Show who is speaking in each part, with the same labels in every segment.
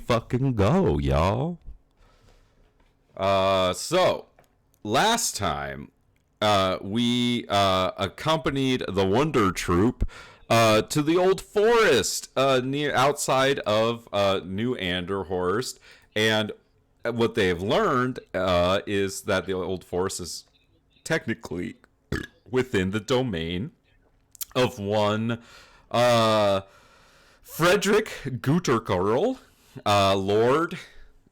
Speaker 1: fucking go, y'all. So last time, we accompanied the Wonder Troop to the Old Forest near outside of New Anderhorst, and what they have learned is that the Old Forest is technically within the domain of one Frederick Guterkarl, Lord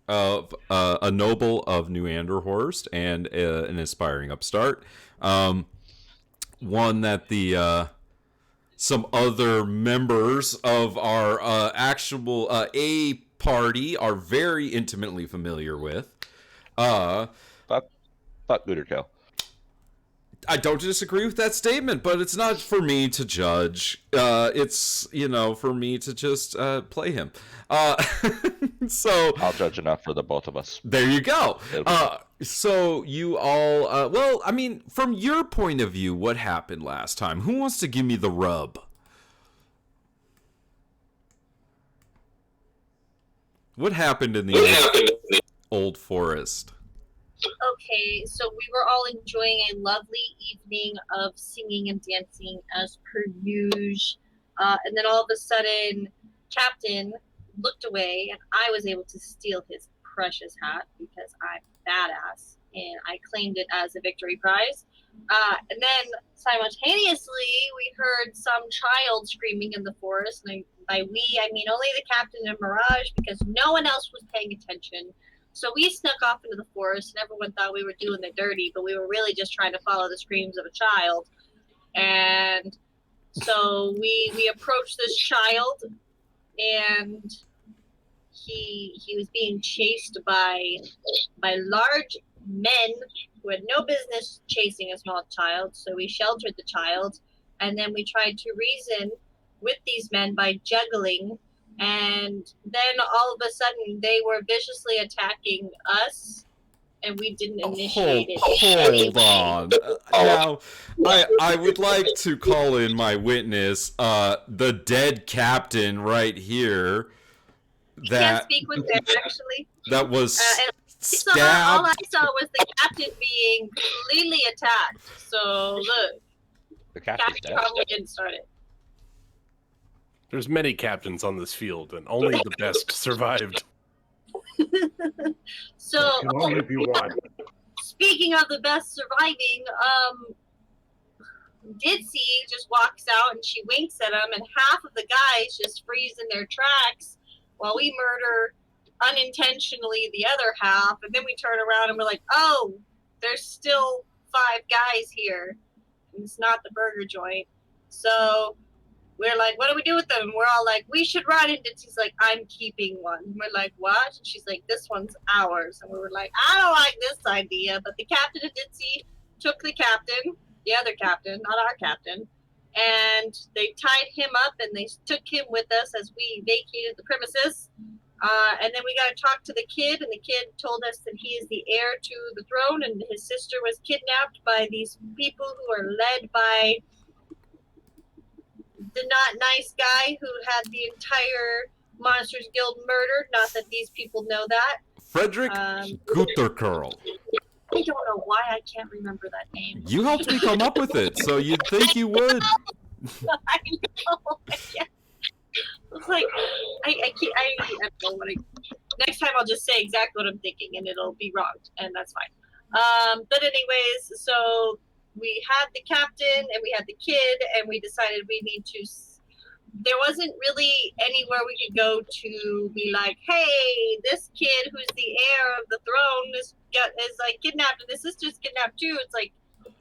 Speaker 1: of a noble of New Anderhorst and an aspiring upstart. One that the some other members of our actual A party are very intimately familiar with.
Speaker 2: Fuck Guterko.
Speaker 1: I don't disagree with that statement, but it's not for me to judge. It's, for me to just play him. So
Speaker 2: I'll judge enough for the both of us.
Speaker 1: there you go. So you all, from your point of view, what happened last time? Who wants to give me the rub? What happened in the Old Forest?
Speaker 3: Okay, so we were all enjoying a lovely evening of singing and dancing as per usual. And then all of a sudden, Captain looked away, and I was able to steal his precious hat because I'm badass, and I claimed it as a victory prize. And then simultaneously, we heard some child screaming in the forest. And by we, I mean only the captain and Mirage, because no one else was paying attention. So we snuck off into the forest, and everyone thought we were doing the dirty, but we were really just trying to follow the screams of a child. And so we approached this child, and he was being chased by large men who had no business chasing a small child. So we sheltered the child, and then we tried to reason with these men by juggling. And then all of a sudden, they were viciously attacking us, and we didn't initiate it.
Speaker 1: Hold on. Now, I would like to call in my witness, the dead captain right here.
Speaker 3: Can't speak with them, actually.
Speaker 1: That was stabbed.
Speaker 3: All I saw was the captain being completely attacked. So look,
Speaker 2: The
Speaker 3: captain
Speaker 2: captain's dead.
Speaker 3: probably didn't start it.
Speaker 4: There's many captains on this field, and only the best survived.
Speaker 3: So,
Speaker 5: Can only be one.
Speaker 3: speaking of the best surviving, Ditzy just walks out and she winks at him, and half of the guys just freeze in their tracks while we murder unintentionally the other half. And then we turn around and we're like, oh, there's still 5 guys here. And it's not the burger joint. So we're like, what do we do with them? We're all like, we should ride it. And she's like, I'm keeping one. And we're like, what? And she's like, this one's ours. And we were like, I don't like this idea. But the captain of Ditzy took the other captain, not our captain, and they tied him up and they took him with us as we vacated the premises. And then we got to talk to the kid, and the kid told us that he is the heir to the throne, and his sister was kidnapped by these people who are led by the not nice guy who had the entire Monsters Guild murdered. Not that these people know that.
Speaker 1: Frederick Guterkarl.
Speaker 3: I don't know why I can't remember that name.
Speaker 1: You helped me come up with it, so you'd think you would.
Speaker 3: I know. It's like I can't. I don't know what. Next time I'll just say exactly what I'm thinking, and it'll be wrong, and that's fine. But anyways, so we had the captain and we had the kid, and we decided we need to. There wasn't really anywhere we could go to be like, hey, this kid who's the heir of the throne is like kidnapped, and his sister's kidnapped too. It's like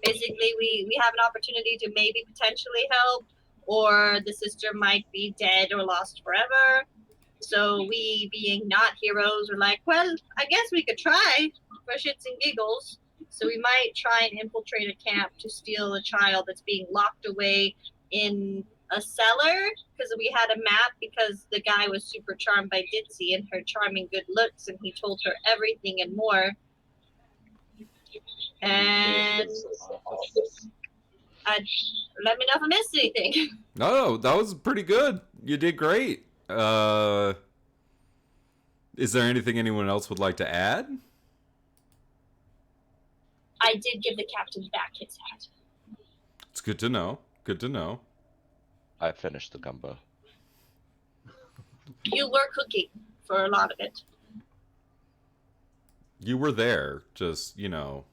Speaker 3: basically we have an opportunity to maybe potentially help, or the sister might be dead or lost forever. So we, being not heroes, are like, well, I guess we could try for shits and giggles. So we might try and infiltrate a camp to steal a child that's being locked away in a cellar, because we had a map, because the guy was super charmed by Ditzy and her charming good looks, and he told her everything and more. And let me know if I missed anything.
Speaker 1: No, that was pretty good. You did great. Is there anything anyone else would like to add?
Speaker 3: I did give the captain back his hat.
Speaker 1: It's good to know. Good to know.
Speaker 2: I finished the gumbo.
Speaker 3: You were cooking for a lot of it.
Speaker 1: You were there, just, you're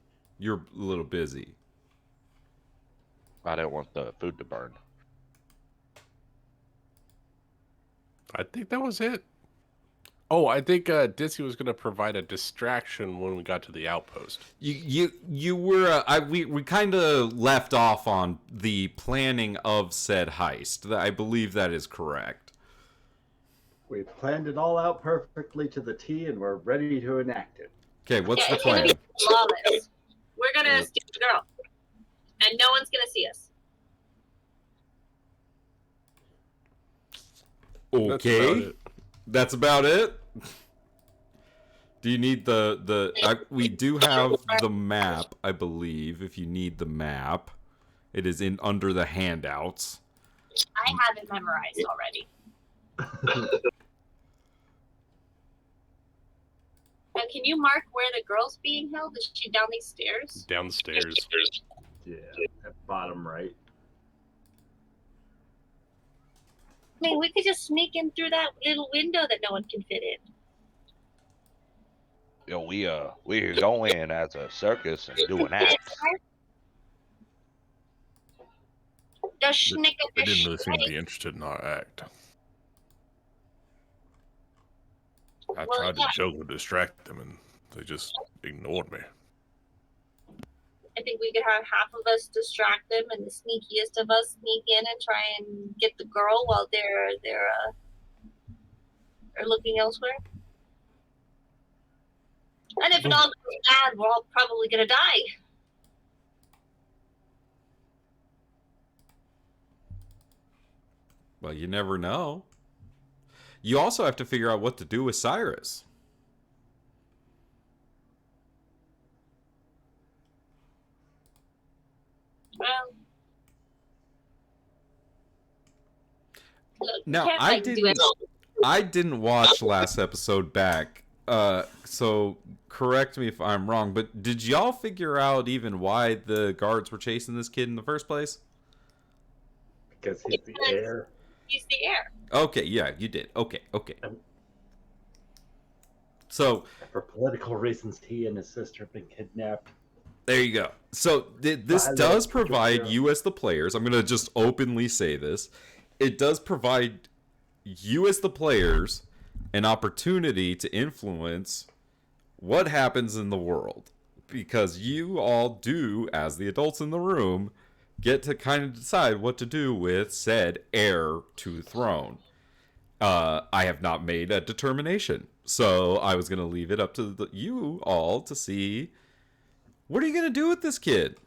Speaker 1: a little busy.
Speaker 2: I didn't want the food to burn.
Speaker 4: I think that was it. Oh, I think Ditsy was going to provide a distraction when we got to the outpost.
Speaker 1: You were we kind of left off on the planning of said heist. I believe that is correct.
Speaker 5: We planned it all out perfectly to the T, and we're ready to enact it.
Speaker 1: Okay, what's the
Speaker 3: It's gonna
Speaker 1: plan?
Speaker 3: be flawless. We're gonna steal the girl, and no one's gonna see us.
Speaker 1: Okay, that's about it. Do you need we do have the map, I believe. If you need the map, it is under the handouts.
Speaker 3: I have it memorized already. And can you mark where the girl's being held? Is she down these stairs?
Speaker 4: Downstairs.
Speaker 5: Yeah, at bottom right.
Speaker 3: I mean, we could just sneak in through that little window that no one can fit in.
Speaker 2: Yo, we could go in as a circus and do an act.
Speaker 3: The schnick of
Speaker 4: They
Speaker 3: the
Speaker 4: didn't really seem to
Speaker 3: schnick.
Speaker 4: be interested in our act. I
Speaker 3: Well,
Speaker 4: tried
Speaker 3: yeah.
Speaker 4: to joke and distract them, and they just ignored me.
Speaker 3: I think we could have half of us distract them, and the sneakiest of us sneak in and try and get the girl while they're looking elsewhere. And if it all goes bad, we're all probably gonna die.
Speaker 1: Well, you never know. You also have to figure out what to do with Cyrus.
Speaker 3: Well, look,
Speaker 1: Now,
Speaker 3: we can't,
Speaker 1: I
Speaker 3: like, do
Speaker 1: didn't-
Speaker 3: it all.
Speaker 1: I didn't watch last episode back, so correct me if I'm wrong, but did y'all figure out even why the guards were chasing this kid in the first place?
Speaker 5: Because he's the heir.
Speaker 3: He's the heir.
Speaker 1: Okay, yeah, you did. Okay. So,
Speaker 5: For political reasons, he and his sister have been kidnapped.
Speaker 1: there you go. So, this
Speaker 5: I
Speaker 1: does
Speaker 5: love
Speaker 1: provide
Speaker 5: Georgia.
Speaker 1: you as the players, I'm going to just openly say this, it does provide you as the players an opportunity to influence what happens in the world. Because you all do, as the adults in the room, get to kind of decide what to do with said heir to the throne. I have not made a determination, so I was going to leave it up to you all to see, what are you going to do with this kid?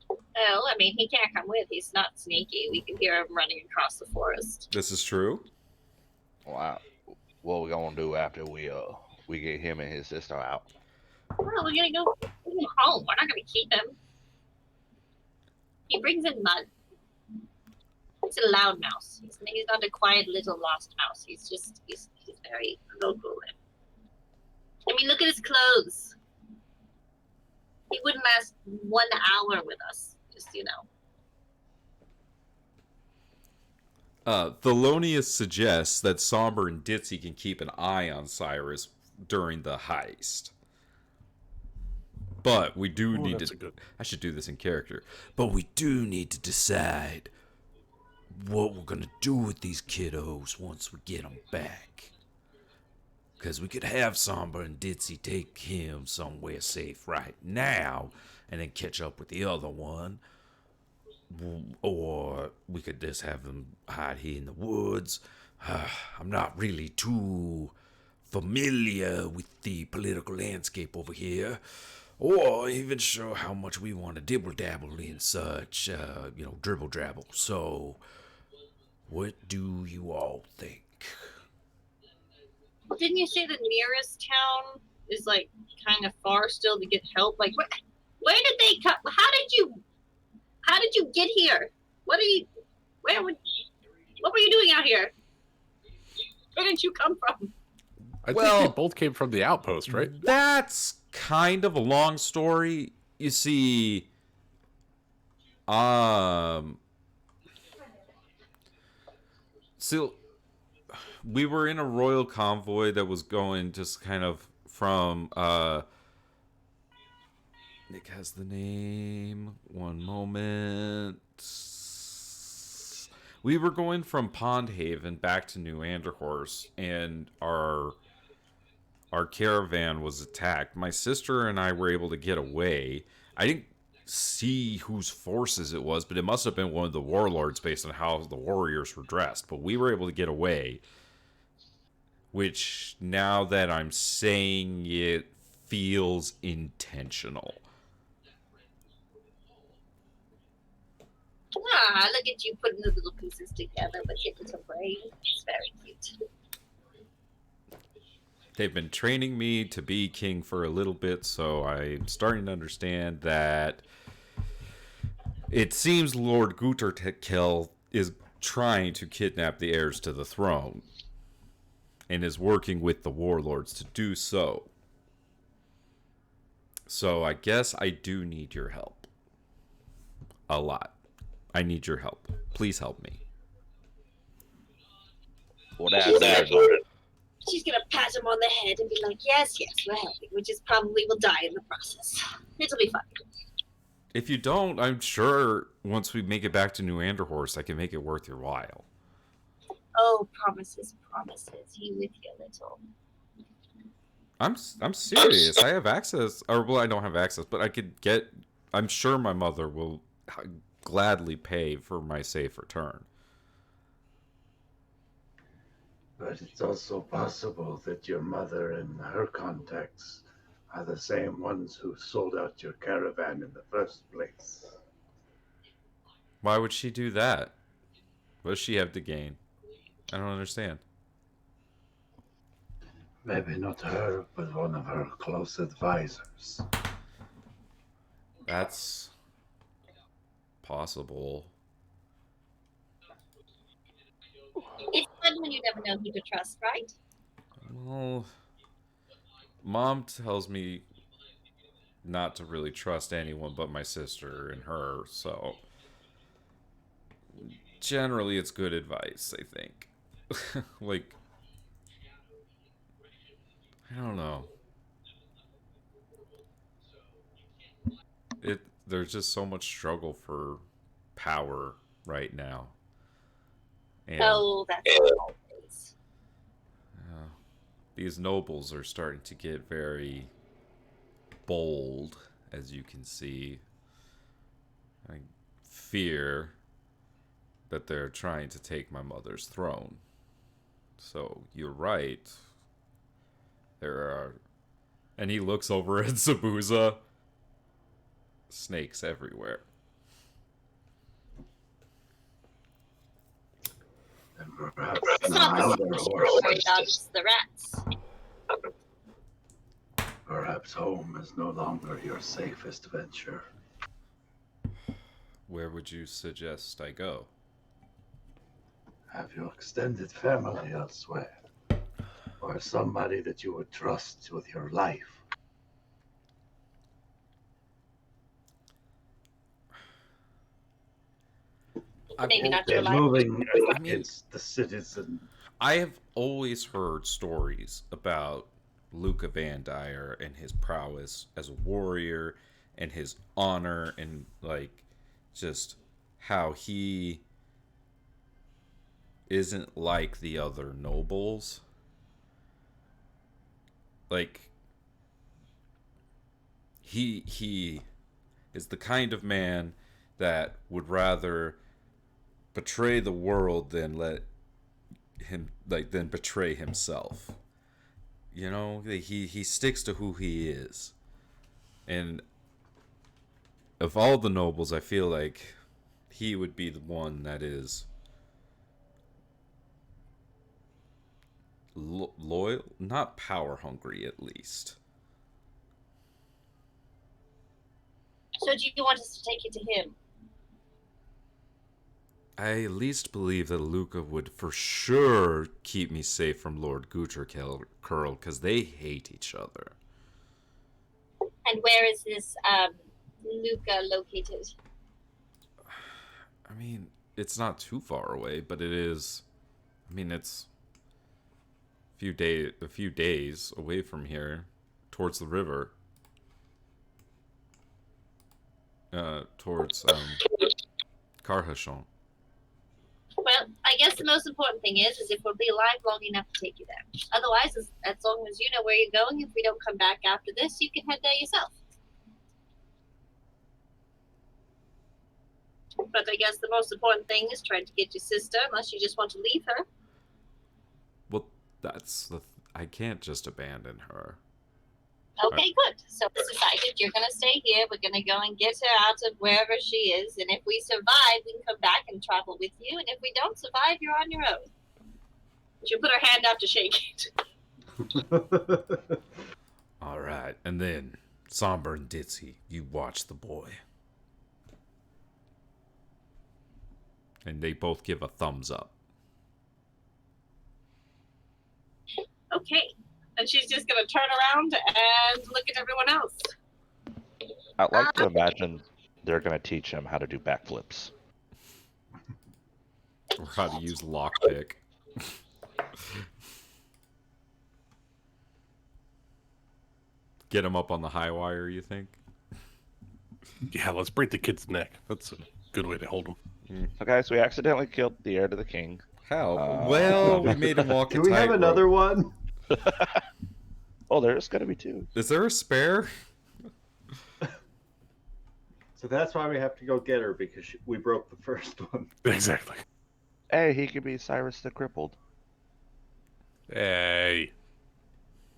Speaker 3: Well, I mean, he can't come with. He's not sneaky. We can hear him running across the forest.
Speaker 1: This is true.
Speaker 2: Wow. What we gonna do after we get him and his sister out?
Speaker 3: Well, we're gonna go home. We're not gonna keep him. He brings in mud. He's a loud mouse. He's not a quiet little lost mouse. He's very local. I mean, look at his clothes. He wouldn't last 1 hour with us. Just,
Speaker 1: Thelonious suggests that Somber and Ditzy can keep an eye on Cyrus during the heist. But we do need to... I should do this in character. But we do need to decide what we're going to do with these kiddos once we get them back. Because we could have Somber and Ditzy take him somewhere safe right now and then catch up with the other one. Or we could just have them hide here in the woods. I'm not really too familiar with the political landscape over here, or even sure how much we want to dibble-dabble in such, dribble-drabble. So, what do you all think?
Speaker 3: didn't you say the nearest town is like kind of far still to get help? Like, where did they come? How did you get here? What here? Where did you come from?
Speaker 4: I think
Speaker 1: Well-
Speaker 4: they both came from the outpost, right?
Speaker 1: That's kind of a long story. You see, so we were in a royal convoy that was going just kind of from Nick has the name. One moment. We were going from Pondhaven back to New Anderhorst, and our caravan was attacked. My sister and I were able to get away. I didn't see whose forces it was, but it must have been one of the warlords based on how the warriors were dressed. But we were able to get away, which now that I'm saying it feels intentional.
Speaker 3: Ah, look at you putting the little pieces together with your little brain. It's very cute.
Speaker 1: They've been training me to be king for a little bit, so I'm starting to understand that it seems Lord Guterkel is trying to kidnap the heirs to the throne and is working with the warlords to do so. So I guess I do need your help. A lot. I need your help. Please help me.
Speaker 2: Well, that
Speaker 3: She's gonna pat him on the head and be like, yes, we're helping, which is probably will die in the process. It'll be fun.
Speaker 1: If you don't, I'm sure once we make it back to New Anderhorst, I can make it worth your while.
Speaker 3: Oh, promises. You with your little.
Speaker 1: I'm serious. I have access, or well, I don't have access, but I could get. I'm sure my mother will gladly pay for my safe return.
Speaker 5: But it's also possible that your mother and her contacts are the same ones who sold out your caravan in the first place.
Speaker 1: Why would she do that? What does she have to gain? I don't understand.
Speaker 5: Maybe not her, but one of her close advisors.
Speaker 1: That's possible.
Speaker 3: It's fun when you never know who to trust, right?
Speaker 1: Well, Mom tells me not to really trust anyone but my sister and her, so generally it's good advice, I think. Like, I don't know. There's just so much struggle for power right now. And
Speaker 3: No, that's always.
Speaker 1: these nobles are starting to get very bold, as you can see. I fear that they're trying to take my mother's throne. So you're right. There are, and he looks over at Zabuza. Snakes everywhere.
Speaker 5: And perhaps
Speaker 3: It's
Speaker 5: no
Speaker 3: not the
Speaker 5: other
Speaker 3: snakes you're worried
Speaker 5: horses.
Speaker 3: about, it's the rats.
Speaker 5: Perhaps home is no longer your safest venture.
Speaker 1: Where would you suggest I go?
Speaker 5: Have your extended family elsewhere, or somebody that you would trust with your life.
Speaker 3: Maybe not your
Speaker 5: They're
Speaker 3: life.
Speaker 5: moving
Speaker 1: I mean-
Speaker 5: against the citizen.
Speaker 1: I have always heard stories about Luca Van Dyer and his prowess as a warrior and his honor and, like, just how he isn't like the other nobles. Like, he is the kind of man that would rather betray the world than than betray himself. You know, he sticks to who he is. And of all the nobles, I feel like he would be the one that is loyal, not power hungry, at least.
Speaker 3: So do you want us to take you to him?
Speaker 1: I at least believe that Luca would for sure keep me safe from Lord Guter Curl, because they hate each other.
Speaker 3: And where is this Luca located?
Speaker 1: I mean, it's not too far away, but it is. I mean, it's a few days away from here, towards the river. Towards Carhashon.
Speaker 3: Well, I guess the most important thing is if we'll be alive long enough to take you there. Otherwise, as long as you know where you're going, if we don't come back after this, you can head there yourself. But I guess the most important thing is trying to get your sister, unless you just want to leave her.
Speaker 1: Well, that's the. I can't just abandon her.
Speaker 3: Okay, good. So it's decided you're going to stay here. We're going to go and get her out of wherever she is. And if we survive, we can come back and travel with you. And if we don't survive, you're on your own. She'll put her hand out to shake it.
Speaker 1: All right, and then Somber and Ditzy, you watch the boy. And they both give a thumbs up.
Speaker 3: Okay. And she's just going to turn around and look at everyone else.
Speaker 2: I'd like to imagine they're going to teach him how to do backflips.
Speaker 1: Or how to use lockpick. Get him up on the high wire, you think?
Speaker 4: Yeah, let's break the kid's neck. That's a good way to hold him.
Speaker 2: So, guys, we accidentally killed the heir to the king.
Speaker 1: How? Well, we made him walk a
Speaker 6: Do we have
Speaker 1: tightrope.
Speaker 6: another one?
Speaker 2: Oh, there's going to be two.
Speaker 1: Is there a spare?
Speaker 6: So that's why we have to go get her, because we broke the first one.
Speaker 4: Exactly.
Speaker 2: Hey, he could be Cyrus the Crippled.
Speaker 4: Hey.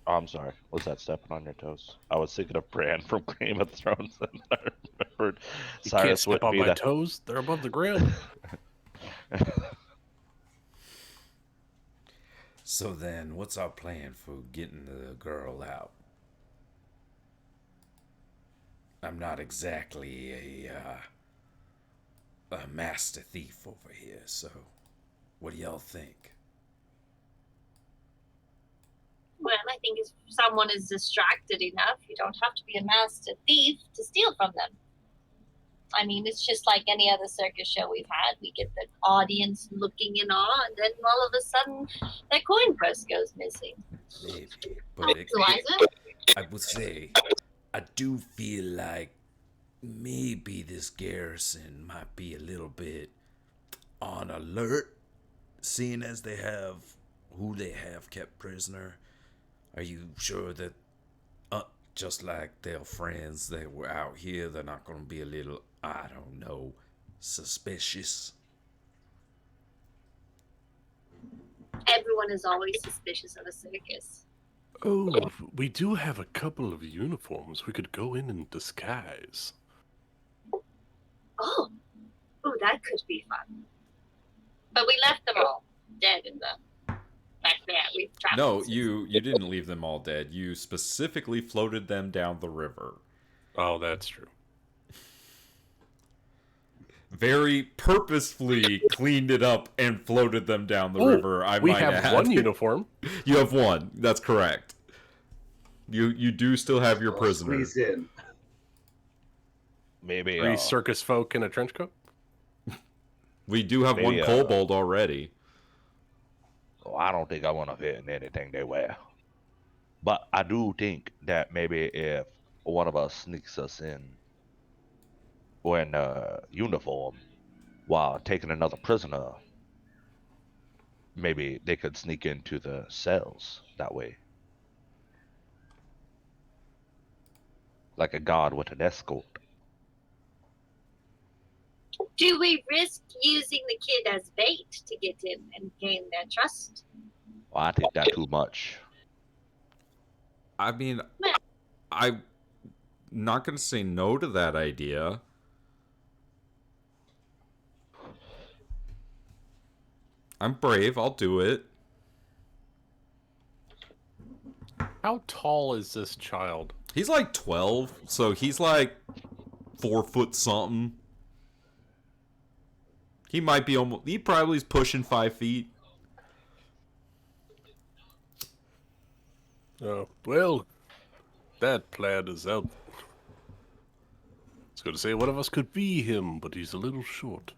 Speaker 2: Oh, I'm sorry. Was that stepping on your toes? I was thinking of Bran from Game of Thrones, and I remembered
Speaker 4: You can't
Speaker 2: Cyrus
Speaker 4: step
Speaker 2: would
Speaker 4: on
Speaker 2: be
Speaker 4: my
Speaker 2: the...
Speaker 4: toes. They're above the ground.
Speaker 1: So then, what's our plan for getting the girl out? I'm not exactly a master thief over here, so what do y'all think?
Speaker 3: Well, I think if someone is distracted enough, you don't have to be a master thief to steal from them. I mean, it's just like any other circus show we've had. We get the audience looking in awe, and then all of a sudden, their coin purse goes missing.
Speaker 1: Maybe, but
Speaker 3: Eliza?
Speaker 1: I would say I do feel like maybe this garrison might be a little bit on alert, seeing as they have who they have kept prisoner. Are you sure that, just like their friends that were out here, they're not going to be a little, I don't know, suspicious?
Speaker 3: Everyone is always suspicious of a circus.
Speaker 4: Oh, we do have a couple of uniforms we could go in disguise.
Speaker 3: Oh, that could be fun. But we left them all dead in the back there. We've traveled.
Speaker 1: No, you didn't leave them all dead. You specifically floated them down the river.
Speaker 4: Oh, that's true.
Speaker 1: Very purposefully cleaned it up and floated them down the river.
Speaker 4: We have one uniform.
Speaker 1: You have one. That's correct. You do still have your prisoner.
Speaker 6: Squeeze in.
Speaker 2: Maybe
Speaker 4: 3 circus folk in a trench coat.
Speaker 1: We do have
Speaker 2: Maybe,
Speaker 1: one kobold already.
Speaker 2: oh, I don't think I want to fit in anything they wear. But I do think that maybe if one of us sneaks us in wearing a uniform while taking another prisoner, maybe they could sneak into the cells that way. Like a guard with an escort.
Speaker 3: Do we risk using the kid as bait to get in and gain their trust?
Speaker 2: Well, I think that's too much.
Speaker 1: I mean, I'm not going to say no to that idea. I'm brave. I'll do it.
Speaker 4: How tall is this child?
Speaker 1: He's like 12, so he's like 4 foot something. He might be almost. He probably is pushing 5 feet.
Speaker 4: Well, that plan is out. I was going to say one of us could be him, but he's a little short.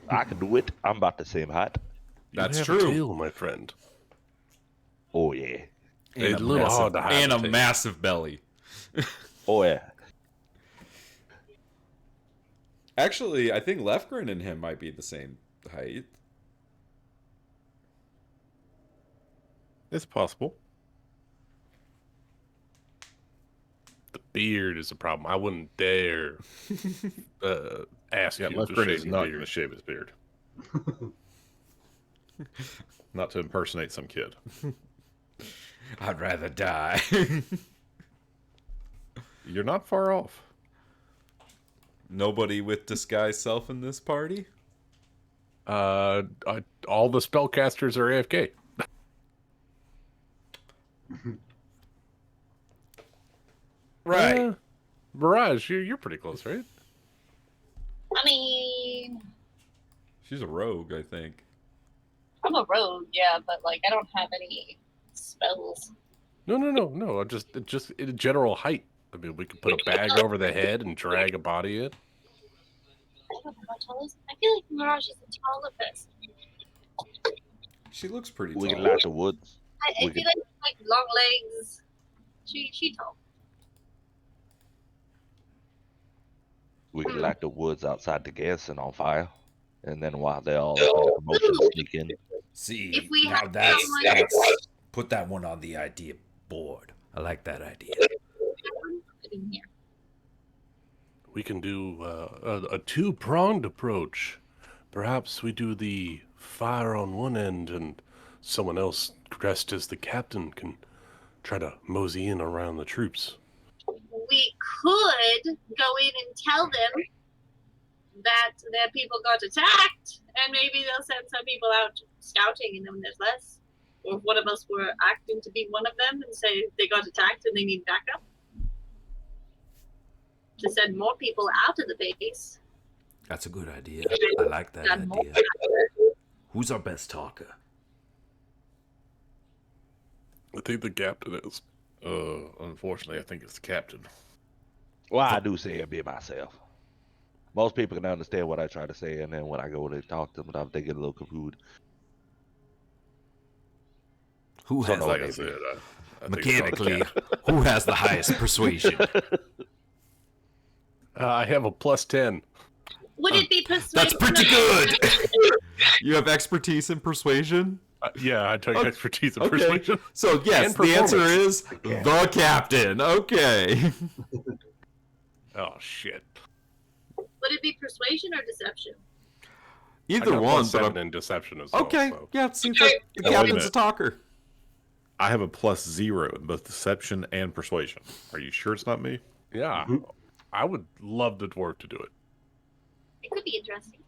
Speaker 2: I can do it. I'm about the same height.
Speaker 1: That's
Speaker 4: you have
Speaker 1: true.
Speaker 4: A tail, my friend.
Speaker 2: Oh yeah.
Speaker 4: It's a little hard to hide
Speaker 1: and
Speaker 4: a
Speaker 1: a
Speaker 4: tail.
Speaker 1: massive belly.
Speaker 2: Oh yeah.
Speaker 1: Actually, I think Lefgren and him might be the same height.
Speaker 7: It's possible.
Speaker 4: The beard is a problem. I wouldn't dare ask
Speaker 7: Yeah,
Speaker 4: you
Speaker 7: my
Speaker 4: to
Speaker 7: friend
Speaker 4: shave
Speaker 7: is
Speaker 4: your
Speaker 7: not
Speaker 4: beard.
Speaker 7: going to shave his beard. Not to impersonate some kid.
Speaker 1: I'd rather die.
Speaker 7: You're not far off.
Speaker 1: Nobody with disguised self in this party?
Speaker 4: All the spellcasters are AFK.
Speaker 1: Right.
Speaker 4: Mirage, you're pretty close, right?
Speaker 3: I mean,
Speaker 1: She's a rogue, I think.
Speaker 3: I'm a rogue, yeah, but like I don't have any spells.
Speaker 4: No. Just in general height. I mean, we could put a bag over the head and drag a body in.
Speaker 3: I don't know how tall is. I feel like Mirage is the tallest.
Speaker 1: She looks pretty
Speaker 2: We can
Speaker 1: tall.
Speaker 2: light the woods.
Speaker 3: I
Speaker 2: We
Speaker 3: feel
Speaker 2: could-
Speaker 3: like long legs. She tall.
Speaker 2: We can light the woods outside the garrison on fire, and then while they're all in commotion, sneak in.
Speaker 1: See,
Speaker 3: If we
Speaker 1: now
Speaker 3: had
Speaker 1: that's
Speaker 3: someone-
Speaker 1: put that one on the idea board. I like that idea.
Speaker 3: In here.
Speaker 4: We can do a two-pronged approach. Perhaps we do the fire on one end, and someone else dressed as the captain can try to mosey in around the troops.
Speaker 3: We could go in and tell them that their people got attacked, and maybe they'll send some people out scouting, and then there's less. Or if one of us were acting to be one of them and say they got attacked and they need backup. To send more people out of the base.
Speaker 1: That's a good idea. I like that
Speaker 3: Done more.
Speaker 1: idea. Who's our best talker?
Speaker 4: I think the captain is.
Speaker 7: Unfortunately, I think it's the captain.
Speaker 2: Well, I do say it be myself. Most people can understand what I try to say, and then when I go to talk to them, they get a little confused.
Speaker 1: Who
Speaker 2: So
Speaker 1: has,
Speaker 2: no,
Speaker 7: Like I
Speaker 2: maybe.
Speaker 7: said, I think it's
Speaker 1: mechanically, who has the highest persuasion?
Speaker 4: I have a +10.
Speaker 3: Would it be persuasive?
Speaker 1: That's pretty good! You have expertise in persuasion?
Speaker 4: Yeah, I took
Speaker 1: Okay.
Speaker 4: expertise in
Speaker 1: Okay.
Speaker 4: persuasion.
Speaker 1: So, yes,
Speaker 4: And
Speaker 1: the answer
Speaker 4: performance.
Speaker 1: is the captain. Okay.
Speaker 4: Oh, shit.
Speaker 3: Would it be persuasion or deception?
Speaker 4: I
Speaker 1: Either
Speaker 4: got
Speaker 1: one,
Speaker 4: +7
Speaker 1: but
Speaker 4: in deception as well.
Speaker 1: okay.
Speaker 4: So.
Speaker 1: Yeah, it seems like the
Speaker 7: wait a
Speaker 1: captain's a
Speaker 7: minute.
Speaker 1: talker.
Speaker 7: I have a +0 in both deception and persuasion. Are you sure it's not me?
Speaker 4: Yeah, I would love the dwarf to do it.
Speaker 3: It could be interesting.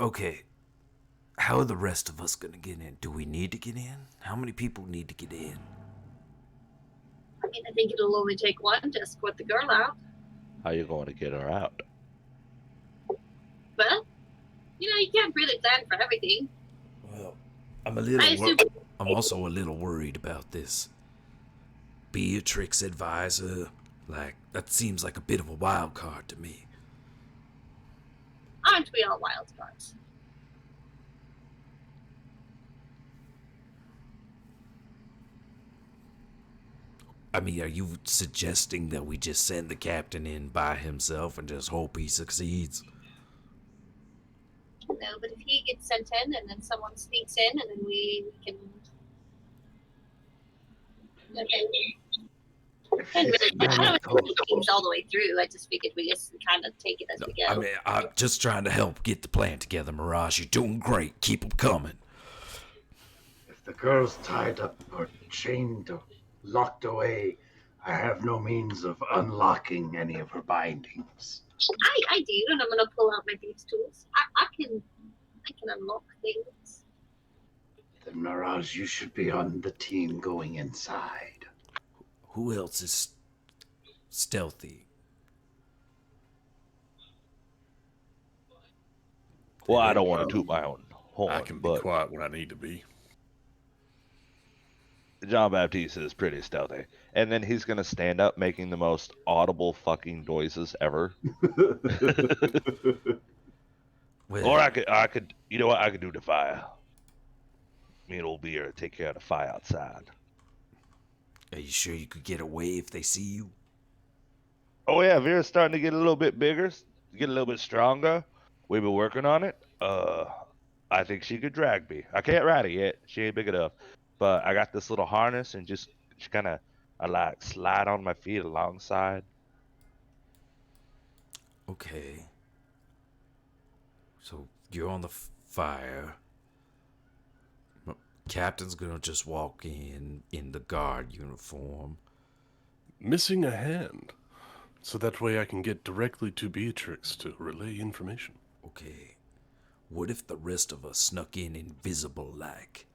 Speaker 1: Okay. How are the rest of us gonna get in? Do we need to get in? How many people need to get in?
Speaker 3: I mean, I think it'll only take one to escort the girl out.
Speaker 2: How you going to get her out?
Speaker 3: Well, you can't really plan for everything.
Speaker 1: Well, I'm a
Speaker 3: I
Speaker 1: little.
Speaker 3: assume
Speaker 1: I'm also a little worried about this. Beatrix advisor, like that seems like a bit of a wild card to me.
Speaker 3: aren't we all wild cards?
Speaker 1: I mean, are you suggesting that we just send the captain in by himself and just hope he succeeds?
Speaker 3: No, but if he gets sent in and then someone sneaks in and then we can. Okay. I don't think things all the way through. I just figured we just kind of take it as we go.
Speaker 1: I mean, I'm just trying to help get the plan together, Mirage. You're doing great. Keep them coming.
Speaker 5: If the girl's tied up or chained or locked away, I have no means of unlocking any of her bindings.
Speaker 3: I do, and I'm gonna pull out my thieves' tools. I can unlock things.
Speaker 5: Then, Mirage, you should be on the team going inside.
Speaker 1: Who else is stealthy?
Speaker 2: Well, I
Speaker 7: Yeah,
Speaker 2: don't want
Speaker 7: well,
Speaker 2: to toot my own horn,
Speaker 7: I can be
Speaker 2: but
Speaker 7: quiet when I need to be.
Speaker 2: John Baptiste is pretty stealthy. And then he's gonna stand up making the most audible fucking noises ever.
Speaker 1: Well,
Speaker 2: Or I could, you know what? I could do the fire. Me and old beer take care of the fire outside.
Speaker 1: are you sure you could get away if they see you?
Speaker 2: Oh yeah, Vera's starting to get a little bit bigger, get a little bit stronger. We've been working on it. I think she could drag me. I can't ride it yet. She ain't big enough. But I got this little harness and just kind of I like slide on my feet alongside.
Speaker 1: Okay. So you're on the fire. Captain's gonna just walk in the guard uniform.
Speaker 4: Missing a hand, so that way I can get directly to Beatrix to relay information.
Speaker 1: Okay. What if the rest of us snuck in invisible like?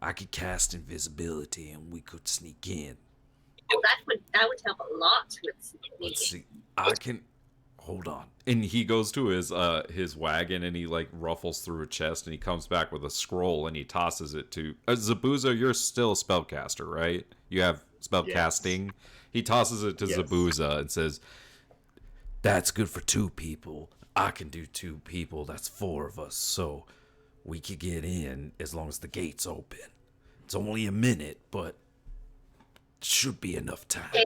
Speaker 1: I could cast invisibility and we could sneak in.
Speaker 3: Oh, that would help a lot with me.
Speaker 1: Let's see. I can hold on. And he goes to his wagon and he like ruffles through a chest and he comes back with a scroll and he tosses it to Zabuza. You're still a spellcaster, right? You have spellcasting. He tosses it to Zabuza and says, "That's good for 2 people. I can do 2 people. That's 4 of us. So we could get in as long as the gate's open. It's only a minute, but should be enough time."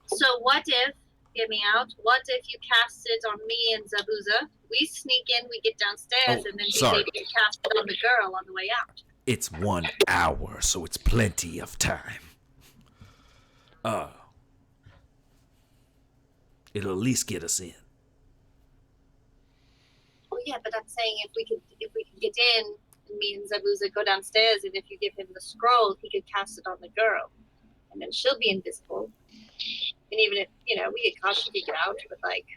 Speaker 3: So what if, hear me out, what if you cast it on me and Zabuza? We sneak in, we get downstairs,
Speaker 1: Oh,
Speaker 3: and then
Speaker 1: sorry.
Speaker 3: maybe you cast it on the girl on the way out.
Speaker 1: It's 1 hour, so it's plenty of time. It'll at least get us in.
Speaker 3: Oh yeah, but I'm saying if we could get in, and me and Zabuza go downstairs, and if you give him the scroll, he could cast it on the girl, and then she'll be invisible. And even if we get caught, she could get out, but like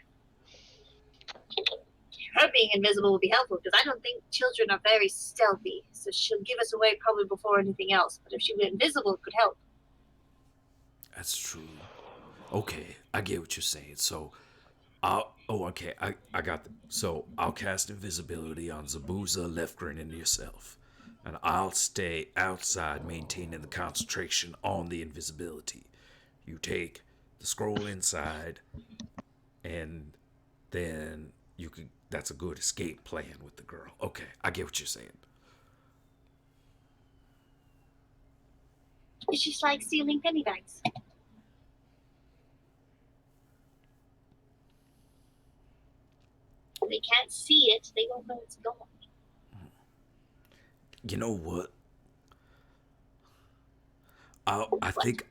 Speaker 3: her being invisible would be helpful because I don't think children are very stealthy, so she'll give us away probably before anything else. But if she were invisible, it could help.
Speaker 1: That's true. Okay, I get what you're saying. So, I got them. So, I'll cast invisibility on Zabuza, Lefgren, and yourself. And I'll stay outside maintaining the concentration on the invisibility. You take the scroll inside, and then you could. That's a good escape plan with the girl. Okay, I get what you're saying.
Speaker 3: It's just like stealing penny bags. They can't see it. They don't know it's gone.
Speaker 1: You know what? I think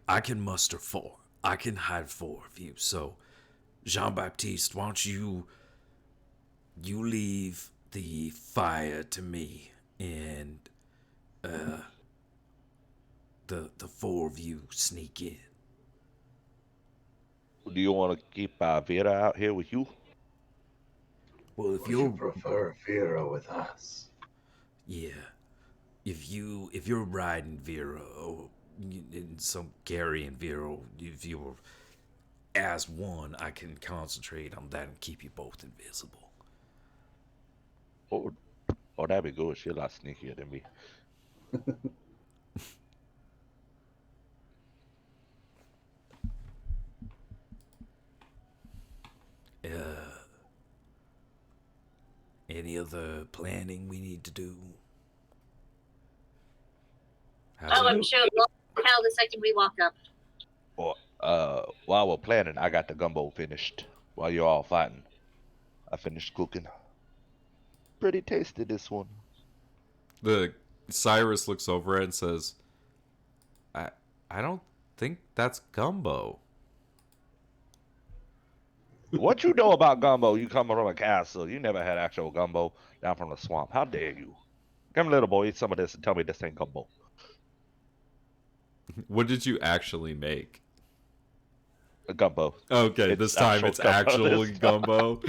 Speaker 1: I can muster 4. I can hide 4 of you. So, Jean Baptiste, why don't you leave the fire to me, and the 4 of you sneak in.
Speaker 2: Do you want to keep Vera out here with you?
Speaker 1: Well, if
Speaker 5: Would you prefer Vera with us?
Speaker 1: yeah, if you're riding Vera or in some carrying Vera, if you're as one, I can concentrate on that and keep you both invisible.
Speaker 2: Oh, that'd be good. She's a lot sneakier than me.
Speaker 1: Any other planning we need to do?
Speaker 3: I'm sure we'll tell the second we walk up.
Speaker 2: Well, while we're planning, I got the gumbo finished. While you're all fighting, I finished cooking. Pretty tasty, this one.
Speaker 1: The Cyrus looks over it and says, I don't think that's gumbo.
Speaker 2: What you know about gumbo? You come from a castle. You never had actual gumbo down from the swamp. How dare you? Come, little boy, eat some of this and tell me this ain't gumbo.
Speaker 1: What did you actually make?
Speaker 2: A gumbo.
Speaker 1: Okay, this time it's actually gumbo.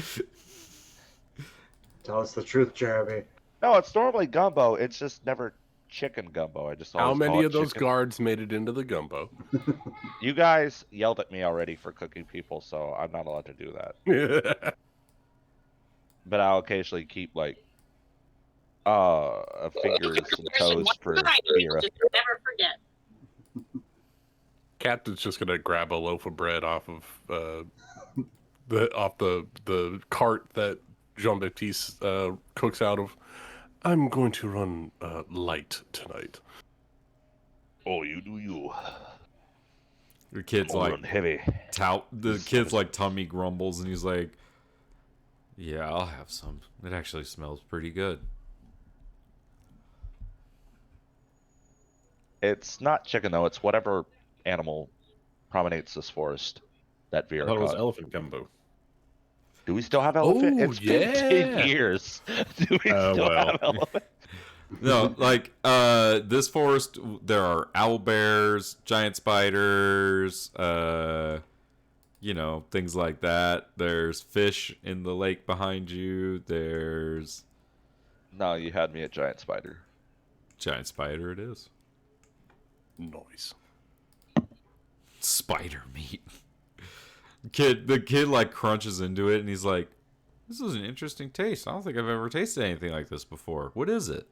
Speaker 6: Tell us the truth, Jeremy.
Speaker 2: No, it's normally gumbo. It's just never chicken gumbo. I just
Speaker 4: How
Speaker 2: always
Speaker 4: many
Speaker 2: call it
Speaker 4: of those
Speaker 2: chicken.
Speaker 4: guards made it into the gumbo?
Speaker 2: You guys yelled at me already for cooking people, so I'm not allowed to do that. but I'll occasionally keep like fingers and toes for Kira.
Speaker 3: Just never forget.
Speaker 4: Captain's just gonna grab a loaf of bread off of the cart that Jean Baptiste cooks out of. I'm going to run light tonight.
Speaker 2: Oh, you do you.
Speaker 1: The kid's
Speaker 2: I'll
Speaker 1: like
Speaker 2: run heavy.
Speaker 1: the kid's like tummy grumbles and he's like, yeah, I'll have some. It actually smells pretty good.
Speaker 2: It's not chicken though. It's whatever animal promenades this forest that
Speaker 7: I
Speaker 2: Vera
Speaker 7: thought it was
Speaker 2: caught.
Speaker 7: elephant gumbo.
Speaker 2: Do we still have elephant?
Speaker 4: Oh,
Speaker 2: It's been 10
Speaker 4: yeah.
Speaker 2: years. Do we still have elephant?
Speaker 1: No, like this forest, there are owl bears, giant spiders, you know, things like that. There's fish in the lake behind you. There's
Speaker 2: No, you had me at giant spider.
Speaker 1: giant spider. It is
Speaker 4: Noise.
Speaker 1: spider meat. The kid like crunches into it and he's like, "This is an interesting taste. I don't think I've ever tasted anything like this before. What is it?"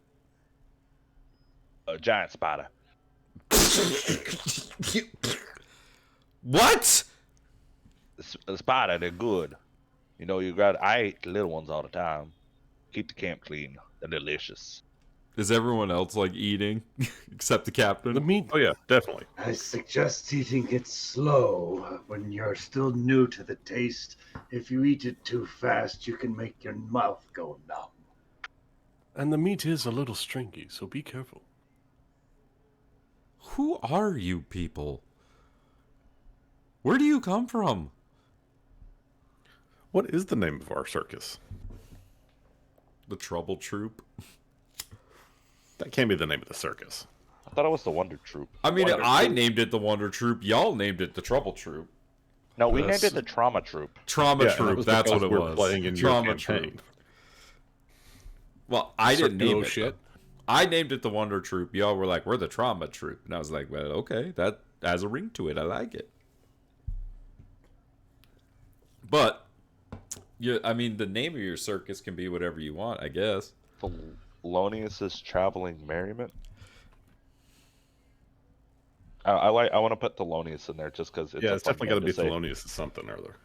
Speaker 2: A giant spider.
Speaker 1: What?
Speaker 2: The spider, they're good. You know, I eat the little ones all the time. Keep the camp clean. They're delicious.
Speaker 1: Is everyone else like eating except the captain?
Speaker 4: The meat.
Speaker 7: Oh yeah, definitely.
Speaker 5: I suggest eating it slow when you're still new to the taste. If you eat it too fast, you can make your mouth go numb.
Speaker 4: And the meat is a little stringy, so be careful.
Speaker 1: Who are you people? Where do you come from?
Speaker 7: What is the name of our circus?
Speaker 1: The Trouble Troop.
Speaker 7: That can't be the name of the circus.
Speaker 2: I thought it was the Wonder Troop.
Speaker 1: I mean,
Speaker 7: Wonder
Speaker 1: I
Speaker 7: Troop.
Speaker 1: named it the Wonder Troop. Y'all named it the Trouble Troop.
Speaker 2: No, we
Speaker 1: Yes.
Speaker 2: named it the Trauma Troop.
Speaker 1: Trauma
Speaker 7: Yeah, and that
Speaker 1: Troop.
Speaker 7: was
Speaker 1: That's what
Speaker 7: because
Speaker 1: it
Speaker 7: we're
Speaker 1: was.
Speaker 7: playing in your
Speaker 1: Trauma
Speaker 7: campaign.
Speaker 1: Troop. Well, I didn't name
Speaker 4: Oh,
Speaker 1: it.
Speaker 4: shit.
Speaker 1: I named it the Wonder Troop. Y'all were like, we're the Trauma Troop. And I was like, well, okay, that has a ring to it. I like it. But, yeah, I mean, the name of your circus can be whatever you want, I guess.
Speaker 2: Thelonious' Traveling Merriment. I want to put Thelonious in there just because it's
Speaker 7: Yeah,
Speaker 2: a
Speaker 7: it's
Speaker 2: fun
Speaker 7: definitely
Speaker 2: name
Speaker 7: got to be
Speaker 2: say.
Speaker 7: Thelonious or something or other.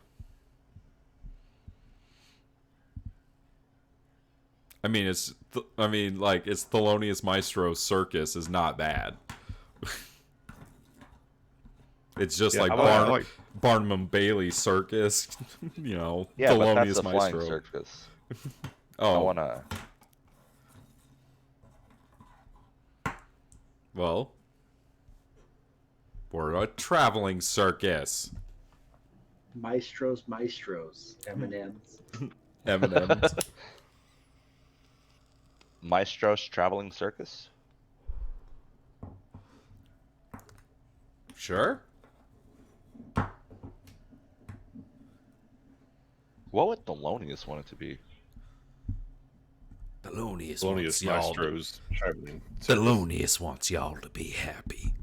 Speaker 1: I mean, it's Thelonious Maestro's circus is not bad. It's just
Speaker 7: Yeah,
Speaker 1: like
Speaker 7: I like-
Speaker 1: Barnum and Bailey Circus, you know,
Speaker 2: Yeah, but that's
Speaker 1: Thelonious
Speaker 2: the flying
Speaker 1: Maestro.
Speaker 2: circus. I
Speaker 1: Oh,
Speaker 2: want to...
Speaker 1: well, we're a traveling circus.
Speaker 6: Maestros, M&Ms.
Speaker 1: M&M's.
Speaker 2: Maestro's Traveling Circus?
Speaker 1: Sure.
Speaker 2: What would Thelonious want it to be?
Speaker 7: Thelonious Maestro's traveling.
Speaker 1: Thelonious wants y'all to be happy.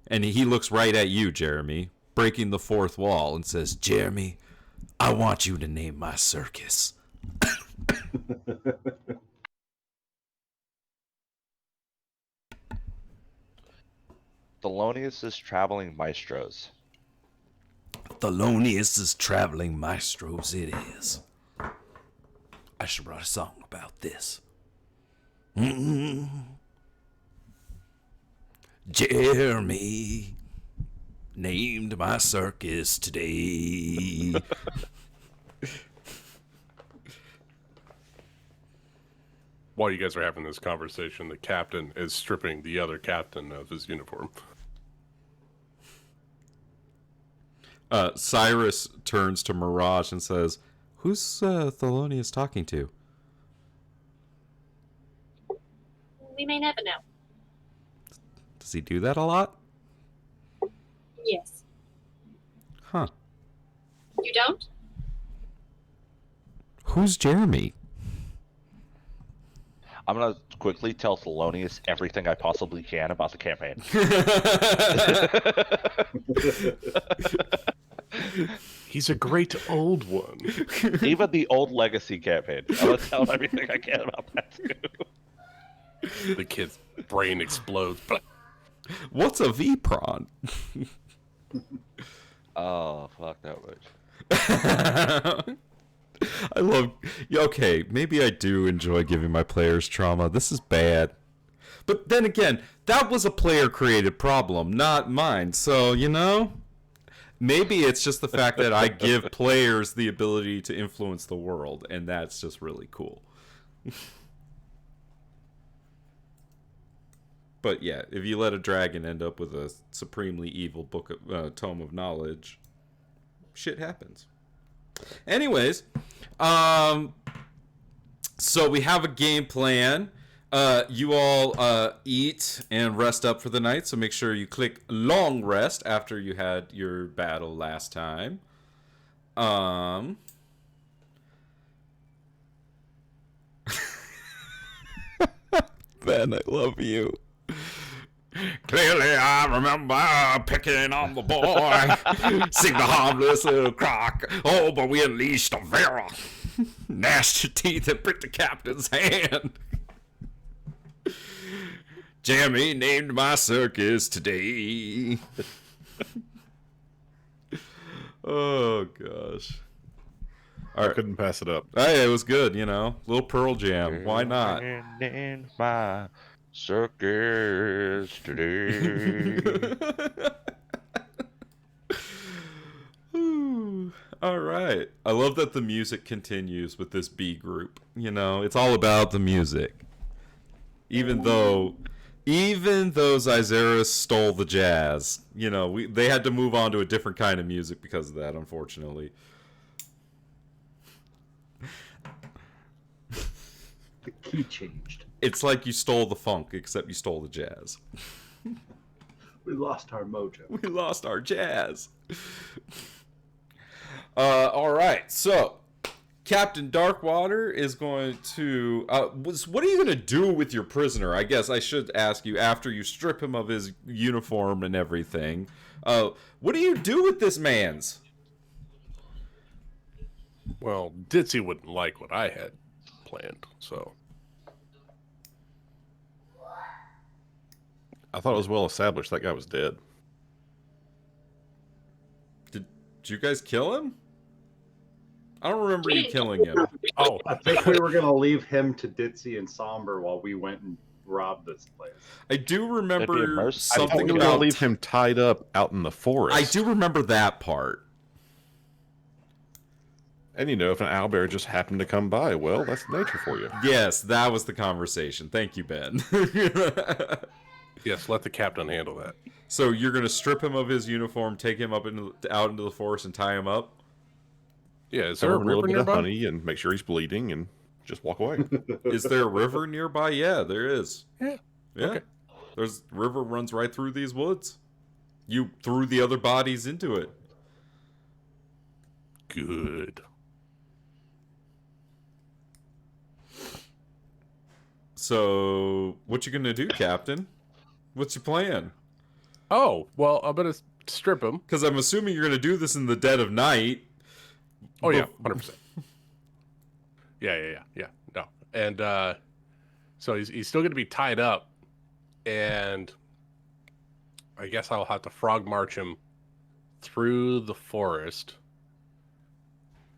Speaker 1: And he looks right at you, Jeremy, breaking the fourth wall, and says, Jeremy, I want you to name my circus.
Speaker 2: Thelonious' Traveling Maestros.
Speaker 1: Thelonious' Traveling Maestros it is. I should write a song about this. Jeremy named my circus today.
Speaker 4: While you guys are having this conversation, the captain is stripping the other captain of his uniform.
Speaker 1: Cyrus turns to Mirage and says, who's Thelonious talking to?
Speaker 3: We may never know.
Speaker 1: Does he do that a lot?
Speaker 3: Yes.
Speaker 1: Huh.
Speaker 3: You don't?
Speaker 1: Who's Jeremy?
Speaker 2: I'm going to quickly tell Thelonious everything I possibly can about the campaign.
Speaker 4: He's a great old one.
Speaker 2: Even the old legacy campaign. I'm gonna tell everything I can about that too.
Speaker 4: The kid's brain explodes.
Speaker 1: What's a V-prawn?
Speaker 2: Oh, fuck that witch.
Speaker 1: I love... Okay, maybe I do enjoy giving my players trauma. This is bad. But then again, that was a player-created problem, not mine. So, you know... Maybe it's just the fact that I give players the ability to influence the world, and that's just really cool. But yeah, if you let a dragon end up with a supremely evil book of tome of knowledge, shit happens. Anyways, so we have a game plan. You all eat and rest up for the night, so make sure you click long rest after you had your battle last time. Ben, I love you. Clearly I remember picking on the boy, sing the harmless little crock. Oh, but we unleashed a Vera. Gnashed your teeth and pricked the captain's hand. Jamie named my circus today. Oh, gosh.
Speaker 7: I couldn't pass it up.
Speaker 1: Hey, it was good, you know. Little Pearl Jam. Why not?
Speaker 2: In my circus today.
Speaker 1: All right. I love that the music continues with this B group. You know, it's all about the music. Even though Zyzeris stole the jazz, you know, they had to move on to a different kind of music because of that, unfortunately.
Speaker 6: The key changed.
Speaker 1: It's like you stole the funk, except you stole the jazz.
Speaker 6: We lost our mojo.
Speaker 1: We lost our jazz. All right, so Captain Darkwater is going to... what are you going to do with your prisoner? I guess I should ask you after you strip him of his uniform and everything. What do you do with this man's?
Speaker 4: Well, Ditzy wouldn't like what I had planned, so...
Speaker 7: I thought it was well established that guy was dead.
Speaker 1: Did you guys kill him? I don't remember you killing him.
Speaker 4: Oh,
Speaker 6: I think we were gonna leave him to Ditzy and Somber while we went and robbed this place.
Speaker 1: I do
Speaker 2: That'd be
Speaker 1: remember
Speaker 2: Immerse.
Speaker 7: I thought
Speaker 1: something
Speaker 7: we were gonna
Speaker 1: about...
Speaker 7: leave him tied up out in the forest.
Speaker 1: I do remember that part.
Speaker 7: And you know, if an owlbear just happened to come by, well, that's nature for you.
Speaker 1: Yes, that was the conversation. Thank you, Ben.
Speaker 4: yes, let the captain handle that.
Speaker 1: So you're going to strip him of his uniform, take him up out into the forest, and tie him up?
Speaker 4: Yeah, is
Speaker 7: Serve
Speaker 4: there a
Speaker 7: him a little
Speaker 4: river
Speaker 7: bit of
Speaker 4: nearby?
Speaker 7: honey and make sure he's bleeding and just walk away.
Speaker 1: Is there a river nearby? Yeah, there is.
Speaker 4: Yeah.
Speaker 1: Yeah.
Speaker 4: Okay.
Speaker 1: There's river runs right through these woods. You threw the other bodies into it.
Speaker 4: Good.
Speaker 1: So, what you gonna do, Captain? What's your plan?
Speaker 4: Oh, well, I'm going to strip him.
Speaker 1: Because I'm assuming you're gonna do this in the dead of night.
Speaker 4: Oh, yeah, 100%. Yeah. No. And so he's still going to be tied up. And I guess I'll have to frog march him through the forest.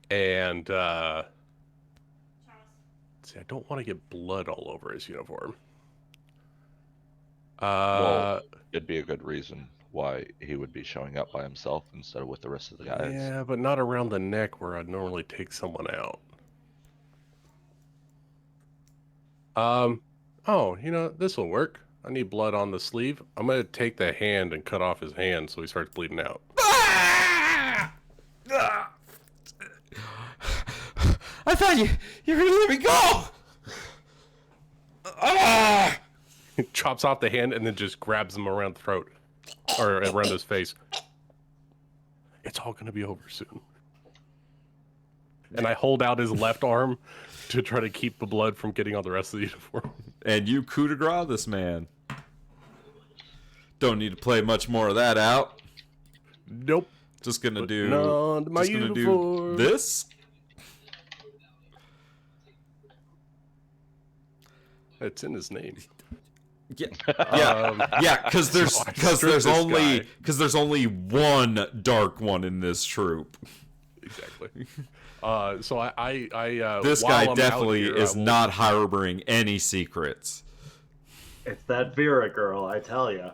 Speaker 4: And see, I don't want to get blood all over his uniform.
Speaker 2: Well, it'd be a good reason why he would be showing up by himself instead of with the rest of the guys.
Speaker 4: Yeah, but not around the neck where I'd normally take someone out. Oh, you know, this will work. I need blood on the sleeve. I'm going to take the hand and cut off his hand so he starts bleeding out.
Speaker 1: I thought you were gonna let me go.
Speaker 4: He chops off the hand and then just grabs him around the throat. Or around his face. It's all going to be over soon. And I hold out his left arm to try to keep the blood from getting on the rest of the uniform.
Speaker 1: And you coup de grace this man. Don't need to play much more of that out.
Speaker 4: Nope.
Speaker 1: Just gonna do.
Speaker 4: No, my
Speaker 1: just gonna
Speaker 4: uniform.
Speaker 1: do this.
Speaker 4: It's in his name.
Speaker 1: Yeah, yeah, because there's only one dark one in this troop.
Speaker 4: Exactly. So I
Speaker 1: This
Speaker 4: while
Speaker 1: guy
Speaker 4: I'm
Speaker 1: definitely
Speaker 4: out here,
Speaker 1: is
Speaker 4: I will-
Speaker 1: not harboring any secrets.
Speaker 6: It's that Vera girl, I tell you.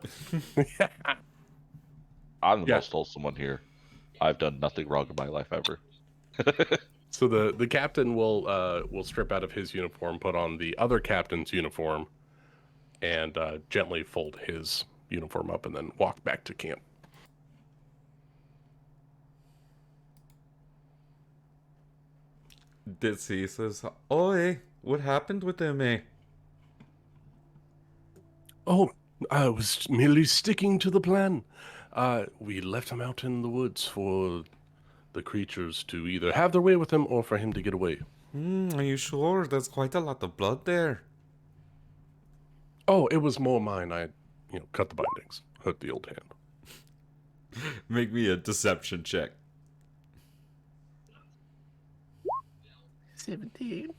Speaker 2: I'm the
Speaker 4: Yeah.
Speaker 2: most wholesome one here. I've done nothing wrong in my life ever.
Speaker 4: So the captain will strip out of his uniform, put on the other captain's uniform, and gently fold his uniform up, and then walk back to camp.
Speaker 1: Ditsy says, "Oi, what happened with them, eh?"
Speaker 4: Oh, I was merely sticking to the plan. We left him out in the woods for the creatures to either have their way with him or for him to get away.
Speaker 1: Are you sure? There's quite a lot of blood there.
Speaker 4: Oh, it was more mine. I, cut the bindings, hurt the old hand.
Speaker 1: Make me a deception check.
Speaker 4: 17.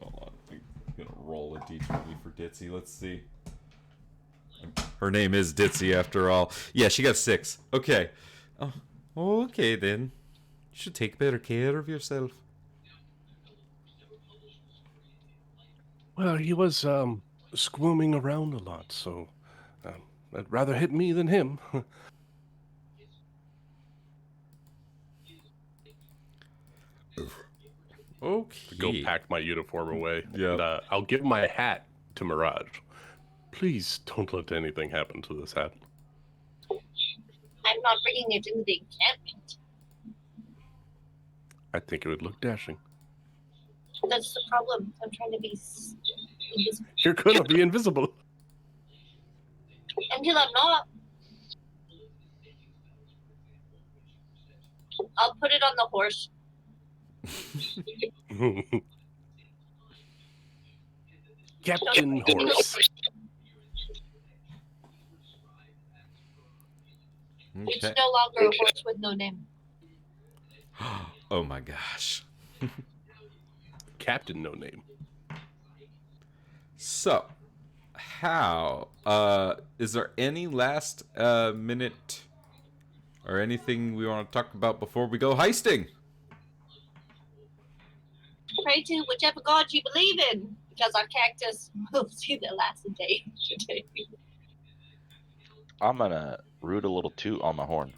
Speaker 1: Hold on, I'm gonna roll a d20 for Ditsy. Let's see. Her name is Ditsy after all. Yeah, she got 6. Okay. Oh, okay then. You should take better care of yourself.
Speaker 4: Well, he was squirming around a lot, so I'd rather hit me than him.
Speaker 1: Okay.
Speaker 4: Go pack my uniform away.
Speaker 1: Yeah.
Speaker 4: And, I'll give my hat to Mirage. Please don't let anything happen to this hat.
Speaker 3: I'm not bringing it into the encampment.
Speaker 4: I think it would look dashing.
Speaker 3: That's the problem. I'm trying to be invisible.
Speaker 4: You're gonna be invisible.
Speaker 3: Until I'm not. I'll put it on the horse.
Speaker 4: Captain Horse.
Speaker 3: It's
Speaker 1: Okay.
Speaker 3: no longer a horse with no name.
Speaker 1: Oh my gosh.
Speaker 4: Captain No Name.
Speaker 1: So, how? Is there any last minute or anything we want to talk about before we go heisting?
Speaker 3: Pray to whichever god you believe in, because our cactus will see the last day today.
Speaker 2: I'm gonna root a little toot on my horn.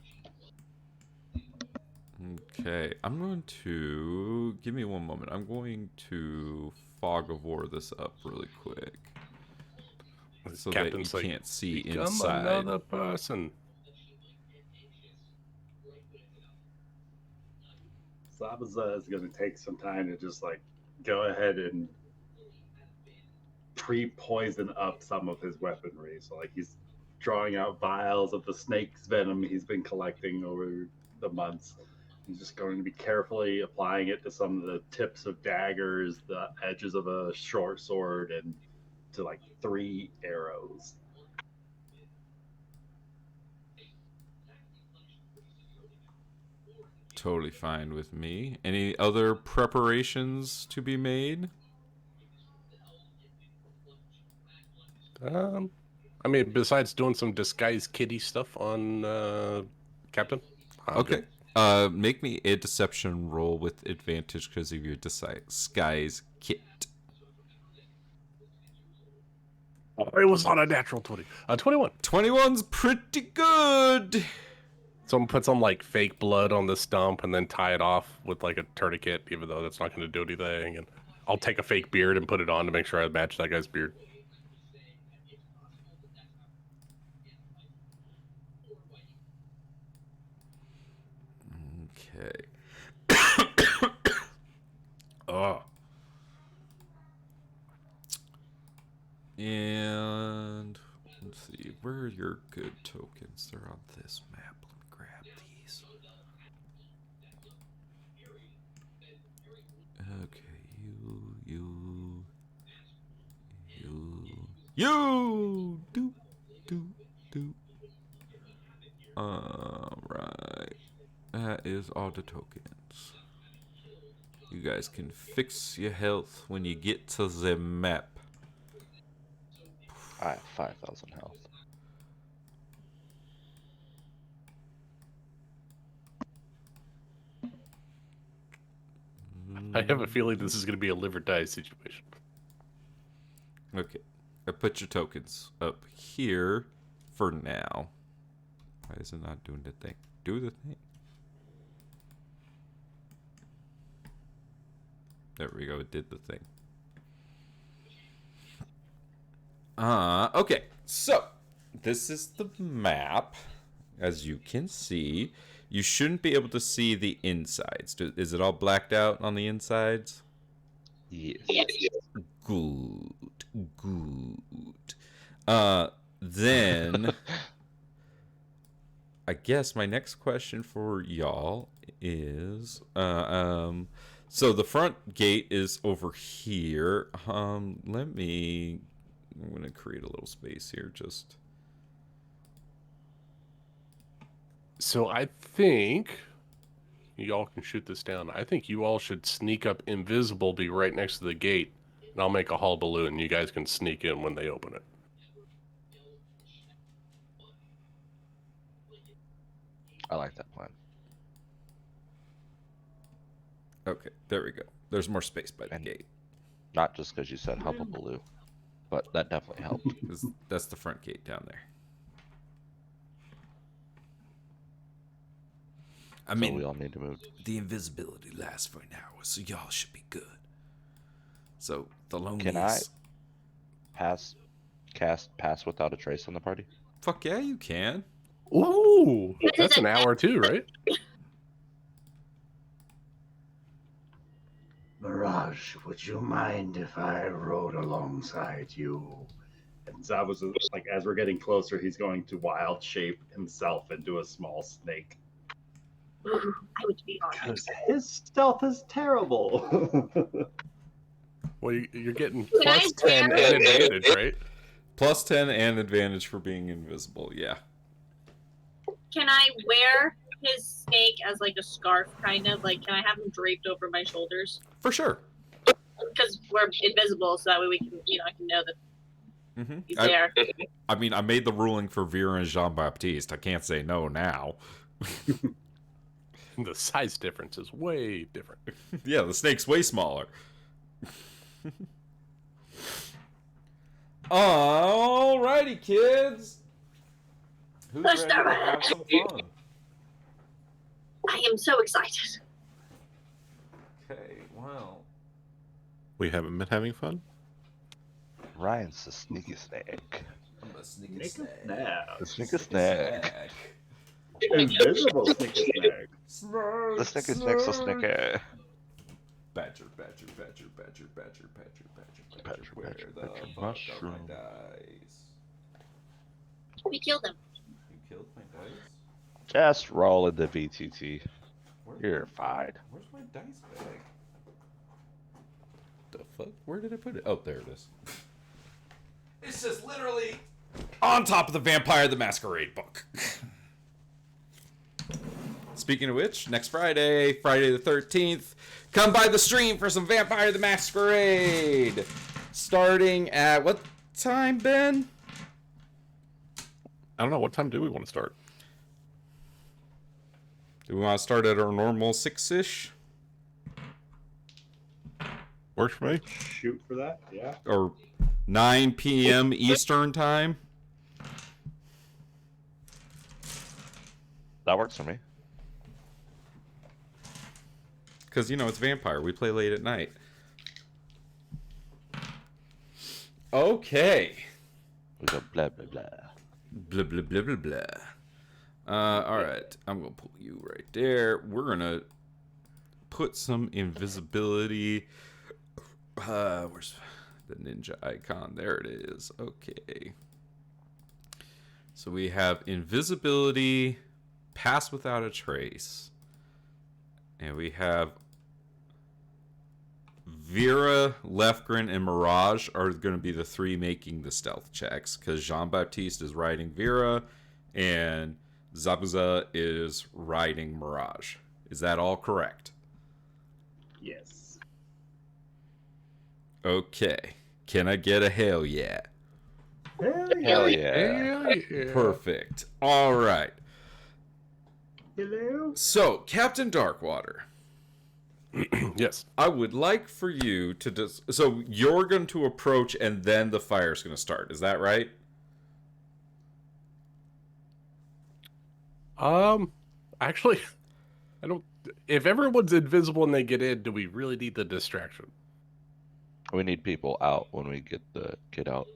Speaker 1: Okay, I'm going to give me one moment. I'm going to fog of war this up really quick so
Speaker 4: Captain's
Speaker 1: that you
Speaker 4: like,
Speaker 1: can't see
Speaker 4: become
Speaker 1: inside.
Speaker 4: another person.
Speaker 6: Zabaza is going to take some time to just like go ahead and pre-poison up some of his weaponry. So like he's drawing out vials of the snake's venom he's been collecting over the months. He's just going to be carefully applying it to some of the tips of daggers, the edges of a short sword, and to like 3 arrows.
Speaker 1: Totally fine with me. Any other preparations to be made?
Speaker 4: I mean, besides doing some disguise kitty stuff on Captain. I'm
Speaker 1: Okay.
Speaker 4: good.
Speaker 1: Make me a deception roll with advantage because of your disguise kit.
Speaker 4: It was on a natural 20. 21.
Speaker 1: 21's pretty good.
Speaker 4: Someone put some like fake blood on the stump and then tie it off with like a tourniquet, even though that's not going to do anything. And I'll take a fake beard and put it on to make sure I match that guy's beard.
Speaker 1: Okay. Oh. And let's see, where are your good tokens? They're on this map. Let me grab these. Okay, you. Do. Alright. is all the tokens. You guys can fix your health when you get to the map.
Speaker 2: I have 5,000 health.
Speaker 4: I have a feeling this is going to be a live or die situation.
Speaker 1: Okay. I put your tokens up here for now. Why is it not doing the thing? Do the thing. There we go. It did the thing. Okay. So, this is the map. As you can see, you shouldn't be able to see the insides. Is it all blacked out on the insides?
Speaker 2: Yes.
Speaker 1: Good. Then I guess my next question for y'all is so the front gate is over here. I'm gonna create a little space here just.
Speaker 4: So I think y'all can shoot this down. I think you all should sneak up invisible, be right next to the gate, and I'll make a hullabaloo, and you guys can sneak in when they open it.
Speaker 2: I like that plan.
Speaker 1: Okay, there we go. There's more space by the
Speaker 2: And-
Speaker 1: gate.
Speaker 2: Not just because you said hubbubaloo, but that definitely helped.
Speaker 1: 'Cause that's the front gate down there. I
Speaker 2: So
Speaker 1: mean,
Speaker 2: we all need to move.
Speaker 1: the invisibility lasts for an hour, so y'all should be good. So the loneliest.
Speaker 2: Can I cast pass without a trace on the party?
Speaker 1: Fuck yeah, you can.
Speaker 4: Ooh, that's an hour too, right?
Speaker 5: Mirage, would you mind if I rode alongside you?
Speaker 6: And Zabuza, like as we're getting closer, he's going to wild shape himself into a small snake.
Speaker 3: I would be honored.
Speaker 6: Because his stealth is terrible.
Speaker 4: Well, you're getting
Speaker 3: Can I
Speaker 4: plus 10
Speaker 3: wear-
Speaker 4: and advantage, right?
Speaker 1: Plus 10 and advantage for being invisible, yeah.
Speaker 3: Can I wear his snake as like a scarf, kind of? Like, can I have him draped over my shoulders?
Speaker 1: For sure.
Speaker 3: Because we're invisible, so that way we can, I can know that he's
Speaker 1: I,
Speaker 3: there.
Speaker 1: I mean, I made the ruling for Vera and Jean-Baptiste. I can't say no now.
Speaker 4: The size difference is way different.
Speaker 1: Yeah, the snake's way smaller. Alrighty, kids. Who's
Speaker 3: Let's
Speaker 1: ready to
Speaker 3: start.
Speaker 1: have some fun?
Speaker 3: I am so excited.
Speaker 1: Okay, well.
Speaker 7: We haven't been having fun?
Speaker 2: Ryan's the sneaky snake.
Speaker 1: I'm a sneaky
Speaker 6: Make a
Speaker 1: snake.
Speaker 6: snap.
Speaker 2: The sneaky snake.
Speaker 6: Invisible sneaky snake.
Speaker 2: The sneaky snake's so sneaky.
Speaker 1: Badger, badger, badger, badger, badger, badger, badger,
Speaker 2: Badger,
Speaker 1: where
Speaker 2: badger,
Speaker 1: the
Speaker 2: badger,
Speaker 1: fuck are
Speaker 2: mushroom.
Speaker 1: my dice?
Speaker 3: We killed him.
Speaker 1: You killed my dice?
Speaker 2: Just roll in the VTT.
Speaker 1: Where-
Speaker 2: You're fine.
Speaker 1: Where's my dice bag? The fuck? Where did I put it? Oh, there it is. It's just literally on top of the Vampire the Masquerade book. Speaking of which, next Friday, Friday the 13th, come by the stream for some Vampire the Masquerade. Starting at what time, Ben?
Speaker 7: I don't know. What time do we want to start?
Speaker 1: Do we want to start at our normal 6-ish?
Speaker 7: Works for me.
Speaker 6: Shoot for that, yeah.
Speaker 1: Or 9 p.m. Eastern time?
Speaker 2: That works for me.
Speaker 1: Because, it's Vampire. We play late at night. Okay.
Speaker 2: We go blah blah blah.
Speaker 1: Blah, blah, blah, blah, blah. Alright. I'm going to pull you right there. We're going to put some invisibility. Where's the ninja icon? There it is. Okay. So we have invisibility, pass without a trace. And we have Vera, Lefgren, and Mirage are going to be the three making the stealth checks because Jean-Baptiste is riding Vera and Zabuza is riding Mirage. Is that all correct?
Speaker 6: Yes.
Speaker 1: Okay. Can I get a hell yeah?
Speaker 2: Hell yeah.
Speaker 1: Perfect. All right.
Speaker 6: Hello?
Speaker 1: So, Captain Darkwater,
Speaker 4: Yes.
Speaker 1: I would like for you to so you're going to approach and then the fire's going to start. Is that right?
Speaker 4: Actually, I don't. If everyone's invisible and they get in, do we really need the distraction?
Speaker 2: We need people out when we get the kid out.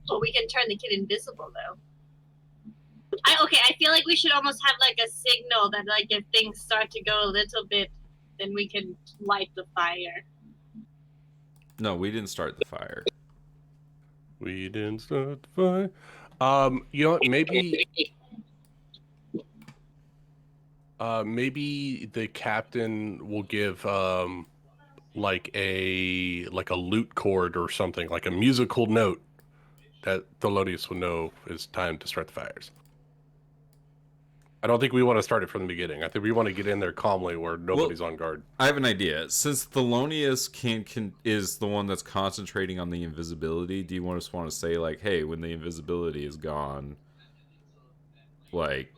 Speaker 3: Well, we can turn the kid invisible though. I feel like we should almost have like a signal that like if things start to go a little bit, then we can light the fire.
Speaker 1: No, we didn't start the fire.
Speaker 4: We didn't start the fire. You know what? Maybe the captain will give like a lute chord or something, like a musical note that Thelonious will know it's time to start the fires. I don't think we want to start it from the beginning. I think we want to get in there calmly where nobody's on guard.
Speaker 1: I have an idea. Since Thelonious is the one that's concentrating on the invisibility, do you just want to say like, hey, when the invisibility is gone, like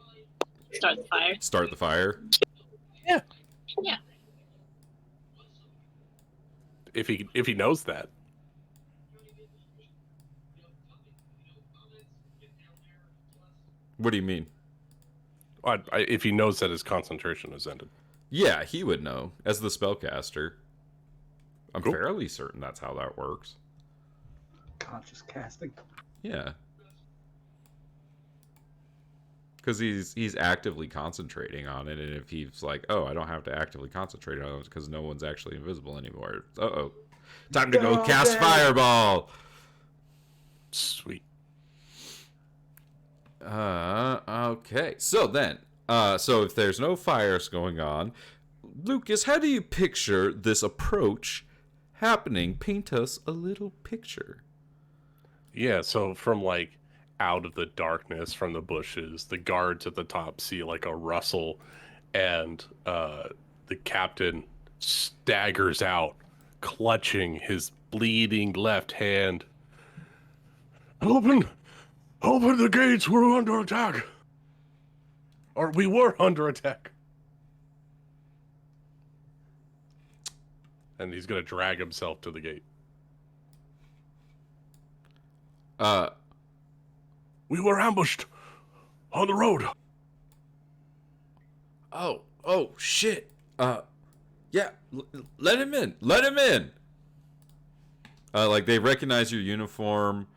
Speaker 3: Start the fire.
Speaker 1: Start the fire?
Speaker 4: Yeah.
Speaker 3: Yeah.
Speaker 4: If he knows that.
Speaker 1: What do you mean?
Speaker 4: If he knows that his concentration has ended.
Speaker 1: Yeah, he would know as the spellcaster. I'm
Speaker 4: Cool.
Speaker 1: fairly certain that's how that works.
Speaker 6: Conscious casting.
Speaker 1: Yeah. Because he's actively concentrating on it, and if he's like, oh, I don't have to actively concentrate on it because no one's actually invisible anymore. Uh-oh. Time to go cast Fireball!
Speaker 4: Sweet.
Speaker 1: Okay. So then, so if there's no fires going on, Lucas, how do you picture this approach happening? Paint us a little picture.
Speaker 4: Yeah, so from like out of the darkness from the bushes, the guards at the top see like a rustle, and the captain staggers out, clutching his bleeding left hand. Open the gates, we're under attack. Or we were under attack. And he's gonna drag himself to the gate. We were ambushed on the road.
Speaker 1: Oh, shit. Yeah, let him in. Let him in. Like, they recognize your uniform.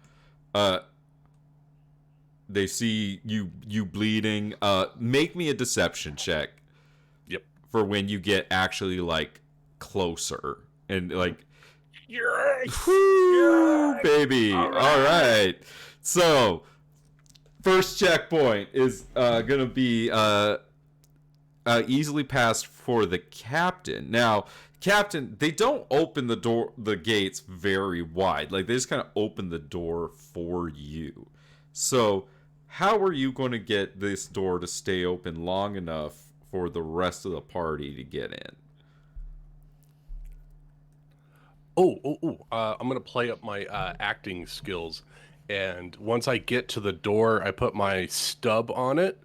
Speaker 1: They see you bleeding. Make me a deception check.
Speaker 4: Yep.
Speaker 1: For when you get actually, like, closer. And, like...
Speaker 4: Yes!
Speaker 1: Woo, baby. All right. So, first checkpoint is going to be easily passed for the captain. Now, captain, they don't open the gates very wide. Like, they just kind of open the door for you. So, how are you going to get this door to stay open long enough for the rest of the party to get in?
Speaker 4: I'm gonna play up my acting skills, and once I get to the door, I put my stub on it,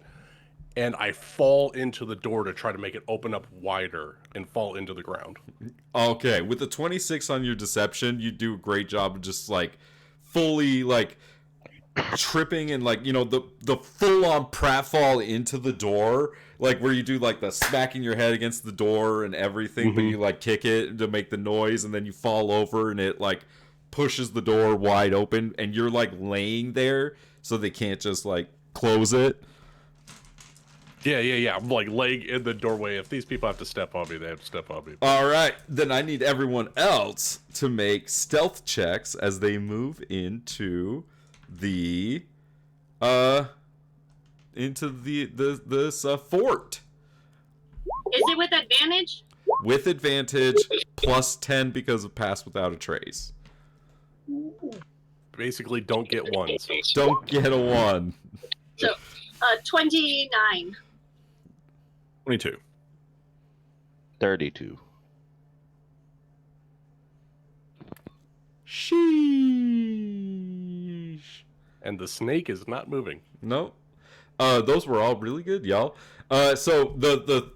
Speaker 4: and I fall into the door to try to make it open up wider and fall into the ground.
Speaker 1: Okay, with the 26 on your deception, you do a great job of just like fully like tripping and like, you know, the full on pratfall into the door, like where you do like the smacking your head against the door and everything, but you like kick it to make the noise and then you fall over and it like pushes the door wide open and you're like laying there so they can't just like close it.
Speaker 4: Yeah. I'm like laying in the doorway. If these people have to step on me, they have to step on me.
Speaker 1: All right, then I need everyone else to make stealth checks as they move into the this fort.
Speaker 3: Is it with advantage?
Speaker 1: With advantage, plus 10 because of pass without a trace.
Speaker 4: Basically, don't get ones.
Speaker 1: Don't get a 1.
Speaker 3: So, 29.
Speaker 7: 22.
Speaker 2: 32.
Speaker 1: Sheesh.
Speaker 4: And the snake is not moving.
Speaker 1: Nope. Those were all really good, y'all. So the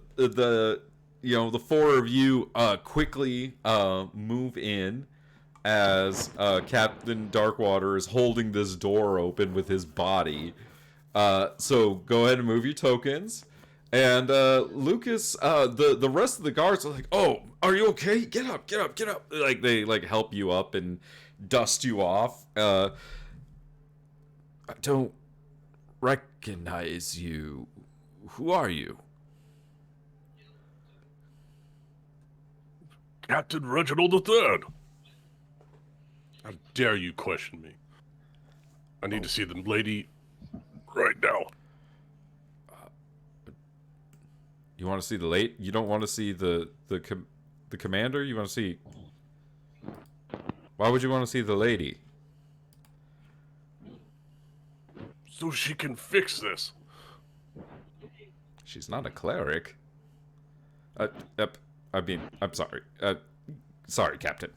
Speaker 1: the four of you quickly move in as Captain Darkwater is holding this door open with his body. So go ahead and move your tokens. And Lucas, the rest of the guards are like, "Oh, are you okay? Get up, get up, get up!" Like they help you up and dust you off. I don't recognize you. Who are you?
Speaker 4: Captain Reginald III. How dare you question me? I need to see the lady right now.
Speaker 1: You want to see the late? You don't want to see the commander? You want to see? Why would you want to see the lady?
Speaker 4: So she can fix this.
Speaker 1: She's not a cleric. I mean, I'm sorry. Sorry, Captain.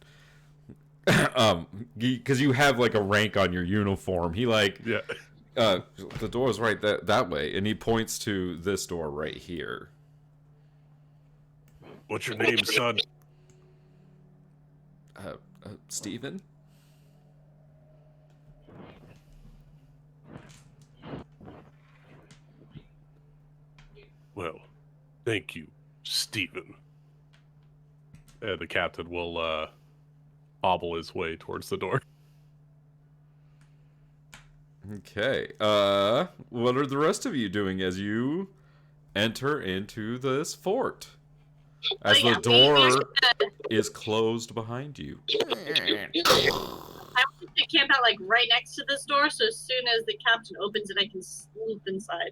Speaker 1: Because you have like a rank on your uniform. He like,
Speaker 4: Yeah.
Speaker 1: the door's right that way, and he points to this door right here.
Speaker 4: What's your name, son?
Speaker 1: Stephen?
Speaker 4: Well, thank you, Stephen. The captain will hobble his way towards the door.
Speaker 1: Okay. What are the rest of you doing as you enter into this fort? As the door is closed behind you.
Speaker 3: I want to camp out like right next to this door, so as soon as the captain opens it, I can swoop inside.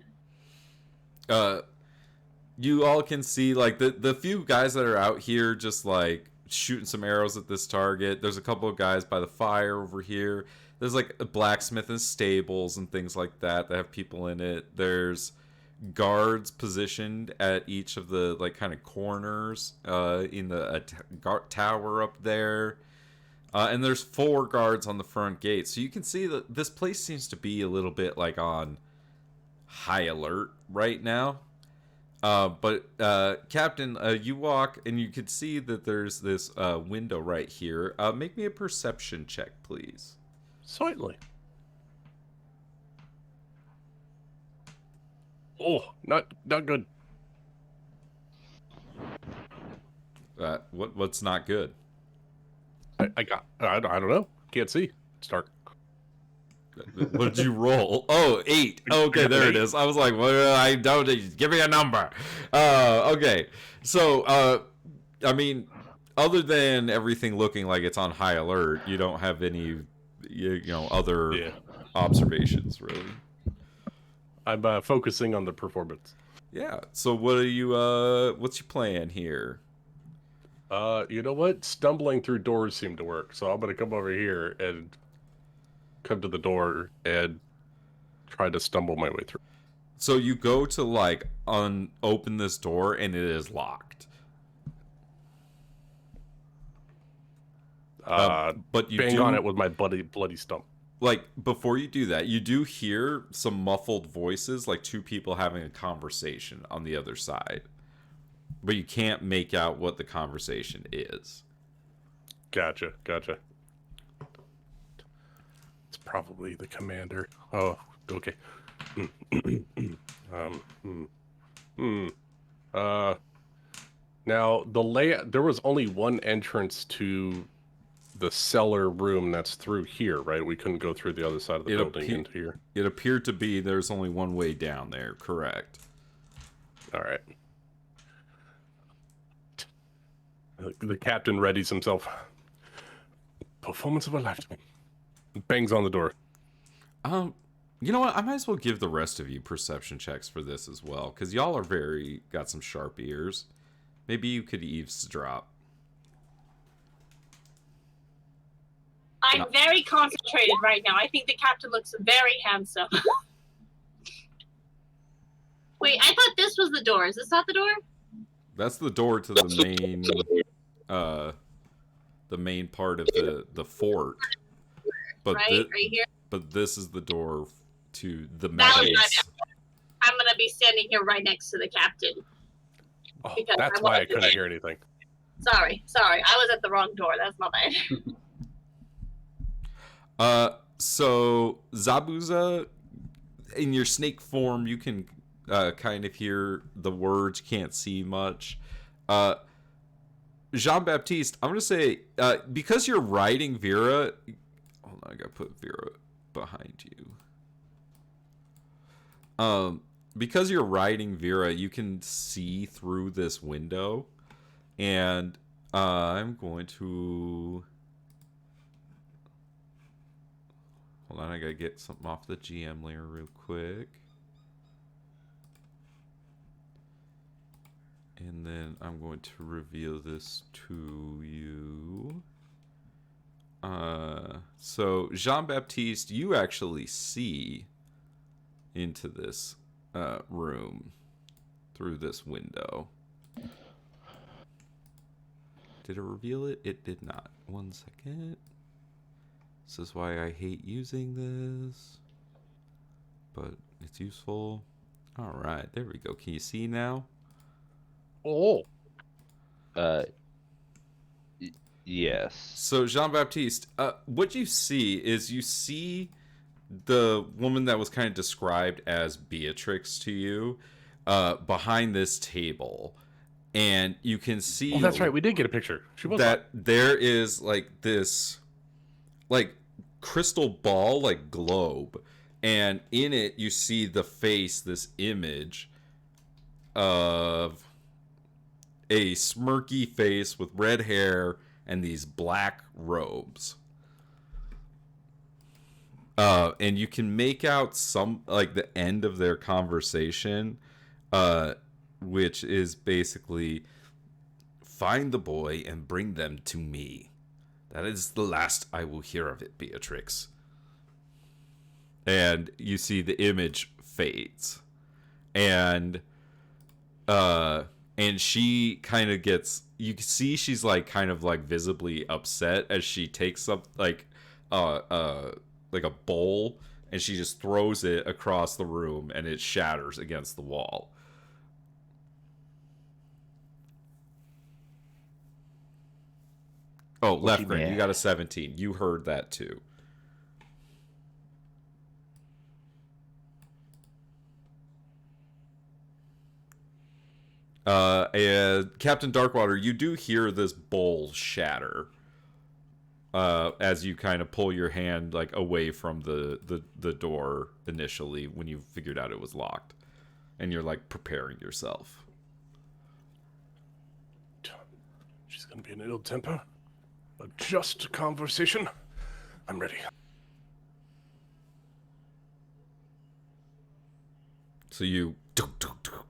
Speaker 1: You all can see like the few guys that are out here just like shooting some arrows at this target. There's a couple of guys by the fire over here. There's like a blacksmith and stables and things like that have people in it. There's guards positioned at each of the like kind of corners in the tower up there. And there's 4 guards on the front gate. So you can see that this place seems to be a little bit like on high alert right now. But Captain, you walk and you can see that there's this window right here. Make me a perception check, please.
Speaker 4: Certainly. Oh, not good.
Speaker 1: What's not good?
Speaker 4: I don't know. Can't see. It's dark.
Speaker 1: What did you roll? Oh, 8. Okay, there it is. I was like, well, I don't. Give me a number. Okay. So, I mean, other than everything looking like it's on high alert, you don't have any, other observations, really.
Speaker 4: I'm focusing on the performance.
Speaker 1: Yeah. So, what are you? What's your plan here?
Speaker 4: You know what? Stumbling through doors seem to work, so I'm gonna come over here and come to the door and try to stumble my way through.
Speaker 1: So you go to like open this door and it is locked. But you
Speaker 4: bang on it with my bloody stump.
Speaker 1: Like before you do that, you do hear some muffled voices, like 2 people having a conversation on the other side, but you can't make out what the conversation is.
Speaker 4: Gotcha. It's probably the commander. Oh, okay. Now there was only one entrance to the cellar room that's through here, right? We couldn't go through the other side of the building into here.
Speaker 1: It appeared to be there's only one way down there, correct?
Speaker 4: All right. The captain readies himself. Performance of a lifetime. Bangs on the door.
Speaker 1: You know what? I might as well give the rest of you perception checks for this as well, because y'all are got some sharp ears. Maybe you could eavesdrop.
Speaker 3: I'm very concentrated right now. I think the captain looks very handsome. Wait, I thought this was the door. Is this not the door?
Speaker 1: That's the door to the main part of the fort. But
Speaker 3: Right here.
Speaker 1: But this is the door to the
Speaker 3: That was
Speaker 1: metals.
Speaker 3: I'm gonna be standing here right next to the captain.
Speaker 4: Oh,
Speaker 3: Because
Speaker 4: that's
Speaker 3: I
Speaker 4: why I
Speaker 3: wanted to-
Speaker 4: couldn't hear anything.
Speaker 3: Sorry. I was at the wrong door. That's my bad.
Speaker 1: So Zabuza, in your snake form, you can kind of hear the words, can't see much. Jean-Baptiste, I'm going to say, because you're riding Vera... Hold on, I got to put Vera behind you. Because you're riding Vera, you can see through this window. And I'm going to... Hold on, I got to get something off the GM layer real quick. And then I'm going to reveal this to you. So, Jean-Baptiste, you actually see into this room through this window. Did it reveal it? It did not. 1 second. This is why I hate using this. But it's useful. Alright, there we go. Can you see now?
Speaker 4: Oh.
Speaker 2: Yes.
Speaker 1: So, Jean-Baptiste, what you see the woman that was kind of described as Beatrix to you behind this table. And you can see...
Speaker 4: Oh, that's right. We did get a picture. She was
Speaker 1: that there is, like, this, like, crystal ball, like, globe. And in it, you see the face, this image of a smirky face with red hair and these black robes. And you can make out some, like, the end of their conversation, which is basically, find the boy and bring them to me. That is the last I will hear of it, Beatrix. And you see the image fades. And she kind of gets, you can see she's like kind of like visibly upset as she takes up like a bowl and she just throws it across the room and it shatters against the wall. Oh, Lefgren, you got a 17. You heard that too. And Captain Darkwater, you do hear this bowl shatter as you kind of pull your hand like away from the door initially when you figured out it was locked, and you're like preparing yourself.
Speaker 4: She's gonna be in ill temper. A just conversation. I'm ready.
Speaker 1: So you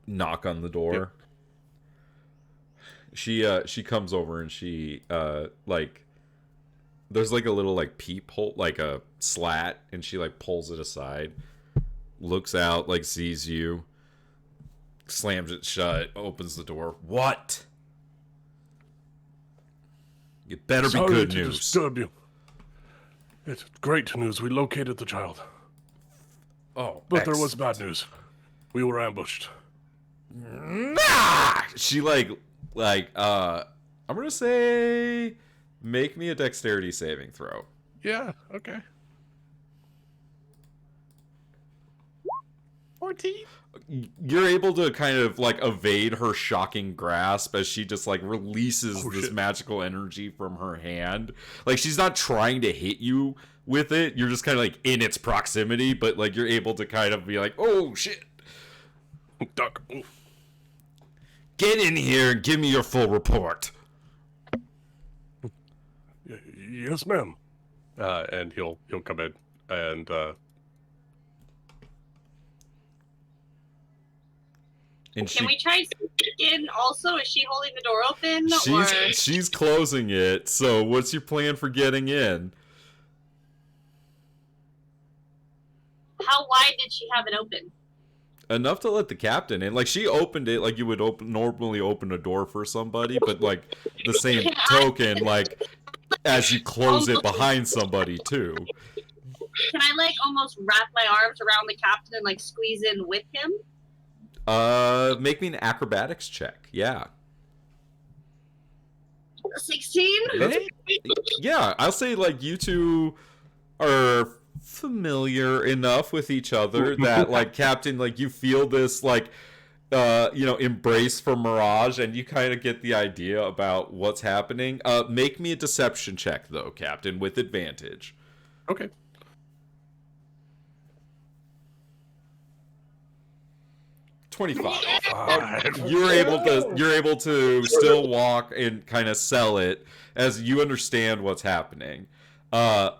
Speaker 1: knock on the door. Yep. She comes over and she like there's like a little like peephole, like a slat, and she like pulls it aside, looks out, like sees you, slams it shut, opens the door. What? It better be good
Speaker 4: Sorry to
Speaker 1: news.
Speaker 4: disturb you. It's great news. We located the child.
Speaker 1: Oh,
Speaker 4: But there was bad news. We were ambushed.
Speaker 1: Nah! She I'm gonna say make me a dexterity saving throw.
Speaker 4: Yeah, okay. 14.
Speaker 1: You're able to kind of like evade her shocking grasp as she just like releases this magical energy from her hand. Like she's not trying to hit you with it. You're just kind of like in its proximity, but like you're able to kind of be like, oh shit.
Speaker 4: Duck.
Speaker 1: Get in here and give me your full report.
Speaker 4: Yes, ma'am. And he'll come in and
Speaker 3: Can we try sneak in also? Is she holding the door open?
Speaker 1: She's closing it. So what's your plan for getting in?
Speaker 3: How wide did she have it open?
Speaker 1: enough to let the captain in. Like, she opened it like you would normally open a door for somebody, but like the same token, like as you close it behind somebody too.
Speaker 3: Can I like almost wrap my arms around the captain and like squeeze in with him?
Speaker 1: Make me an acrobatics check. Yeah.
Speaker 3: 16?
Speaker 1: Yeah, I'll say like you two are familiar enough with each other that like Captain, like you feel this like embrace from Mirage, and you kind of get the idea about what's happening. Make me a deception check though, Captain, with advantage.
Speaker 4: Okay.
Speaker 1: 25. You're able to still walk and kind of sell it as you understand what's happening.
Speaker 4: As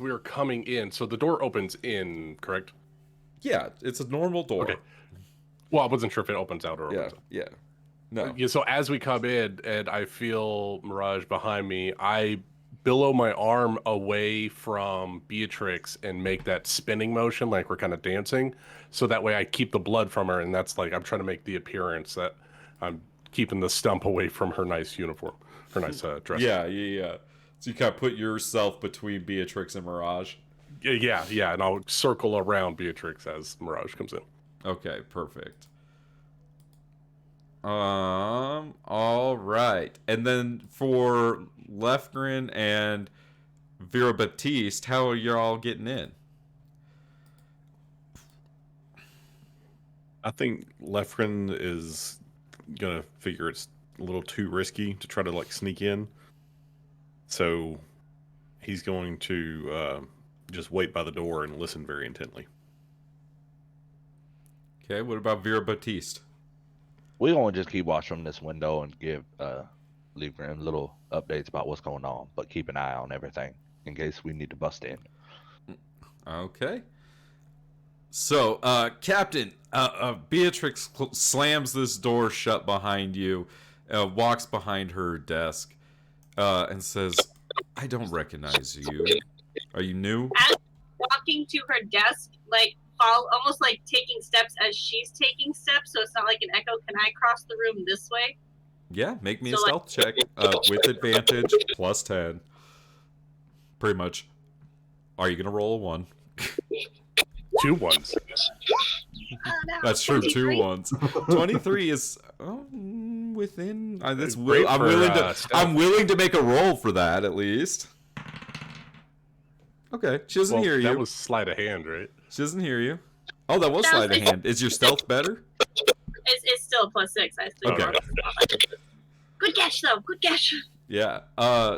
Speaker 4: we're coming in, so the door opens in, correct?
Speaker 1: Yeah, it's a normal door.
Speaker 4: Okay. Well, I wasn't sure if it opens out or opens out.
Speaker 1: Yeah. No.
Speaker 4: Yeah, so as we come in and I feel Mirage behind me, I billow my arm away from Beatrix and make that spinning motion like we're kind of dancing. So that way I keep the blood from her, and that's like I'm trying to make the appearance that I'm keeping the stump away from her nice uniform, her nice dress.
Speaker 1: Yeah. So you kind of put yourself between Beatrix and Mirage.
Speaker 4: Yeah, and I'll circle around Beatrix as Mirage comes in.
Speaker 1: Okay, perfect. All right. And then for Lefgren and Vera Baptiste, how are y'all getting in?
Speaker 7: I think Lefgren is gonna figure it's a little too risky to try to like sneak in, so he's going to just wait by the door and listen very intently.
Speaker 1: Okay, what about Vera Baptiste?
Speaker 2: We're going to just keep watching from this window and give Lefgren little updates about what's going on, but keep an eye on everything in case we need to bust in.
Speaker 1: Okay. So, Captain, Beatrix slams this door shut behind you, walks behind her desk, and says, "I don't recognize you. Are you new?"
Speaker 3: As walking to her desk, like almost like taking steps as she's taking steps, so it's not like an echo. Can I cross the room this way?
Speaker 1: Yeah, make me a stealth check with advantage, plus 10. Pretty much. Are you going to roll a 1?
Speaker 4: 2 ones.
Speaker 3: Oh, no.
Speaker 1: That's true, 2
Speaker 3: 23.
Speaker 1: ones. 23 is within. That's
Speaker 4: Great
Speaker 1: I'm
Speaker 4: for,
Speaker 1: willing to.
Speaker 4: stealth.
Speaker 1: I'm willing to make a roll for that at least. Okay, she doesn't hear you.
Speaker 4: That was sleight of hand, right?
Speaker 1: She doesn't hear you. Oh, that was
Speaker 3: That was
Speaker 1: sleight of hand. Is your stealth better?
Speaker 3: It's still plus 6. I still
Speaker 1: Okay.
Speaker 3: Good catch, though. Good catch.
Speaker 1: Yeah.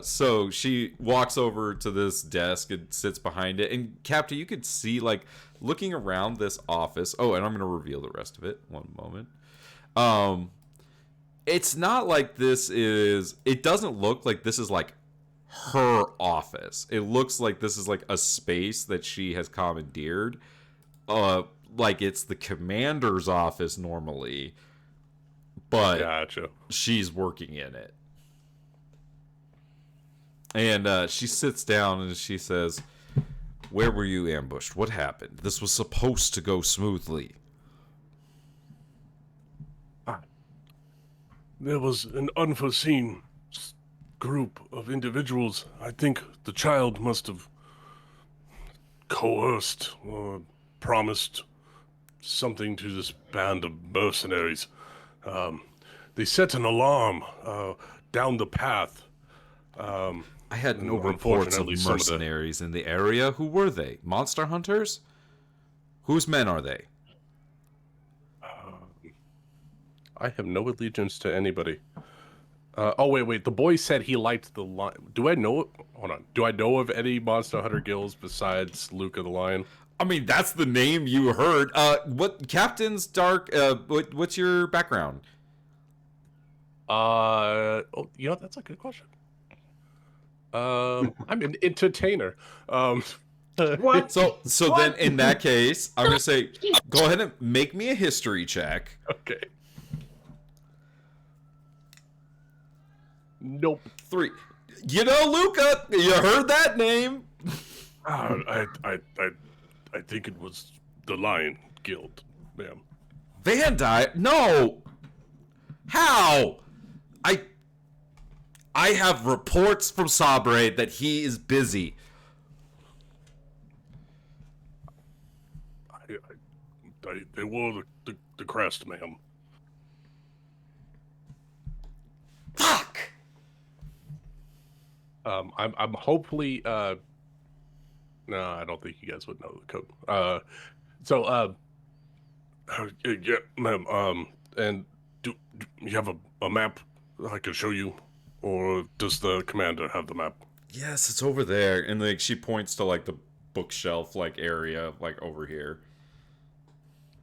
Speaker 1: So she walks over to this desk and sits behind it. And Captain, you could see like looking around this office. Oh, and I'm going to reveal the rest of it. One moment. It's not like this is. It doesn't look like this is like her office. It looks like this is like a space that she has commandeered. Like it's the commander's office normally, but
Speaker 4: Gotcha.
Speaker 1: she's working in it. And she sits down and she says, "Where were you ambushed? What happened? This was supposed to go smoothly."
Speaker 4: There was an unforeseen group of individuals. I think the child must have coerced or promised something to this band of mercenaries. They set an alarm down the path.
Speaker 1: I had no
Speaker 4: And
Speaker 1: reports of
Speaker 4: unfortunately, some of the-
Speaker 1: mercenaries in the area. Who were they? Monster hunters? Whose men are they?
Speaker 4: I have no allegiance to anybody. Wait. The boy said he liked the lion. Do I know? Hold on. Do I know of any Monster Hunter guilds besides Luca the Lion?
Speaker 1: I mean, that's the name you heard. What Captain's Dark? What's your background?
Speaker 4: That's a good question. I'm an entertainer.
Speaker 5: What?
Speaker 1: So then in that case, I'm gonna say, go ahead and make me a history check.
Speaker 4: Okay. Nope.
Speaker 1: 3. You know, Luca, you heard that name.
Speaker 4: I think it was the lion guild, ma'am.
Speaker 1: Van Dyke? No! How? I have reports from Sabre that he is busy.
Speaker 4: They wore the crest, ma'am.
Speaker 1: Fuck!
Speaker 4: I'm hopefully no, I don't think you guys would know the code. Yeah, ma'am. And do you have a map I can show you, or does the commander have the map?
Speaker 1: Yes, it's over there. And like she points to like the bookshelf like area like over here.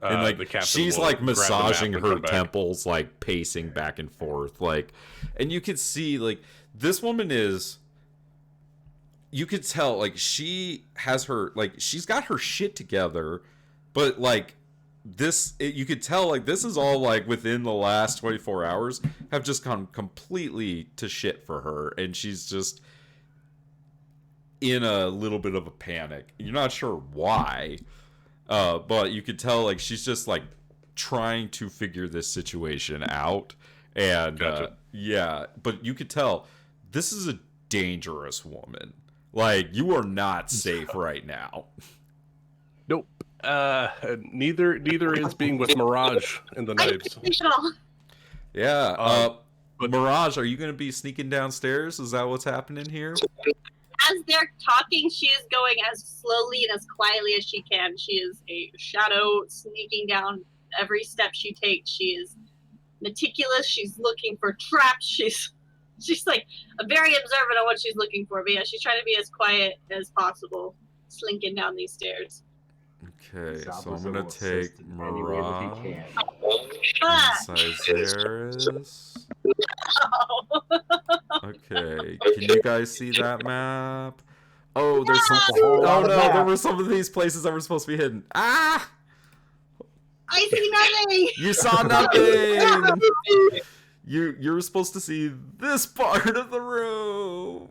Speaker 1: And
Speaker 4: The
Speaker 1: like
Speaker 4: captain
Speaker 1: she's
Speaker 4: will
Speaker 1: like
Speaker 4: grab the map
Speaker 1: massaging
Speaker 4: and
Speaker 1: her
Speaker 4: come back.
Speaker 1: temples, like pacing back and forth, like, and you can see like this woman is. You could tell like she has her like she's got her shit together, but like you could tell like this is all like within the last 24 hours have just gone completely to shit for her, and she's just in a little bit of a panic. You're not sure why. But you could tell like she's just like trying to figure this situation out, and
Speaker 4: Gotcha.
Speaker 1: yeah, but you could tell this is a dangerous woman. Like you are not safe right now.
Speaker 4: Nope. Neither is being with Mirage in the names.
Speaker 3: Unconditional.
Speaker 1: Yeah.
Speaker 4: But-
Speaker 1: Mirage, are you going to be sneaking downstairs? Is that what's happening here?
Speaker 3: As they're talking, she is going as slowly and as quietly as she can. She is a shadow sneaking down every step she takes. She is meticulous. She's looking for traps. She's like very observant on what she's looking for. But yeah, she's trying to be as quiet as possible, slinking down these stairs.
Speaker 1: Okay, so I'm
Speaker 6: Zabuza
Speaker 1: going
Speaker 6: will
Speaker 1: to take
Speaker 6: assist in any way that he
Speaker 1: Mirage
Speaker 6: can.
Speaker 3: But
Speaker 1: and Caesaris. Okay, can you guys see that map? Oh, there's some. Oh no, there were some of these places that were supposed to be hidden. Ah!
Speaker 3: I see nothing.
Speaker 1: You saw nothing. You were supposed to see this part of the room.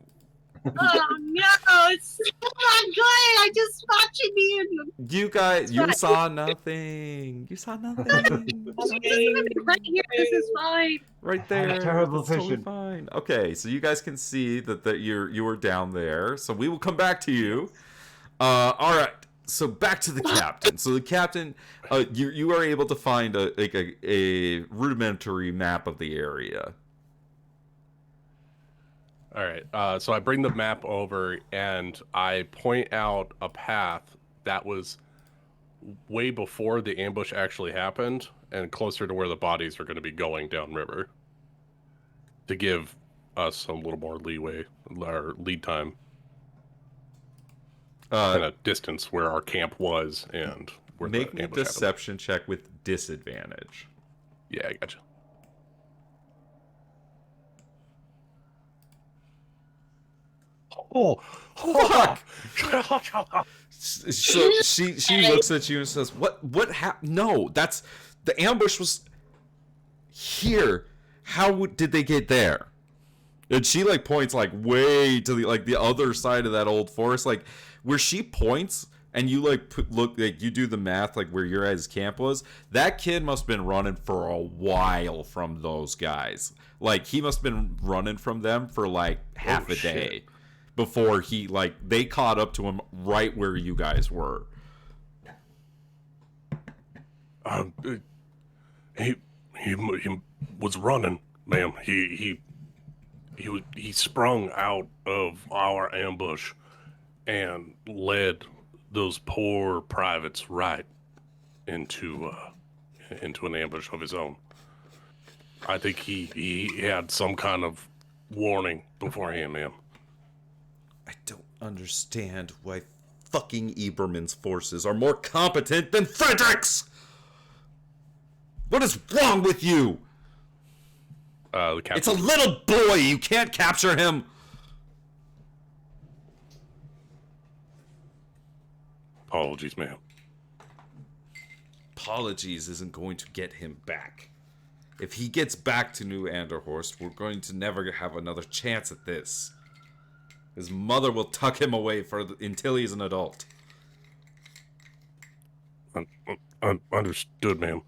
Speaker 3: Oh no, it's not good. I just watching me and
Speaker 1: You guys, you saw nothing. You saw nothing.
Speaker 3: right here. This is fine.
Speaker 1: Right there.
Speaker 5: Terrible
Speaker 1: That's totally
Speaker 5: vision.
Speaker 1: fine. Okay, so you guys can see that you were down there. So we will come back to you. All right. So back to the captain. So the captain, you are able to find a rudimentary map of the area.
Speaker 4: All right. So I bring the map over and I point out a path that was way before the ambush actually happened and closer to where the bodies are going to be going downriver, to give us a little more leeway or lead time, kind of distance where our camp was and where
Speaker 1: Make
Speaker 4: the
Speaker 1: me a
Speaker 4: ambush happened.
Speaker 1: deception check with disadvantage.
Speaker 4: Yeah, I gotcha. Oh,
Speaker 1: Fuck! So she looks at you and says, "What happened? No, that's the ambush was here. How did they get there?" And she like points like way to the other side of that old forest, like where she points. And you look like you do the math like where your guys' camp was. That kid must have been running for a while from those guys. Like he must have been running from them for like half a day before they caught up to him right where you guys were.
Speaker 4: He was running, ma'am. He sprung out of our ambush and led those poor privates right into an ambush of his own. I think he had some kind of warning beforehand, ma'am.
Speaker 1: I don't understand why fucking Eberman's forces are more competent than Frederick's! What is wrong with you?
Speaker 4: The captain.
Speaker 1: It's a little boy! You can't capture him!
Speaker 4: Apologies, ma'am.
Speaker 1: Apologies isn't going to get him back. If he gets back to New Anderhorst, we're going to never have another chance at this. His mother will tuck him away until he's an adult.
Speaker 4: Understood, ma'am.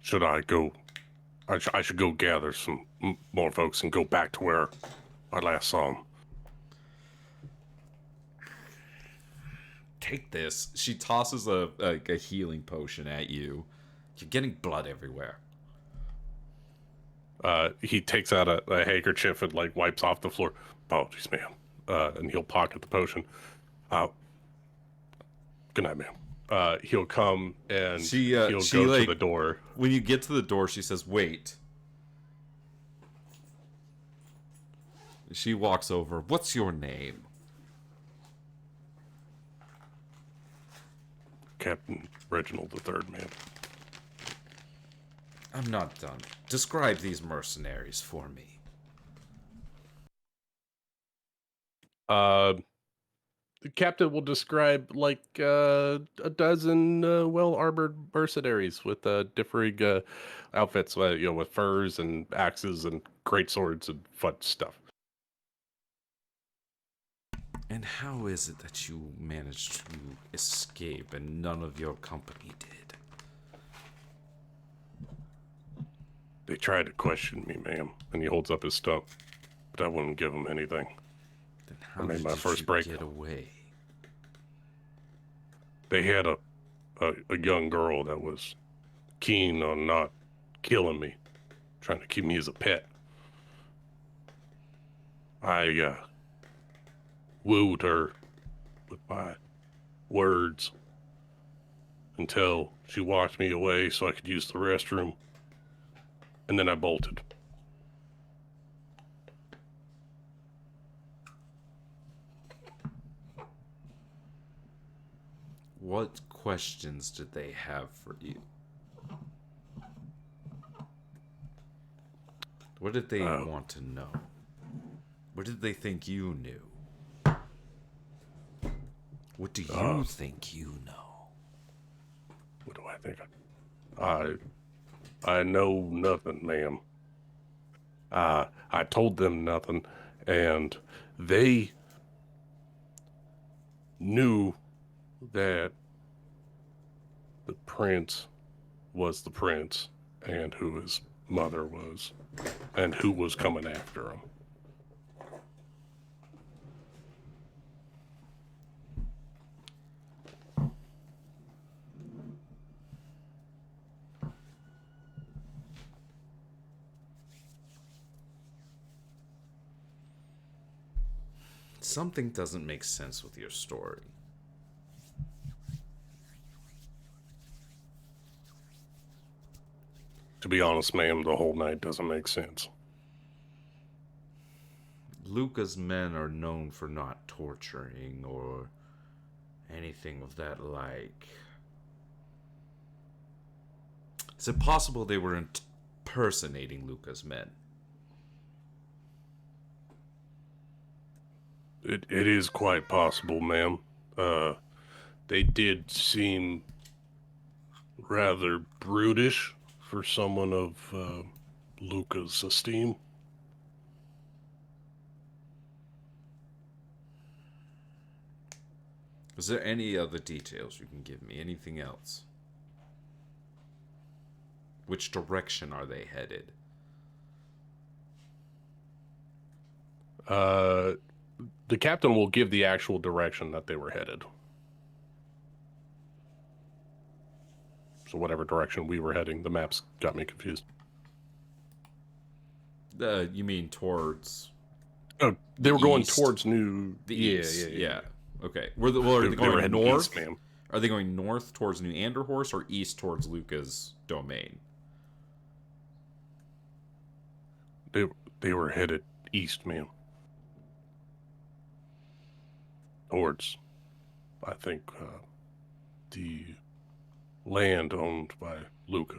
Speaker 4: Should I go? I should go gather some more folks and go back to where I last saw him.
Speaker 1: Take this. She tosses a healing potion at you. You're getting blood everywhere.
Speaker 4: He takes out a handkerchief and like wipes off the floor. Apologies, ma'am. And he'll pocket the potion. Good night, ma'am. He'll come and he'll go to the door.
Speaker 1: When you get to the door, she says, "Wait." She walks over. What's your name?
Speaker 4: Captain Reginald III, ma'am.
Speaker 1: I'm not done. Describe these mercenaries for me.
Speaker 4: The captain will describe like a dozen well-armored mercenaries with differing outfits, with furs and axes and great swords and fun stuff.
Speaker 1: And how is it that you managed to escape and none of your company did?
Speaker 4: They tried to question me, ma'am, and he holds up his stump, but I wouldn't give him anything.
Speaker 1: Then how
Speaker 4: I made
Speaker 1: did
Speaker 4: my first break.
Speaker 1: Get away?
Speaker 4: They had a young girl that was keen on not killing me, trying to keep me as a pet. I wooed her with my words until she walked me away so I could use the restroom, and then I bolted.
Speaker 1: What questions did they have for you? What did they want to know? What did they think you knew? What do you think you know?
Speaker 4: What do I think? I know nothing, ma'am. I told them nothing, and they knew that the prince was the prince, and who his mother was, and who was coming after him.
Speaker 1: Something doesn't make sense with your story.
Speaker 4: To be honest, ma'am, the whole night doesn't make sense.
Speaker 1: Luca's men are known for not torturing or anything of that like. Is it possible they were impersonating Luca's men?
Speaker 4: It is quite possible, ma'am. They did seem rather brutish for someone of Luca's esteem.
Speaker 1: Is there any other details you can give me? Anything else? Which direction are they headed?
Speaker 4: The captain will give the actual direction that they were headed. So whatever direction we were heading, the maps got me confused.
Speaker 1: You mean towards...
Speaker 4: Oh, they were going
Speaker 1: east?
Speaker 4: towards New...
Speaker 1: The
Speaker 4: yeah,
Speaker 1: east,
Speaker 4: yeah.
Speaker 1: Okay. Are they going
Speaker 4: heading
Speaker 1: north?
Speaker 4: east, ma'am.
Speaker 1: Are they going north towards New Anderhorst or east towards Luca's domain?
Speaker 4: They were headed east, ma'am. Towards, I think, the land owned by Luca.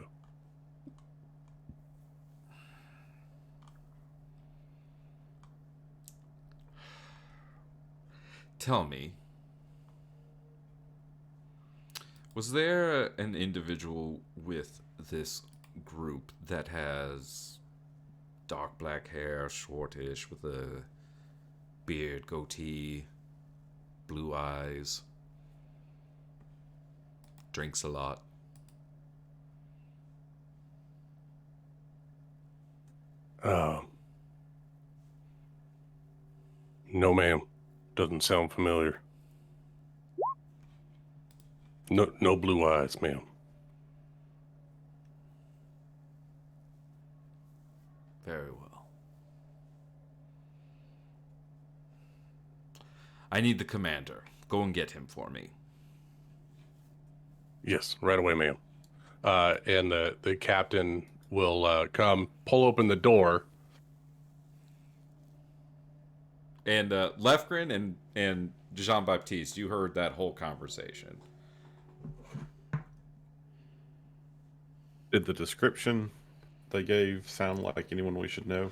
Speaker 1: Tell me, was there an individual with this group that has dark black hair, shortish, with a beard, goatee, blue eyes? drinks a lot.
Speaker 4: No, ma'am. Doesn't sound familiar. No blue eyes, ma'am.
Speaker 1: Very well. I need the commander. Go and get him for me.
Speaker 4: Yes, right away, ma'am. And the captain will come, pull open the door.
Speaker 1: And Lefgren and Jean-Baptiste, you heard that whole conversation.
Speaker 7: Did the description they gave sound like anyone we should know?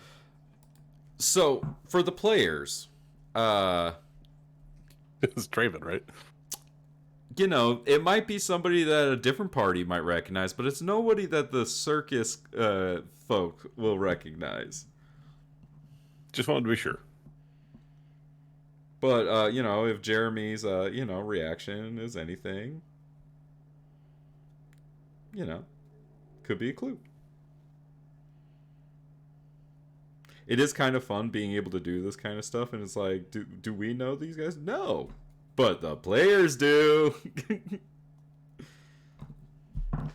Speaker 1: So, for the players,
Speaker 4: It's Draven, right?
Speaker 1: you know, it might be somebody that a different party might recognize, but it's nobody that the circus folk will recognize.
Speaker 7: Just wanted to be sure.
Speaker 1: But, you know, if Jeremy's, reaction is anything, you know, could be a clue. It is kind of fun being able to do this kind of stuff, and it's like, do we know these guys? No. But the players do.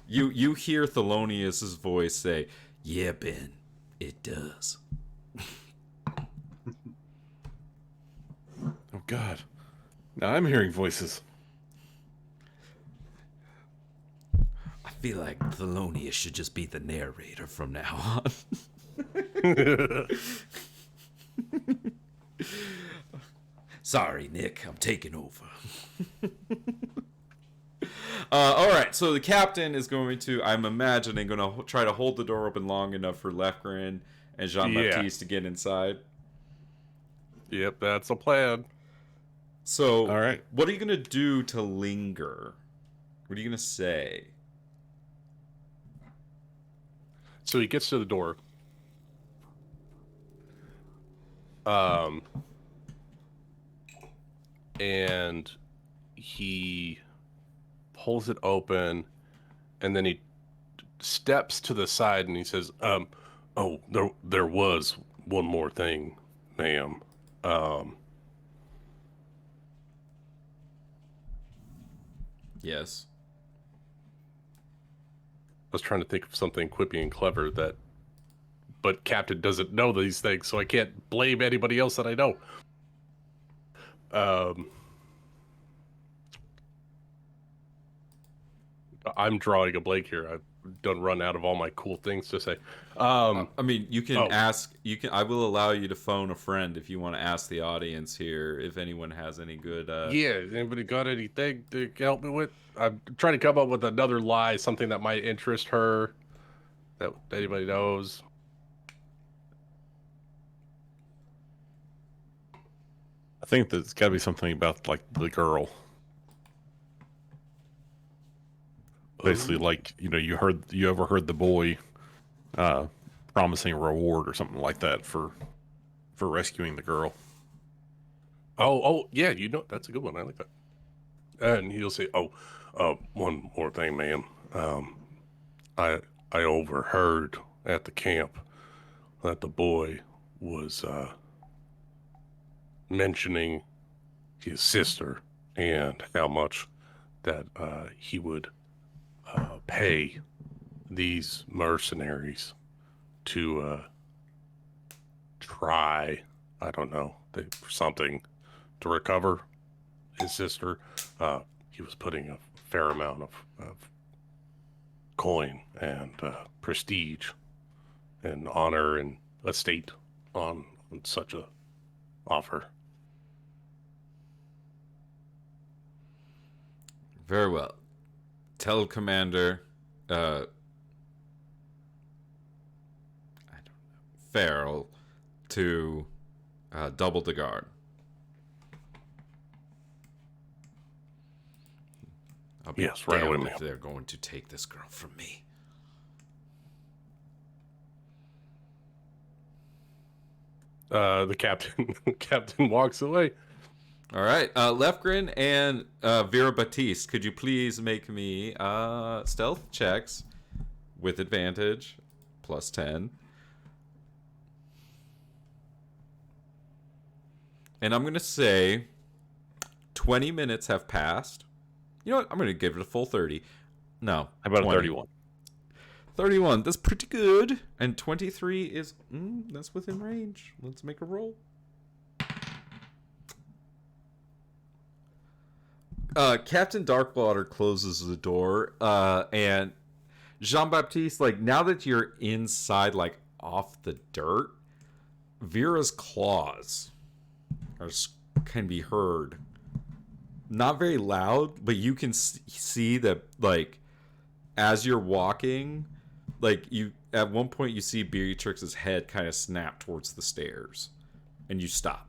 Speaker 1: You hear Thelonious' voice say, "Yeah, Ben, it does."
Speaker 7: Oh, God. Now I'm hearing voices.
Speaker 1: I feel like Thelonious should just be the narrator from now on. Sorry, Nick, I'm taking over. All right, so the captain is going to, I'm imagining, going to try to hold the door open long enough for Lefgren and Jean-Baptiste to get inside.
Speaker 4: Yep, that's a plan.
Speaker 1: So,
Speaker 7: All right.
Speaker 1: what are you going to do to linger? What are you going to say?
Speaker 4: So he gets to the door. And he pulls it open, and then he steps to the side and he says, "Oh, there was one more thing, ma'am.
Speaker 1: Yes.
Speaker 4: I was trying to think of something quippy and clever but Captain doesn't know these things, so I can't blame anybody else that I know. I'm drawing a blank here. I've done run out of all my cool things to say.
Speaker 1: I mean, you can ask. You can. I will allow you to phone a friend if you want to ask the audience here if anyone has any good.
Speaker 4: Yeah, anybody got anything to help me with? I'm trying to come up with another lie, something that might interest her, that anybody knows.
Speaker 7: I think there's got to be something about like the girl. Basically, like, you know, you overheard the boy promising a reward or something like that for rescuing the girl.
Speaker 4: Oh, yeah, you know, that's a good one. I like that. And he'll say, one more thing, ma'am. I overheard at the camp that the boy was mentioning his sister and how much that he would pay these mercenaries to try, I don't know, something to recover his sister. He was putting a fair amount of coin and prestige and honor and estate on such a offer.
Speaker 1: Very well. Tell Commander, I don't know, Farrell, to double the guard. I'll be
Speaker 4: Yes, right away,
Speaker 1: damned
Speaker 4: ma'am.
Speaker 1: if they're going to take this girl from me.
Speaker 4: The captain walks away.
Speaker 1: All right, Lefgren and Vera Batiste, could you please make me stealth checks with advantage, plus 10. And I'm going to say 20 minutes have passed. You know what? I'm going to give it a full 30. No.
Speaker 7: How about
Speaker 1: 20.
Speaker 7: a 31?
Speaker 1: 31. That's pretty good. And 23 is... that's within range. Let's make a roll. Captain Darkwater closes the door. And Jean-Baptiste, like, now that you're inside, like, off the dirt, Vera's claws can be heard. Not very loud, but you can see that, like, as you're walking, like, you at one point you see Beatrix's head kind of snap towards the stairs, and you stop.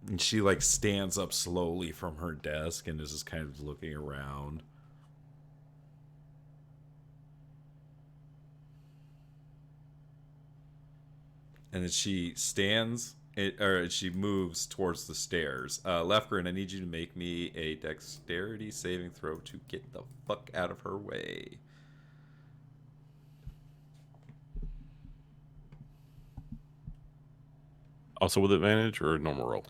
Speaker 1: And she, like, stands up slowly from her desk and is just kind of looking around. And then she stands, or she moves towards the stairs. Lefgren, I need you to make me a dexterity saving throw to get the fuck out of her way.
Speaker 7: Also with advantage or normal roll?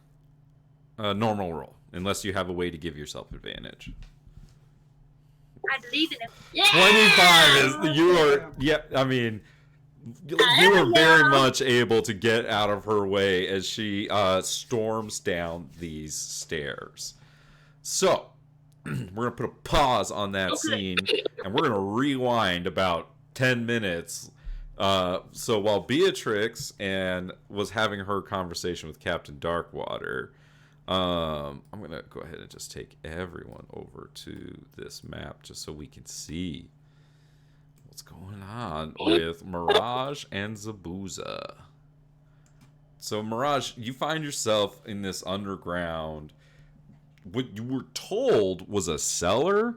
Speaker 1: Normal roll, unless you have a way to give yourself advantage.
Speaker 3: I believe in him. Yeah!
Speaker 1: 25 is, you are, yeah, I mean... You are very much able to get out of her way as she storms down these stairs. So, we're going to put a pause on that scene, and we're going to rewind about 10 minutes. So while Beatrix was having her conversation with Captain Darkwater, I'm going to go ahead and just take everyone over to this map just so we can see what's going on with Mirage and Zabuza. So Mirage, you find yourself in this underground, what you were told was a cellar.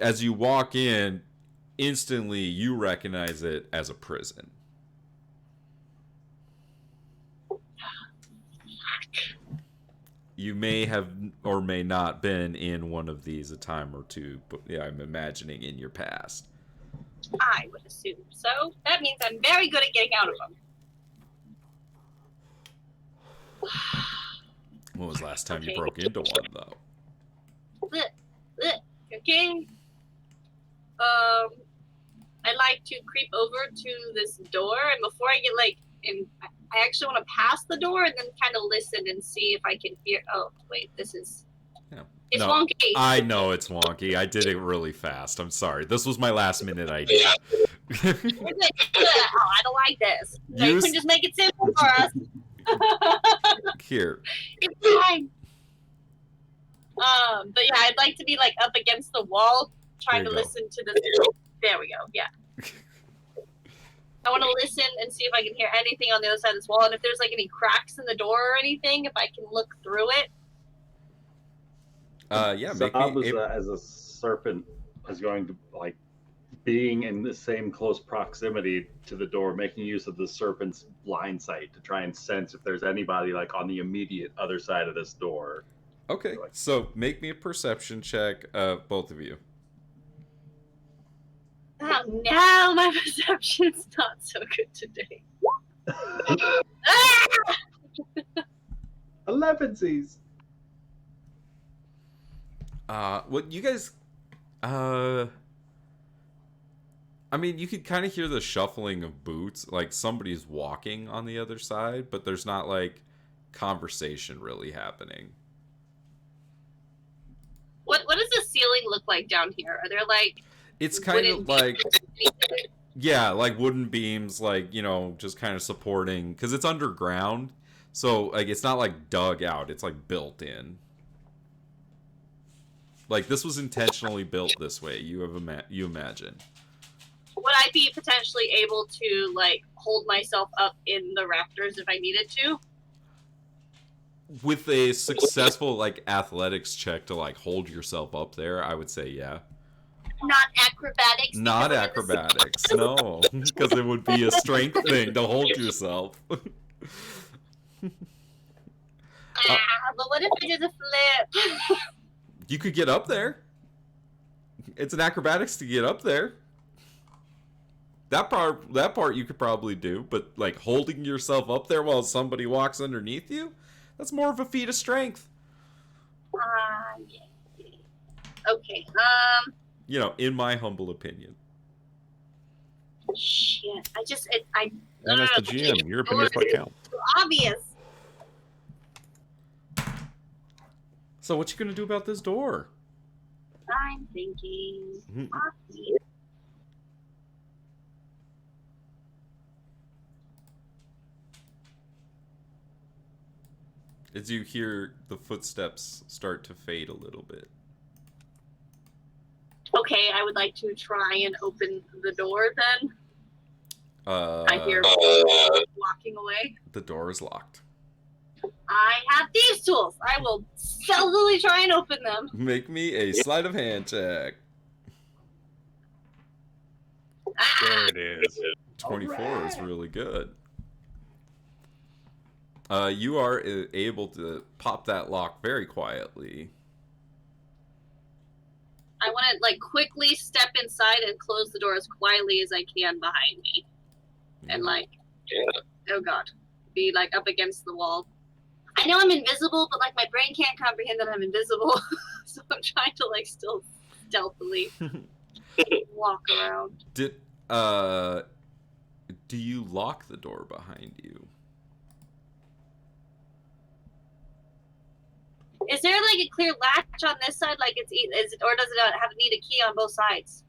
Speaker 1: As you walk in, instantly you recognize it as a prison. You may have or may not been in one of these a time or two, but yeah, I'm imagining in your past.
Speaker 3: I would assume so. That means I'm very good at getting out of them.
Speaker 1: When was the last time you broke into one, though?
Speaker 3: Okay. I like to creep over to this door, and before I get I actually want to pass the door and then kind of listen and see if I can hear. Oh, wait, this is.
Speaker 1: Yeah.
Speaker 3: It's wonky.
Speaker 1: I know it's wonky. I did it really fast. I'm sorry. This was my last minute idea.
Speaker 3: Oh, I don't like this. So you can just make it simple for us.
Speaker 1: Here.
Speaker 3: It's fine. But yeah, I'd like to be like up against the wall, trying to listen to this. There we go. Yeah. I want to listen and see if I can hear anything on the other side of this wall, and if there's like any cracks in the door or anything, if I can look through it.
Speaker 1: Yeah, make me
Speaker 6: as a serpent is going to like being in the same close proximity to the door, making use of the serpent's blind sight to try and sense if there's anybody like on the immediate other side of this door.
Speaker 1: Okay, so make me a perception check, both of you.
Speaker 3: Oh no, my perception's not so good today.
Speaker 6: 11sies.
Speaker 1: What you guys, I mean, you could kind of hear the shuffling of boots, like somebody's walking on the other side, but there's not like conversation really happening.
Speaker 3: What does the ceiling look like down here? Are there like?
Speaker 1: It's kind of like, yeah, like wooden beams, like, you know, just kind of supporting, because it's underground, so like it's not like dug out, it's like built in. Like this was intentionally built this way. You imagine.
Speaker 3: Would I be potentially able to like hold myself up in the rafters if I needed to?
Speaker 1: With a successful like athletics check to like hold yourself up there, I would say yeah.
Speaker 3: Not acrobatics.
Speaker 1: Not
Speaker 3: because I'm in the
Speaker 1: acrobatics, no, because it would be a strength thing to hold yourself.
Speaker 3: But what if I did a flip?
Speaker 1: You could get up there. It's an acrobatics to get up there. That part you could probably do, but like holding yourself up there while somebody walks underneath you, that's more of a feat of strength.
Speaker 3: Yeah. Okay.
Speaker 1: You know, in my humble opinion.
Speaker 3: Shit.
Speaker 7: And as the GM, your opinion's what counts.
Speaker 3: Obvious.
Speaker 1: So what you gonna do about this door?
Speaker 3: I'm thinking. Obvious.
Speaker 1: As you hear the footsteps start to fade a little bit.
Speaker 3: Okay, I would like to try and open the door then. I hear walking away.
Speaker 1: The door is locked.
Speaker 3: I have these tools. I will stealthily try and open them.
Speaker 1: Make me a sleight of hand check.
Speaker 4: There it is.
Speaker 1: 24 is really good. You are able to pop that lock very quietly.
Speaker 3: I want to like quickly step inside and close the door as quietly as I can behind me, and oh god, be like up against the wall. I know I'm invisible, but like my brain can't comprehend that I'm invisible, so I'm trying to like still stealthily walk around.
Speaker 1: Do you lock the door behind you?
Speaker 3: Is there like a clear latch on this side, like or does it have need a key on both sides?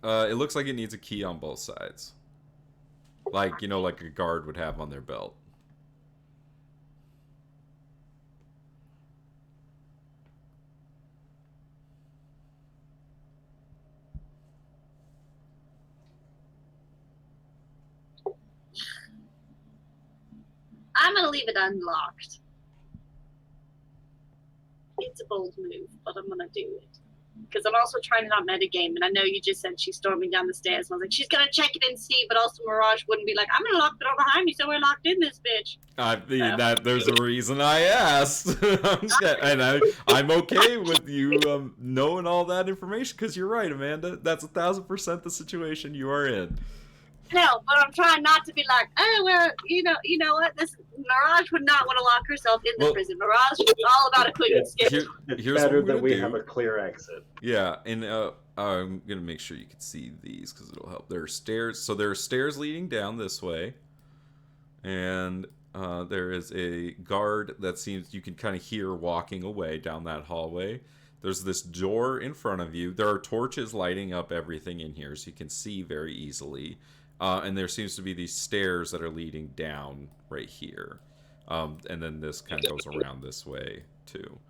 Speaker 1: It looks like it needs a key on both sides. Like, you know, like a guard would have on their belt.
Speaker 3: I'm gonna leave it unlocked. It's a bold move, but I'm gonna do it. Because I'm also trying to not metagame, and I know you just said she's storming down the stairs. And I was like, she's gonna check it and see, but also Mirage wouldn't be like, I'm gonna lock the door behind me, so we're locked in this bitch.
Speaker 1: That there's a reason I asked, and I'm okay with you knowing all that information because you're right, Amanda. That's 1000% the situation you are in.
Speaker 3: No, but I'm trying not to be like, oh, well, you know what? This Mirage would not want to lock herself in the prison. Mirage is all about a quick escape.
Speaker 1: Here's
Speaker 6: better
Speaker 1: what
Speaker 6: that we
Speaker 1: do.
Speaker 6: have a clear exit.
Speaker 1: Yeah, and I'm gonna make sure you can see these because it'll help. There are stairs, so there are stairs leading down this way, and there is a guard that seems you can kind of hear walking away down that hallway. There's this door in front of you. There are torches lighting up everything in here, so you can see very easily. And there seems to be these stairs that are leading down right here. And then this kind of goes around this way, too.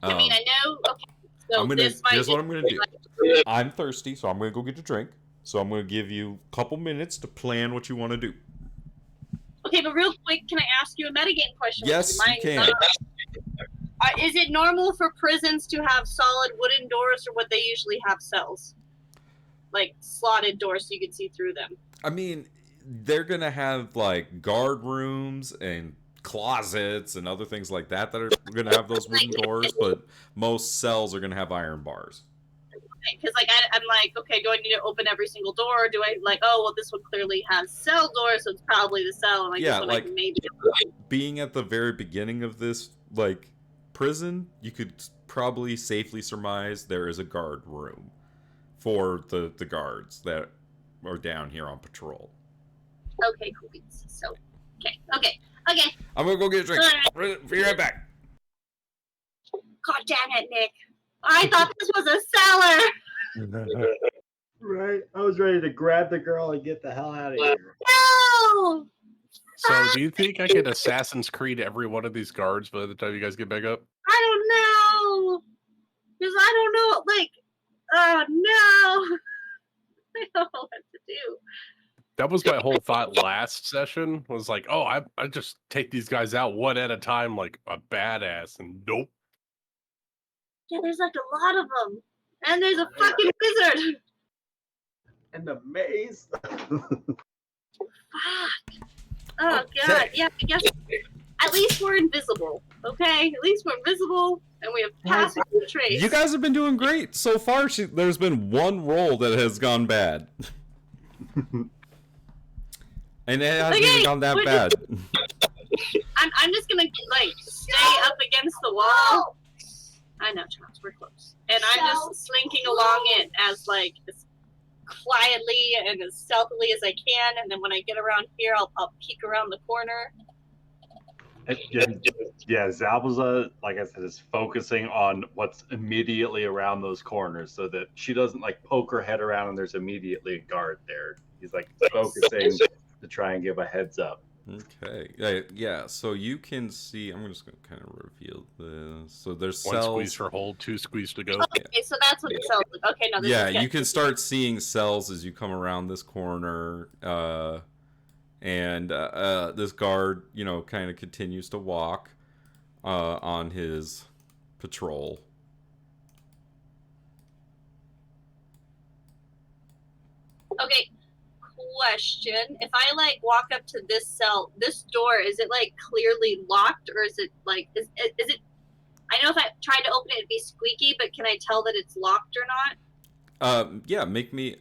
Speaker 3: I mean, I know. Okay, so
Speaker 1: here's what I'm going to do. I'm thirsty, so I'm going to go get a drink. So I'm going to give you a couple minutes to plan what you want to do.
Speaker 3: Okay, but real quick, can I ask you a metagame question?
Speaker 1: Yes, you can.
Speaker 3: Is it normal for prisons to have solid wooden doors, or would they usually have cells? Like slotted doors so you can see through them.
Speaker 1: I mean, they're gonna have like guard rooms and closets and other things like that are gonna have those wooden doors, but most cells are gonna have iron bars.
Speaker 3: Because like I'm like, okay, do I need to open every single door? Or do I like, oh well, this one clearly has cell doors, so it's probably the cell. And like,
Speaker 1: yeah,
Speaker 3: this one,
Speaker 1: like
Speaker 3: maybe
Speaker 1: being at the very beginning of this like prison, you could probably safely surmise there is a guard room for the guards that are down here on patrol.
Speaker 3: Okay, cool. So, okay.
Speaker 1: I'm gonna go get a drink. Right. Be right back.
Speaker 3: God damn it, Nick! I thought this was a cellar.
Speaker 6: Right? I was ready to grab the girl and get the hell out of here.
Speaker 3: No.
Speaker 4: So, do you think I could Assassin's Creed every one of these guards by the time you guys get back up?
Speaker 3: I don't know. Because I don't know, like. Oh no! I don't know what to do.
Speaker 4: That was my whole thought last session. Was like, oh, I just take these guys out one at a time like a badass, and nope.
Speaker 3: Yeah, there's like a lot of them. And there's a fucking wizard.
Speaker 6: And a maze.
Speaker 3: Fuck. Oh, God. Yeah, I guess at least we're invisible, okay? At least we're invisible, and we have passive trace.
Speaker 1: You guys have been doing great so far. There's been one roll that has gone bad, and it hasn't even gone that bad.
Speaker 3: I'm just gonna like stay up against the wall. I know, Charles, we're close, and I'm just slinking along it as like as quietly and as stealthily as I can. And then when I get around here, I'll peek around the corner.
Speaker 6: Yeah, Zabuza, like I said, is focusing on what's immediately around those corners so that she doesn't like poke her head around and there's immediately a guard there. He's like focusing to try and give a heads up.
Speaker 1: Okay. Yeah. So you can see. I'm just going to kind of reveal this. So there's
Speaker 4: One
Speaker 1: cells.
Speaker 4: squeeze for hold, 2 squeeze to go.
Speaker 3: Okay, so that's what the cells look. Okay, no, this
Speaker 1: Yeah,
Speaker 3: is good.
Speaker 1: you can start seeing cells as you come around this corner. And this guard, kind of continues to walk on his patrol.
Speaker 3: Okay, question. If I like walk up to this cell, this door, is it like clearly locked, or is it like is it? I know if I tried to open it, it'd be squeaky, but can I tell that it's locked or not?
Speaker 1: Yeah, make me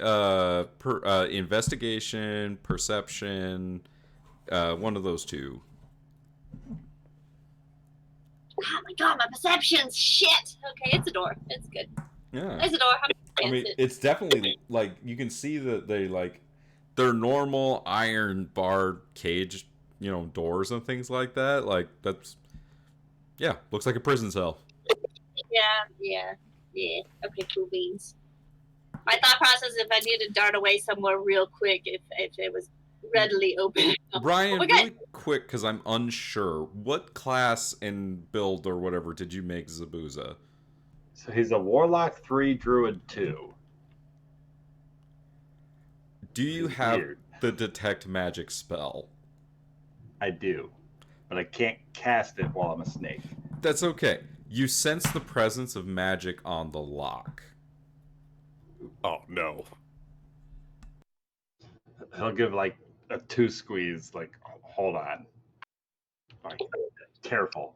Speaker 1: investigation, perception, one of those two.
Speaker 3: Oh my god, my perception's shit. Okay, it's a door. It's good.
Speaker 1: Yeah.
Speaker 3: It's a door.
Speaker 1: I mean, it's definitely like you can see that they're normal iron barred cage, doors and things like that. Like looks like a prison cell.
Speaker 3: Yeah. Okay, cool beans. My thought process, if I need to dart away somewhere real quick, if it was readily open.
Speaker 1: Brian, really quick, because I'm unsure. What class and build or whatever did you make Zabuza?
Speaker 6: So he's a Warlock 3, Druid 2.
Speaker 1: Do you have the detect magic spell?
Speaker 6: I do, but I can't cast it while I'm a snake.
Speaker 1: That's okay. You sense the presence of magic on the lock.
Speaker 4: Oh, no.
Speaker 6: He'll give like a 2 squeeze, like, hold on. Like, careful.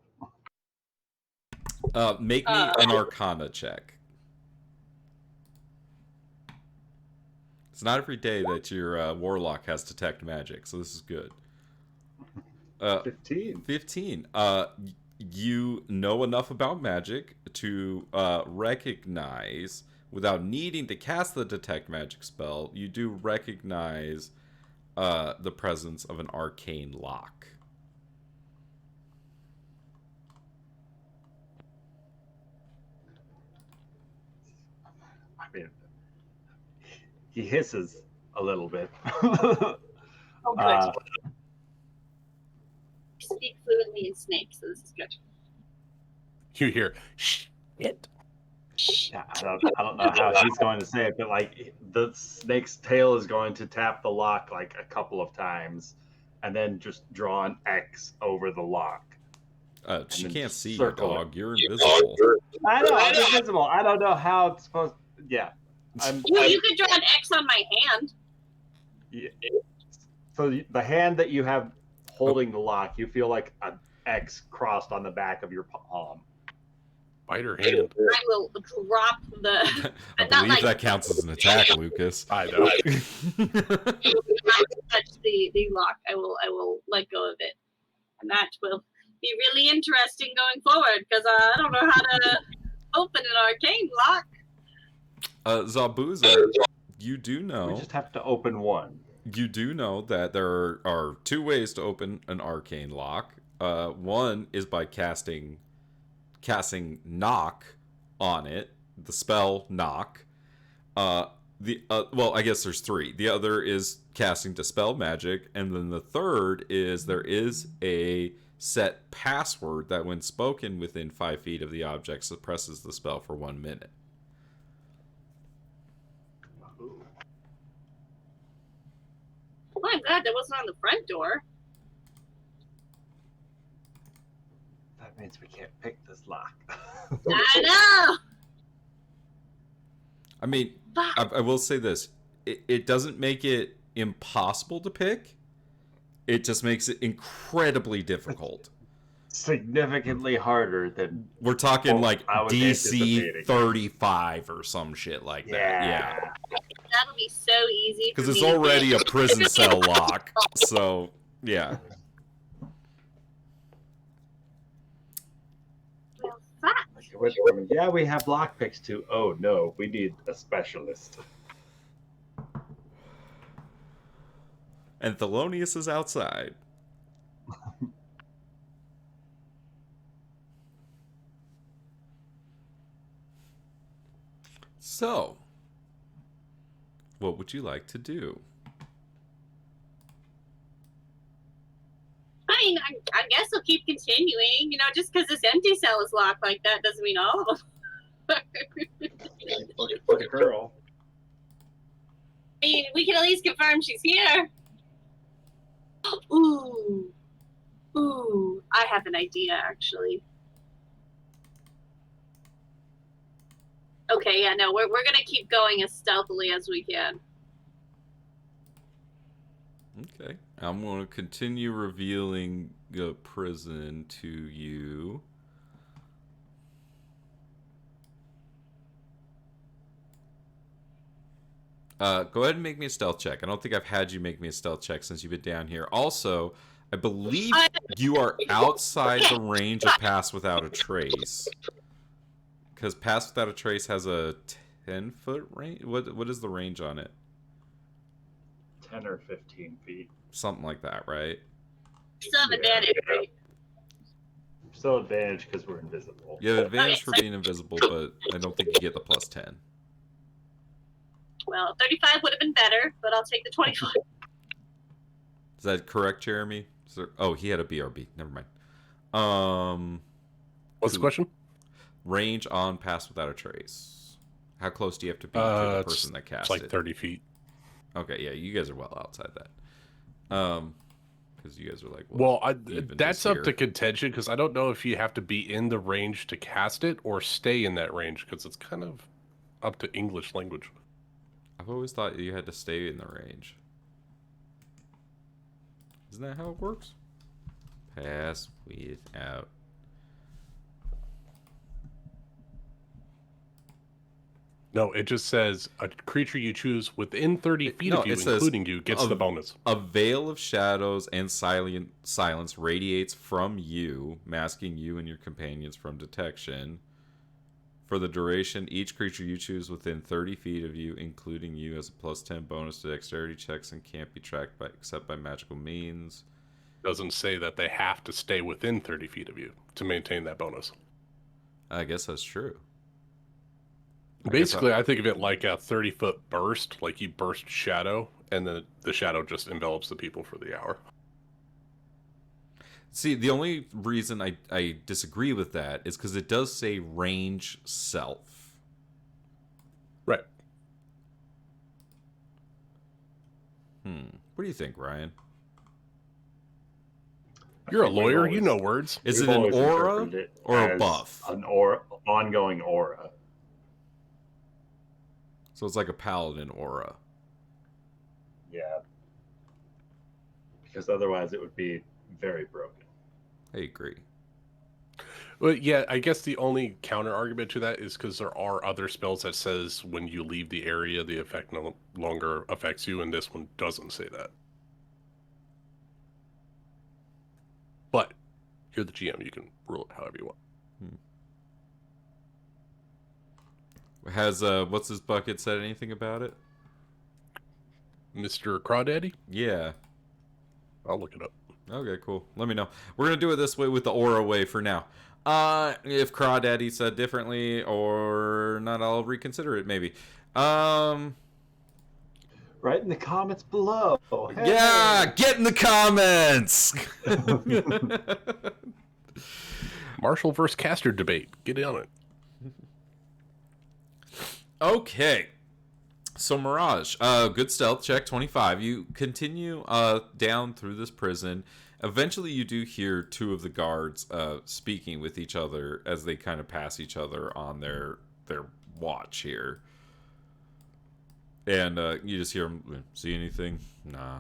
Speaker 1: Make me an Arcana check. It's not every day that your Warlock has detect magic, so this is good.
Speaker 6: 15.
Speaker 1: 15. You know enough about magic to recognize, without needing to cast the detect magic spell, you do recognize the presence of an arcane lock.
Speaker 6: I mean, he hisses a little bit.
Speaker 3: Oh, good. Speak fluently in snake, so this is good.
Speaker 4: You hear, shit.
Speaker 6: Yeah, I don't know how he's going to say it, but like the snake's tail is going to tap the lock like a couple of times, and then just draw an X over the lock.
Speaker 1: She can't see your
Speaker 6: circle
Speaker 1: dog. You're invisible.
Speaker 6: I know, I'm invisible. I don't know how it's supposed. Yeah,
Speaker 3: You could draw an X on my hand.
Speaker 6: Yeah. So the hand that you have holding the lock, you feel like an X crossed on the back of your palm.
Speaker 4: Bite her hand.
Speaker 3: I will drop the.
Speaker 1: I believe that counts as an attack, Lucas.
Speaker 4: I know.
Speaker 3: Touch the lock. I will let go of it, and that will be really interesting going forward because I don't know how to open an arcane lock.
Speaker 1: Zabuza, you do know.
Speaker 6: We just have to open one.
Speaker 1: You do know that there are 2 ways to open an arcane lock. One is by casting knock on it, the spell knock. Well, I guess there's 3. The other is casting dispel magic, and then the third is there is a set password that, when spoken within 5 feet of the object, suppresses the spell for 1 minute.
Speaker 3: Well, I'm glad that wasn't on the front door.
Speaker 6: That means we can't pick this lock.
Speaker 3: I know.
Speaker 1: I mean,
Speaker 3: Fuck.
Speaker 1: I will say this: it doesn't make it impossible to pick. It just makes it incredibly difficult.
Speaker 6: Significantly harder than
Speaker 1: We're talking
Speaker 6: Well,
Speaker 1: like
Speaker 6: I was
Speaker 1: DC
Speaker 6: anticipating.
Speaker 1: 35 or some shit like that. Yeah.
Speaker 3: That'll be so easy.
Speaker 1: Because
Speaker 3: for
Speaker 1: it's
Speaker 3: me to
Speaker 1: already a
Speaker 3: pick.
Speaker 1: prison cell lock. So, yeah.
Speaker 3: Well, fuck.
Speaker 6: Like, it went from, yeah, we have lockpicks to, oh no, we need a specialist.
Speaker 1: And Thelonious is outside. So, what would you like to do?
Speaker 3: I mean, I guess I'll keep continuing. You know, just because this empty cell is locked like that doesn't mean all of them.
Speaker 6: For the girl.
Speaker 3: I mean, we can at least confirm she's here. Ooh. Ooh. I have an idea, actually. Okay, yeah, no, we're going to keep going as stealthily as we can.
Speaker 1: Okay. I'm going to continue revealing the prison to you. Go ahead and make me a stealth check. I don't think I've had you make me a stealth check since you've been down here. Also, I believe you are outside the range of Pass Without a Trace. Because Pass Without a Trace has a 10-foot range? What is the range on it?
Speaker 6: 10 or 15 feet.
Speaker 1: Something like that, right?
Speaker 3: Still have advantage, right?
Speaker 6: Still advantage because we're invisible.
Speaker 1: You have advantage for being invisible, but I don't think you get the plus 10.
Speaker 3: Well, 35 would have been better, but I'll take the 25.
Speaker 1: Is that correct, Jeremy? Oh, he had a BRB. Never mind.
Speaker 4: What's the question?
Speaker 1: Range on Pass Without a Trace. How close do you have to be to the person that cast
Speaker 4: It's like
Speaker 1: it?
Speaker 4: 30 feet.
Speaker 1: Okay, yeah, you guys are well outside that. Because you guys are like,
Speaker 4: Well,
Speaker 1: even
Speaker 4: that's
Speaker 1: just
Speaker 4: up
Speaker 1: here.
Speaker 4: to contention because I don't know if you have to be in the range to cast it or stay in that range because it's kind of up to English language.
Speaker 1: I've always thought you had to stay in the range. Isn't that how it works? Pass without.
Speaker 4: No, it just says a creature you choose within 30 feet
Speaker 1: No,
Speaker 4: of you,
Speaker 1: it says
Speaker 4: including you, gets
Speaker 1: of-
Speaker 4: the bonus.
Speaker 1: A veil of shadows and silence radiates from you, masking you and your companions from detection. For the duration, each creature you choose within 30 feet of you, including you, has a plus 10 bonus to dexterity checks and can't be tracked except by magical means.
Speaker 4: Doesn't say that they have to stay within 30 feet of you to maintain that bonus.
Speaker 1: I guess that's true.
Speaker 4: Basically, I think of it like a 30-foot burst, like you burst shadow, and then the shadow just envelops the people for the hour.
Speaker 1: See, the only reason I disagree with that is because it does say range self.
Speaker 4: Right.
Speaker 1: What do you think, Ryan?
Speaker 4: You're a
Speaker 6: think we've
Speaker 4: lawyer,
Speaker 6: always-
Speaker 4: you know words.
Speaker 1: Is
Speaker 6: we've
Speaker 1: it an
Speaker 6: always
Speaker 1: aura
Speaker 6: interpreted it
Speaker 1: or a
Speaker 6: as
Speaker 1: buff?
Speaker 6: An ongoing aura.
Speaker 1: So it's like a paladin aura.
Speaker 6: Yeah. Because otherwise it would be very broken.
Speaker 1: I agree.
Speaker 4: Well, yeah, I guess the only counter argument to that is because there are other spells that says when you leave the area, the effect no longer affects you, and this one doesn't say that. But you're the GM, you can rule it however you want.
Speaker 1: Has what's his bucket said anything about it?
Speaker 4: Mr. Crawdaddy?
Speaker 1: Yeah.
Speaker 4: I'll look it up.
Speaker 1: Okay, cool. Let me know. We're gonna do it this way with the aura way for now. If Crawdaddy said differently or not, I'll reconsider it maybe.
Speaker 6: Right in the comments below. Hey!
Speaker 1: Yeah, get in the comments.
Speaker 4: Marshall versus Caster debate. Get in on it.
Speaker 1: Okay. So Mirage, good stealth check 25. You continue down through this prison, Eventually, you do hear two of the guards speaking with each other as they kind of pass each other on their watch here. And you just hear them, see anything? Nah.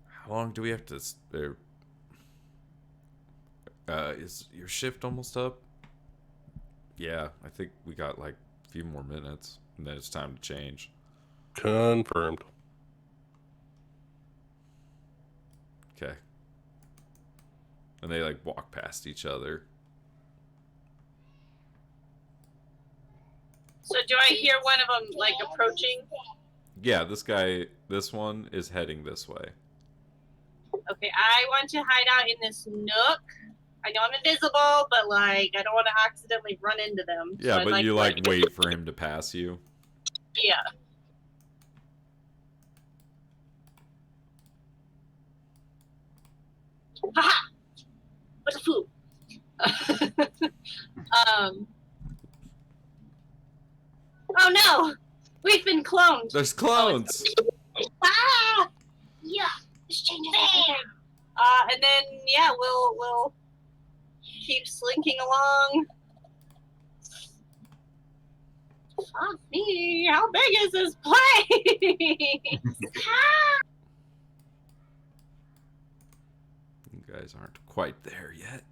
Speaker 1: How long do we have to... is your shift almost up? Yeah, I think we got like a few more minutes, and then it's time to change.
Speaker 4: Confirmed.
Speaker 1: Okay. And they like walk past each other.
Speaker 3: So do I hear one of them like approaching?
Speaker 1: Yeah, this one is heading this way.
Speaker 3: Okay, I want to hide out in this nook. I know I'm invisible, but like I don't want to accidentally run into them.
Speaker 1: Yeah,
Speaker 3: so
Speaker 1: but you like wait for him to pass you.
Speaker 3: Yeah. Haha! What a fool! Oh no! We've been cloned!
Speaker 1: There's clones!
Speaker 3: Ah! Yeah! This changes everything! And then, yeah, we'll keep slinking along. Fuck me! How big is this place?
Speaker 1: You guys aren't quite there yet.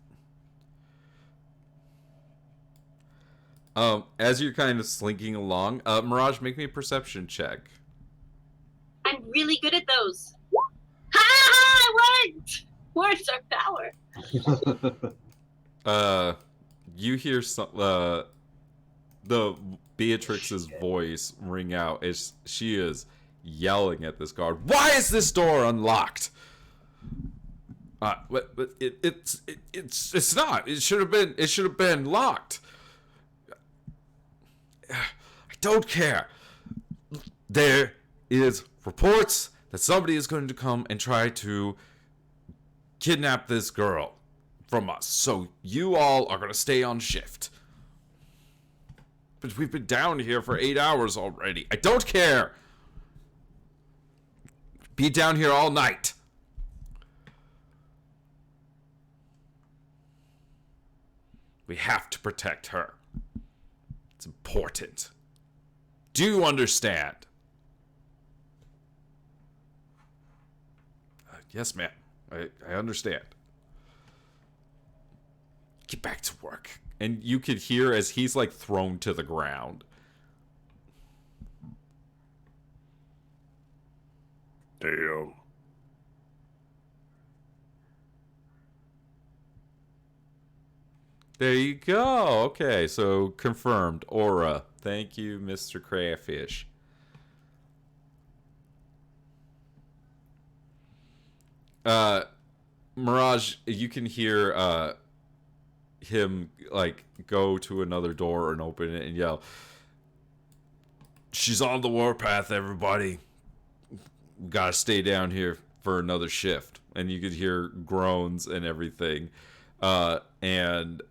Speaker 1: As you're kind of slinking along, Mirage, make me a perception check.
Speaker 3: I'm really good at those. Ha! It worked! Words are power.
Speaker 1: You hear some the Beatrix's voice ring out as she is yelling at this guard. Why is this door unlocked? But it's not. It should have been locked. I don't care. There is reports that somebody is going to come and try to kidnap this girl from us. So you all are going to stay on shift. But we've been down here for 8 hours already. I don't care. Be down here all night. We have to protect her. It's important. Do you understand? Yes, ma'am. I understand. Get back to work. And you could hear as he's like thrown to the ground.
Speaker 4: Damn.
Speaker 1: There you go. Okay, so confirmed. Aura. Thank you, Mr. Crayfish. Mirage, you can hear him like go to another door and open it and yell, "She's on the warpath, everybody. We gotta stay down here for another shift." And you could hear groans and everything. And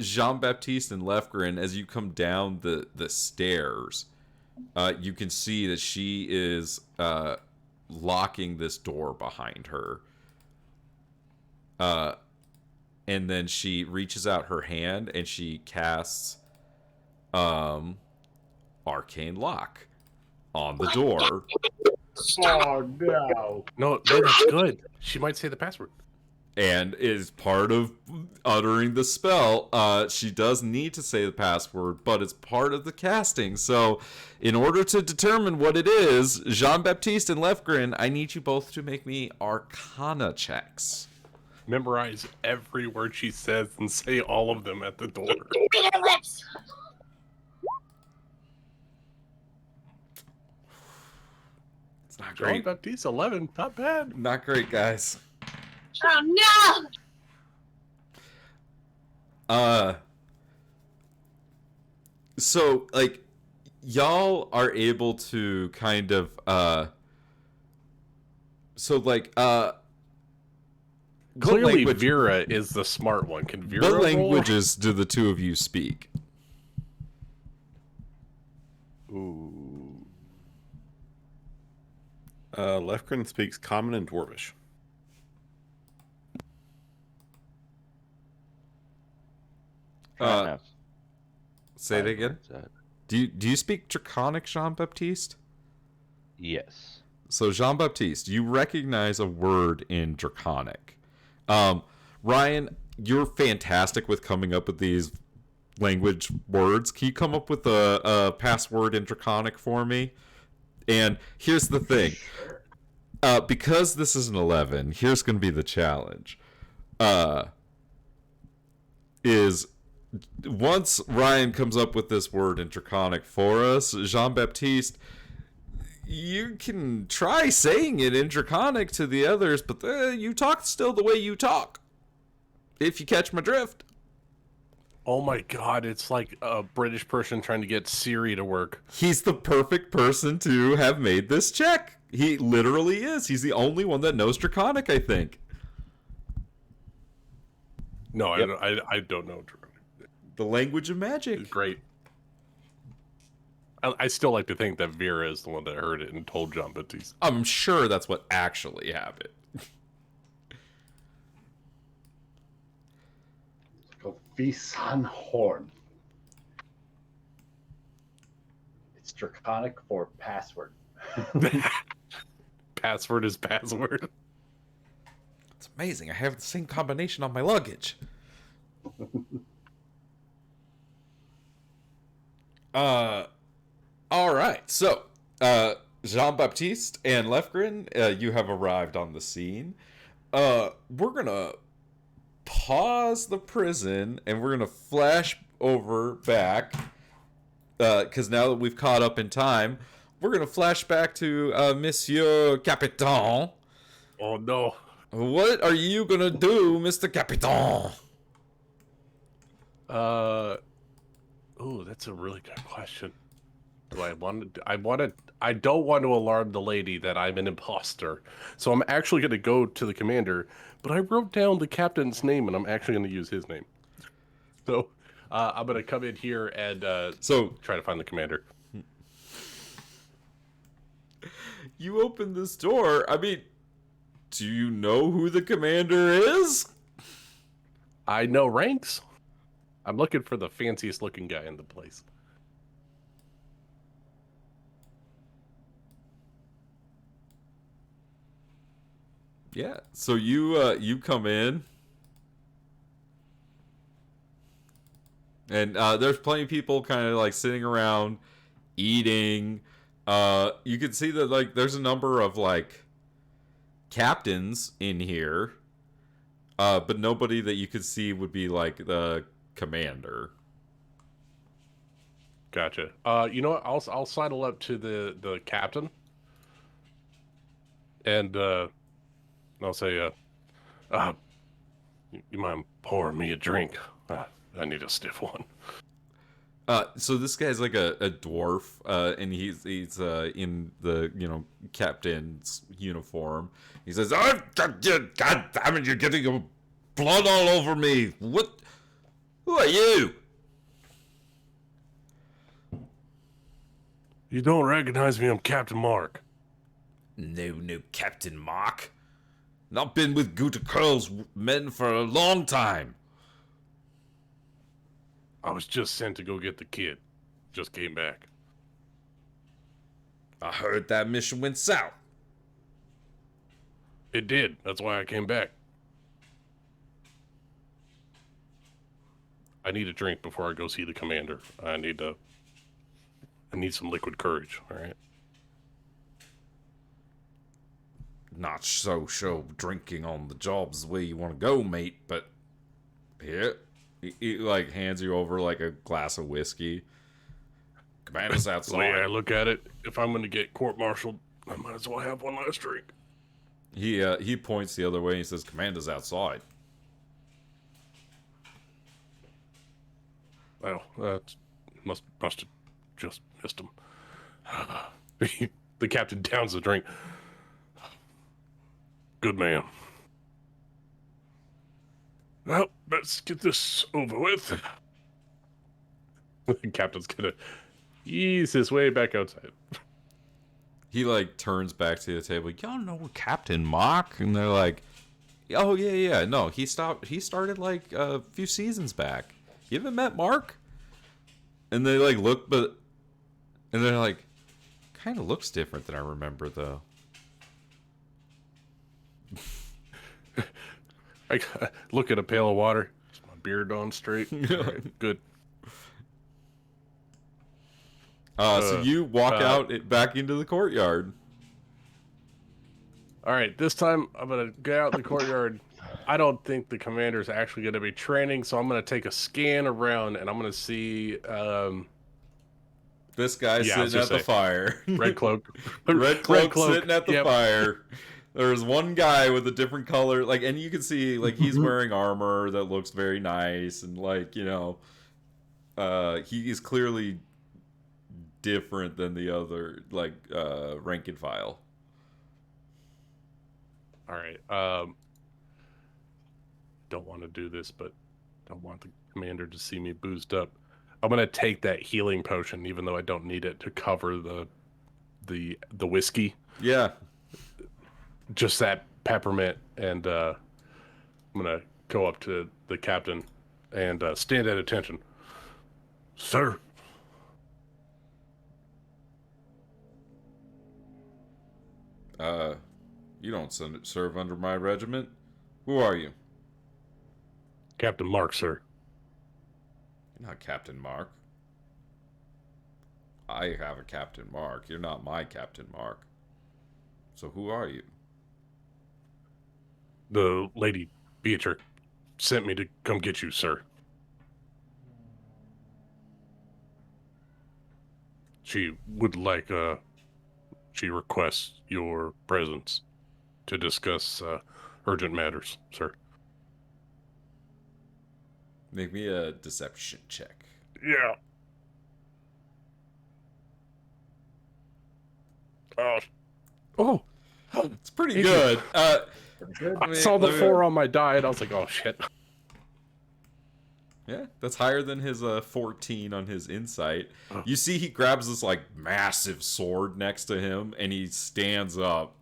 Speaker 1: Jean-Baptiste and Lefgren, as you come down the stairs, you can see that she is locking this door behind her. And then she reaches out her hand and she casts arcane lock on the door.
Speaker 5: Oh no!
Speaker 4: No, that's good. She might say the password.
Speaker 1: And is part of uttering the spell. She does need to say the password, but it's part of the casting. So, in order to determine what it is, Jean-Baptiste and Lefgren, I need you both to make me Arcana checks.
Speaker 4: Memorize every word she says and say all of them at the door.
Speaker 3: Read her lips.
Speaker 1: It's not
Speaker 4: John
Speaker 1: great.
Speaker 4: Baptiste, 11. Not bad.
Speaker 1: Not great, guys.
Speaker 3: Oh no!
Speaker 1: So, like, y'all are able to kind of,
Speaker 4: Clearly, Vera is the smart one. Can Vera
Speaker 1: what
Speaker 4: roll?
Speaker 1: languages do the two of you speak?
Speaker 4: Ooh.
Speaker 7: Lefgren speaks Common and Dwarvish.
Speaker 2: Trying to
Speaker 1: Say it
Speaker 2: find
Speaker 1: again.
Speaker 2: where it's at.
Speaker 1: Do you speak Draconic, Jean Baptiste?
Speaker 2: Yes.
Speaker 1: So Jean Baptiste, you recognize a word in Draconic. Ryan, you're fantastic with coming up with these language words. Can you come up with a password in Draconic for me? And here's the thing. Because this is an 11, here's going to be the challenge. Is once Ryan comes up with this word in Draconic for us, Jean-Baptiste, you can try saying it in Draconic to the others, but you talk still the way you talk. If you catch my drift.
Speaker 4: Oh my god, it's like a British person trying to get Siri to work.
Speaker 1: He's the perfect person to have made this check. He literally is. He's the only one that knows Draconic, I think.
Speaker 4: No,
Speaker 1: Yep.
Speaker 4: I don't know.
Speaker 1: The language of magic.
Speaker 4: It's great. I still like to think that Vera is the one that heard it and told Jean Baptiste.
Speaker 1: I'm sure that's what actually happened.
Speaker 6: Go Visan Horn. It's Draconic for password.
Speaker 4: Password is password.
Speaker 1: It's amazing. I have the same combination on my luggage. All right. So, Jean-Baptiste and Lefgren, you have arrived on the scene. We're going to pause the prison and we're going to flash over back. Because now that we've caught up in time, we're going to flash back to Monsieur Capitan.
Speaker 4: Oh no.
Speaker 1: What are you going to do, Mr. Capitan?
Speaker 4: Oh, that's a really good question. I don't want to alarm the lady that I'm an imposter. So I'm actually going to go to the commander, but I wrote down the captain's name and I'm actually going to use his name. So I'm going to come in here and try to find the commander.
Speaker 1: You open this door. I mean, do you know who the commander is?
Speaker 4: I know ranks. I'm looking for the fanciest looking guy in the place.
Speaker 1: Yeah. So you come in, and there's plenty of people kind of like sitting around eating. You can see that like there's a number of like captains in here, but nobody that you could see would be like the commander.
Speaker 4: Gotcha. You know what? I'll sidle up to the captain, and I'll say, you mind pouring me a drink? I need a stiff one.
Speaker 1: So this guy's like a dwarf, and he's in the captain's uniform. He says, "Oh, God damn it! You're getting your blood all over me. What? Who are you?"
Speaker 4: You don't recognize me? I'm Captain Mark.
Speaker 1: No, Captain Mark. Not been with Guta Curl's men for a long time.
Speaker 4: I was just sent to go get the kid. Just came back.
Speaker 1: I heard that mission went south.
Speaker 4: It did. That's why I came back. I need a drink before I go see the commander. I need some liquid courage, all right?
Speaker 1: Not so sure drinking on the job's the way you want to go, mate, but here, he like hands you over like a glass of whiskey. Commander's outside.
Speaker 4: The way I look at it, if I'm gonna get court-martialed, I might as well have one last drink.
Speaker 1: He points the other way and he says, "Commander's outside."
Speaker 4: Well, that must have just missed him. The captain downs the drink. Good man. Well, let's get this over with. The captain's gonna ease his way back outside.
Speaker 1: he like turns back to the table. Y'all know Captain Mock? And they're like, oh yeah. No, he started like a few seasons back. You haven't met Mark? And they like look, and they're like, kind of looks different than I remember though.
Speaker 4: I look at a pail of water. Is my beard on straight? All right, good.
Speaker 1: So you walk back into the courtyard.
Speaker 4: All right, this time I'm going to get out in the courtyard. I don't think the commander's actually going to be training, so I'm going to take a scan around, and I'm going to see...
Speaker 1: This guy's sitting at the fire.
Speaker 4: Red cloak.
Speaker 1: Red cloak sitting at the fire. There's one guy with a different color, like, and you can see, like, he's wearing armor that looks very nice, and, like, you know, he is clearly different than the other, like, rank and file.
Speaker 4: All right. Don't want to do this, but don't want the commander to see me boozed up. I'm gonna take that healing potion, even though I don't need it to cover the whiskey.
Speaker 1: Yeah.
Speaker 4: Just that peppermint, and I'm gonna go up to the captain and stand at attention. Sir.
Speaker 1: You don't serve under my regiment. Who are you?
Speaker 4: Captain Mark, sir.
Speaker 1: You're not Captain Mark. I have a Captain Mark. You're not my Captain Mark. So who are you?
Speaker 4: The Lady Beatrix sent me to come get you, sir. She would like, she requests your presence to discuss urgent matters, sir.
Speaker 1: Make me a deception check.
Speaker 4: Yeah. Oh.
Speaker 1: It's pretty good.
Speaker 4: I saw the 4 on my die, and I was like, oh, shit.
Speaker 1: Yeah, that's higher than his 14 on his insight. You see he grabs this, like, massive sword next to him, and he stands up,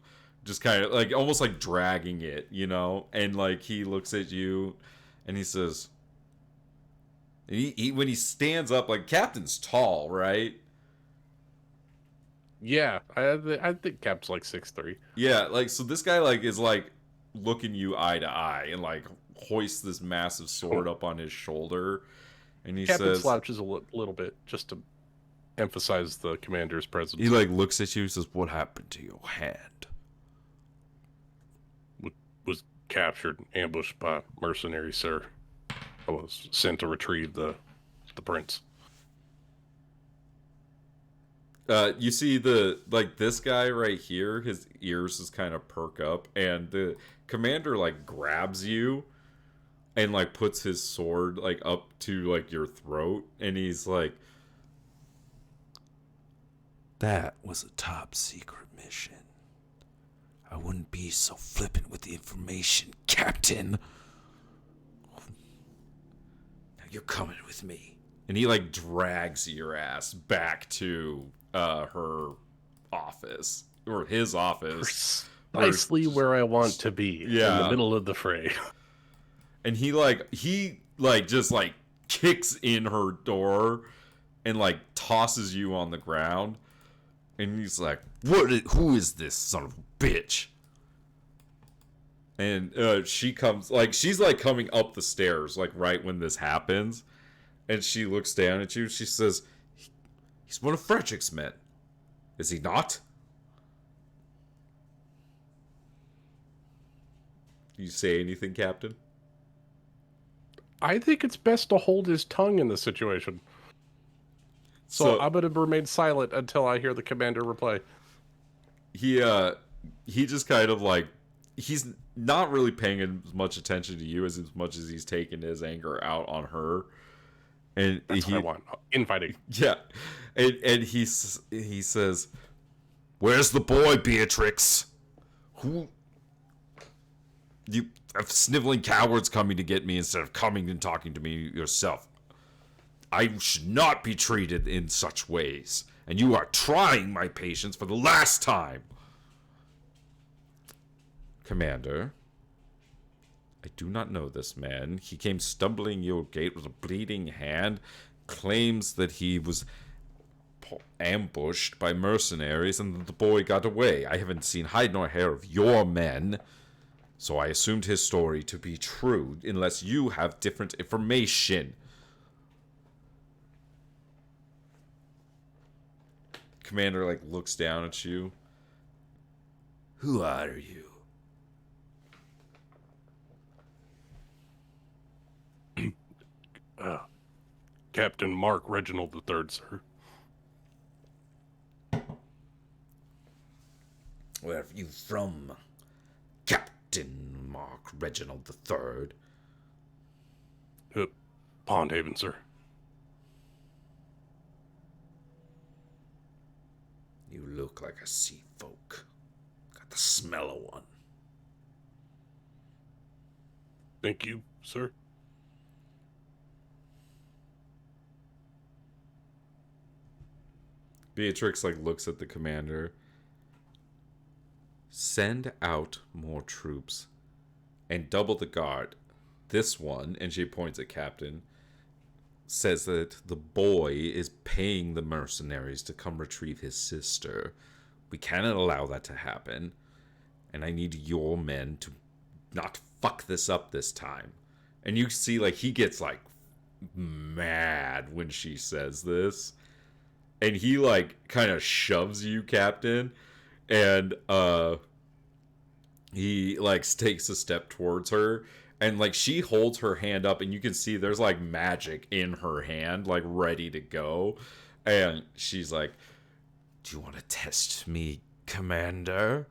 Speaker 1: just kind of, like, almost like dragging it, you know? And, like, he looks at you, and he says... He when he stands up, like, Captain's tall, right?
Speaker 4: Yeah, I think Cap's like 6'3".
Speaker 1: Yeah, like, so this guy, like, is, like, looking you eye to eye, and, like, hoists this massive sword up on his shoulder, and he
Speaker 4: Captain
Speaker 1: says...
Speaker 4: slouches a little bit, just to emphasize the commander's presence.
Speaker 1: He, like, looks at you and says, what happened to your hand?
Speaker 4: Was captured and ambushed by mercenaries, sir. I was sent to retrieve the prince.
Speaker 1: You see this guy right here, his ears just kind of perk up, and the commander, like, grabs you and, like, puts his sword, like, up to, like, your throat, and he's like, that was a top secret mission. I wouldn't be so flippant with the information, Captain. Now you're coming with me. And he, like, drags your ass back to her office, or his office.
Speaker 4: Precisely where I want to be, in the middle of the fray.
Speaker 1: And he just, like, kicks in her door and, like, tosses you on the ground. And he's like, who is this son of a bitch? And she comes, like, she's, like, coming up the stairs, like, right when this happens. And she looks down at you. She says, he's one of Frederick's men. Is he not? You say anything, Captain?
Speaker 4: I think it's best to hold his tongue in this situation. So I'm going to remain silent until I hear the commander reply.
Speaker 1: He just kind of, like, he's not really paying as much attention to you as much as he's taking his anger out on her. And
Speaker 4: that's what I want. Infighting.
Speaker 1: Yeah. And he says, where's the boy, Beatrix? Who... You have sniveling cowards coming to get me instead of coming and talking to me yourself. I should not be treated in such ways. and you are trying my patience for the last time. Commander, I do not know this man. He came stumbling your gate with a bleeding hand, claims that he was ambushed by mercenaries and that the boy got away. I haven't seen hide nor hair of your men, so I assumed his story to be true, unless you have different information. Commander, like, looks down at you. Who are you?
Speaker 4: Captain Mark Reginald III, sir.
Speaker 1: Where are you from, Captain Mark Reginald III?
Speaker 4: Pondhaven, sir.
Speaker 1: You look like a sea folk. Got the smell of one.
Speaker 4: Thank you, sir.
Speaker 1: Beatrix, like, looks at the commander. Send out more troops and double the guard. This one, and she points at Captain, says that the boy is paying the mercenaries to come retrieve his sister. We cannot allow that to happen, and I need your men to not fuck this up this time. And you see, like, he gets, like, mad when she says this. And he, like, kind of shoves you, Captain. And, he, like, takes a step towards her. And, like, she holds her hand up, and you can see there's, like, magic in her hand, like, ready to go. And she's like, do you want to test me, Commander?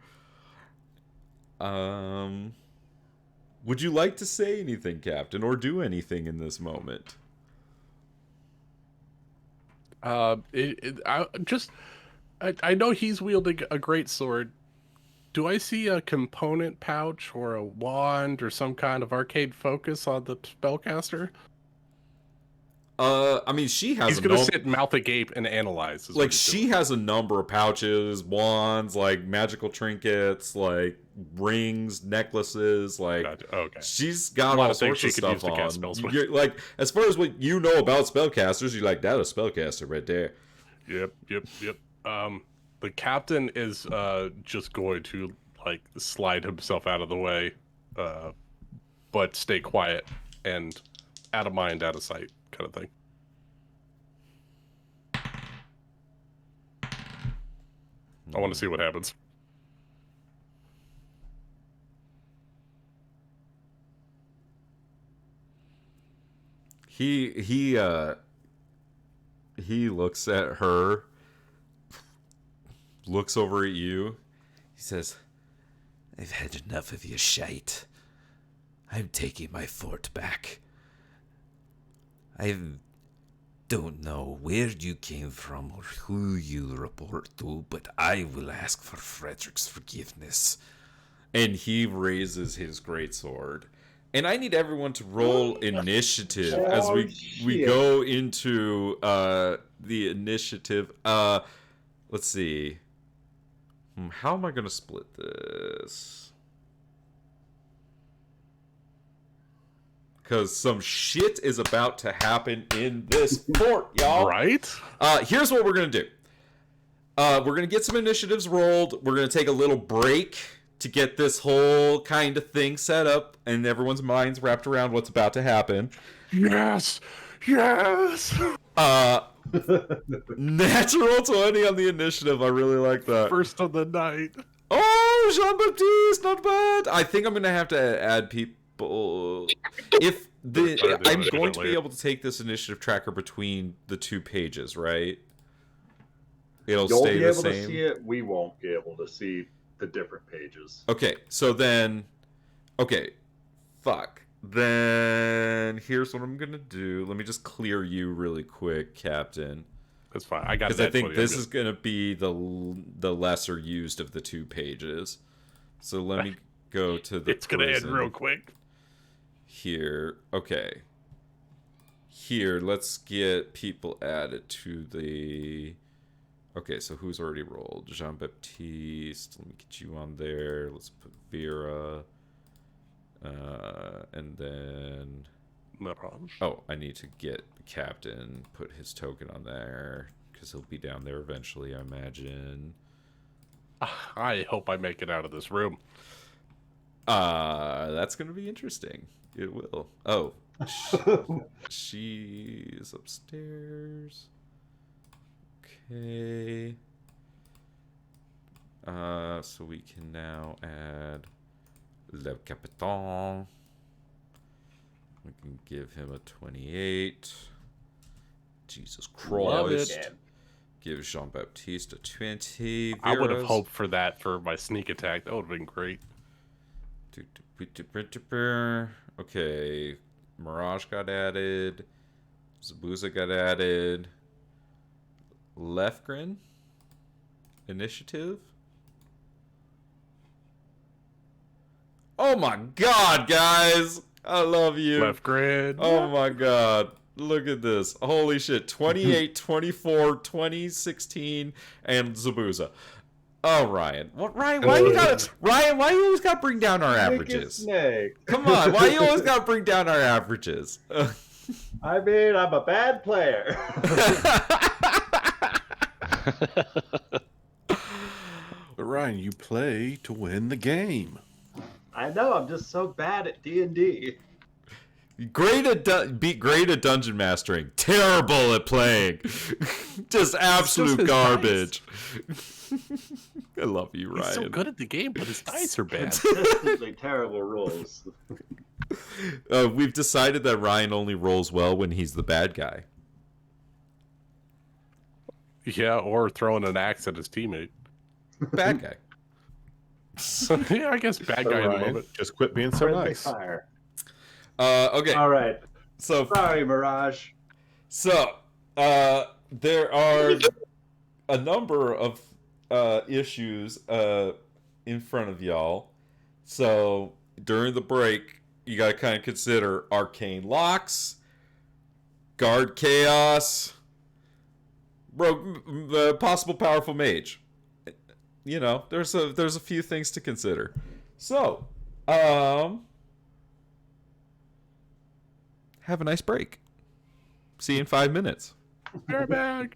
Speaker 1: Would you like to say anything, Captain, or do anything in this moment?
Speaker 4: I know he's wielding a great sword. Do I see a component pouch or a wand or some kind of arcade focus on the spellcaster?
Speaker 1: I mean, she has
Speaker 4: He's
Speaker 1: a
Speaker 4: gonna
Speaker 1: number.
Speaker 4: sit mouth agape and analyze. Is what
Speaker 1: Like,
Speaker 4: he's
Speaker 1: she
Speaker 4: doing.
Speaker 1: has a number of pouches, wands, like magical trinkets, like rings, necklaces. Like,
Speaker 4: Gotcha. Okay.
Speaker 1: she's got
Speaker 4: A lot
Speaker 1: all
Speaker 4: of things
Speaker 1: sorts
Speaker 4: she
Speaker 1: of
Speaker 4: could
Speaker 1: stuff
Speaker 4: use to cast
Speaker 1: on.
Speaker 4: spells with.
Speaker 1: You're, like, as far as what you know about spellcasters, you're like, that a spellcaster right there.
Speaker 4: Yep. The captain is just going to like slide himself out of the way, but stay quiet and out of mind, out of sight, kind of thing. I want to see what happens.
Speaker 1: He looks at her, looks over at you. He says, I've had enough of your shite. I'm taking my fort back. I don't know where you came from or who you report to, but I will ask for Frederick's forgiveness. And he raises his greatsword. And I need everyone to roll initiative as we
Speaker 6: shit.
Speaker 1: go into the initiative. Let's see. How am I going to split this? Because some shit is about to happen in this fort, y'all.
Speaker 4: Right?
Speaker 1: Here's what we're going to do. We're going to get some initiatives rolled. We're going to take a little break to get this whole kind of thing set up and everyone's minds wrapped around what's about to happen.
Speaker 4: Yes.
Speaker 1: Natural 20 on the initiative. I really like that.
Speaker 4: First of the night.
Speaker 1: Oh, Jean-Baptiste, not bad. I think I'm going to have to add people. If the I'm going to be able to take this initiative tracker between the two pages, right? It'll
Speaker 6: You'll
Speaker 1: stay
Speaker 6: be
Speaker 1: the
Speaker 6: able to
Speaker 1: same.
Speaker 6: see it. We won't be able to see the different pages.
Speaker 1: Okay, so then, fuck. Then here's what I'm gonna do. Let me just clear you really quick, Captain,
Speaker 4: That's fine. I got it.
Speaker 1: because I think this is gonna be the lesser used of the two pages. So let me go to the.
Speaker 4: It's gonna end
Speaker 1: prison
Speaker 4: real quick.
Speaker 1: here. Okay. Here, let's get people added to the Okay, so who's already rolled? Jean Baptiste. Let me get you on there. Let's put Vera. And then.
Speaker 4: Mirage.
Speaker 1: Oh, I need to get the captain. Put his token on there because he'll be down there eventually, I imagine.
Speaker 4: I hope I make it out of this room.
Speaker 1: That's gonna be interesting. It will. Oh, she's upstairs. Okay. So we can now add Le Capitan. We can give him a 28. Jesus
Speaker 4: Love
Speaker 1: Christ.
Speaker 4: it.
Speaker 1: Give Jean Baptiste a 20.
Speaker 4: I would have
Speaker 1: Vera's-
Speaker 4: hoped for that for my sneak attack. That would have been great.
Speaker 1: Okay. Mirage got added. Zabuza got added. Lefgren? Initiative? Oh my god, guys! I love you.
Speaker 4: Left grid.
Speaker 1: Oh my god. Look at this. Holy shit. 28, 24, 20, 16, and Zabuza. Oh, Ryan. What, Ryan, why you always gotta bring down our averages?
Speaker 6: Snake.
Speaker 1: Come on, why you always gotta bring down our averages?
Speaker 6: I mean, I'm a bad player.
Speaker 7: But Ryan, you play to win the game.
Speaker 6: I know, I'm just so bad at D&D.
Speaker 1: Great at dungeon mastering. Terrible at playing. Just absolute
Speaker 4: his
Speaker 1: garbage. I love you, Ryan.
Speaker 4: He's so good at the game, but his dice are bad.
Speaker 6: Consistently terrible rules.
Speaker 1: We've decided that Ryan only rolls well when he's the bad guy.
Speaker 4: Yeah, or throwing an axe at his teammate.
Speaker 1: Bad guy.
Speaker 4: Yeah, I guess bad guy in the
Speaker 7: Ryan,
Speaker 4: moment.
Speaker 7: just quit being so
Speaker 6: Friendly
Speaker 7: nice.
Speaker 6: fire.
Speaker 1: Okay.
Speaker 6: All right.
Speaker 1: So
Speaker 6: Sorry, Mirage.
Speaker 1: There are a number of issues in front of y'all. So during the break, you got to kind of consider arcane locks, guard chaos, possible powerful mage. You know, there's a few things to consider. So, have a nice break. See you in 5 minutes.
Speaker 4: Airbag.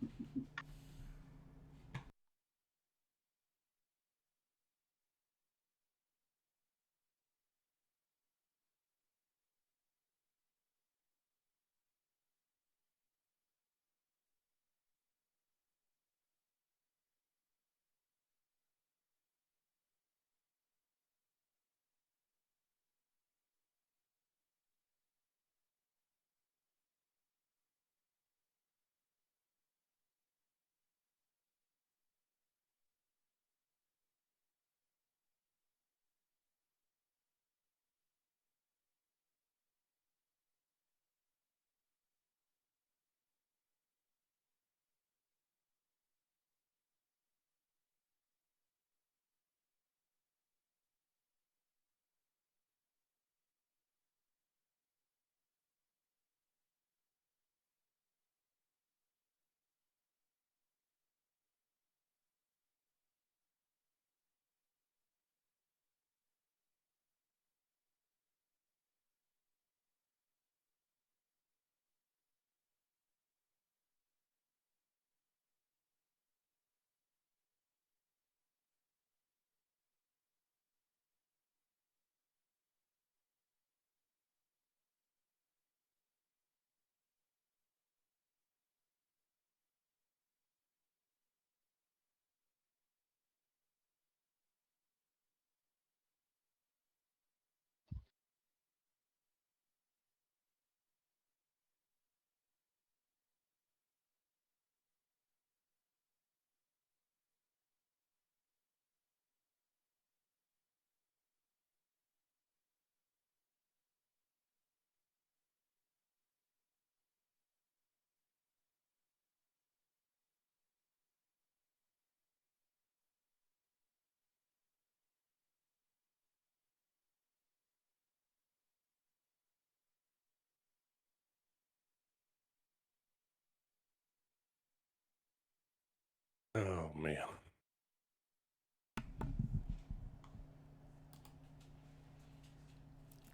Speaker 4: Oh man.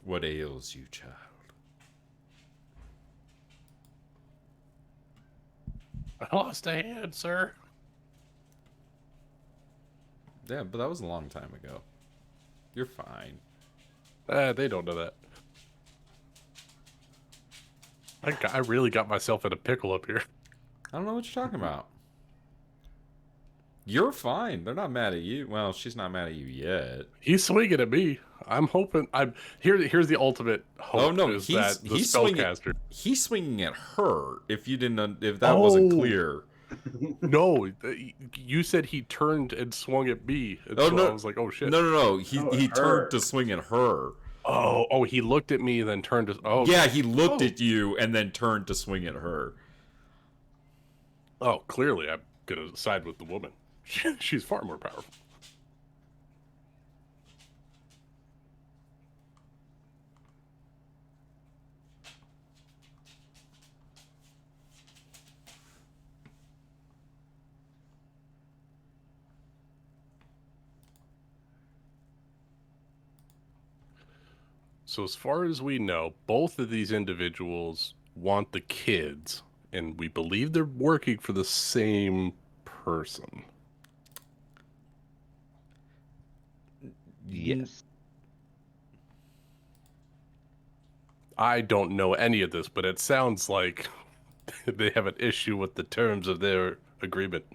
Speaker 1: What ails you, child?
Speaker 4: I lost a hand, sir.
Speaker 1: Yeah, but that was a long time ago. You're fine.
Speaker 4: They don't know that. I really got myself in a pickle up here.
Speaker 1: I don't know what you're talking about. You're fine. They're not mad at you. Well, she's not mad at you yet.
Speaker 4: He's swinging at me. I'm hoping. Here's the ultimate hope.
Speaker 1: Oh no,
Speaker 4: is
Speaker 1: he's
Speaker 4: that the
Speaker 1: swinging.
Speaker 4: spellcaster.
Speaker 1: He's swinging at her. If you didn't, if that wasn't clear.
Speaker 4: No, you said he turned and swung at me, and
Speaker 1: Oh
Speaker 4: so
Speaker 1: no,
Speaker 4: I was like, "Oh shit!"
Speaker 1: No.
Speaker 6: Oh,
Speaker 1: He
Speaker 6: her.
Speaker 1: turned to swing at her.
Speaker 4: Oh, he looked at me, then turned to. Oh,
Speaker 1: Yeah, he looked
Speaker 4: Oh.
Speaker 1: at you and then turned to swing at her.
Speaker 4: Oh, clearly I'm gonna side with the woman. She's far more powerful. So as far as we know, both of these individuals want the kids, and we believe they're working for the same person.
Speaker 2: Yes.
Speaker 4: I don't know any of this, but it sounds like they have an issue with the terms of their agreement.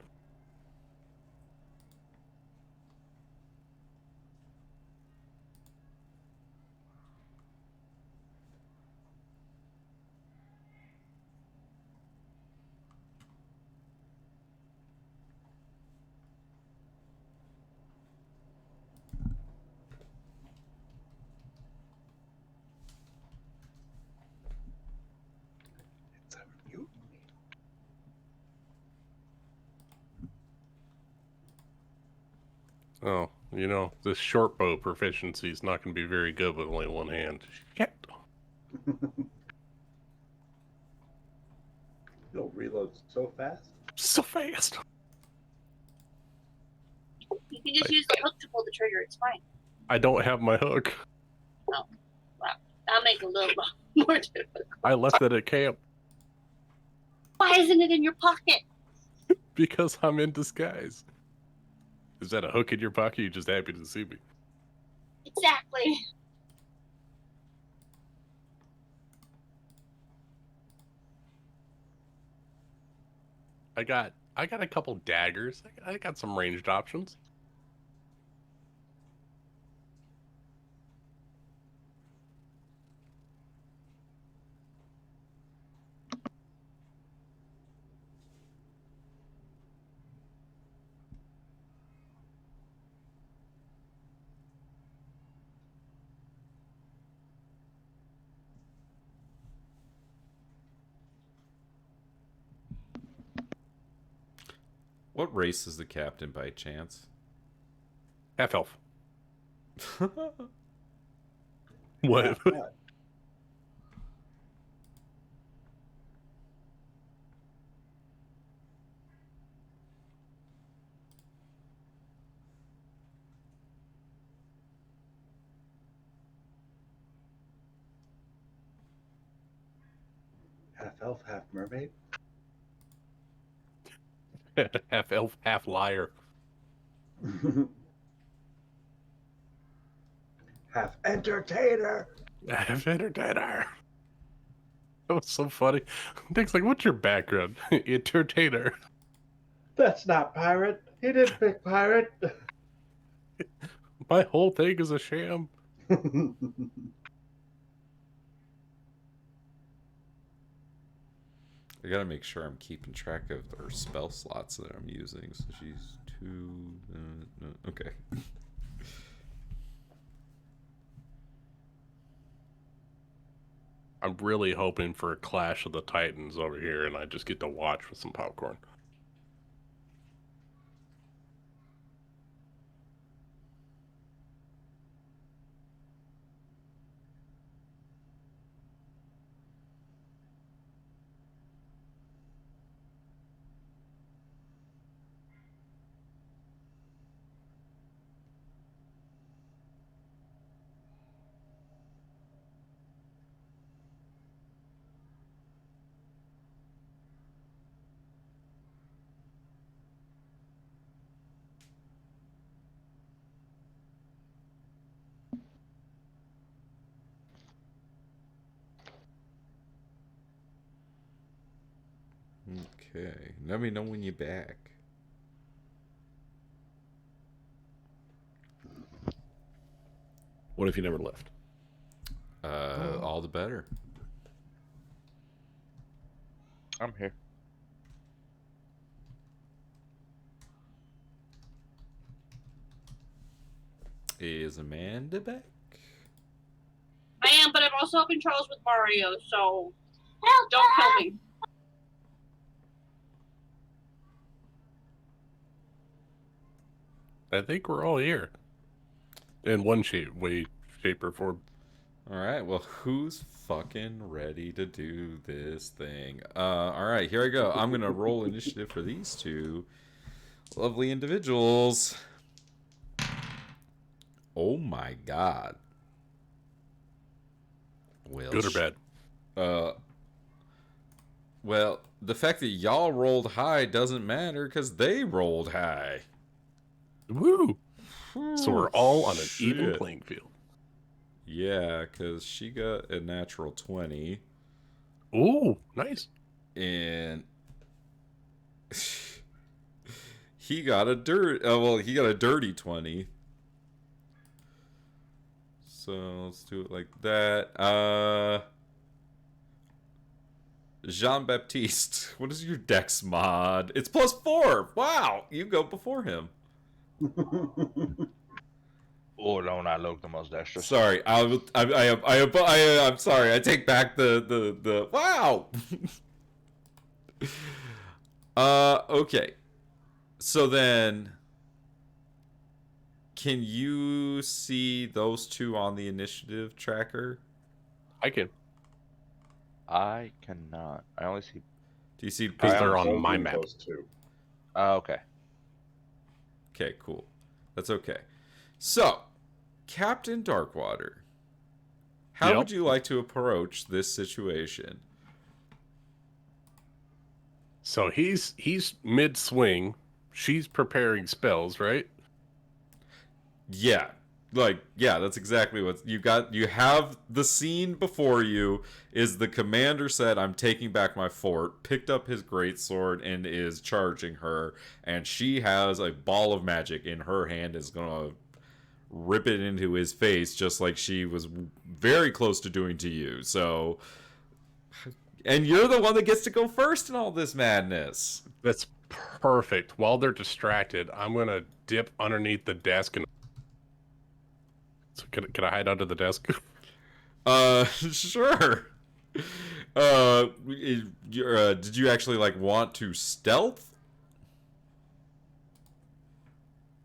Speaker 6: It's a mutiny.
Speaker 4: Oh, this short bow proficiency is not going to be very good with only one hand. Shit.
Speaker 6: You'll reload so fast.
Speaker 4: So fast.
Speaker 3: You can just use the hook to pull the trigger. It's fine.
Speaker 4: I don't have my hook.
Speaker 3: That'll make it a little more difficult.
Speaker 4: I left it at camp
Speaker 3: Why isn't it in your pocket?
Speaker 4: because I'm in disguise. Is that a hook in your pocket? You're just happy to see me.
Speaker 3: Exactly.
Speaker 4: I got a couple daggers. I got some ranged options.
Speaker 1: What race is the captain by chance?
Speaker 4: Half elf. What?
Speaker 6: Yeah, what? Half elf, half mermaid.
Speaker 4: Half elf, half liar.
Speaker 6: Half entertainer.
Speaker 4: Half entertainer. That was so funny. Nick's like, "What's your background?" Entertainer.
Speaker 6: That's not pirate. He didn't pick pirate.
Speaker 4: My whole thing is a sham.
Speaker 1: I gotta make sure I'm keeping track of her spell slots that I'm using. So she's 2. Okay.
Speaker 4: I'm really hoping for a clash of the titans over here, and I just get to watch with some popcorn.
Speaker 1: Okay. Let me know when you're back.
Speaker 7: What if you never left?
Speaker 1: All the better.
Speaker 2: I'm here.
Speaker 1: Is Amanda back?
Speaker 3: I am, but I'm also helping Charles with Mario, so don't kill me.
Speaker 4: I think we're all here. In one shape, shape, or form.
Speaker 1: All right. Well, who's fucking ready to do this thing? All right. Here I go. I'm gonna roll initiative for these two lovely individuals. Oh my god. Well,
Speaker 4: Good or bad?
Speaker 1: Well, the fact that y'all rolled high doesn't matter because they rolled high.
Speaker 4: Woo! So we're all on an even
Speaker 1: Shit.
Speaker 4: playing field.
Speaker 1: Yeah, because she got a natural 20.
Speaker 4: Ooh, nice.
Speaker 1: And he got a he got a dirty 20. So let's do it like that. Jean-Baptiste, what is your dex mod? It's +4. Wow, you go before him.
Speaker 2: Oh, don't I look the most dexterous?
Speaker 1: Sorry, I'm sorry. I take back the wow. Okay. So then, can you see those two on the initiative tracker?
Speaker 4: I can.
Speaker 2: I cannot. I only see.
Speaker 1: Do you see?
Speaker 4: Because
Speaker 2: I
Speaker 4: they're
Speaker 2: am
Speaker 4: on my
Speaker 6: Holding
Speaker 4: map.
Speaker 6: those two.
Speaker 2: Okay.
Speaker 1: Okay, cool. That's okay. So, Captain Darkwater, how
Speaker 4: Yep.
Speaker 1: would you like to approach this situation?
Speaker 4: So he's mid swing. She's preparing spells, right?
Speaker 1: Yeah. Yeah, that's exactly what you got. You have the scene before you is the commander said, I'm taking back my fort, picked up his greatsword and is charging her, and she has a ball of magic in her hand, is gonna rip it into his face just like she was very close to doing to you. So, and you're the one that gets to go first in all this madness.
Speaker 4: That's perfect. While they're distracted, I'm gonna dip underneath the desk and. So can I hide under the desk?
Speaker 1: Sure. Did you actually like want to stealth?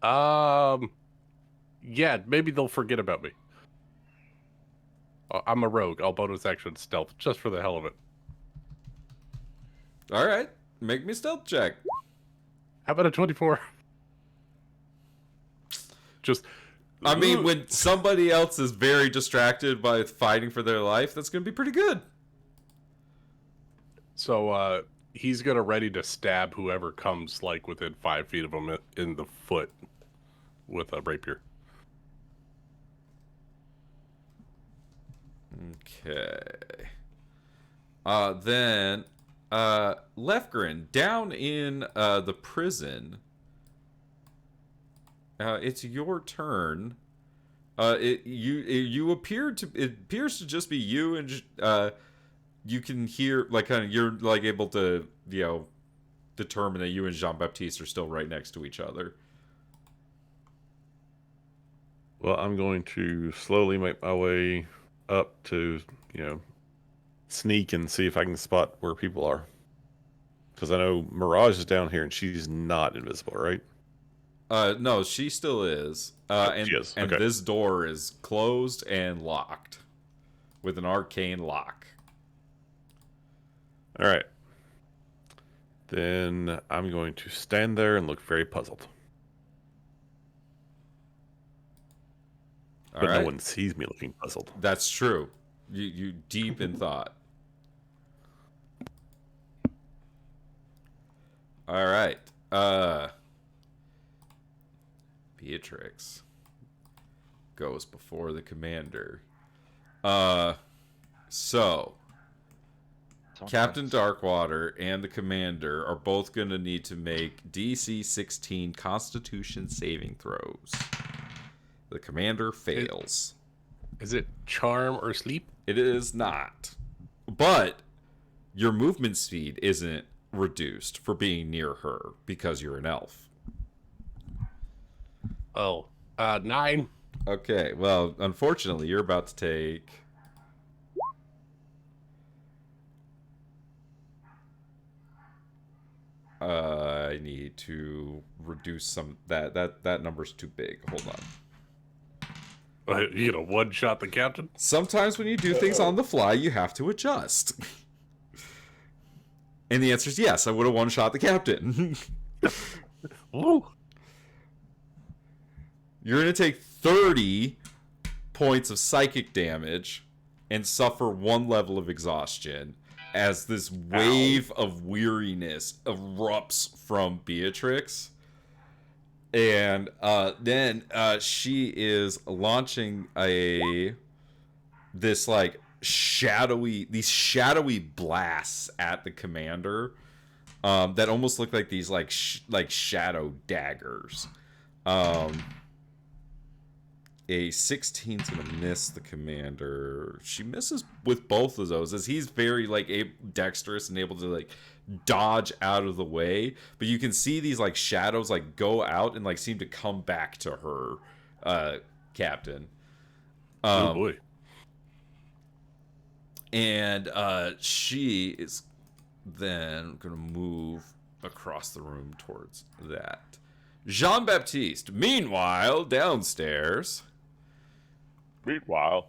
Speaker 4: Yeah, maybe they'll forget about me. I'm a rogue. I'll bonus action stealth just for the hell of it.
Speaker 1: All right, make me stealth check.
Speaker 4: How about a 24? Just.
Speaker 1: I mean, when somebody else is very distracted by fighting for their life, that's gonna be pretty good.
Speaker 4: So he's gonna ready to stab whoever comes like within 5 feet of him in the foot with a rapier.
Speaker 1: Okay. Then, Lefgren, down in the prison. It's your turn. It appears to just be you and you can hear like kind of you're like able to determine that you and Jean-Baptiste are still right next to each other.
Speaker 7: Well, I'm going to slowly make my way up to, sneak and see if I can spot where people are. Because I know Mirage is down here and she's not invisible, right?
Speaker 1: No, she still is. And
Speaker 7: she is.
Speaker 1: and
Speaker 7: Okay.
Speaker 1: this door is closed and locked with an arcane lock.
Speaker 7: All right. Then I'm going to stand there and look very puzzled.
Speaker 1: All
Speaker 7: But
Speaker 1: right.
Speaker 7: no one sees me looking puzzled.
Speaker 1: That's true. You deep in thought. All right. Beatrix goes before the commander. So
Speaker 2: on
Speaker 1: Captain
Speaker 2: chance.
Speaker 1: Darkwater and the commander are both going to need to make DC 16 Constitution saving throws. The commander fails.
Speaker 4: Is it charm or sleep?
Speaker 1: It is not. But your movement speed isn't reduced for being near her because you're an elf.
Speaker 4: Oh, 9.
Speaker 1: Okay, well, unfortunately, you're about to take... I need to reduce some... That number's too big. Hold on.
Speaker 4: You gonna one-shot the captain?
Speaker 1: Sometimes when you do things on the fly, you have to adjust. And the answer is yes, I would have one-shot the captain.
Speaker 4: Woo!
Speaker 1: You're going to take 30 points of psychic damage and suffer 1 level of exhaustion as this wave of weariness erupts from Beatrix. And then she is launching these shadowy blasts at the commander that almost look like these like shadow daggers. A 16's gonna miss the commander. She misses with both of those as he's very dexterous and able to dodge out of the way. But you can see these shadows go out and seem to come back to her, Captain.
Speaker 4: Oh boy.
Speaker 1: And she is then gonna move across the room towards that. Jean-Baptiste, meanwhile, downstairs.
Speaker 2: Meanwhile,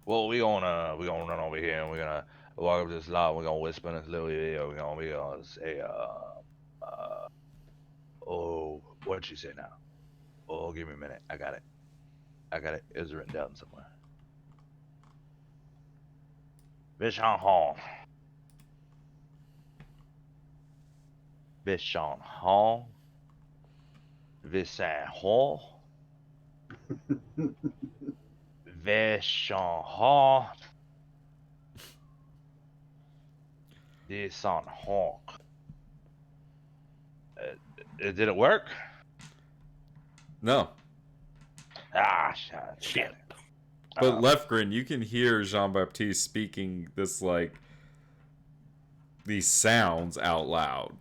Speaker 2: well, we gonna run over here and we're gonna walk up to this lot. We're gonna whisper in this little ear. We're gonna say, oh, what'd you say now? Oh, give me a minute. I got it. It's written down somewhere. Vision Hall. Vision Hall. Vision Hall. Vision Hall. This on Hawk. Did it work?
Speaker 1: No.
Speaker 2: Ah,
Speaker 4: Shit.
Speaker 1: But Lefgren, you can hear Jean-Baptiste speaking this these sounds out loud.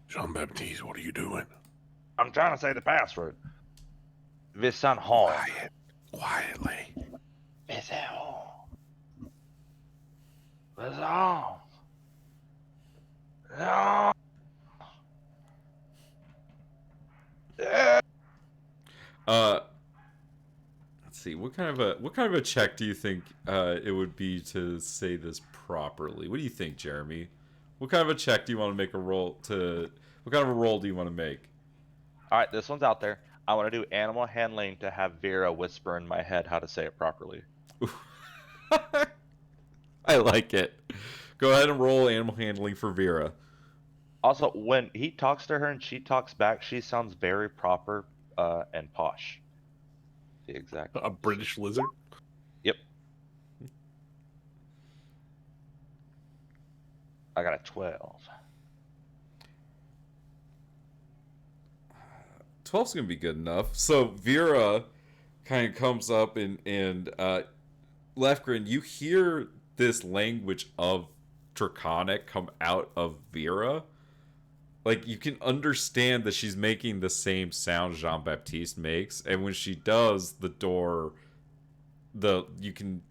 Speaker 4: Jean-Baptiste, what are you doing?
Speaker 2: I'm trying to say the password. Vision Hall.
Speaker 4: Quietly.
Speaker 2: Vision Hall. Vision Hall. No.
Speaker 1: Let's see. What kind of a check do you think it would be to say this properly? What do you think, Jeremy? What kind of a check do you want to make a roll to? What kind of a roll do you want to make?
Speaker 2: All right, this one's out there. I want to do animal handling to have Vera whisper in my head how to say it properly.
Speaker 1: I like it. Go ahead and roll animal handling for Vera.
Speaker 2: Also, when he talks to her and she talks back, she sounds very proper and posh. The exact.
Speaker 4: A British lizard?
Speaker 2: Yep. I got a 12.
Speaker 1: 12's gonna be good enough. So Vera kind of comes up and Lefgren, you hear this language of Draconic come out of Vera. Like, you can understand that she's making the same sound Jean-Baptiste makes, and when she does, the door, you can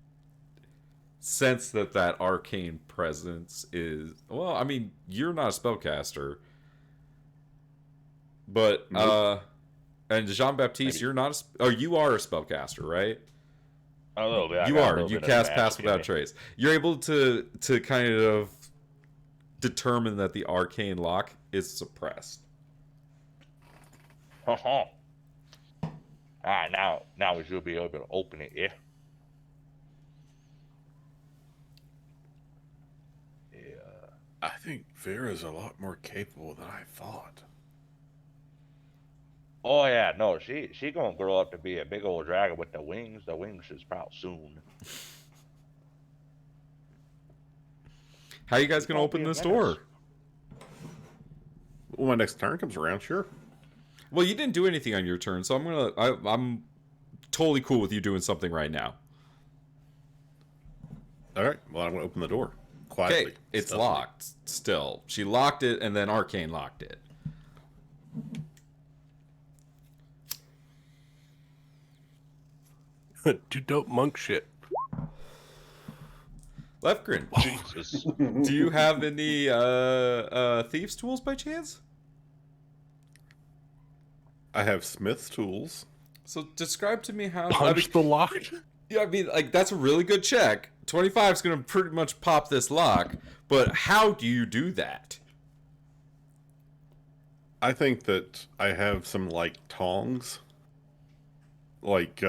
Speaker 1: sense that arcane presence is, well, I mean, you're not a spellcaster, but, and Jean-Baptiste, you're not you are a spellcaster, right?
Speaker 2: A little bit.
Speaker 1: You are. You cast Pass Without Trace. You're able to kind of determine that the arcane lock is suppressed.
Speaker 2: Alright, now we should be able to open it, yeah? Yeah.
Speaker 7: I think Vera's a lot more capable than I thought.
Speaker 2: Oh yeah, no, she gonna grow up to be a big old dragon with the wings. The wings is out soon.
Speaker 1: How you guys
Speaker 2: She
Speaker 1: gonna
Speaker 2: gonna be
Speaker 1: open
Speaker 2: a
Speaker 1: this
Speaker 2: menace.
Speaker 1: door?
Speaker 7: When my next turn comes around, sure.
Speaker 1: Well, you didn't do anything on your turn, so I'm totally cool with you doing something right now.
Speaker 7: All right. Well, I'm gonna open the door
Speaker 1: Okay,
Speaker 7: quietly.
Speaker 1: it's
Speaker 7: stealthily.
Speaker 1: locked still. She locked it, and then Arcane locked it.
Speaker 4: Do dope monk shit.
Speaker 1: Lefgren,
Speaker 2: Jesus.
Speaker 1: do you have any thieves' tools by chance?
Speaker 7: I have Smith's tools.
Speaker 1: So describe to me how.
Speaker 4: Punch the lock.
Speaker 1: Yeah, I mean, like, that's a really good check. 25 is going to pretty much pop this lock, but how do you do that?
Speaker 7: I think that I have some like tongs, like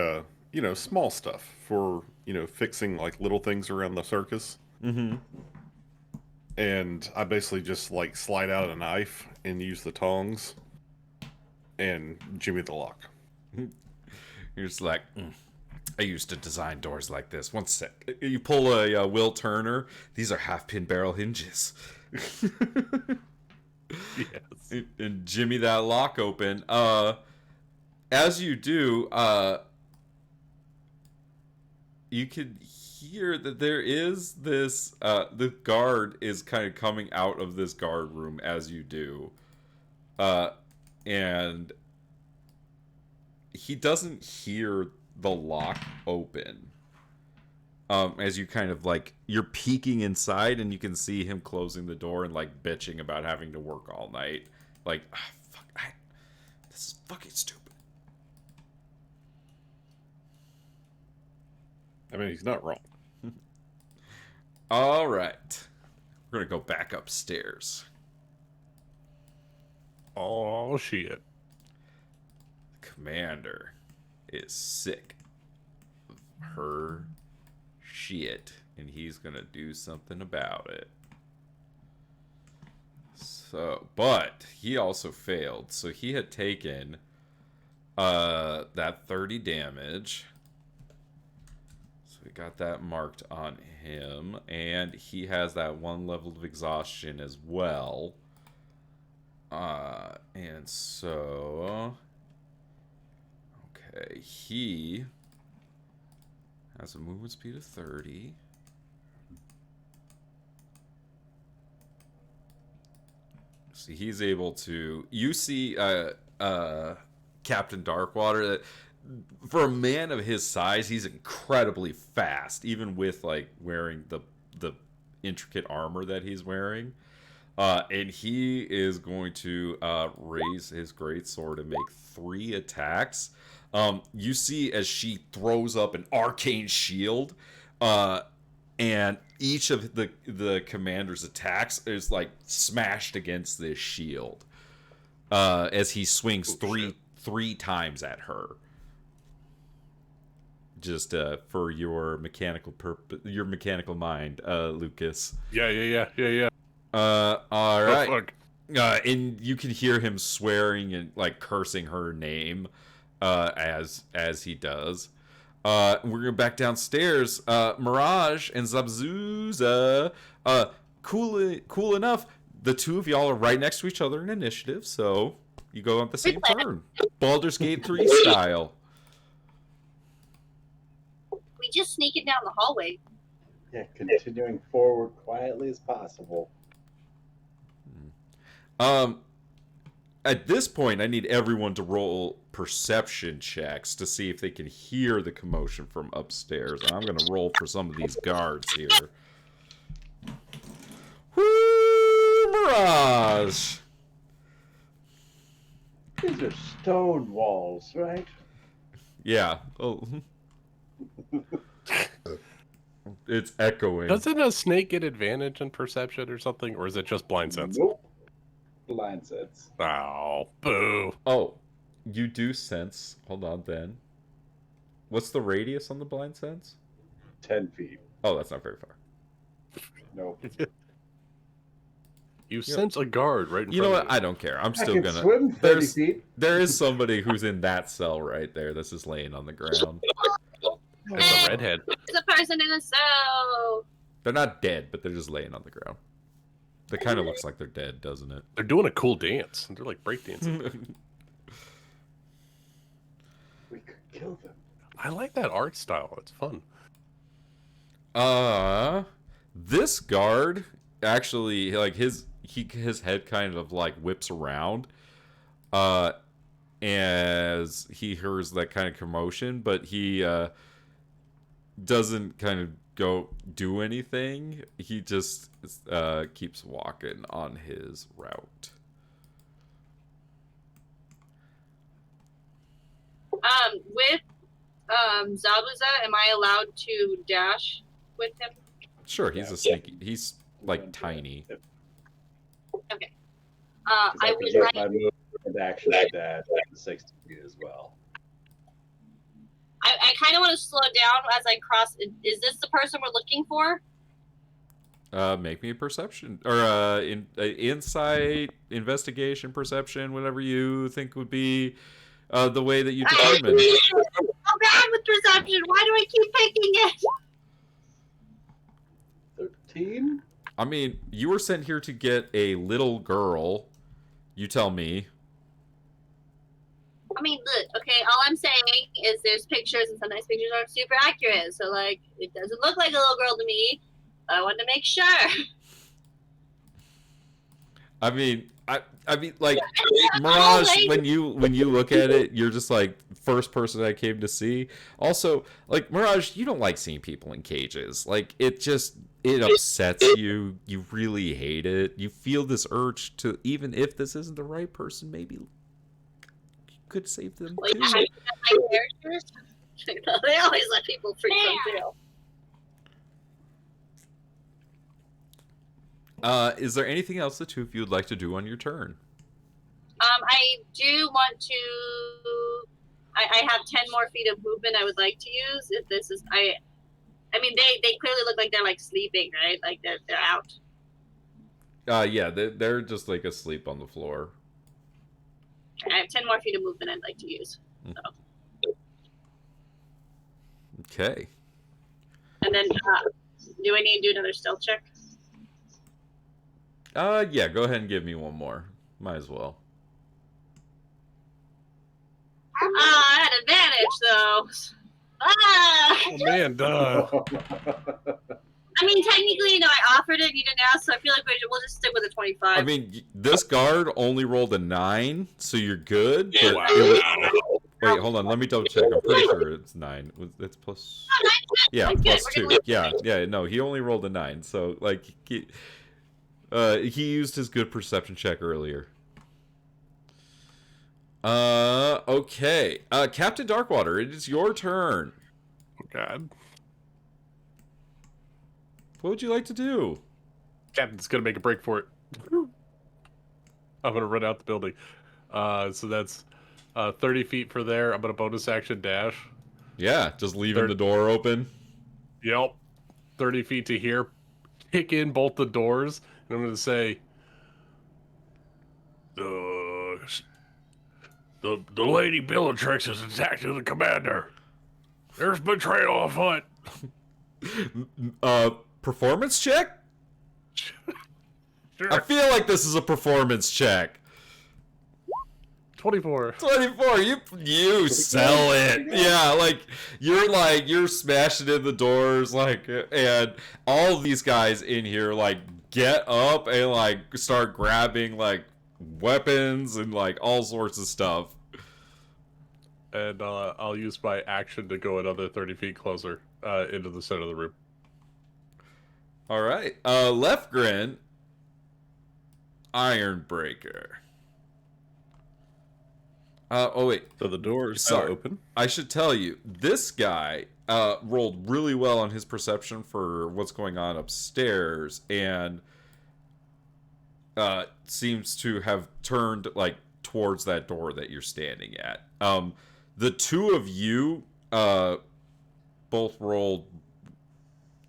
Speaker 7: small stuff for fixing like little things around the circus.
Speaker 1: Mm-hmm.
Speaker 7: And I basically just like slide out a knife and use the tongs and jimmy the lock.
Speaker 1: You're just like, I used to design doors like this. One sec. You pull a Will Turner. These are half-pin barrel hinges.
Speaker 4: Yes.
Speaker 1: And jimmy that lock open. As you do, you can hear that there is this. The guard is kind of coming out of this guard room as you do, and he doesn't hear the lock open. As you kind of like, you're peeking inside and you can see him closing the door and like bitching about having to work all night. Like, this is fucking stupid.
Speaker 7: I mean, he's not wrong.
Speaker 1: All right. We're going to go back upstairs.
Speaker 4: Oh shit.
Speaker 1: Commander is sick of her shit, and he's gonna do something about it. So, but he also failed, so he had taken that 30 damage. So we got that marked on him, and he has that one level of exhaustion as well. And so, okay, he has a movement speed of 30. See, he's able to. You see, Captain Darkwater. That for a man of his size, he's incredibly fast, even with like wearing the intricate armor that he's wearing. And he is going to raise his greatsword and make 3 attacks. You see as she throws up an arcane shield, and each of the commander's attacks is like smashed against this shield as he swings three times at her. Just for your mechanical your mechanical mind, Lucas.
Speaker 4: Yeah.
Speaker 1: All right.
Speaker 4: Oh, fuck.
Speaker 1: And you can hear him swearing and like cursing her name as he does. We're going back downstairs. Mirage and Zabzuza. Cool enough. The two of y'all are right next to each other in initiative, so you go on the same turn. Baldur's Gate 3 style.
Speaker 3: We just sneak it down the hallway.
Speaker 6: Yeah, continuing forward quietly as possible.
Speaker 1: At this point, I need everyone to roll perception checks to see if they can hear the commotion from upstairs. And I'm going to roll for some of these guards here. Woo, Mirage!
Speaker 6: These are stone walls, right?
Speaker 1: Yeah. Oh. It's echoing.
Speaker 4: Doesn't a snake get advantage in perception or something, or is it just blind sense?
Speaker 6: Nope. Blind sense.
Speaker 4: Oh, boo.
Speaker 1: Oh, you do sense. Hold on, then. What's the radius on the blind sense?
Speaker 6: 10 feet.
Speaker 1: Oh, that's not very far.
Speaker 6: Nope.
Speaker 4: You sense a guard right in
Speaker 1: You know
Speaker 4: front
Speaker 1: what?
Speaker 4: of
Speaker 1: I don't care. I'm
Speaker 5: I
Speaker 1: still
Speaker 5: can
Speaker 1: gonna.
Speaker 5: swim 30
Speaker 1: There's
Speaker 5: feet.
Speaker 1: there is somebody who's in that cell right there. That's just laying on the ground.
Speaker 4: It's a redhead.
Speaker 3: There's a person in a cell.
Speaker 1: They're not dead, but they're just laying on the ground. That kind of looks like they're dead, doesn't it?
Speaker 4: They're doing a cool dance. They're like breakdancing.
Speaker 5: We could kill them.
Speaker 4: I like that art style. It's fun.
Speaker 1: This guard actually, like, his head kind of like whips around as he hears that kind of commotion, but he doesn't kind of go do anything. He just keeps walking on his route.
Speaker 3: With Zabuza, am I allowed to dash with him?
Speaker 1: Sure, he's a sneaky. He's like tiny.
Speaker 3: Okay.
Speaker 6: I
Speaker 3: I
Speaker 6: could
Speaker 3: would
Speaker 6: use
Speaker 3: like.
Speaker 6: my move and action like that 60 feet as well.
Speaker 3: I kind of want to slow down as I cross. Is this the person we're looking for?
Speaker 1: Make me a perception or insight, investigation, perception, whatever you think would be the way that you determine.
Speaker 3: I'm bad with perception. Why do I keep picking it?
Speaker 5: 13?
Speaker 1: I mean, you were sent here to get a little girl. You tell me.
Speaker 3: I mean, look, okay, all I'm saying is there's pictures, and sometimes pictures aren't super accurate. So, like, it doesn't look like a little girl to me. But I wanted to make sure.
Speaker 1: I mean, like, Mirage. When you look at it, you're just like first person I came to see. Also, like, Mirage, you don't like seeing people in cages. Like, it upsets you. You really hate it. You feel this urge to, even if this isn't the right person, maybe you could save them
Speaker 3: Like,
Speaker 1: too.
Speaker 3: have you met my characters? They always let people freak them too.
Speaker 1: Is there anything else the two of you would like to do on your turn?
Speaker 3: I do want to. I have 10 more feet of movement I would like to use. If this is, I mean, they clearly look like they're like sleeping, right? Like they're out.
Speaker 1: Yeah, they're just like asleep on the floor.
Speaker 3: I have 10 more feet of movement I'd like to use. So.
Speaker 1: Okay.
Speaker 3: And then, do I need to do another stealth check?
Speaker 1: Yeah, go ahead and give me one more. Might as well.
Speaker 3: I had advantage though.
Speaker 4: Oh, man, duh.
Speaker 3: I mean, technically, I offered it. You didn't ask, so I feel like we'll just stick with a 25.
Speaker 1: I mean, this guard only rolled a 9, so you're good. But
Speaker 4: Wow.
Speaker 1: wait, hold on. Let me double check. I'm pretty sure it's 9. It's plus. Yeah,
Speaker 3: I'm good.
Speaker 1: plus
Speaker 3: We're
Speaker 1: 2.
Speaker 3: gonna
Speaker 1: Yeah. No, he only rolled a 9. So like, he used his good perception check earlier. Okay. Captain Darkwater, it is your turn.
Speaker 4: God.
Speaker 1: What would you like to do?
Speaker 4: Captain's gonna make a break for it. I'm gonna run out the building. So that's 30 feet for there. I'm gonna bonus action dash.
Speaker 1: Yeah, just leaving the door open.
Speaker 4: Yep. 30 feet to here. Kick in both the doors. And I'm gonna say, the Lady Bellatrix is attacking the commander. There's betrayal afoot.
Speaker 1: Performance check?
Speaker 4: Sure.
Speaker 1: I feel like this is a performance check.
Speaker 4: 24.
Speaker 1: 24, you sell it. Yeah, like you're smashing in the doors, like, and all of these guys in here like get up and like start grabbing like weapons and like all sorts of stuff.
Speaker 4: And I'll use my action to go another 30 feet closer into the center of the room.
Speaker 1: All right, left grin, Ironbreaker. Oh wait.
Speaker 7: So the door is
Speaker 1: Sorry.
Speaker 7: open.
Speaker 1: I should tell you, this guy rolled really well on his perception for what's going on upstairs, and seems to have turned like towards that door that you're standing at. The two of you both rolled.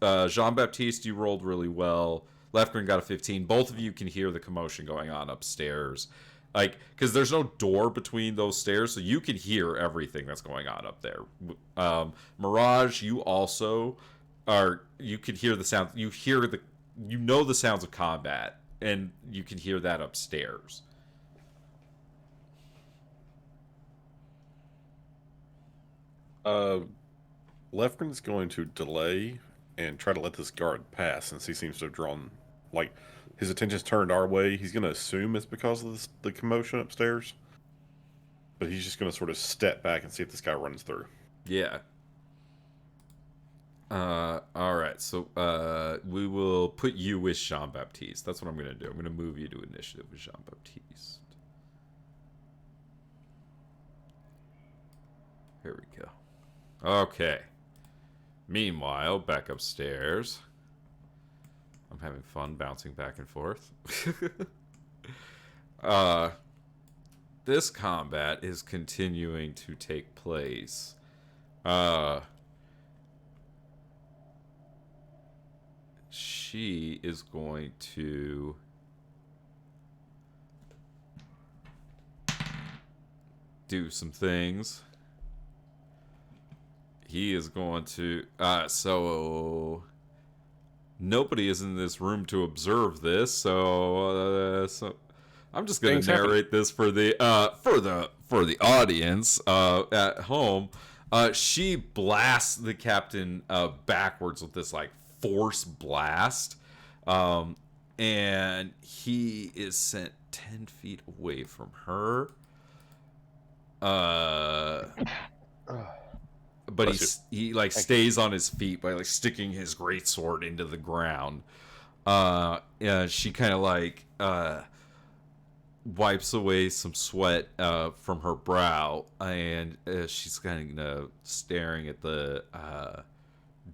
Speaker 1: Jean-Baptiste, you rolled really well. Lefgren got a 15. Both of you can hear the commotion going on upstairs. Like, because there's no door between those stairs, so you can hear everything that's going on up there. Mirage, you also are. You can hear the sound. You know the sounds of combat, and you can hear that upstairs.
Speaker 7: Lefgren's going to delay and try to let this guard pass, since he seems to have drawn, like, his attention's turned our way. He's going to assume it's because of the commotion upstairs, but he's just going to sort of step back and see if this guy runs through.
Speaker 1: Yeah. All right. So we will put you with Jean Baptiste. That's what I'm going to do. I'm going to move you to initiative with Jean Baptiste. Here we go. Okay. Meanwhile, back upstairs. I'm having fun bouncing back and forth. This combat is continuing to take place. She is going to do some things. He is going to so nobody is in this room to observe this, so I'm just going to narrate this for the audience at home. She blasts the captain backwards with this like force blast, and he is sent 10 feet away from her. But he like stays on his feet by like sticking his greatsword into the ground. She kind of like wipes away some sweat from her brow, and she's kind of staring at the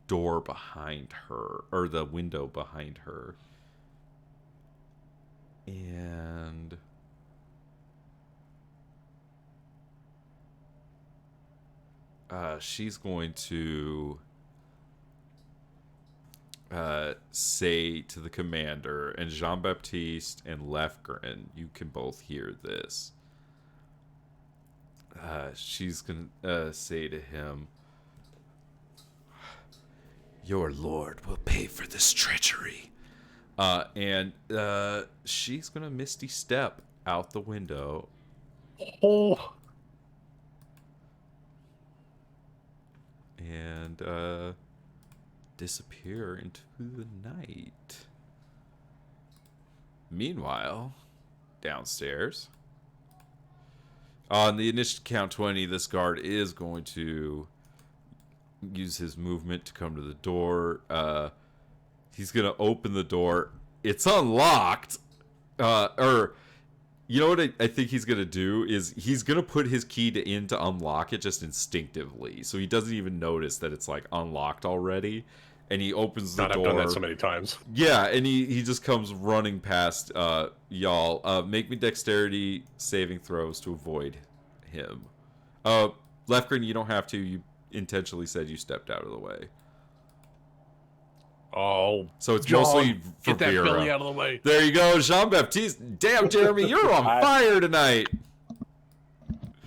Speaker 1: door behind her, or the window behind her, and she's going to say to the commander, and Jean-Baptiste and Lefgren, you can both hear this. She's going to say to him, "Your lord will pay for this treachery." And she's going to Misty Step out the window.
Speaker 4: Oh.
Speaker 1: And disappear into the night. Meanwhile, downstairs, on the initiative count 20, this guard is going to use his movement to come to the door. He's going to open the door. It's unlocked. You know what I think he's going to do is he's going to put his key in to unlock it just instinctively. So he doesn't even notice that it's like unlocked already. And he opens the door.
Speaker 4: I've done that so many times.
Speaker 1: Yeah, and he just comes running past y'all. Make me dexterity saving throws to avoid him. Lefgren, you don't have to. You intentionally said you stepped out of the way.
Speaker 4: Oh,
Speaker 1: so it's
Speaker 4: John,
Speaker 1: mostly for
Speaker 4: get that
Speaker 1: Vera.
Speaker 4: Billy out of the way.
Speaker 1: There you go, Jean-Baptiste. Damn, Jeremy, you're on fire tonight.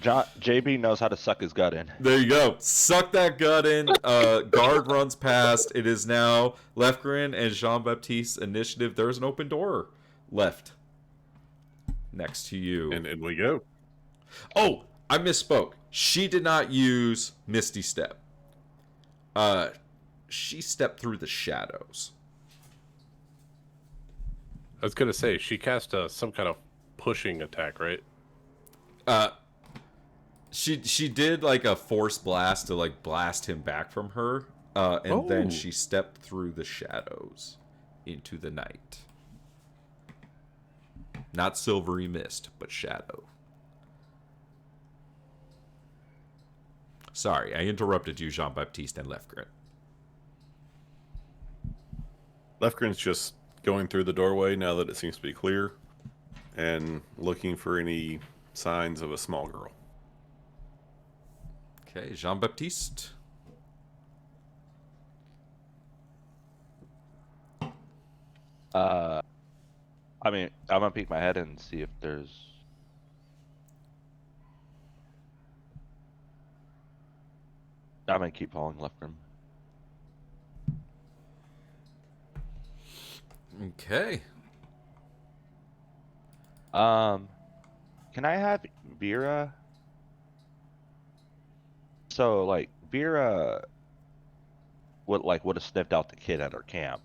Speaker 2: JB knows how to suck his gut in.
Speaker 1: There you go. Suck that gut in. Guard runs past. It is now Lefgren and Jean-Baptiste's initiative. There's an open door left next to you.
Speaker 7: And we go.
Speaker 1: Oh, I misspoke. She did not use Misty Step. She stepped through the shadows.
Speaker 4: I was gonna say she cast some kind of pushing attack, right?
Speaker 1: She did like a force blast to like blast him back from her, and then she stepped through the shadows into the night. Not silvery mist, but shadow. Sorry, I interrupted you, Jean-Baptiste and Lefgren.
Speaker 7: Lefgren's just going through the doorway now that it seems to be clear, and looking for any signs of a small girl.
Speaker 1: Okay, Jean-Baptiste.
Speaker 2: I mean, I'm gonna peek my head and see if there's. I'm gonna keep following Lefgrim.
Speaker 1: Okay.
Speaker 2: Can I have Vera? So, like, Vera would have sniffed out the kid at her camp.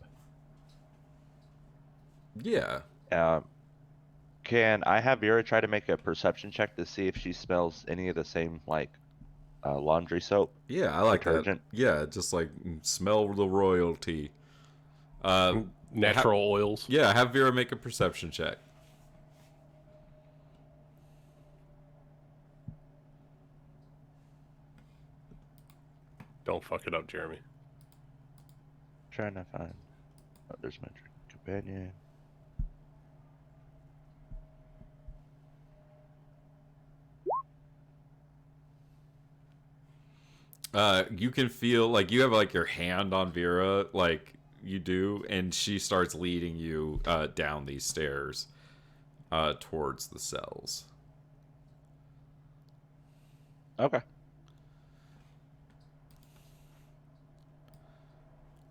Speaker 1: Yeah.
Speaker 2: Can I have Vera try to make a perception check to see if she smells any of the same laundry soap?
Speaker 1: Yeah, I like
Speaker 2: Detergent?
Speaker 1: that. Yeah, just like smell the royalty.
Speaker 4: Natural oils.
Speaker 1: Yeah, have Vera make a perception check.
Speaker 4: Don't fuck it up, Jeremy.
Speaker 2: Trying to find. Oh, there's my companion.
Speaker 1: You can feel like you have like your hand on Vera, like you do, and she starts leading you down these stairs towards the cells.
Speaker 2: Okay.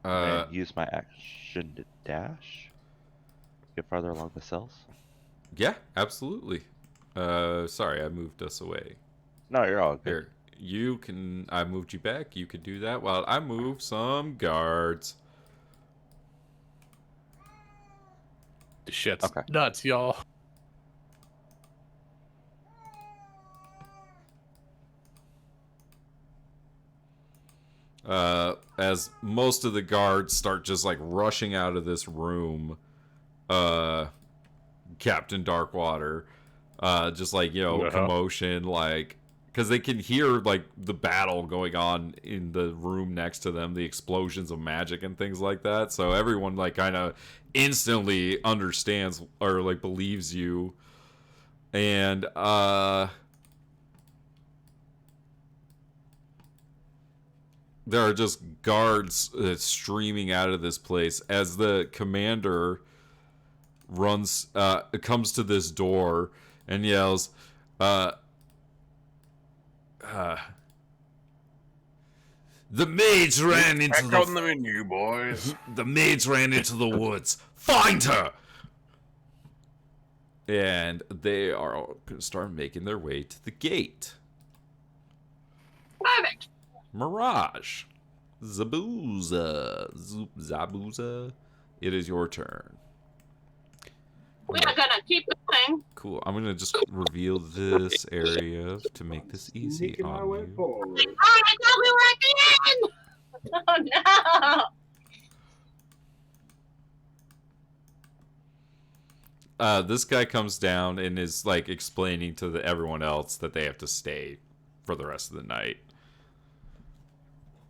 Speaker 2: And use my action to dash. Get farther along the cells.
Speaker 1: Yeah, absolutely. Sorry, I moved us away.
Speaker 2: No, you're all good.
Speaker 1: Here, you can. I moved you back. You could do that while I move some guards.
Speaker 4: The shit's
Speaker 2: Okay.
Speaker 4: nuts, y'all.
Speaker 1: As most of the guards start just like rushing out of this room, Captain Darkwater, just like, commotion, like, because they can hear like the battle going on in the room next to them, the explosions of magic and things like that. So everyone like kind of instantly understands or like believes you, and there are just guards streaming out of this place as the commander comes to this door and yells, the maids ran into
Speaker 4: Back on the menu, boys.
Speaker 1: the maids ran into the woods. Find her! And they are all going to start making their way to the gate.
Speaker 3: Perfect.
Speaker 1: Mirage. Zabuza. Zabuza. It is your turn.
Speaker 3: We are gonna keep going.
Speaker 1: Cool. I'm going to just reveal this area to make this easy
Speaker 6: Making my
Speaker 1: on
Speaker 6: way
Speaker 1: you.
Speaker 6: forward.
Speaker 3: Oh, I thought we were at the end. Oh no.
Speaker 1: This guy comes down and is like explaining to everyone else that they have to stay for the rest of the night.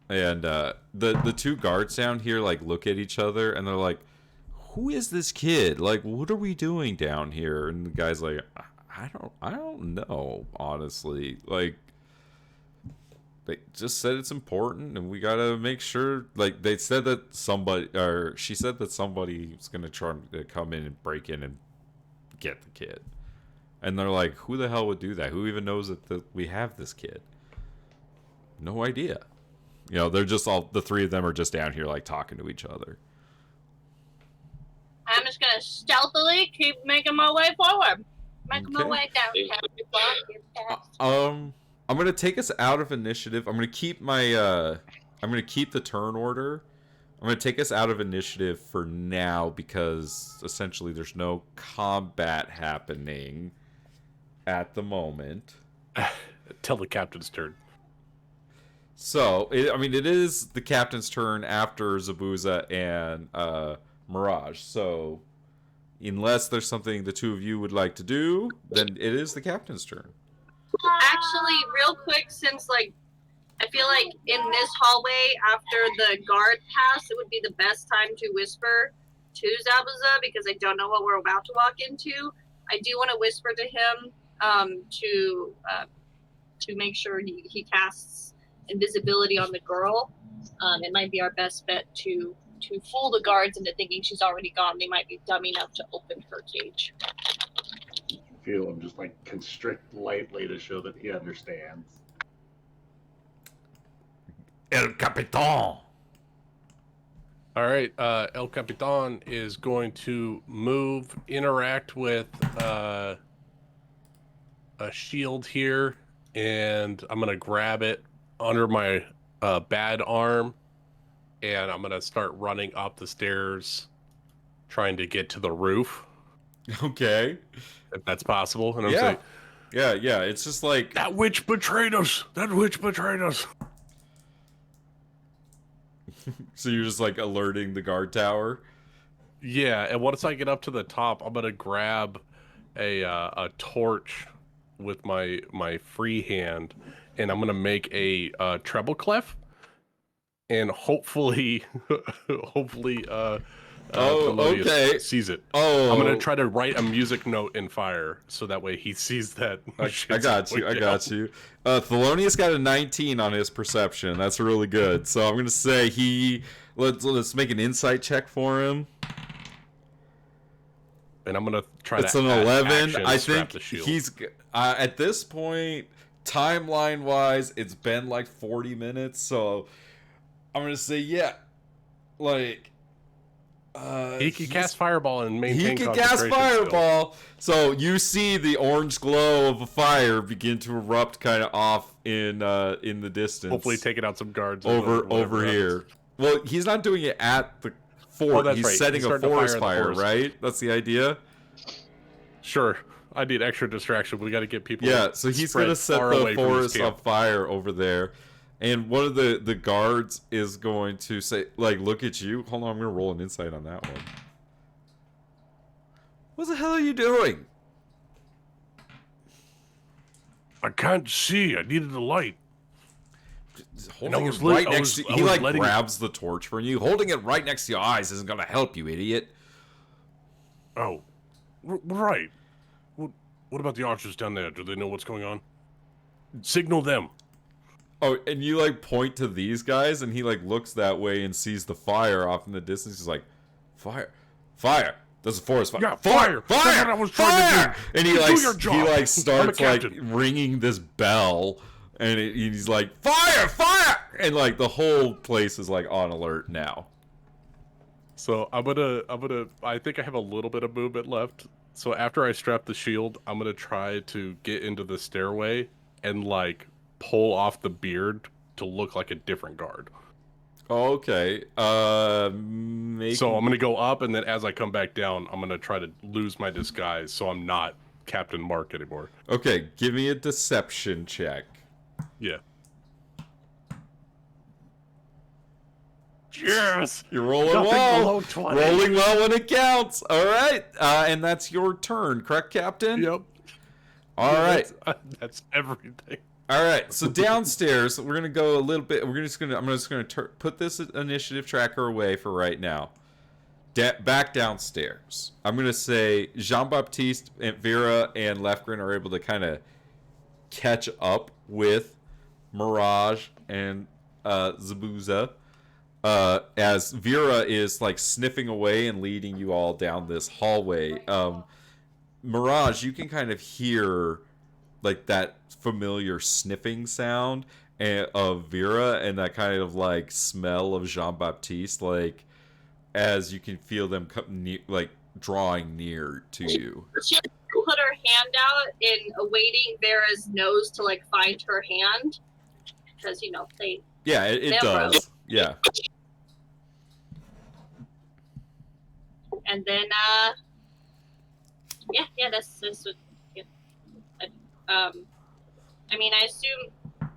Speaker 1: And the two guards down here like look at each other and they're like, "Who is this kid? Like, what are we doing down here?" And the guy's like, I don't know, honestly. Like, they just said it's important and we gotta make sure. Like, they said that she said that somebody was gonna try to come in and break in and get the kid. And they're like, who the hell would do that? Who even knows that we have this kid? No idea. They're just the three of them are just down here like talking to each other.
Speaker 3: I'm just gonna stealthily keep making my way forward. Making my
Speaker 1: Okay.
Speaker 3: way down.
Speaker 1: I'm gonna take us out of initiative. I'm gonna keep my I'm gonna keep the turn order. I'm gonna take us out of initiative for now because essentially there's no combat happening at the moment.
Speaker 4: Tell the captain's turn.
Speaker 1: So, it is the captain's turn after Zabuza and Mirage. So, unless there's something the two of you would like to do, then it is the captain's turn.
Speaker 3: Actually, real quick, since I feel like in this hallway after the guard pass, it would be the best time to whisper to Zabuza because I don't know what we're about to walk into. I do want to whisper to him to make sure he casts invisibility on the girl. It might be our best bet to to fool the guards into thinking she's already gone. They might be dumb enough to open her cage.
Speaker 6: You feel him just like constrict lightly to show that he understands.
Speaker 1: El Capitan.
Speaker 4: All right, El Capitan is going to move, interact with a shield here, and I'm going to grab it under my bad arm, and I'm going to start running up the stairs, trying to get to the roof,
Speaker 1: Okay.
Speaker 4: if that's possible. And I'm
Speaker 1: Yeah.
Speaker 4: saying,
Speaker 1: Yeah. It's just like
Speaker 4: that witch betrayed us! That witch betrayed us!
Speaker 1: so you're just like alerting the guard tower.
Speaker 4: Yeah, and once I get up to the top, I'm gonna grab a torch with my free hand, and I'm gonna make a treble clef, and hopefully, Thelonious
Speaker 1: okay.
Speaker 4: sees it.
Speaker 1: Oh,
Speaker 4: I'm gonna try to write a music note in fire, so that way he sees that.
Speaker 1: I
Speaker 4: shit's
Speaker 1: got you.
Speaker 4: going
Speaker 1: I
Speaker 4: down.
Speaker 1: got you. Thelonious got a 19 on his perception. That's really good. So I'm gonna say let's make an insight check for him.
Speaker 4: And I'm gonna try
Speaker 1: It's
Speaker 4: to.
Speaker 1: an 11.
Speaker 4: action
Speaker 1: I
Speaker 4: strap
Speaker 1: think
Speaker 4: the shield.
Speaker 1: he's at this point, timeline wise, it's been like 40 minutes. So I'm gonna say like.
Speaker 4: He can cast fireball and maintain.
Speaker 1: He can cast
Speaker 4: concentration
Speaker 1: fireball. So you see the orange glow of a fire begin to erupt kind of off in the distance.
Speaker 4: Hopefully, taking out some guards
Speaker 1: over here. Well, he's not doing it at the fort.
Speaker 4: that's
Speaker 1: He's
Speaker 4: right.
Speaker 1: setting
Speaker 4: He's
Speaker 1: a
Speaker 4: starting to
Speaker 1: forest
Speaker 4: fire in the
Speaker 1: fire,
Speaker 4: forest.
Speaker 1: right? That's the idea.
Speaker 4: Sure, I need extra distraction. We got to get people.
Speaker 1: Yeah, so he's
Speaker 4: spread
Speaker 1: gonna set
Speaker 4: far
Speaker 1: the
Speaker 4: away from this
Speaker 1: forest
Speaker 4: camp.
Speaker 1: on fire over there, and one of the guards is going to say, like, look at you. Hold on, I'm gonna roll an insight on that one. What the hell are you doing?
Speaker 4: I can't see. I needed the light.
Speaker 1: Holding
Speaker 4: I was
Speaker 1: it
Speaker 4: lit-
Speaker 1: right
Speaker 4: I
Speaker 1: next
Speaker 4: was-
Speaker 1: to
Speaker 4: I
Speaker 1: he
Speaker 4: was
Speaker 1: like
Speaker 4: letting-
Speaker 1: grabs the torch from you. Holding it right next to your eyes isn't gonna help you, idiot.
Speaker 4: Oh, right. What about the archers down there? Do they know what's going on? Signal them.
Speaker 1: Oh, and you like point to these guys, and he like looks that way and sees the fire off in the distance. He's like, fire! There's a forest fire.
Speaker 4: Yeah, fire! That's what I was trying to
Speaker 1: fire!
Speaker 4: do.
Speaker 1: And he
Speaker 4: Do
Speaker 1: like
Speaker 4: your job.
Speaker 1: he like
Speaker 4: I'm a
Speaker 1: starts like
Speaker 4: captain.
Speaker 1: ringing this bell, and he's like, fire! And like the whole place is like on alert now.
Speaker 4: So I'm gonna. I think I have a little bit of movement left. So after I strap the shield, I'm gonna try to get into the stairway and like pull off the beard to look like a different guard.
Speaker 1: Okay.
Speaker 4: So I'm gonna go up, and then as I come back down, I'm gonna try to lose my disguise, so I'm not Captain Mark anymore.
Speaker 1: Okay, give me a deception check.
Speaker 4: Yeah. Yes.
Speaker 1: You're rolling
Speaker 4: Nothing
Speaker 1: well.
Speaker 4: below 20.
Speaker 1: Rolling well when it counts. All right. And that's your turn, correct, Captain?
Speaker 4: Yep.
Speaker 1: All right.
Speaker 4: That's everything.
Speaker 1: All right. So downstairs, we're gonna go a little bit. I'm just gonna put this initiative tracker away for right now. Back downstairs. I'm gonna say Jean-Baptiste, and Vera, and Lefgren are able to kind of catch up with Mirage and Zabuza. As Vera is like sniffing away and leading you all down this hallway. Mirage, you can kind of hear like that familiar sniffing sound of Vera and that kind of like smell of Jean-Baptiste, like as you can feel them like drawing near to you.
Speaker 3: She put her hand out in awaiting Vera's nose to like find her hand, because they.
Speaker 1: Yeah, it
Speaker 3: Never.
Speaker 1: does. Yeah.
Speaker 3: And then, that's what, yeah. I mean, I assume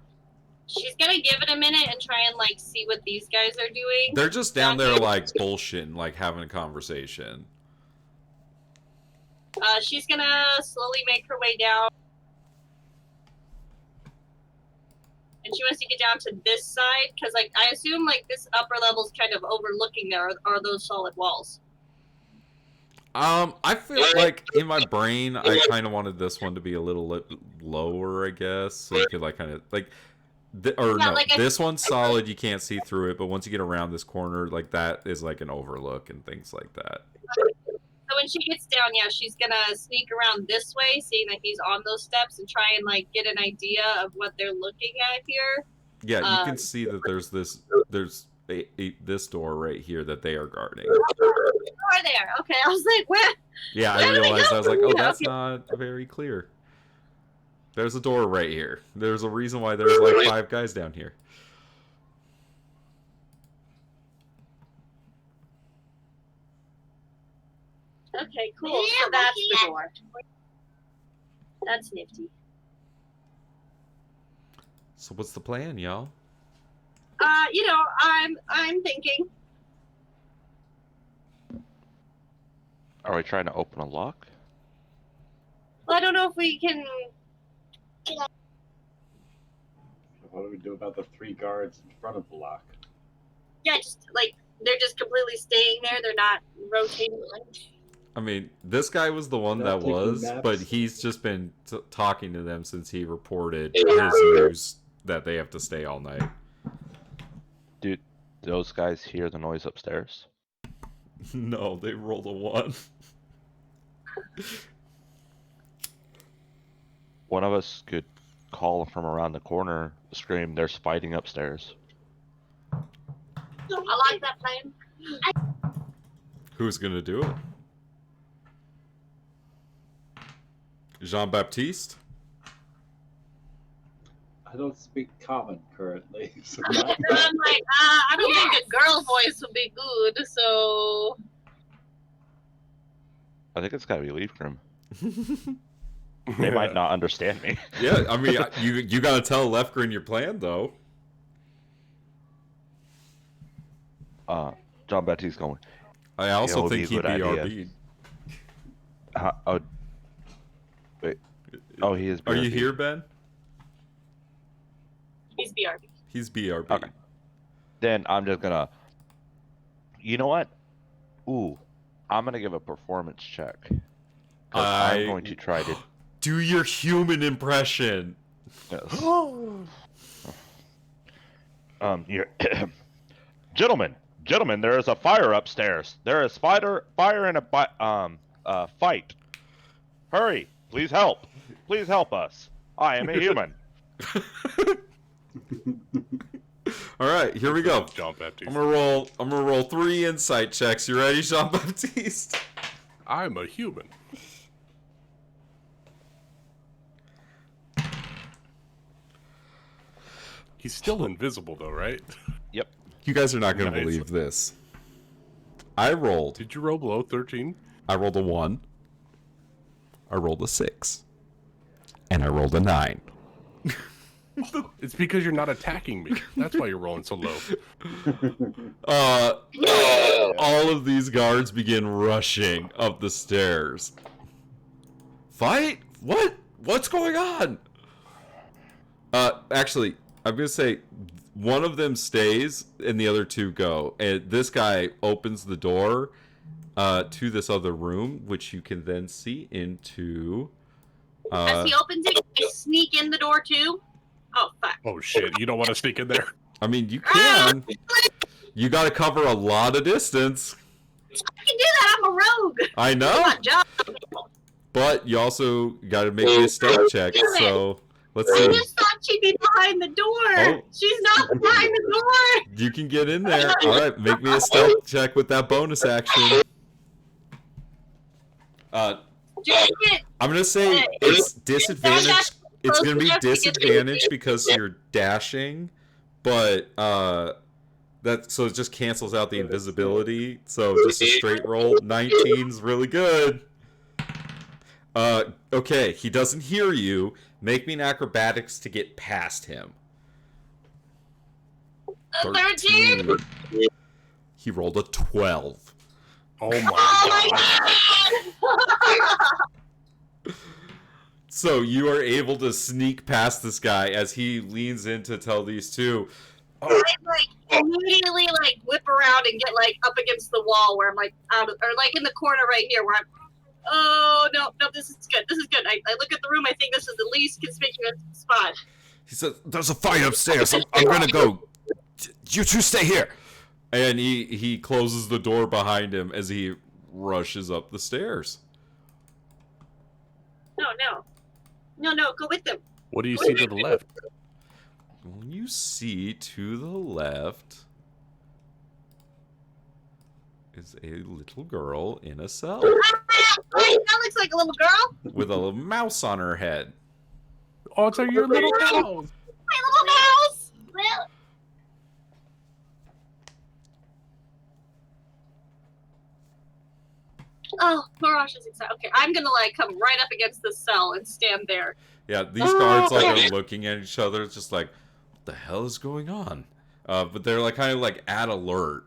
Speaker 3: she's gonna give it a minute and try and, like, see what these guys are doing.
Speaker 1: They're just down there, like, bullshitting, like, having a conversation.
Speaker 3: She's gonna slowly make her way down. And she wants to get down to this side, because, like, I assume, like, this upper level's kind of overlooking there. Are those solid walls?
Speaker 1: I feel like in my brain, I kind of wanted this one to be a little lower, I guess. So you could like kind of like This one's solid. You can't see through it, but once you get around this corner, like that is like an overlook and things like that.
Speaker 3: So when she gets down, yeah, she's gonna sneak around this way, seeing that he's on those steps, and try and like get an idea of what they're looking at here.
Speaker 1: Yeah, you can see that there's this door right here that they are guarding.
Speaker 3: Are there? Okay, I was like, where?
Speaker 1: Yeah, I realized. I was like, oh, that's not very clear. There's a door right here. There's a reason why there's like 5 guys down here.
Speaker 3: Okay, cool. So that's the door. That's nifty.
Speaker 1: So what's the plan, y'all?
Speaker 3: I'm thinking.
Speaker 2: Are we trying to open a lock?
Speaker 3: Well, I don't know if we can.
Speaker 6: What do we do about the 3 guards in front of the lock?
Speaker 3: Yeah, just like they're just completely staying there. They're not rotating.
Speaker 1: I mean, this guy was the one that was, but he's just been talking to them since he reported his news that they have to stay all night.
Speaker 2: Dude, those guys hear the noise upstairs?
Speaker 1: No, they rolled a 1.
Speaker 2: One of us could call from around the corner, scream, "There's fighting upstairs."
Speaker 3: I like that plan.
Speaker 1: Who's gonna do it? Jean-Baptiste?
Speaker 6: I don't speak common currently. So
Speaker 3: I'm like, I don't think a girl voice would be good, so.
Speaker 2: I think it's gotta be Leafgrim. They might not understand me.
Speaker 1: Yeah, I mean, you gotta tell Lefgren your plan, though.
Speaker 2: John Betty's going.
Speaker 1: I also
Speaker 2: would
Speaker 1: think
Speaker 2: be a
Speaker 1: he'd be
Speaker 2: good
Speaker 1: RB'd.
Speaker 2: Oh, wait. Oh, he is.
Speaker 1: Are you
Speaker 2: BRB.
Speaker 1: here, Ben?
Speaker 3: He's BRB.
Speaker 1: He's BRB.
Speaker 2: Okay. Then I'm just gonna. You know what? Ooh, I'm gonna give a performance check. 'Cause I'm going to try to
Speaker 1: do your human impression.
Speaker 2: Yes. Gentlemen, there is a fire upstairs. There is fire and a fight. Hurry, please help. Please help us. I am a human.
Speaker 1: All right, here we go.
Speaker 4: Jean-Baptiste.
Speaker 1: I'm gonna roll 3 insight checks. You ready, Jean-Baptiste?
Speaker 4: I'm a human. He's still invisible, though, right?
Speaker 2: Yep.
Speaker 1: You guys are not gonna
Speaker 4: Nice.
Speaker 1: believe this. I rolled
Speaker 4: Did you roll below 13?
Speaker 1: a 1. I rolled a 6. And I rolled a 9.
Speaker 4: It's because you're not attacking me. That's why you're rolling so low.
Speaker 1: All of these guards begin rushing up the stairs. Fight? What? What's going on? Actually, I'm gonna say one of them stays and the other 2 go. And this guy opens the door to this other room, which you can then see into.
Speaker 3: As he opens it, I sneak in the door too. Oh fuck!
Speaker 4: Oh shit! You don't want to sneak in there.
Speaker 1: I mean, you can. You got to cover a lot of distance.
Speaker 3: I can do that. I'm a rogue.
Speaker 1: I know.
Speaker 3: Come on, John.
Speaker 1: But you also got to make me a stealth check. So let's
Speaker 3: I
Speaker 1: see.
Speaker 3: just thought she'd be behind the door.
Speaker 1: Oh.
Speaker 3: She's not behind the door.
Speaker 1: You can get in there. All right, make me a stealth check with that bonus action. I'm gonna say it's disadvantage. It's gonna be disadvantage because you're dashing, but so it just cancels out the invisibility. So just a straight roll. 19's really good. Okay, he doesn't hear you. Make me an acrobatics to get past him.
Speaker 3: 13.
Speaker 1: He rolled a 12.
Speaker 4: Oh my
Speaker 3: god!
Speaker 1: So you are able to sneak past this guy as he leans in to tell these 2.
Speaker 3: I immediately whip around and get up against the wall where I'm out of, or in the corner right here where I'm. Oh no, this is good. This is good. I look at the room. I think this is the least conspicuous spot.
Speaker 1: He says, "There's a fight upstairs. I'm gonna go. You two stay here." And he closes the door behind him as he rushes up the stairs.
Speaker 3: No, go with them.
Speaker 4: What do you see to the left?
Speaker 1: When you see to the left is a little girl in a cell
Speaker 3: That looks like a little girl.
Speaker 1: with a little mouse on her head.
Speaker 4: Oh, it's your little mouse.
Speaker 3: My little mouse. Well, oh, Mirage is excited. Okay, I'm gonna like come right up against the cell and stand there.
Speaker 1: Yeah, these guards like are looking at each other. It's just like, what the hell is going on? But they're like kind of like at alert.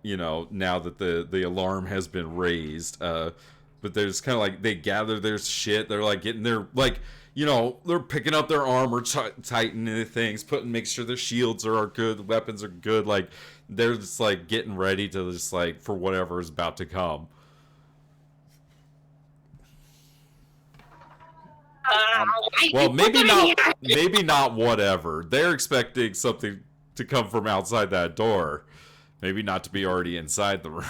Speaker 1: You know, now that the alarm has been raised. But they're just kind of like they gather their shit. They're like getting their like, you know, they're picking up their armor, tightening things, make sure their shields are good, the weapons are good. Like they're just like getting ready to just like for whatever is about to come. Well, maybe not whatever. They're expecting something to come from outside that door. Maybe not to be already inside the room.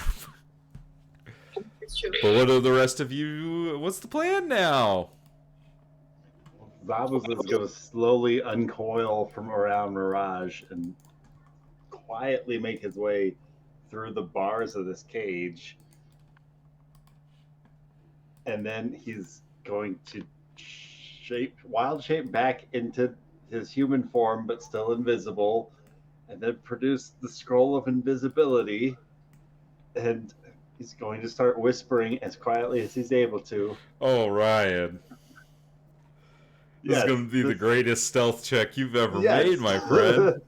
Speaker 3: It's true.
Speaker 1: But what are the rest of you? What's the plan now?
Speaker 6: Zabuz is going to slowly uncoil from around Mirage and quietly make his way through the bars of this cage. And then he's going to wild shape back into his human form, but still invisible, and then produce the scroll of invisibility. And he's going to start whispering as quietly as he's able to.
Speaker 1: Oh, Ryan. This is going to be the greatest stealth check you've ever made, my friend.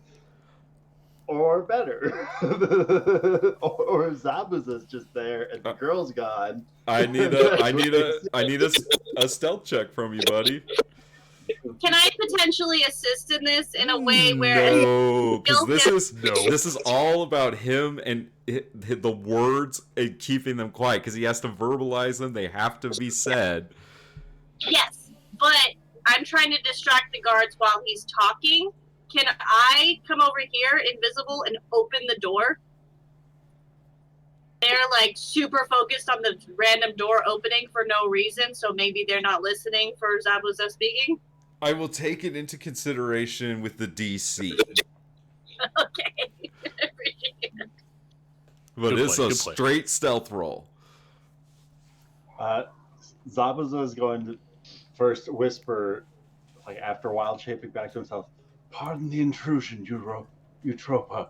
Speaker 6: Or better. or Zabuz is just there and the girl's gone.
Speaker 1: I need a stealth check from you, buddy.
Speaker 3: Can I potentially assist in this in a way where
Speaker 1: no, because this is all about him and the words and keeping them quiet because he has to verbalize them. They have to be said.
Speaker 3: Yes, but I'm trying to distract the guards while he's talking. Can I come over here, invisible, and open the door? They're like super focused on the random door opening for no reason, so maybe they're not listening for Zabuz speaking.
Speaker 1: I will take it into consideration with the DC.
Speaker 3: Okay.
Speaker 1: But
Speaker 4: Good
Speaker 1: it's
Speaker 4: play,
Speaker 1: a
Speaker 4: good play.
Speaker 1: straight stealth roll.
Speaker 6: Zabuza is going to first whisper, like after wild shaping back to himself, "Pardon the intrusion, Eutropa.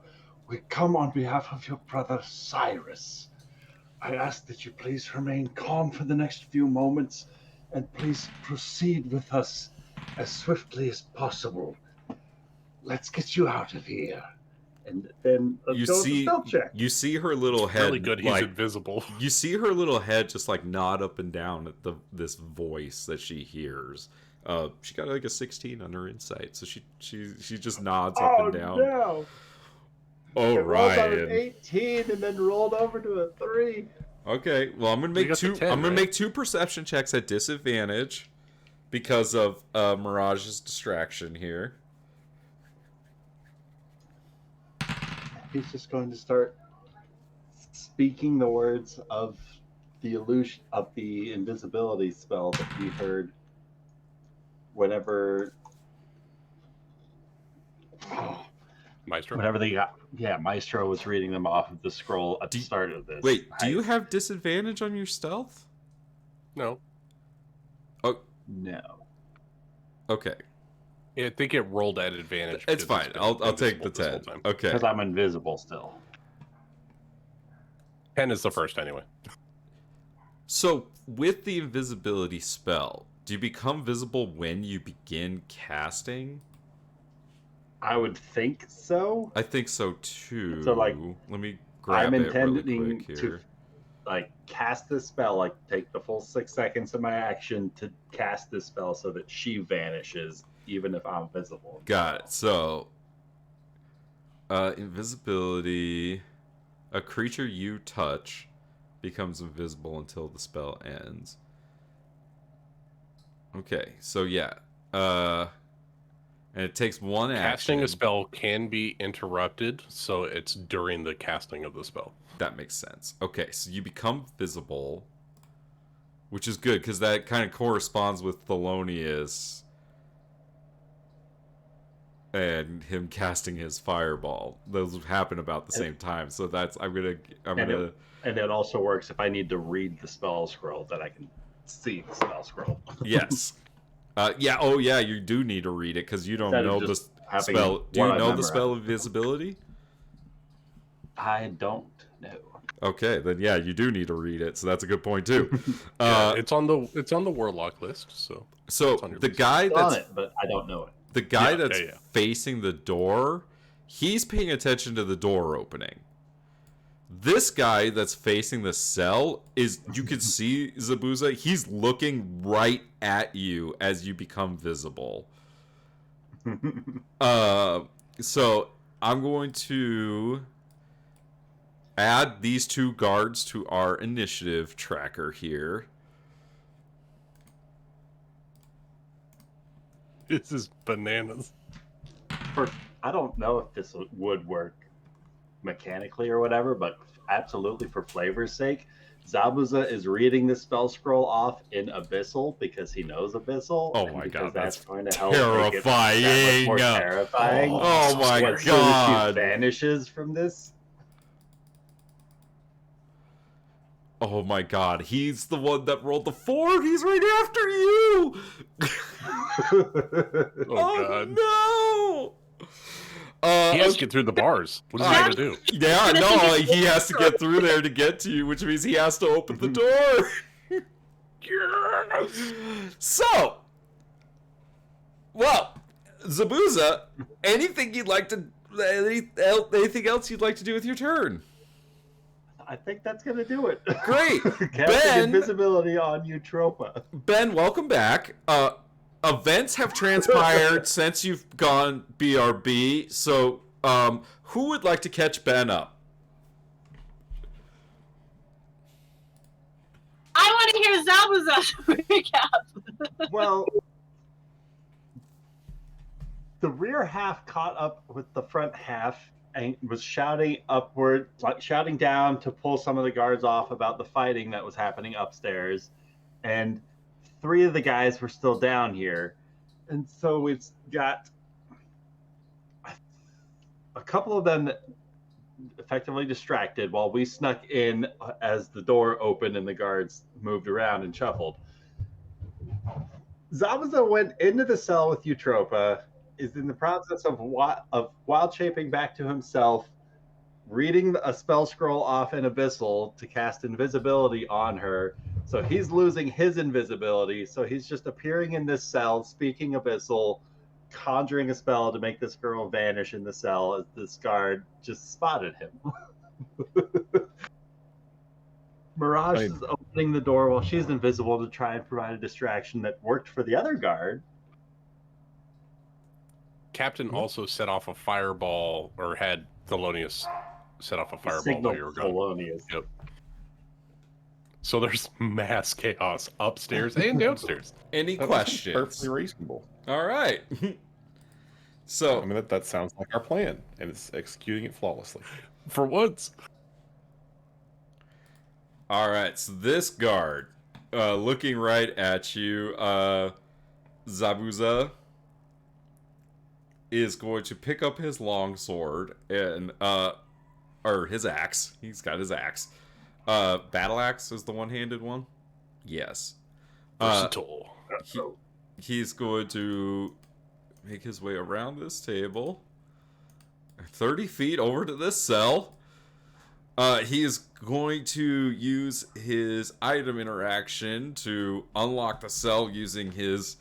Speaker 6: We come on behalf of your brother Cyrus. I ask that you please remain calm for the next few moments, and please proceed with us as swiftly as possible. Let's get you out of here." And then let's go with the stealth check.
Speaker 1: You see her little head.
Speaker 4: Really good. He's
Speaker 1: like,
Speaker 4: invisible.
Speaker 1: You see her little head just like nod up and down at this voice that she hears. She got like a 16 on her insight, so she just nods up and down.
Speaker 6: No.
Speaker 1: Oh,
Speaker 6: It rolled out
Speaker 1: Ryan.
Speaker 6: an 18 and then rolled over to a 3.
Speaker 1: Okay, well I'm gonna
Speaker 4: You
Speaker 1: make
Speaker 4: got the
Speaker 1: two.
Speaker 4: 10,
Speaker 1: I'm gonna
Speaker 4: right?
Speaker 1: make two perception checks at disadvantage because of Mirage's distraction here.
Speaker 6: He's just going to start speaking the words of the illusion of the invisibility spell that he heard whenever
Speaker 4: Maestro.
Speaker 6: they got. Yeah, Maestro was reading them off of the scroll at the start of this.
Speaker 1: Wait, do you have disadvantage on your stealth?
Speaker 4: No.
Speaker 6: No.
Speaker 1: Okay,
Speaker 4: Yeah, I think it rolled at advantage.
Speaker 1: it's
Speaker 4: because
Speaker 1: fine.
Speaker 4: been
Speaker 1: I'll take the
Speaker 4: invisible this whole
Speaker 1: 10.
Speaker 4: time.
Speaker 1: Okay.
Speaker 6: Because I'm invisible still.
Speaker 4: 10 is the first anyway.
Speaker 1: So, with the invisibility spell, do you become visible when you begin casting?
Speaker 6: I would think so.
Speaker 1: I think so too.
Speaker 6: So, like,
Speaker 1: let me grab
Speaker 6: I'm
Speaker 1: it really
Speaker 6: intending
Speaker 1: quick
Speaker 6: to
Speaker 1: here.
Speaker 6: like cast this spell, like take the full 6 seconds of my action to cast this spell so that she vanishes even if I'm visible.
Speaker 1: Got it. So, invisibility. A creature you touch becomes invisible until the spell ends. Okay, so yeah. and it takes one action.
Speaker 4: Casting a spell can be interrupted, so it's during the casting of the spell.
Speaker 1: That makes sense. Okay, so you become visible, which is good because that kind of corresponds with Thelonious and him casting his fireball. Those happen about the same time, so that's I'm gonna.
Speaker 6: And it also works if I need to read the spell scroll, that I can see the spell scroll.
Speaker 1: Yes. Yeah. Oh, yeah. You do need to read it because you don't know the spell. Do you know the spell of invisibility?
Speaker 6: I don't know.
Speaker 1: Okay, then yeah, you do need to read it. So that's a good point too.
Speaker 4: It's on the warlock list. So
Speaker 1: the guy that's
Speaker 6: on it, but I don't know it.
Speaker 1: The guy that's facing the door, he's paying attention to the door opening. This guy that's facing the cell is, you can see Zabuza, he's looking right at you as you become visible. So I'm going to add these two guards to our initiative tracker here.
Speaker 4: This is bananas.
Speaker 6: I don't know if this would work mechanically or whatever, but absolutely for flavor's sake, Zabuza is reading the spell scroll off in Abyssal because he knows Abyssal.
Speaker 1: Oh my god, that's
Speaker 6: going to help
Speaker 1: terrifying!
Speaker 6: Make it more terrifying.
Speaker 1: Oh my god!
Speaker 6: As soon as he vanishes from this.
Speaker 1: Oh my god, he's the one that rolled the 4. He's right after you.
Speaker 4: God.
Speaker 1: No!
Speaker 4: He has to get through the bars. What is he going to do?
Speaker 1: Yeah, no, he has to get through there to get to you, which means he has to open the door. So, well, Zabuza, anything else you'd like to do with your turn?
Speaker 6: I think that's going to do it.
Speaker 1: Great.
Speaker 6: Casting invisibility on Eutropa.
Speaker 1: Ben, welcome back. Events have transpired since you've gone BRB, so who would like to catch Ben up?
Speaker 3: I want to hear Zabuza recap.
Speaker 6: Well, the rear half caught up with the front half and was shouting upward, like shouting down to pull some of the guards off about the fighting that was happening upstairs. And 3 of the guys were still down here. And so we've got a couple of them effectively distracted while we snuck in as the door opened and the guards moved around and shuffled. Zabuza went into the cell with Eutropa, is in the process of wild shaping back to himself, reading a spell scroll off in Abyssal to cast invisibility on her. So he's losing his invisibility. So he's just appearing in this cell, speaking Abyssal, conjuring a spell to make this girl vanish in the cell as this guard just spotted him. Mirage is opening the door while she's invisible to try and provide a distraction that worked for the other guard.
Speaker 4: Captain also set off a fireball, or had Thelonious set off a fireball while you were gone.
Speaker 6: Thelonious.
Speaker 4: Yep. So there's mass chaos upstairs and downstairs.
Speaker 1: Any questions?
Speaker 7: Perfectly reasonable.
Speaker 1: All right. So,
Speaker 7: I mean, that sounds like our plan, and it's executing it flawlessly.
Speaker 4: For once.
Speaker 1: All right, so this guard, looking right at you, Zabuza, is going to pick up his longsword and, or his axe. He's got his axe. Battle axe is the one-handed one? Yes.
Speaker 4: Versatile.
Speaker 1: He's going to make his way around this table, 30 feet over to this cell. He is going to use his item interaction to unlock the cell using his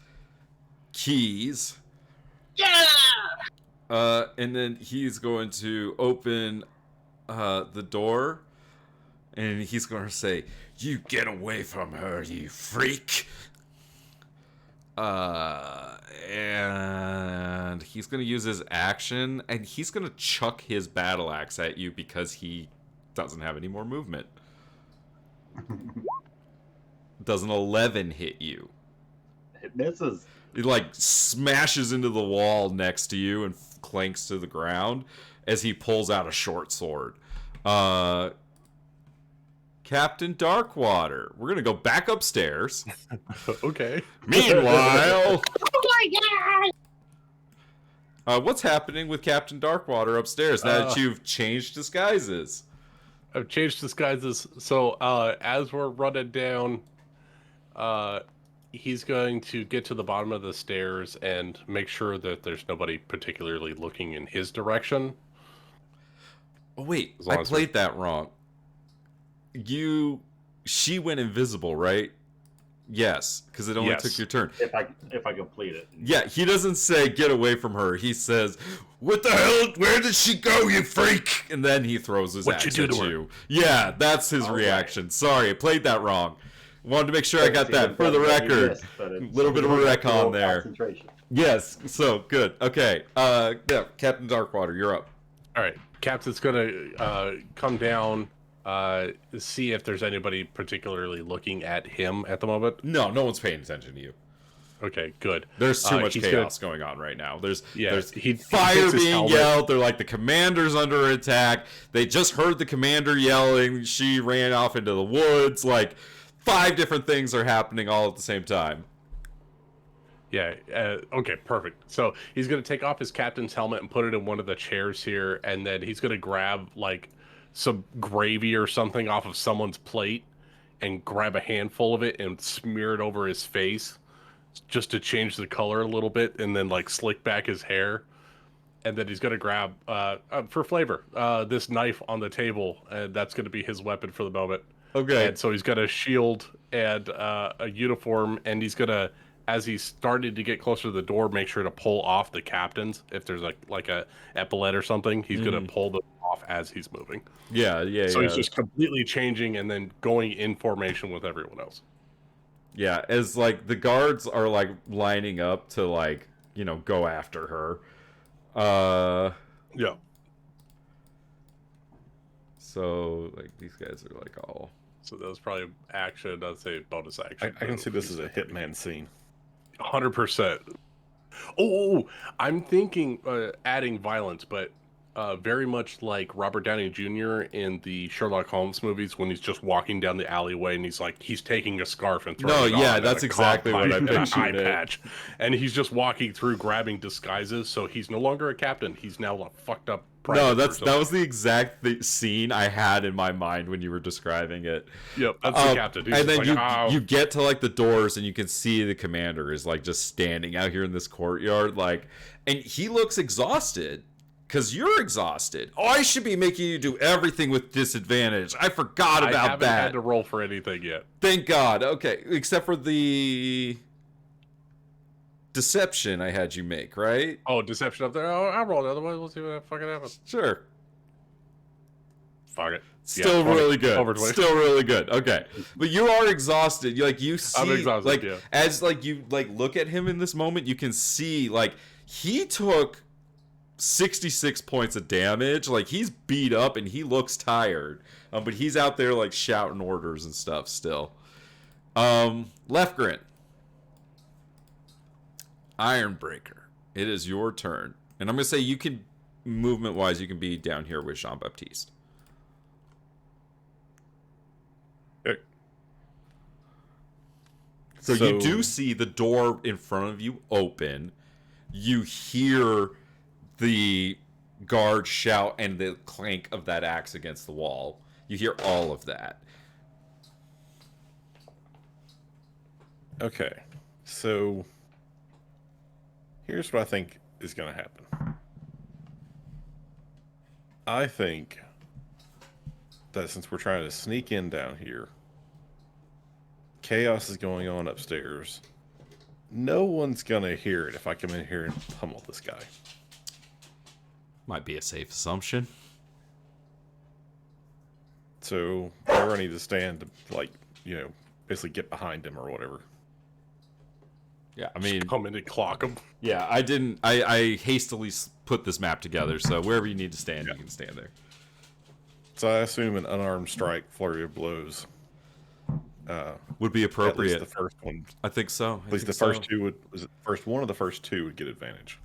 Speaker 1: keys.
Speaker 3: Yeah!
Speaker 1: And then he's going to open the door, and he's going to say, "You get away from her, you freak!" And he's going to use his action, and he's going to chuck his battle axe at you because he doesn't have any more movement. Does an 11 hit you?
Speaker 6: It misses.
Speaker 1: It like smashes into the wall next to you and clanks to the ground as he pulls out a short sword. Captain Darkwater, we're gonna go back upstairs.
Speaker 4: Okay.
Speaker 1: Meanwhile,
Speaker 3: Oh my god!
Speaker 1: what's happening with Captain Darkwater upstairs now that you've changed disguises?
Speaker 4: I've changed disguises. So as we're running down, he's going to get to the bottom of the stairs and make sure that there's nobody particularly looking in his direction.
Speaker 1: Oh wait,
Speaker 4: As long
Speaker 1: I
Speaker 4: as
Speaker 1: played that wrong. She went invisible, right? Yes, because it only
Speaker 4: Yes.
Speaker 1: took your turn.
Speaker 6: If I complete it.
Speaker 1: Yeah, he doesn't say get away from her. He says, "What the hell? Where did she go, you freak?" And then he throws his
Speaker 4: What'd
Speaker 1: axe
Speaker 4: you do
Speaker 1: at
Speaker 4: to her?
Speaker 1: you. Yeah, that's his
Speaker 6: All right.
Speaker 1: reaction. Sorry, I played that wrong. Wanted to make sure I got that for the record. Little bit of a retcon there.
Speaker 6: Concentration.
Speaker 1: Yes, so good. Okay, yeah, Captain Darkwater, you're up.
Speaker 4: All right, Captain's gonna come down, see if there's anybody particularly looking at him at the moment.
Speaker 1: No one's paying attention to you.
Speaker 4: Okay, good.
Speaker 1: There's too much
Speaker 4: he's
Speaker 1: chaos going on right now. There's
Speaker 4: he
Speaker 1: fire
Speaker 4: takes his
Speaker 1: being
Speaker 4: helmet.
Speaker 1: yelled. They're like the commander's under attack. They just heard the commander yelling. She ran off into the woods. Like 5 different things are happening all at the same time.
Speaker 4: Yeah, okay, perfect. So he's going to take off his captain's helmet and put it in one of the chairs here, and then he's going to grab, like, some gravy or something off of someone's plate and grab a handful of it and smear it over his face just to change the color a little bit, and then, like, slick back his hair. And then he's going to grab, for flavor, this knife on the table, and that's going to be his weapon for the moment.
Speaker 1: Okay.
Speaker 4: And so he's got a shield and a uniform, and he's going to, as he started to get closer to the door, make sure to pull off the captains. If there's like a epaulette or something, he's going to pull them off as he's moving.
Speaker 1: Yeah.
Speaker 4: So he's just completely changing and then going in formation with everyone else.
Speaker 1: Yeah, as like the guards are like lining up to like, go after her.
Speaker 4: Yeah.
Speaker 1: So like these guys are like all.
Speaker 4: So that was probably action. I'd say bonus action.
Speaker 7: I can see this as a Hitman scene.
Speaker 4: 100%. Oh, I'm thinking adding violence, but very much like Robert Downey Jr. in the Sherlock Holmes movies when he's just walking down the alleyway and he's taking a scarf and throwing it on,
Speaker 1: that's
Speaker 4: and a
Speaker 1: exactly
Speaker 4: cob
Speaker 1: what I
Speaker 4: pipe and an eye
Speaker 1: pictured it.
Speaker 4: patch, and he's just walking through grabbing disguises. So he's no longer a captain. He's now a fucked up.
Speaker 1: No, that was the exact scene I had in my mind when you were describing it.
Speaker 4: Yep, that's the captain. He's
Speaker 1: And then
Speaker 4: just like,
Speaker 1: you get to like the doors and you can see the commander is like just standing out here in this courtyard, like, and he looks exhausted because you're exhausted. Oh, I should be making you do everything with disadvantage. I forgot about
Speaker 4: I haven't
Speaker 1: that.
Speaker 4: had to roll for anything yet.
Speaker 1: Thank God. Okay, except for the deception I had you make, right?
Speaker 4: Oh, deception up there. Oh, I rolled otherwise. We'll see what fucking happens.
Speaker 1: Sure.
Speaker 4: Fuck it.
Speaker 1: Still
Speaker 4: Yeah,
Speaker 1: really good.
Speaker 4: over 20.
Speaker 1: Still really good. Okay, but you are exhausted. You see,
Speaker 4: I'm exhausted,
Speaker 1: like
Speaker 4: yeah.
Speaker 1: as like you like look at him in this moment, you can see like he took 66 points of damage. Like he's beat up and he looks tired. But he's out there like shouting orders and stuff still. Lefgren, Ironbreaker, it is your turn, and I'm gonna say you can movement wise, you can be down here with Jean Baptiste. So you do see the door in front of you open. You hear the guard shout and the clank of that axe against the wall. You hear all of that.
Speaker 7: Okay, so here's what I think is going to happen. I think that since we're trying to sneak in down here, chaos is going on upstairs. No one's going to hear it if I come in here and pummel this guy.
Speaker 1: Might be a safe assumption.
Speaker 7: So wherever I need to stand to, like, basically get behind him or whatever.
Speaker 1: Yeah, I mean,
Speaker 4: Come in and clock him.
Speaker 1: yeah, I hastily put this map together, so wherever you need to stand, you can stand there.
Speaker 7: So I assume an unarmed strike, flurry of blows.
Speaker 1: Would be
Speaker 7: at least
Speaker 1: appropriate.
Speaker 7: the first one.
Speaker 1: I think so.
Speaker 7: At least the first two would. Was it the first one or the first two would get advantage?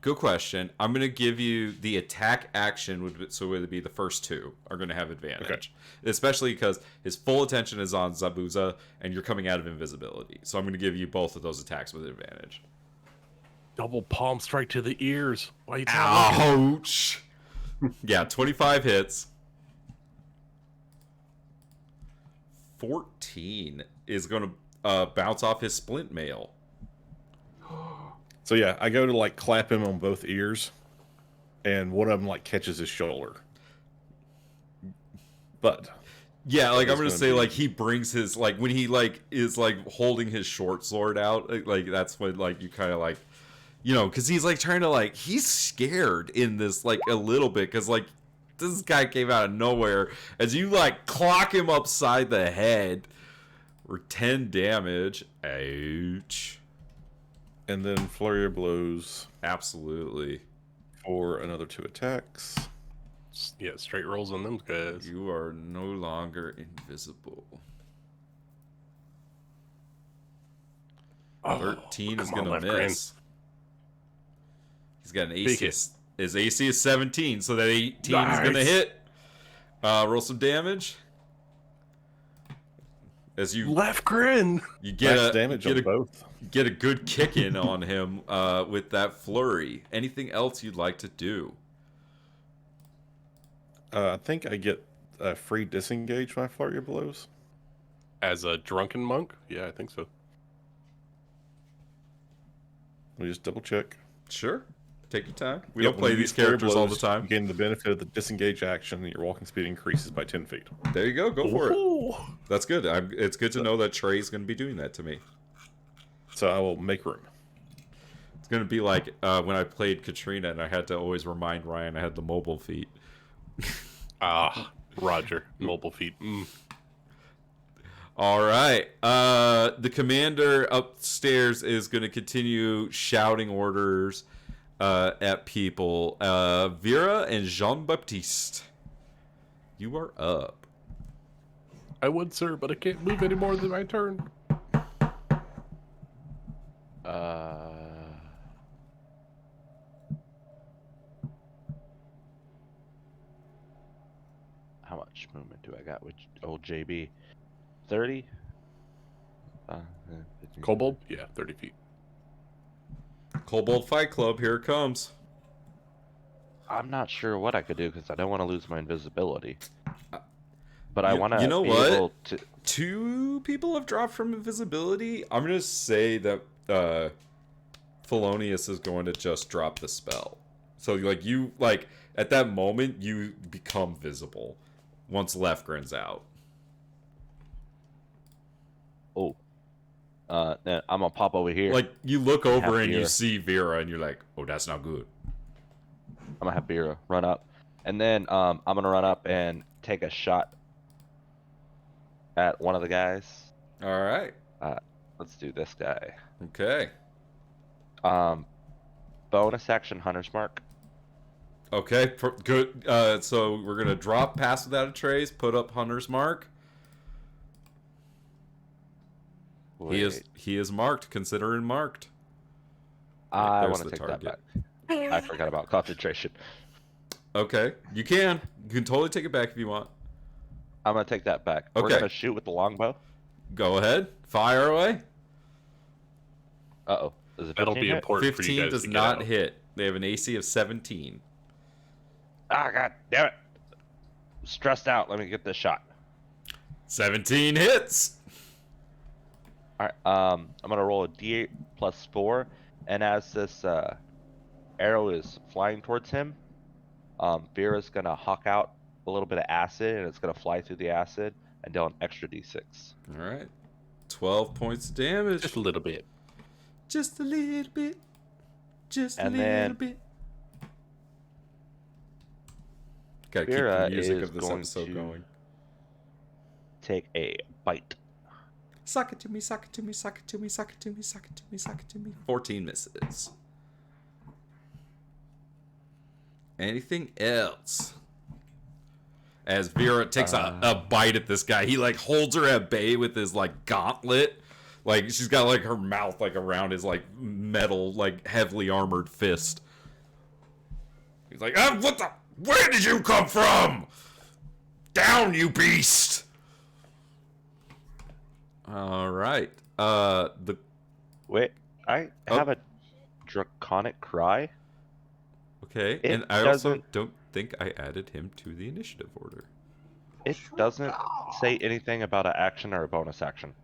Speaker 1: Good question. I'm gonna give you the attack action would be the first two are gonna have advantage, especially because his full attention is on Zabuza and you're coming out of invisibility. So I'm gonna give you both of those attacks with advantage.
Speaker 4: Double palm strike to the ears. Why you talking?
Speaker 1: Ouch! Yeah, 25 hits. 14 is gonna bounce off his splint mail.
Speaker 7: So yeah, I go to like clap him on both ears, and one of them like catches his shoulder. But
Speaker 1: yeah, like I'm gonna
Speaker 7: gonna
Speaker 1: say
Speaker 7: be...
Speaker 1: like he brings his like when he like is like holding his short sword out, like that's when like you kind of like, you know, because he's like trying to like he's scared in this like a little bit because like this guy came out of nowhere as you like clock him upside the head for 10 damage. Ouch.
Speaker 7: And then flurry of blows.
Speaker 1: Absolutely.
Speaker 7: For another 2 attacks.
Speaker 4: Yeah, straight rolls on them guys.
Speaker 1: You are no longer invisible.
Speaker 4: Oh,
Speaker 1: 13 is
Speaker 4: come
Speaker 1: going
Speaker 4: on,
Speaker 1: to
Speaker 4: Lefgren.
Speaker 1: miss. He's got an AC. His AC is 17, so that 18 is going to hit. Roll some damage. As you
Speaker 4: Lefgren!
Speaker 1: You get
Speaker 7: damage on both.
Speaker 1: Get a good kick in on him with that flurry. Anything else you'd like to do?
Speaker 7: I think I get free disengage my flurry of blows.
Speaker 4: As a drunken monk? Yeah, I think so.
Speaker 7: Let me just double check.
Speaker 1: Sure. Take your time. We don't play these
Speaker 7: flurry
Speaker 1: characters all the
Speaker 7: blows,
Speaker 1: time.
Speaker 7: You gain the benefit of the disengage action, and your walking speed increases by 10 feet.
Speaker 1: There you go. Go for
Speaker 4: Ooh.
Speaker 1: it. That's good. It's good to know that Trey's going to be doing that to me.
Speaker 7: So I will make room.
Speaker 1: It's going to be like when I played Katrina and I had to always remind Ryan I had the mobile feet.
Speaker 4: Roger. Mobile feet.
Speaker 1: All right. The commander upstairs is going to continue shouting orders at people. Vera and Jean-Baptiste, you are up.
Speaker 4: I would, sir, but I can't move any more than my turn.
Speaker 2: How much movement do I got with old JB? 30? 15.
Speaker 4: Kobold? Yeah, 30 feet.
Speaker 1: Kobold Fight Club, here it comes.
Speaker 2: I'm not sure what I could do because I don't want to lose my invisibility. But I want to
Speaker 1: You know
Speaker 2: be
Speaker 1: what?
Speaker 2: able to...
Speaker 1: 2 people have dropped from invisibility. I'm going to say that Felonius is going to just drop the spell. So, like, you, like, at that moment, you become visible once Lefgren's out.
Speaker 2: Oh. Then I'm going to pop over here.
Speaker 1: Like, you look over and you
Speaker 2: Vera.
Speaker 1: see Vera, and you're like, oh, that's not good.
Speaker 2: I'm going to have Vera run up. And then I'm going to run up and take a shot at one of the guys.
Speaker 1: All right.
Speaker 2: Let's do this guy.
Speaker 1: Okay.
Speaker 2: Bonus action Hunter's Mark.
Speaker 1: Okay, good. So we're going to drop Pass Without a Trace, put up Hunter's Mark.
Speaker 2: Wait,
Speaker 1: He is marked. Consider him marked.
Speaker 2: I
Speaker 1: There's
Speaker 2: want to
Speaker 1: the
Speaker 2: take
Speaker 1: target.
Speaker 2: that back. I forgot about concentration.
Speaker 1: Okay, you can. You can totally take it back if you want.
Speaker 2: I'm going to take that back. We're
Speaker 1: Okay.
Speaker 2: going to shoot with the longbow.
Speaker 1: Go ahead. Fire away.
Speaker 2: Uh-oh. Is it
Speaker 4: That'll
Speaker 2: 15
Speaker 4: be
Speaker 2: hit?
Speaker 4: important for you
Speaker 1: 15
Speaker 4: guys
Speaker 1: does
Speaker 4: to get
Speaker 1: not
Speaker 4: out.
Speaker 1: hit. They have an AC of 17.
Speaker 2: Ah, god damn it. Stressed out. Let me get this shot.
Speaker 1: 17 hits.
Speaker 2: Alright, I'm gonna roll a d8 plus 4, and as this arrow is flying towards him, Vera's gonna hawk out a little bit of acid, and it's gonna fly through the acid and deal an extra d6.
Speaker 1: All right. 12 points of damage.
Speaker 4: Just a little bit.
Speaker 1: Just a little bit. Just
Speaker 2: And
Speaker 1: a little
Speaker 2: then
Speaker 1: bit. Gotta keep
Speaker 2: Vera
Speaker 1: the music
Speaker 2: is
Speaker 1: of this
Speaker 2: going
Speaker 1: episode
Speaker 2: to-
Speaker 1: going.
Speaker 2: Take a bite.
Speaker 1: Suck it to me, suck it to me, suck it to me, suck it to me, suck it to me, suck it to me. 14 misses. Anything else? As Vera takes a bite at this guy. He like holds her at bay with his like gauntlet. Like she's got like her mouth like around his like metal, like heavily armored fist. He's like, what the? Where did you come from? Down, you beast! All right.
Speaker 2: Wait, I have a draconic cry.
Speaker 1: Okay,
Speaker 2: It
Speaker 1: and I also
Speaker 2: doesn't-
Speaker 1: don't think I added him to the initiative order.
Speaker 2: It doesn't say anything about an action or a bonus action.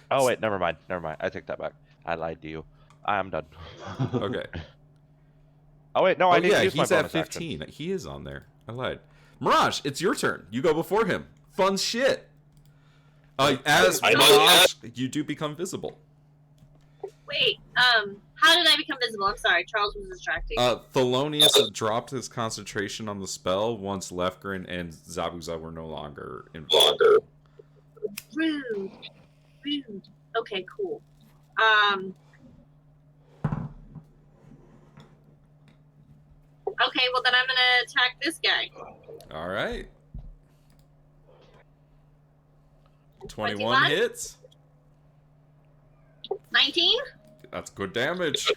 Speaker 2: Oh wait, never mind. I take that back. I lied to you. I'm done.
Speaker 1: Okay.
Speaker 2: Oh wait, no, I didn't use my
Speaker 1: he's at
Speaker 2: bonus
Speaker 1: 15.
Speaker 2: action.
Speaker 1: He is on there. I lied. Mirage, it's your turn. You go before him. Fun shit. As Mirage, you do become visible.
Speaker 3: Wait, how did I become visible? I'm sorry, Charles was distracting.
Speaker 1: Thelonious has dropped his concentration on the spell once Lefgren and Zabuza were no longer involved.
Speaker 3: Rude. Okay, cool. Okay, well then I'm gonna attack this guy.
Speaker 1: All right. 21
Speaker 3: 21?
Speaker 1: hits.
Speaker 3: 19?
Speaker 1: That's good damage.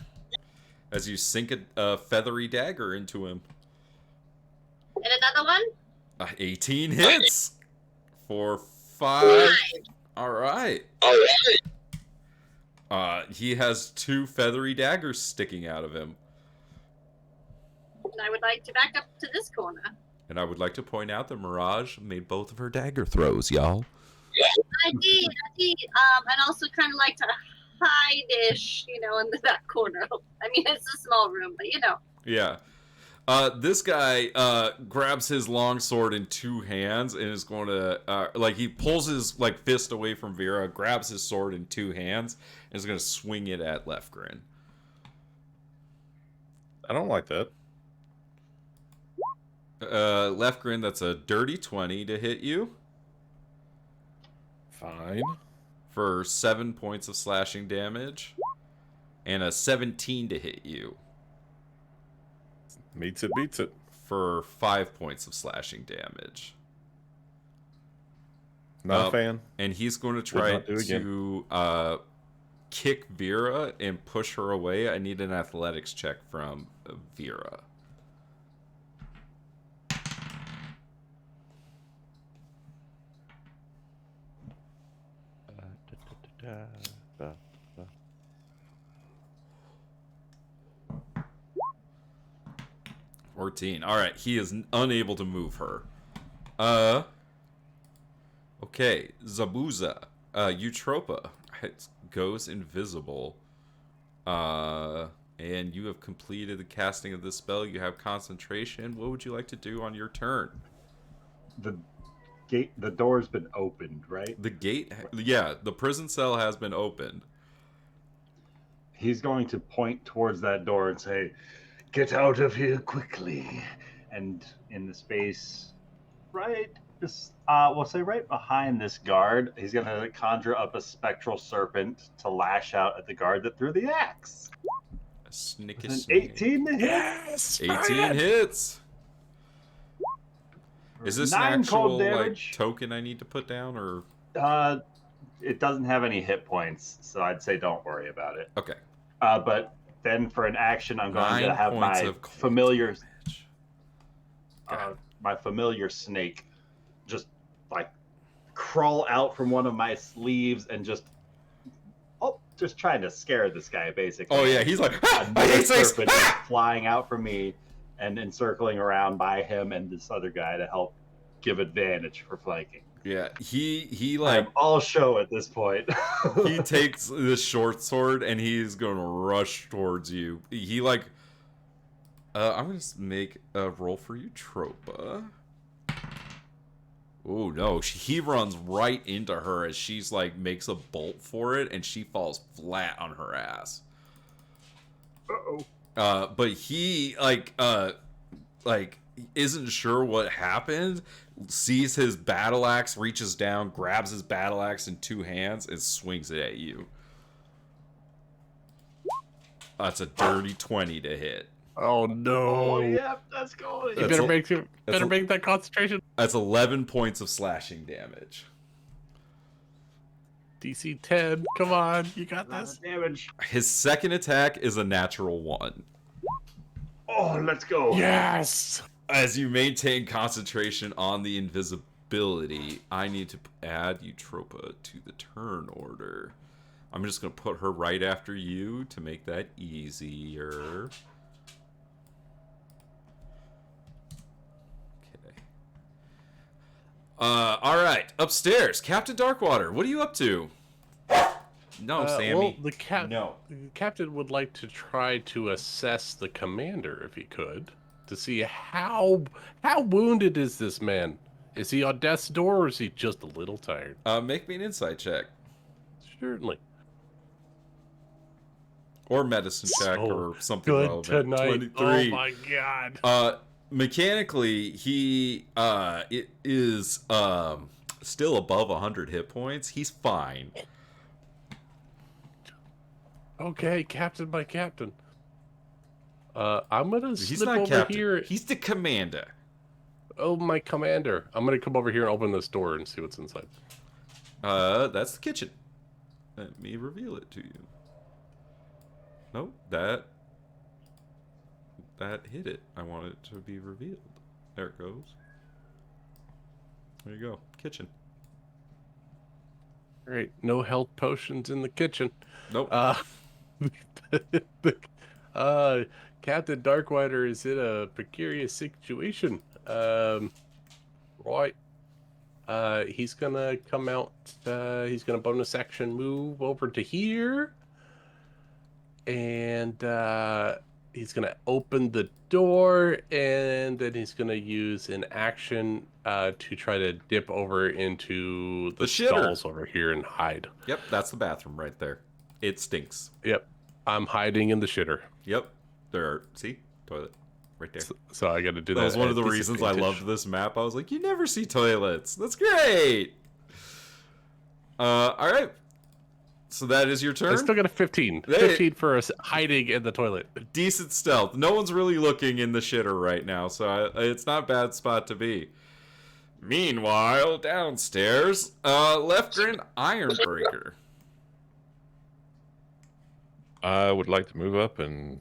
Speaker 1: As you sink a feathery dagger into him.
Speaker 3: And another one?
Speaker 1: 18 hits. For 5. All right. He has 2 feathery daggers sticking out of him.
Speaker 3: And I would like to back up to this corner.
Speaker 1: And I would like to point out that Mirage made both of her dagger throws, y'all.
Speaker 3: I did. And also kind of like to hide-ish, in that corner. I mean, it's a small room, but
Speaker 1: Yeah. This guy grabs his long sword in 2 hands and is going to he pulls his fist away from Vera, grabs his sword in 2 hands, and is going to swing it at Lefgren.
Speaker 7: I don't like that.
Speaker 1: Lefgren, that's a dirty 20 to hit you
Speaker 7: Fine.
Speaker 1: for 7 points of slashing damage, and a 17 to hit you
Speaker 7: Meets it, beats it.
Speaker 1: for 5 points of slashing damage.
Speaker 7: Not a fan.
Speaker 1: And he's going to
Speaker 7: Would
Speaker 1: try
Speaker 7: not do again.
Speaker 1: to kick Vera and push her away. I need an athletics check from Vera.
Speaker 2: Uh,
Speaker 1: 14. All right, he is unable to move her. Okay, Zabuza, Eutropa goes invisible. And you have completed the casting of this spell. You have concentration. What would you like to do on your turn?
Speaker 6: The door's been opened, right?
Speaker 1: The gate, yeah, the prison cell has been opened.
Speaker 6: He's going to point towards that door and say, "Get out of here quickly!" And in the space, we'll say right behind this guard, he's going to conjure up a spectral serpent to lash out at the guard that threw the axe.
Speaker 1: A snicky
Speaker 6: An
Speaker 1: snake.
Speaker 6: 18 to hit.
Speaker 7: Yes!
Speaker 1: 18 hits. Is this an
Speaker 6: 9 cold
Speaker 1: actual
Speaker 6: damage.
Speaker 1: token I need to put down, or
Speaker 6: It doesn't have any hit points, so I'd say don't worry about it.
Speaker 1: okay?
Speaker 6: But then for an action, I'm going
Speaker 1: 9
Speaker 6: to have
Speaker 1: points
Speaker 6: my
Speaker 1: of cold
Speaker 6: familiar,
Speaker 1: damage.
Speaker 6: my familiar snake, just crawl out from one of my sleeves and just trying to scare this guy basically.
Speaker 1: Oh yeah, he's like, I
Speaker 6: Another
Speaker 1: hate snakes.
Speaker 6: serpent is flying out from me and encircling around by him and this other guy to help give advantage for flanking.
Speaker 1: Yeah, he
Speaker 6: I'm all show at this point.
Speaker 1: he takes the short sword and he's going to rush towards you. He I'm going to make a roll for you, Tropa. Oh no, he runs right into her as she's makes a bolt for it and she falls flat on her ass.
Speaker 6: Uh-oh.
Speaker 1: But he isn't sure what happened, sees his battle axe, reaches down, grabs his battle axe in 2 hands, and swings it at you. That's a dirty 20 to hit.
Speaker 4: Oh no!
Speaker 6: Oh, yep, that's going.
Speaker 4: You
Speaker 1: That's
Speaker 4: better make that concentration.
Speaker 1: That's 11 points of slashing damage.
Speaker 4: DC 10. Come on, you got this.
Speaker 6: Damage.
Speaker 1: His second attack is a natural 1.
Speaker 6: Oh, let's go.
Speaker 4: Yes.
Speaker 1: As you maintain concentration on the invisibility, I need to add Eutropa to the turn order. I'm just going to put her right after you to make that easier. Okay. All right. Upstairs. Captain Darkwater, what are you up to? No, Sammy.
Speaker 4: Well,
Speaker 1: No.
Speaker 4: the captain would like to try to assess the commander if he could, to see how wounded is this man. Is he on death's door, or is he just a little tired?
Speaker 1: Make me an insight check.
Speaker 4: Certainly.
Speaker 1: Or medicine check
Speaker 4: So
Speaker 1: or something
Speaker 4: good
Speaker 1: relevant.
Speaker 4: tonight.
Speaker 1: 23.
Speaker 4: Oh my god.
Speaker 1: Mechanically, he it is still above 100 hit points. He's fine.
Speaker 4: Okay, captain by captain. I'm gonna
Speaker 1: He's
Speaker 4: slip
Speaker 1: not
Speaker 4: over
Speaker 1: captain.
Speaker 4: here.
Speaker 1: He's the commander.
Speaker 4: Oh, my commander. I'm gonna come over here and open this door and see what's inside.
Speaker 1: That's the kitchen. Let me reveal it to you. Nope, that hit it. I want it to be revealed. There it goes. There you go. Kitchen.
Speaker 4: Alright, no health potions in the kitchen.
Speaker 1: Nope.
Speaker 4: Captain Darkwater is in a precarious situation. Right. He's gonna come out, he's gonna bonus action move over to here. And, he's gonna open the door, and then he's gonna use an action, to try to dip over into the
Speaker 1: shitter.
Speaker 4: stalls over here and hide.
Speaker 1: Yep, that's the bathroom right there. It stinks.
Speaker 4: Yep. I'm hiding in the shitter.
Speaker 1: Yep. There are, see? Toilet. Right there.
Speaker 4: So I gotta do that.
Speaker 1: That was one of
Speaker 4: at
Speaker 1: the reasons I
Speaker 4: disadvantage.
Speaker 1: loved this map. I was like, you never see toilets. That's great. Alright. So that is your turn?
Speaker 4: I still got a 15.
Speaker 1: Hey.
Speaker 4: 15 for us hiding in the toilet.
Speaker 1: Decent stealth. No one's really looking in the shitter right now, so it's not a bad spot to be. Meanwhile, downstairs, Leftgren Ironbreaker.
Speaker 7: I would like to move up and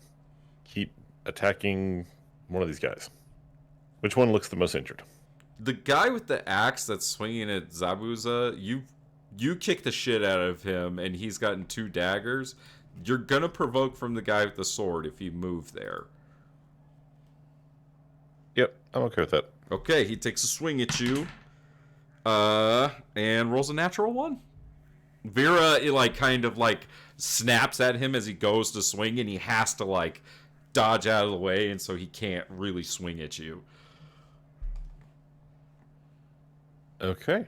Speaker 7: keep attacking one of these guys. Which one looks the most injured?
Speaker 1: The guy with the axe that's swinging at Zabuza, you kick the shit out of him, and he's gotten 2 daggers. You're gonna provoke from the guy with the sword if you move there.
Speaker 7: Yep, I'm okay with that.
Speaker 1: Okay, he takes a swing at you, and rolls a natural 1. Vera, kind of snaps at him as he goes to swing, and he has to, dodge out of the way, and so he can't really swing at you.
Speaker 7: Okay.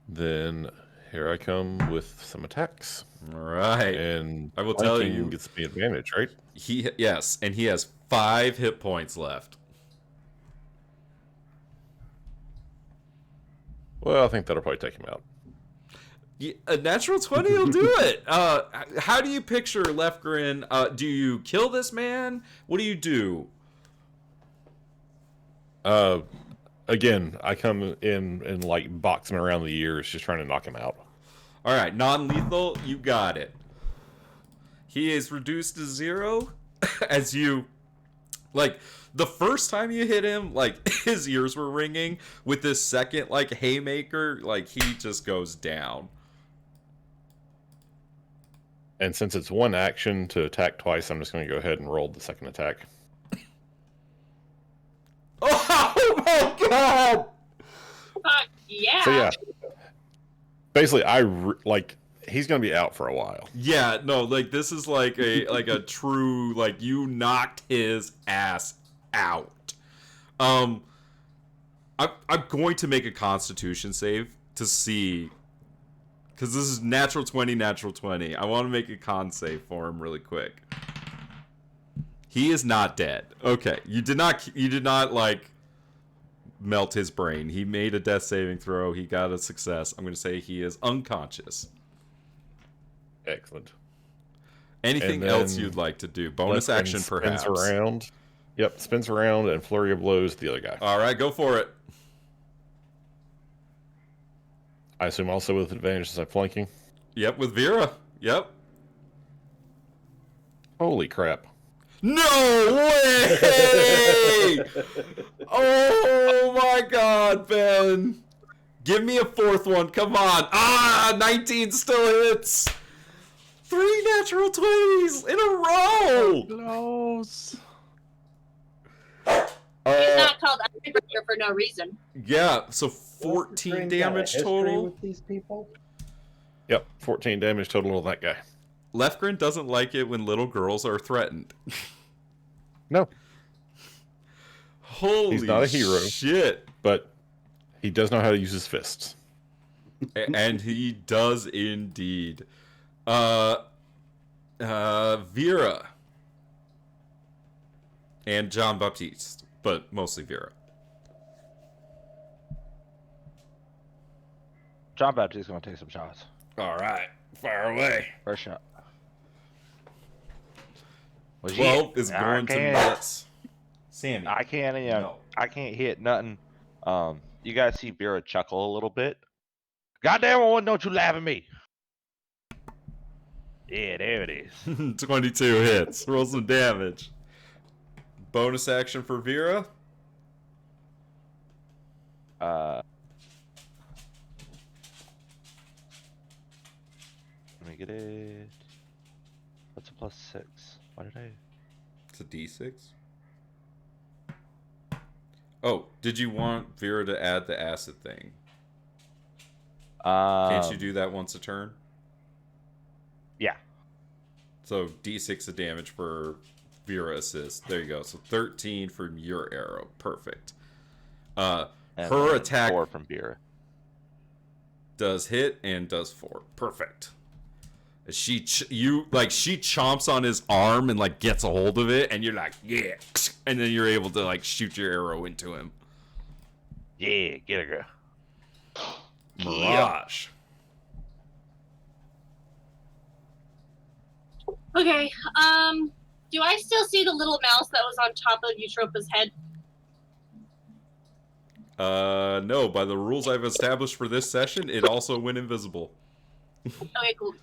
Speaker 7: Then here I come with some attacks.
Speaker 1: All right.
Speaker 7: And
Speaker 1: I will tell
Speaker 7: flanking
Speaker 1: you-
Speaker 7: gets me advantage, right?
Speaker 1: Yes, and he has 5 hit points left.
Speaker 7: Well, I think that'll probably take him out.
Speaker 1: Yeah, a natural 20 will do it. How do you picture Leftgren? Do you kill this man? What do you do?
Speaker 7: Again, I come in and box him around the ears, just trying to knock him out.
Speaker 1: All right, non-lethal, you got it. He is reduced to 0 as you, the first time you hit him, his ears were ringing. With this second, haymaker, he just goes down.
Speaker 7: And since it's one action to attack twice, I'm just going to go ahead and roll the second attack.
Speaker 1: Oh my god!
Speaker 3: Fuck yeah.
Speaker 7: So yeah, basically, he's going to be out for a while.
Speaker 1: Yeah, no, this is a true, you knocked his ass out. I'm going to make a Constitution save to see, because this is natural 20. I want to make a con save for him really quick. He is not dead. Okay, you did not melt his brain. He made a death saving throw. He got a success. I'm going to say he is unconscious.
Speaker 7: Excellent.
Speaker 1: Anything
Speaker 7: And
Speaker 1: else
Speaker 7: then
Speaker 1: you'd like to do? Bonus
Speaker 7: Lefgren
Speaker 1: action, perhaps.
Speaker 7: Spins around. Yep, spins around and flurry of blows the other guy.
Speaker 1: All right, go for it.
Speaker 7: I assume also with advantage since I'm flanking.
Speaker 1: Yep, with Vera. Yep.
Speaker 7: Holy crap.
Speaker 1: No way! Oh my god, Ben. Give me a fourth one. Come on. 19 still hits. 3 natural 20s in a row.
Speaker 4: Close.
Speaker 3: He's not called Icebreaker for no reason.
Speaker 1: Yeah, so 14 damage total.
Speaker 6: With these people?
Speaker 7: Yep, 14 damage total on that guy.
Speaker 1: Lefgren doesn't like it when little girls are threatened.
Speaker 7: No,
Speaker 1: Holy
Speaker 7: he's not a hero.
Speaker 1: shit.
Speaker 7: But he does know how to use his fists.
Speaker 1: And he does indeed. Vera. And John Baptiste, but mostly Vera.
Speaker 2: John Baptiste's gonna take some shots.
Speaker 1: All right, fire away.
Speaker 2: First shot. Well,
Speaker 1: 12 is
Speaker 2: I
Speaker 1: going to
Speaker 2: can't-
Speaker 1: miss. Sammy.
Speaker 2: I can't,
Speaker 1: No.
Speaker 2: I can't hit nothing. You guys see Vera chuckle a little bit. Goddamn one, don't you laugh at me. Yeah, there it is.
Speaker 1: 22 hits. Roll some damage. Bonus action for Vera.
Speaker 2: Let me get it. What's a +6? Why did I?
Speaker 1: It's a d6. Oh, did you want Vera to add the acid thing? Can't you do that once a turn?
Speaker 2: Yeah.
Speaker 1: So d6 of damage for Vera assist. There you go. So 13 from your arrow. Perfect.
Speaker 2: And
Speaker 1: Her
Speaker 2: then
Speaker 1: attack
Speaker 2: 4 from Vera.
Speaker 1: does hit and does 4. Perfect. She chomps on his arm and like gets a hold of it, and you're like, yeah, and then you're able to like shoot your arrow into him.
Speaker 2: Yeah, get her, girl.
Speaker 1: Mirage.
Speaker 3: Okay, do I still see the little mouse that was on top of Eutropa's head?
Speaker 1: No, by the rules I've established for this session, it also went invisible.
Speaker 3: Okay, cool.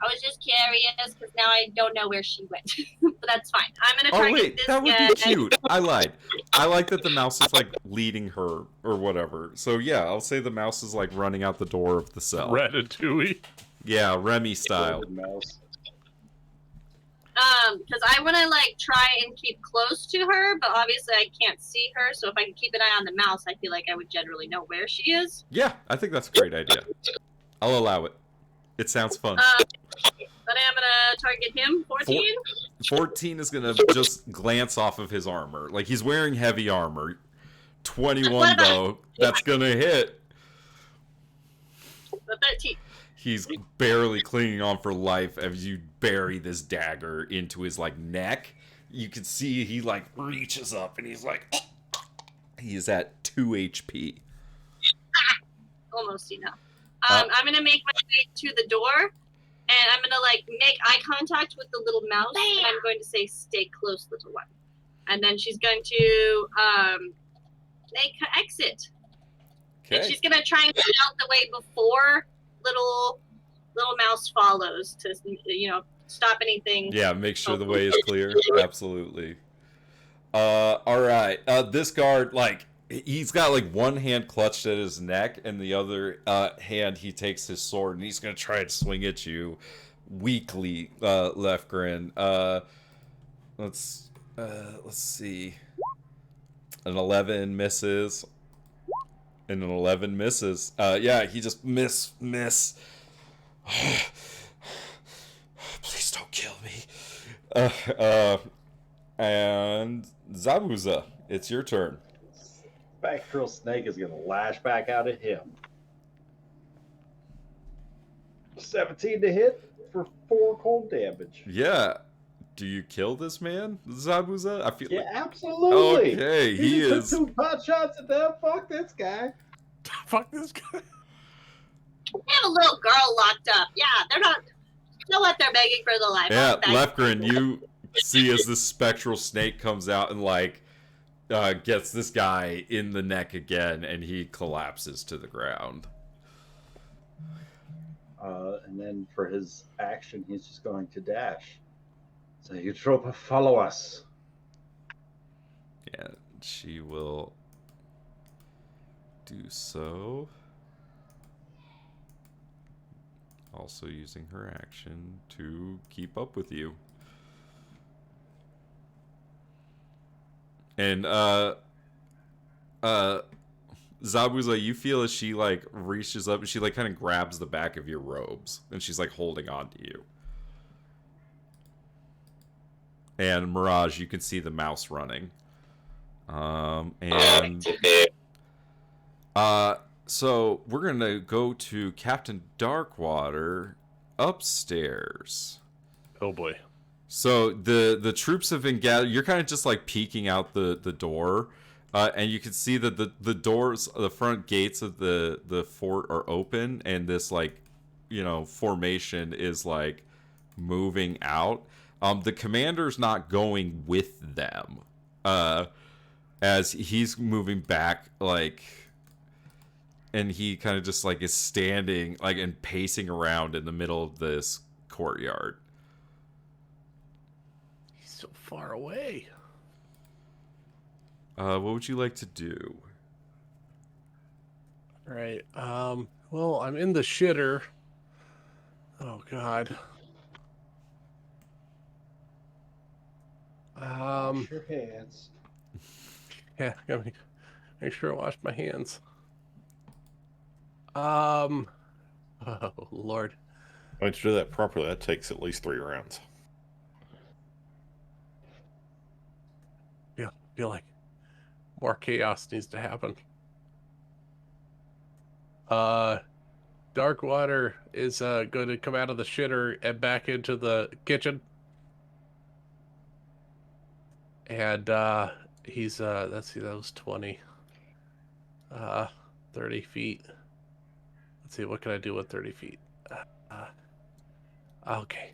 Speaker 3: I was just curious because now I don't know where she went, but that's fine. I'm gonna
Speaker 1: Oh
Speaker 3: target
Speaker 1: wait,
Speaker 3: this
Speaker 1: that would
Speaker 3: guy.
Speaker 1: be cute. I lied. I like that the mouse is like leading her or whatever. So yeah, I'll say the mouse is like running out the door of the cell.
Speaker 4: Ratatouille.
Speaker 1: Yeah, Remy style.
Speaker 6: Golden mouse.
Speaker 3: Because I want to like try and keep close to her, but obviously I can't see her. So if I can keep an eye on the mouse, I feel like I would generally know where she is.
Speaker 1: Yeah, I think that's a great idea. I'll allow it. It sounds fun.
Speaker 3: But I'm gonna target him. 14.
Speaker 1: 14 is gonna just glance off of his armor. Like he's wearing heavy armor. 21 though, that's gonna hit.
Speaker 3: The 13.
Speaker 1: He's barely clinging on for life as you bury this dagger into his like neck. You can see he like reaches up and he's like, he is at 2 HP.
Speaker 3: Almost enough. I'm gonna make my way to the door, and I'm gonna like make eye contact with the little mouse, and I'm going to say, "Stay close, little one." And then she's going to make her exit. And
Speaker 1: Okay.
Speaker 3: she's gonna try and get out the way before little mouse follows to stop anything.
Speaker 1: Yeah, make sure the way is clear. Absolutely. All right. This guard, like, he's got like one hand clutched at his neck, and the other hand he takes his sword, and he's gonna try to swing at you weakly, Lefgren. Let's see. An 11 misses. And an 11 misses. Yeah, he just miss. Please don't kill me. And Zabuza, it's your turn.
Speaker 6: Spectral snake is gonna lash back out at him. 17 to hit for 4 cold damage.
Speaker 1: Yeah. Do you kill this man, Zabuza? I feel
Speaker 6: Yeah,
Speaker 1: like
Speaker 6: absolutely.
Speaker 1: Okay, he
Speaker 6: just
Speaker 1: is.
Speaker 6: took 2 pot shots at them. Fuck this guy.
Speaker 4: Fuck this guy.
Speaker 3: They have a little girl locked up. Yeah, they're not. know what? They're begging for the life.
Speaker 1: Yeah,
Speaker 3: I'm begging.
Speaker 1: Lefgren, you see as this spectral snake comes out and like gets this guy in the neck again, and he collapses to the ground.
Speaker 6: And then for his action, he's just going to dash. So Eutropa, follow us.
Speaker 1: Yeah, she will do so. Also using her action to keep up with you. And Zabuza, you feel as she like reaches up and she like kind of grabs the back of your robes and she's like holding on to you. And Mirage, you can see the mouse running. So we're gonna go to Captain Darkwater upstairs.
Speaker 4: Oh boy.
Speaker 1: So the troops have been gathered. You're kind of just like peeking out the door, and you can see that the doors, the front gates of the fort are open, and this like, formation is like moving out. The commander's not going with them, as he's moving back like. And he kind of just like is standing like and pacing around in the middle of this courtyard.
Speaker 4: He's so far away.
Speaker 1: What would you like to do?
Speaker 4: All right. Well, I'm in the shitter. Oh God.
Speaker 5: Wash your hands.
Speaker 4: Yeah, gotta make sure I wash my hands. Oh Lord.
Speaker 7: Why don't you do that properly? That takes at least 3 rounds.
Speaker 4: Feel like more chaos needs to happen. Darkwater is going to come out of the shitter and back into the kitchen. And he's let's see, that was 20. 30 feet. Let's see, what can I do with 30 feet? Okay.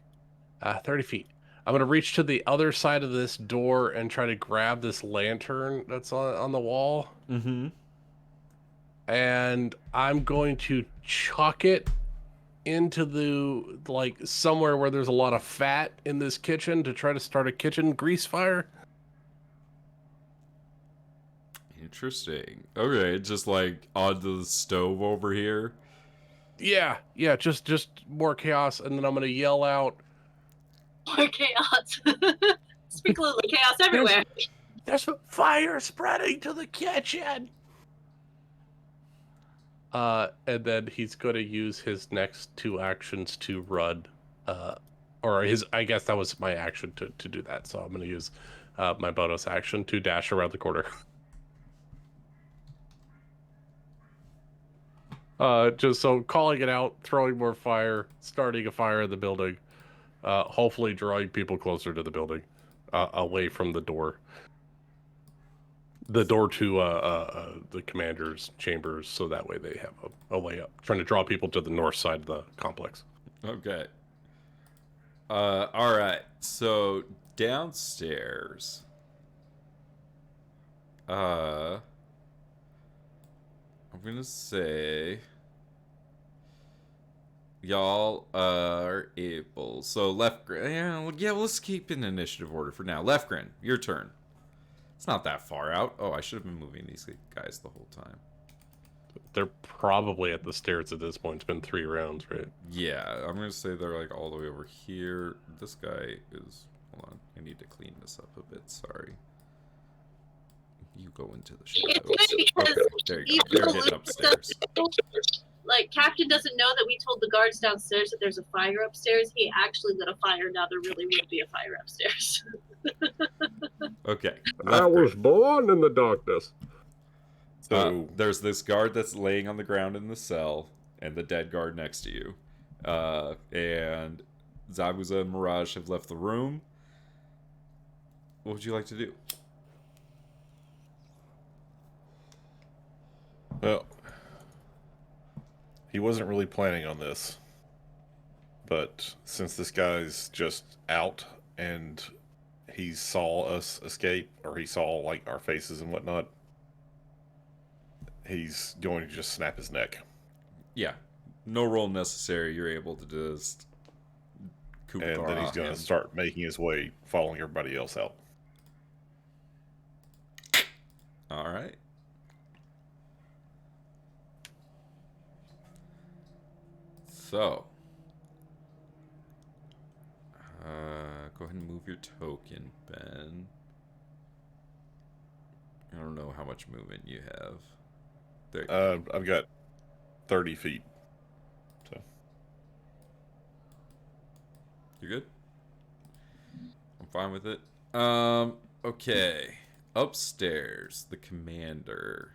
Speaker 4: 30 feet. I'm going to reach to the other side of this door and try to grab this lantern that's on the wall.
Speaker 1: Mm-hmm.
Speaker 4: And I'm going to chuck it into the, like, somewhere where there's a lot of fat in this kitchen to try to start a kitchen grease fire.
Speaker 1: Interesting. Okay, just like onto the stove over here.
Speaker 4: Yeah, just more chaos, and then I'm going to yell out,
Speaker 3: More chaos. Sprinkle of chaos everywhere.
Speaker 4: There's fire spreading to the kitchen. And then he's going to use his next 2 actions to run, or his, I guess that was my action to do that. So I'm going to use my bonus action to dash around the corner. Just so calling it out, throwing more fire, starting a fire in the building, hopefully drawing people closer to the building, away from the door. The door to the commander's chambers, so that way they have a way up. Trying to draw people to the north side of the complex.
Speaker 1: Okay. All right. So downstairs. I'm gonna say y'all are able. So Lefgren, yeah, let's keep in initiative order for now. Lefgren, your turn. It's not that far out. Oh, I should have been moving these guys the whole time.
Speaker 4: They're probably at the stairs at this point. It's been 3 rounds, right?
Speaker 1: Yeah, I'm gonna say they're like all the way over here. This guy is. Hold on, I need to clean this up a bit. Sorry. You go into the shadows.
Speaker 3: It's good because
Speaker 1: There you go. They're getting upstairs.
Speaker 3: Like, Captain doesn't know that we told the guards downstairs that there's a fire upstairs. He actually lit a fire. Now there really will be a fire upstairs.
Speaker 1: Okay.
Speaker 4: I was born in the darkness.
Speaker 1: So there's this guard that's laying on the ground in the cell, and the dead guard next to you. And Zabuza and Mirage have left the room. What would you like to do?
Speaker 7: Well, he wasn't really planning on this, but since this guy's just out and he saw us escape, or he saw like our faces and whatnot, he's going to just snap his neck.
Speaker 1: Yeah. No roll necessary. You're able to just
Speaker 7: And then he's going to start making his way, following everybody else out.
Speaker 1: All right. So, go ahead and move your token, Ben. I don't know how much movement you have. There you go.
Speaker 7: I've got 30 feet. So
Speaker 1: You're good? I'm fine with it. Okay. Upstairs, the commander.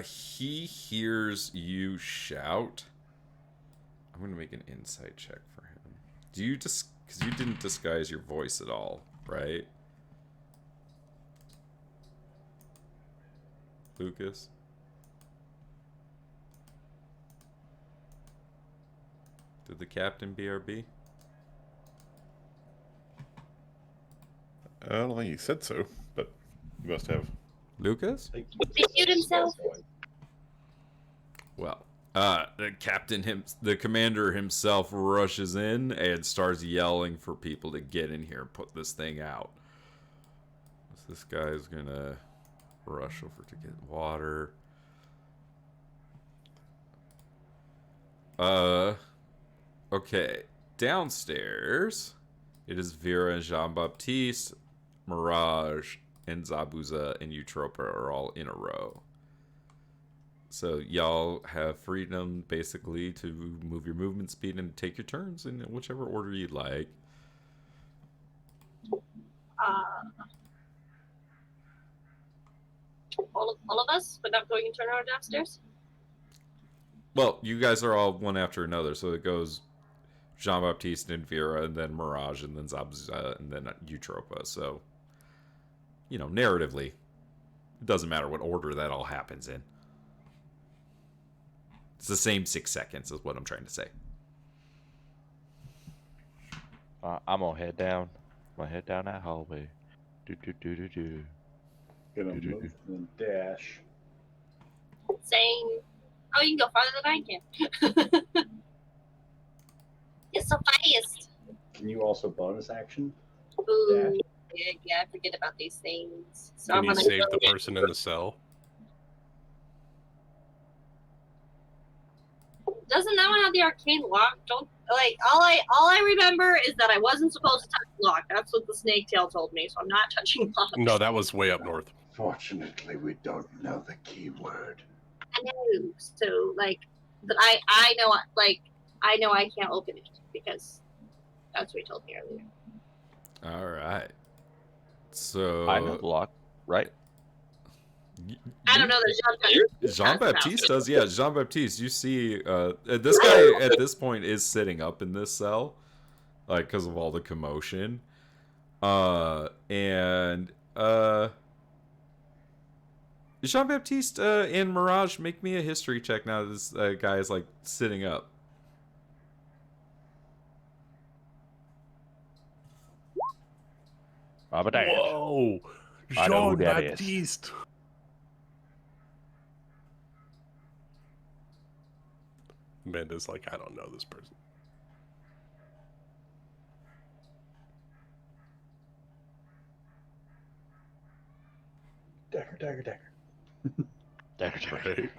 Speaker 1: He hears you shout. I'm gonna make an insight check for him. Do you just, because you didn't disguise your voice at all, right? Lucas? Did the captain BRB?
Speaker 7: I don't think he said so, but he must have.
Speaker 1: Lucas?
Speaker 3: Did he shoot himself?
Speaker 1: Well, the commander himself rushes in and starts yelling for people to get in here and put this thing out. So this guy's gonna rush over to get water. Okay. Downstairs, it is Vera and Jean-Baptiste, Mirage, and Zabuza and Eutropa are all in a row. So y'all have freedom, basically, to move your movement speed and take your turns in whichever order you'd like.
Speaker 3: All of us, but not going and turn around downstairs?
Speaker 1: Well, you guys are all one after another, so it goes Jean-Baptiste and Vera, and then Mirage, and then Zabuza, and then Eutropa. So, you know, narratively, it doesn't matter what order that all happens in. It's the same 6 seconds, is what I'm trying to say.
Speaker 2: I'm gonna head down. I'm gonna head down that hallway. Do.
Speaker 6: Gonna move and dash.
Speaker 3: Same. Oh, you can go farther than I can. You're so fast.
Speaker 6: Can you also bonus action?
Speaker 3: Ooh, yeah, I forget about these things. So
Speaker 4: Can
Speaker 3: I'm
Speaker 4: you
Speaker 3: gonna
Speaker 4: save
Speaker 3: go
Speaker 4: the person in the cell?
Speaker 3: Doesn't that one have the arcane lock? Don't like all I remember is that I wasn't supposed to touch the lock. That's what the snake tail told me, so I'm not touching locks.
Speaker 4: No, that was way up north.
Speaker 5: Fortunately, we don't know the key word.
Speaker 3: I know. So like, but I know I can't open it because that's what he told me earlier.
Speaker 1: All right. So
Speaker 2: I know the lock, right?
Speaker 3: I don't know that
Speaker 1: Jean-Baptiste does. Yeah, Jean-Baptiste, you see, this guy at this point is sitting up in this cell, like, because of all the commotion. And Jean-Baptiste and Mirage, make me a history check now that this guy is, like, sitting up.
Speaker 2: I'm a dash.
Speaker 4: Whoa!
Speaker 2: I know who
Speaker 4: Jean
Speaker 2: that is.
Speaker 4: Baptiste! Amanda's like, I don't know this person.
Speaker 6: Dagger.
Speaker 4: Right?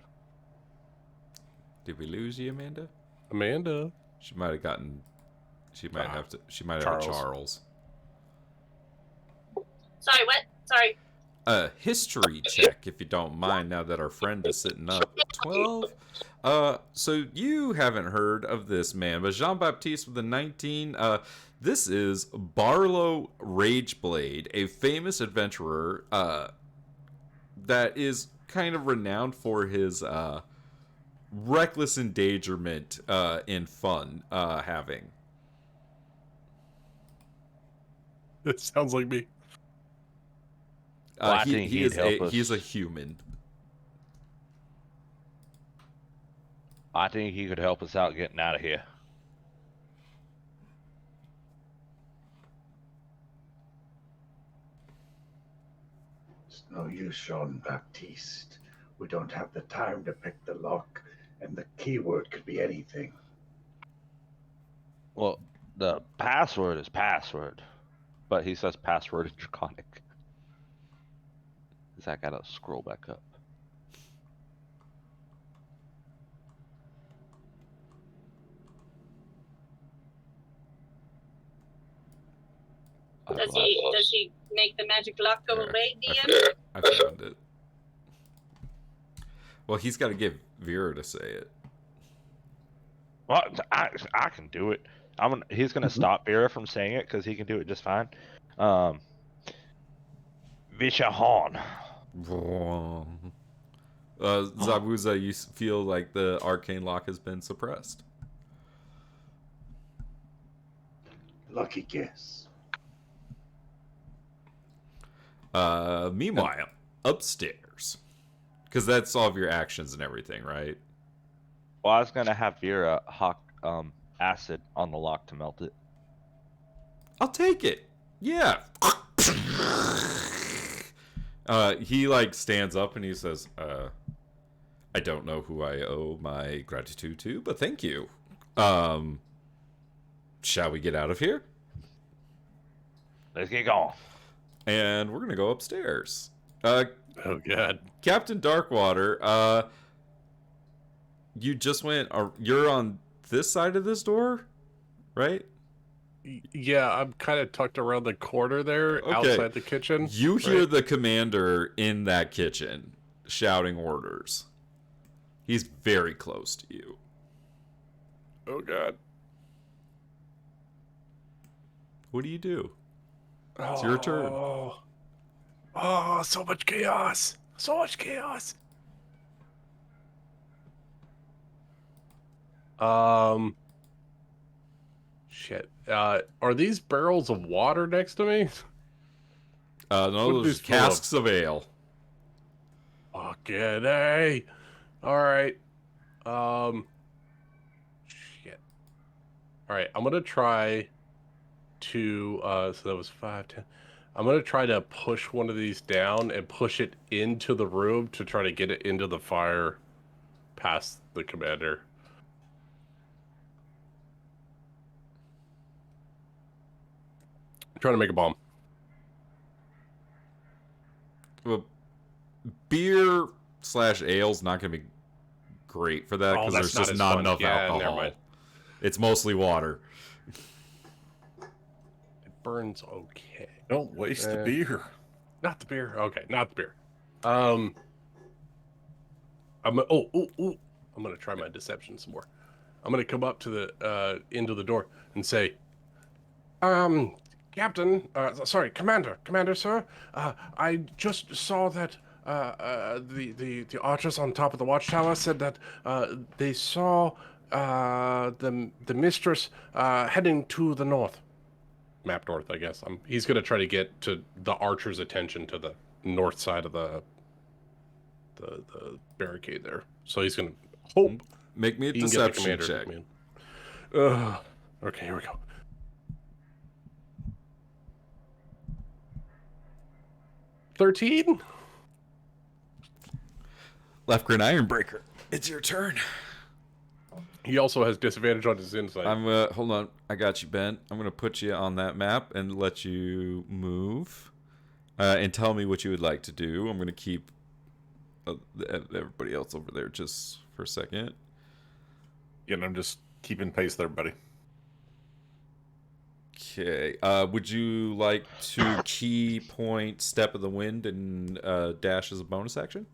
Speaker 1: Did we lose you, Amanda?
Speaker 4: Amanda?
Speaker 1: She might have gotten. She might have to. She might have
Speaker 4: Charles.
Speaker 1: a Charles.
Speaker 3: Sorry, what? Sorry.
Speaker 1: A history check, if you don't mind, now that our friend is sitting up. 12. So you haven't heard of this man, but Jean-Baptiste with a 19. This is Barlow Rageblade, a famous adventurer that is kind of renowned for his reckless endangerment in fun having.
Speaker 4: It sounds like me.
Speaker 2: Well, I think he'd help us.
Speaker 1: He's a human.
Speaker 2: I think he could help us out getting out of here.
Speaker 5: It's no use, Jean Baptiste. We don't have the time to pick the lock, and the keyword could be anything.
Speaker 2: Well, the password is password, but he says password is draconic. I gotta scroll back up.
Speaker 3: Does he make the magic lock go away, DM?
Speaker 1: I found it. Well, he's got to get Vera to say it.
Speaker 2: Well, I can do it. He's gonna stop Vera from saying it because he can do it just fine. Vishahan.
Speaker 1: Zabuza, you feel like the arcane lock has been suppressed.
Speaker 5: Lucky guess.
Speaker 1: Meanwhile, upstairs, because that's all of your actions and everything, right?
Speaker 2: Well, I was gonna have Vera hawk acid on the lock to melt it.
Speaker 1: I'll take it. Yeah. He like stands up and he says, I don't know who I owe my gratitude to, but thank you. Shall we get out of here?
Speaker 2: Let's get going.
Speaker 1: And we're gonna go upstairs.
Speaker 4: Oh god.
Speaker 1: Captain Darkwater, you just went. You're on this side of this door, right?
Speaker 4: Yeah, I'm kind of tucked around the corner there,
Speaker 1: Okay.
Speaker 4: outside the kitchen.
Speaker 1: You hear
Speaker 4: right?
Speaker 1: the commander in that kitchen shouting orders. He's very close to you.
Speaker 4: Oh god.
Speaker 1: What do you do? It's your turn.
Speaker 4: Oh, so much chaos. So much chaos. Shit. Are these barrels of water next to me?
Speaker 1: No,
Speaker 4: What
Speaker 1: those
Speaker 4: is full of?
Speaker 1: casks of ale.
Speaker 4: Fucking hey. Alright. Shit. Alright, I'm gonna try to, so that was 5, 10. I'm gonna try to push one of these down and push it into the room to try to get it into the fire past the commander. I'm trying to make a bomb.
Speaker 1: Well, beer / ale's not going to be great for that because there's just not enough alcohol.
Speaker 4: Never mind.
Speaker 1: It's mostly water.
Speaker 4: It burns okay.
Speaker 7: Don't waste the beer.
Speaker 4: Not the beer. Okay, not the beer. I'm gonna try my deception some more. I'm gonna come up to the end of the door and say, Captain, Commander, sir. I just saw that the archers on top of the watchtower said that they saw the mistress heading to the north. Map north, I guess. He's gonna try to get to the archer's attention to the north side of the barricade there. So he's gonna hope
Speaker 1: Make me a
Speaker 4: he can get the
Speaker 1: deception
Speaker 4: commander to
Speaker 1: check.
Speaker 4: come in. Okay, here we go. 13?
Speaker 1: Left-grin Ironbreaker. It's your turn.
Speaker 4: He also has disadvantage on his insight.
Speaker 1: Hold on. I got you, Ben. I'm gonna put you on that map and let you move, and tell me what you would like to do. I'm gonna keep everybody else over there just for a second.
Speaker 7: Yeah, and I'm just keeping pace there, buddy.
Speaker 1: Okay. Would you like to key point Step of the Wind and dash as a bonus action?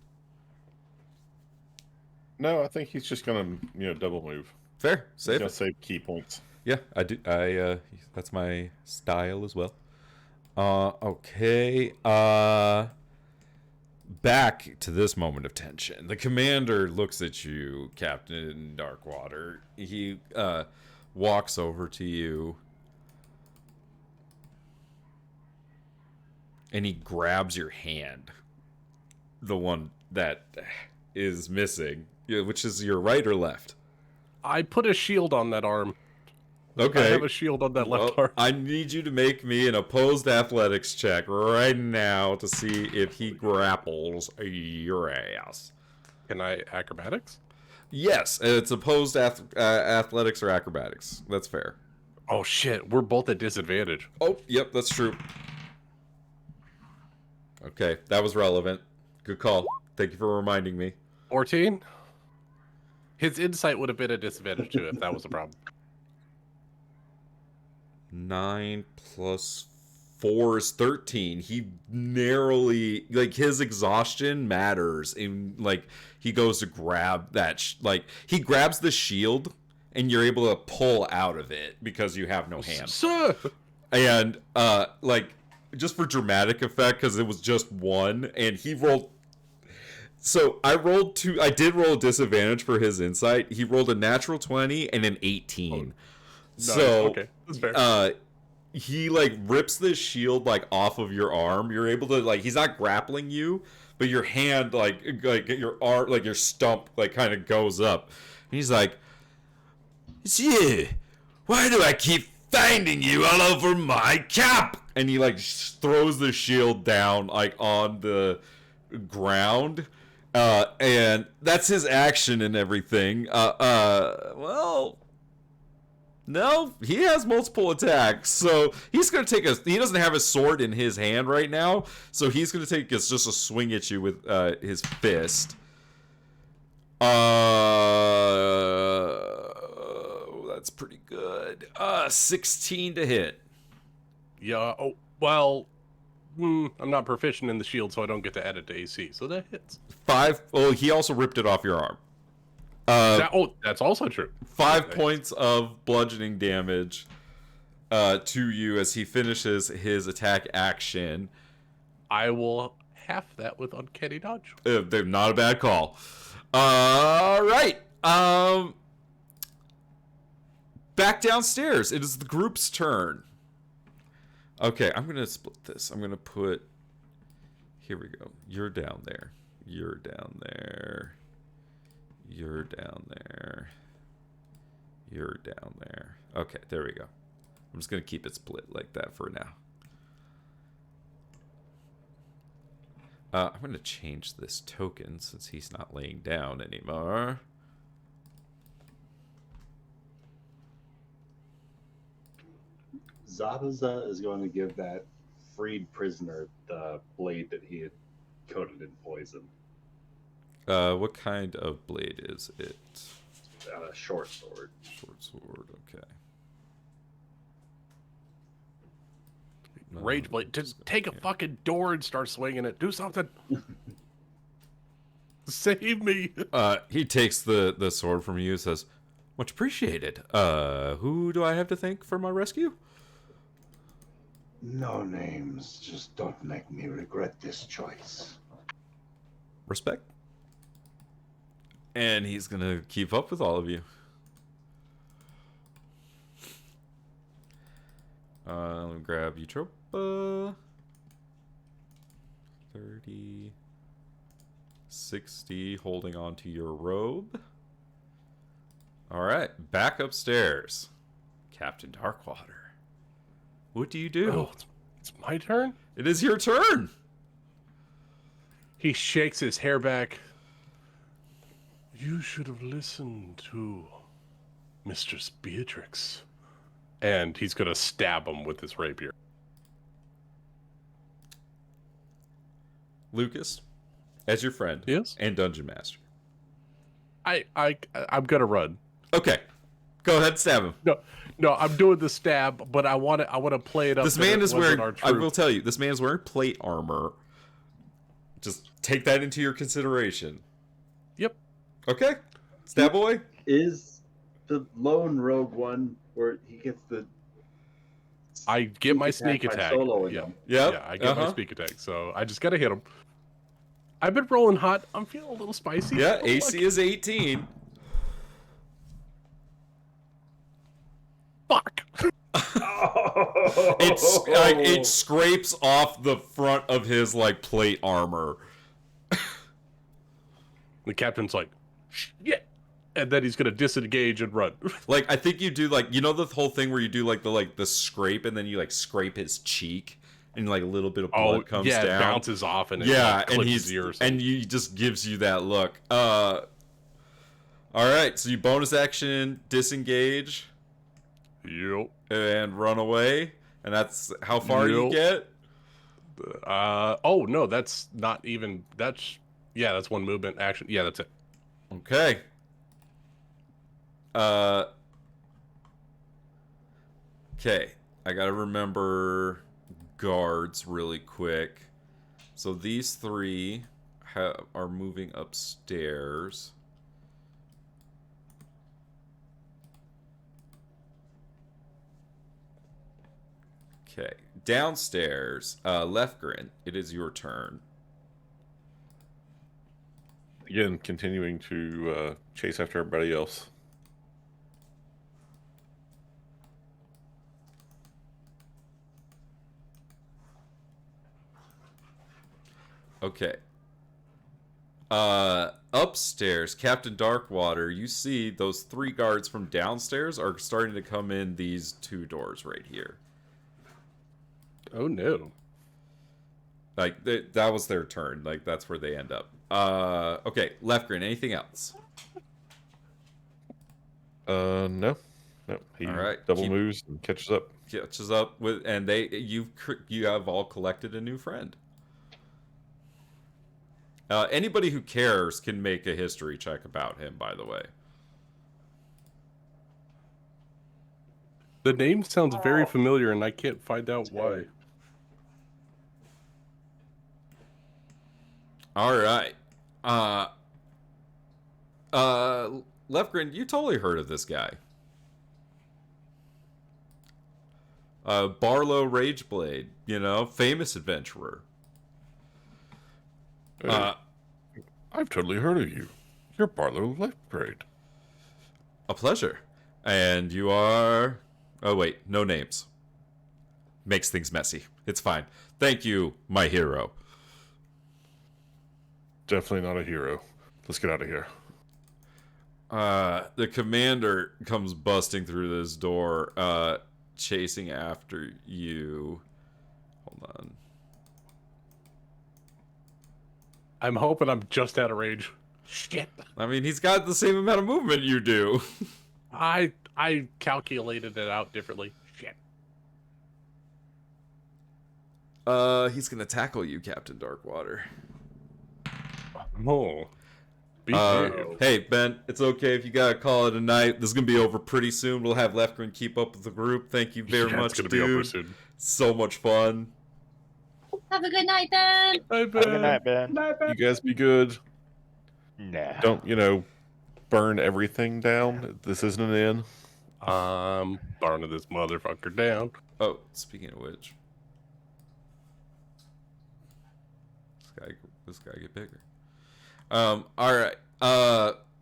Speaker 7: No, I think he's just gonna, double move.
Speaker 1: Fair.
Speaker 7: He's
Speaker 1: Save
Speaker 7: gonna
Speaker 1: it.
Speaker 7: save key points.
Speaker 1: Yeah, I do. That's my style as well. Okay. Back to this moment of tension. The commander looks at you, Captain Darkwater. He walks over to you, and he grabs your hand, the one that is missing, which is your right or left.
Speaker 4: I put a shield on that arm.
Speaker 1: Okay.
Speaker 4: I have a shield on that left
Speaker 1: Well,
Speaker 4: arm.
Speaker 1: I need you to make me an opposed athletics check right now to see if he grapples your ass.
Speaker 4: Can I acrobatics?
Speaker 1: Yes, it's opposed athletics or acrobatics. That's fair.
Speaker 4: Oh shit, we're both at disadvantage.
Speaker 1: Oh, yep, that's true. Okay, that was relevant. Good call. Thank you for reminding me.
Speaker 4: 14? His insight would have been a disadvantage too if that was a problem.
Speaker 1: 9 plus 4 is 13. He narrowly, like, his exhaustion matters. And, like, he goes to grab that, he grabs the shield, and you're able to pull out of it because you have no hand.
Speaker 4: Sir!
Speaker 1: And, just for dramatic effect, because it was just one, and he rolled. So I did roll a disadvantage for his insight. He rolled a natural 20 and an 18.
Speaker 4: Nice.
Speaker 1: So,
Speaker 4: Okay, that's fair.
Speaker 1: he rips the shield off of your arm. You're able to he's not grappling you, but your hand your arm your stump kind of goes up. And he's like, "It's you. Why do I keep finding you all over my cap?" And he throws the shield down on the ground. And that's his action and everything. Well, no, he has multiple attacks, so he's gonna take he doesn't have his sword in his hand right now, so he's gonna take just a swing at you with his fist. That's pretty good. 16 to hit.
Speaker 4: Yeah, oh, well, I'm not proficient in the shield, so I don't get to add it to AC, so that hits.
Speaker 1: 5. Oh, he also ripped it off your arm.
Speaker 4: That's also true.
Speaker 1: 5 points of bludgeoning damage to you as he finishes his attack action.
Speaker 4: I will half that with Uncanny Dodge.
Speaker 1: They're not a bad call. All right. Back downstairs. It is the group's turn. Okay, I'm going to split this. I'm going to put... Here we go. You're down there. You're down there. You're down there. You're down there. Okay, there we go. I'm just going to keep it split like that for now. I'm going to change this token since he's not laying down anymore.
Speaker 6: Zabuza is going to give that freed prisoner the blade that he had coated in poison.
Speaker 1: What kind of blade is it?
Speaker 6: Short sword.
Speaker 1: Short sword, okay.
Speaker 4: Rage Blade. Just take a fucking door and start swinging it. Do something. Save me.
Speaker 1: He takes the sword from you and says, "Much appreciated. Who do I have to thank for my rescue?"
Speaker 5: No names. Just don't make me regret this choice.
Speaker 1: Respect. And he's going to keep up with all of you. Let me grab Eutropa. 30. 60. Holding on to your robe. All right. Back upstairs. Captain Darkwater. What do you do?
Speaker 4: Oh, it's my turn?
Speaker 1: It is your turn.
Speaker 4: He shakes his hair back. You should have listened to Mistress Beatrix. And he's going to stab him with his rapier.
Speaker 1: Lucas, as your friend.
Speaker 4: Yes?
Speaker 1: And Dungeon Master.
Speaker 4: I'm going to run.
Speaker 1: Okay. Go ahead, stab him.
Speaker 4: No, I'm doing the stab, but I want to play it up.
Speaker 1: This man is wearing,
Speaker 4: our
Speaker 1: I will tell you, this man is wearing plate armor. Just take that into your consideration.
Speaker 4: Yep.
Speaker 1: Okay. Stab away.
Speaker 6: Is the lone rogue one where he gets the...
Speaker 4: I get my sneak
Speaker 6: by
Speaker 4: attack.
Speaker 6: soloing
Speaker 4: Yeah.
Speaker 6: him?
Speaker 1: Yep.
Speaker 4: Yeah, I get my sneak attack, so I just got to hit him. I've been rolling hot. I'm feeling a little spicy.
Speaker 1: Yeah,
Speaker 4: Oh,
Speaker 1: AC
Speaker 4: look.
Speaker 1: is 18.
Speaker 4: Fuck.
Speaker 1: It scrapes off the front of his plate armor.
Speaker 4: The captain's like, shit. and then he's gonna disengage and run.
Speaker 1: Like, I think you do, like, you know the whole thing where you do, like, the scrape, and then you, like, scrape his cheek, and, like, a little bit of blood comes
Speaker 4: yeah,
Speaker 1: down.
Speaker 4: it bounces off, and it
Speaker 1: and
Speaker 4: clips
Speaker 1: he's
Speaker 4: his ear or something.
Speaker 1: and he just gives you that look. All right, so you bonus action, disengage,
Speaker 4: Yep.
Speaker 1: and run away, and that's how far you get?
Speaker 4: Oh, no, that's not even, that's one movement action. Yeah, that's it.
Speaker 1: Okay. Okay, I gotta remember guards really quick. So these three are moving upstairs. Okay, downstairs, Lefgren, it is your turn.
Speaker 7: Again, continuing to chase after everybody else.
Speaker 1: Okay. Upstairs, Captain Darkwater, you see those 3 guards from downstairs are starting to come in these 2 doors right here.
Speaker 4: Oh, no.
Speaker 1: Like, that was their turn. Like, that's where they end up. Okay, Lefgren, anything else?
Speaker 7: No. He
Speaker 1: All right,
Speaker 7: double moves and catches up.
Speaker 1: Catches up with, and you have all collected a new friend. Anybody who cares can make a history check about him, by the way.
Speaker 4: The name sounds very familiar, and I can't find out why.
Speaker 1: All right. Lefgren, you totally heard of this guy. Barlow Rageblade, famous adventurer.
Speaker 7: I've totally heard of you. You're Barlow Rageblade.
Speaker 1: A pleasure. And you are... Oh, wait. No names. Makes things messy. It's fine. Thank you, my hero.
Speaker 7: Definitely not a hero. Let's get out of here.
Speaker 1: The commander comes busting through this door, chasing after you. Hold on.
Speaker 4: I'm hoping I'm just out of range. Shit.
Speaker 1: I mean, he's got the same amount of movement you do.
Speaker 4: I calculated it out differently. Shit.
Speaker 1: He's gonna tackle you, Captain Darkwater.
Speaker 4: Oh. BK.
Speaker 1: Hey, Ben, it's okay if you gotta call it a night. This is gonna be over pretty soon. We'll have Lefgren keep up with the group. Thank you very much,
Speaker 4: it's gonna
Speaker 1: dude.
Speaker 4: be over soon.
Speaker 1: So much fun.
Speaker 3: Have a good night, Ben.
Speaker 4: Bye,
Speaker 2: Have a good night, Ben.
Speaker 7: You guys be good.
Speaker 2: Nah.
Speaker 7: Don't, burn everything down. This isn't an inn.
Speaker 4: I'm burning this motherfucker down.
Speaker 1: Oh, speaking of which, this guy get bigger. All right.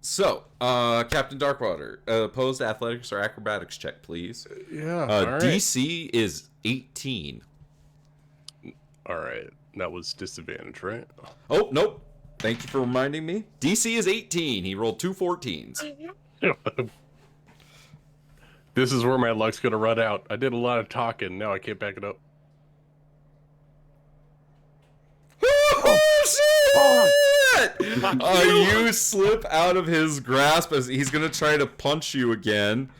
Speaker 1: So, Captain Darkwater, opposed athletics or acrobatics check, please.
Speaker 4: Yeah. All right.
Speaker 1: DC is 18.
Speaker 4: All right. That was disadvantage, right?
Speaker 1: Oh, nope. Thank you for reminding me. DC is 18. He rolled 2 14s.
Speaker 4: This is where my luck's gonna run out. I did a lot of talking. Now I can't back it up.
Speaker 1: You slip out of his grasp as he's gonna try to punch you again.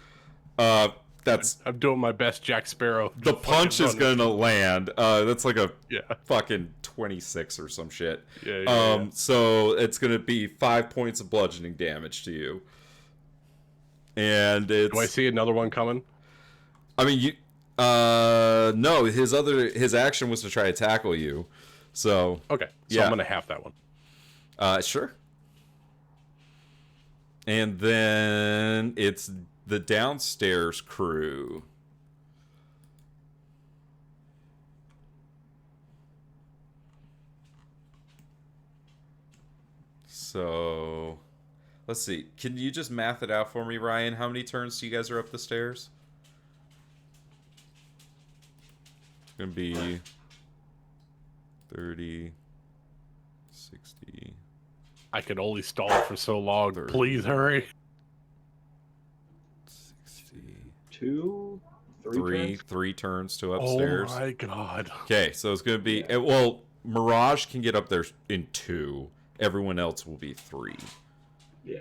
Speaker 1: That's
Speaker 4: I'm doing my best, Jack Sparrow.
Speaker 1: the punch is gonna land. That's like a
Speaker 4: Yeah.
Speaker 1: fucking 26 or some shit.
Speaker 4: Yeah.
Speaker 1: So it's gonna be 5 points of bludgeoning damage to you. And it's.
Speaker 4: Do I see another one coming?
Speaker 1: I mean, you. No. His action was to try to tackle you. So.
Speaker 4: Okay. So
Speaker 1: Yeah.
Speaker 4: I'm gonna half that one.
Speaker 1: Sure. And then it's the downstairs crew. So, let's see. Can you just math it out for me, Ryan? How many turns do you guys are up the stairs? It's going to be 30, 60.
Speaker 4: I can only stall for so long.
Speaker 1: 30.
Speaker 4: Please hurry.
Speaker 6: three turns?
Speaker 1: three turns to
Speaker 4: Oh
Speaker 1: upstairs.
Speaker 4: my god.
Speaker 1: Okay, so it's gonna be
Speaker 6: Yeah.
Speaker 1: well. Mirage can get up there in 2. Everyone else will be 3.
Speaker 6: Yeah.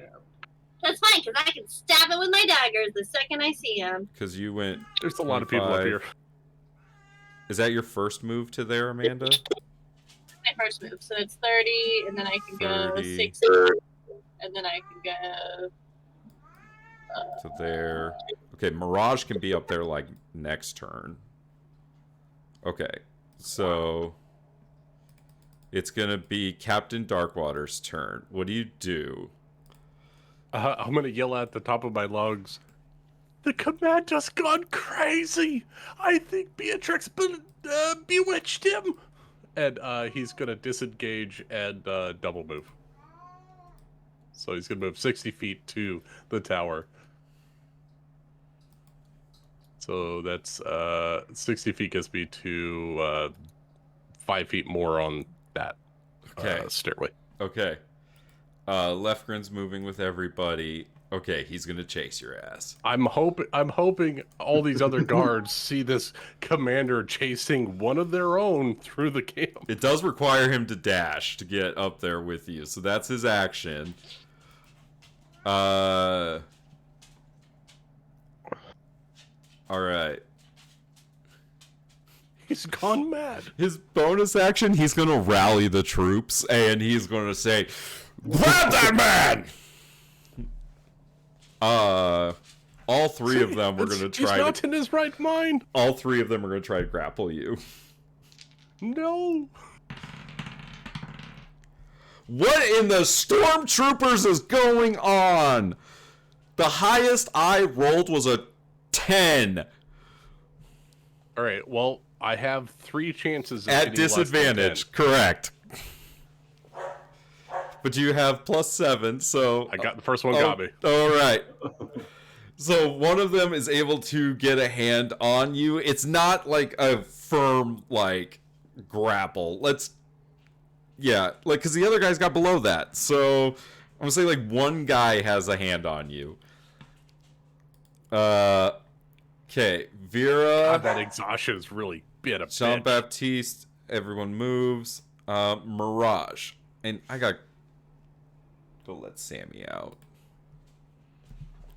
Speaker 3: That's fine, because I can stab it with my daggers the second I see him.
Speaker 1: Because you went.
Speaker 4: There's a lot of people up
Speaker 1: 25.
Speaker 4: here.
Speaker 1: Is that your first move to there, Amanda?
Speaker 3: My first move, so it's 30, and then I can go
Speaker 1: 30.
Speaker 3: 60, and then I can go
Speaker 1: To there. Okay, Mirage can be up there like next turn. Okay, so it's gonna be Captain Darkwater's turn. What do you do?
Speaker 4: I'm gonna yell at the top of my lungs. The commander's gone crazy. I think Beatrix bewitched him. And he's gonna disengage and double move. So he's gonna move 60 feet to the tower. So that's 60 feet gets me to 5 feet more on that stairway.
Speaker 1: Okay. Lefgren's moving with everybody. Okay, he's gonna chase your ass.
Speaker 4: I'm hoping all these other guards see this commander chasing one of their own through the camp.
Speaker 1: It does require him to dash to get up there with you, so that's his action. Alright.
Speaker 4: He's gone mad.
Speaker 1: His bonus action, he's gonna rally the troops, and he's gonna say, "Grab that man!" All 3 of them are gonna try
Speaker 4: He's not
Speaker 1: to.
Speaker 4: in his right mind.
Speaker 1: All 3 of them are gonna try to grapple you.
Speaker 4: No.
Speaker 1: What in the stormtroopers is going on? The highest I rolled was a 10.
Speaker 4: All right. Well, I have 3 chances of
Speaker 1: At
Speaker 4: getting less than
Speaker 1: disadvantage, correct. But you have +7, so
Speaker 4: 10. I got the first one. Got me.
Speaker 1: All right. So one of them is able to get a hand on you. It's not like a firm like grapple. Because the other guys got below that. So I'm gonna say like one guy has a hand on you. Okay, Vera.
Speaker 4: God, that exhaustion is really been a
Speaker 1: Jean
Speaker 4: bitch.
Speaker 1: Baptiste, everyone moves. Mirage. And I got to let Sammy out.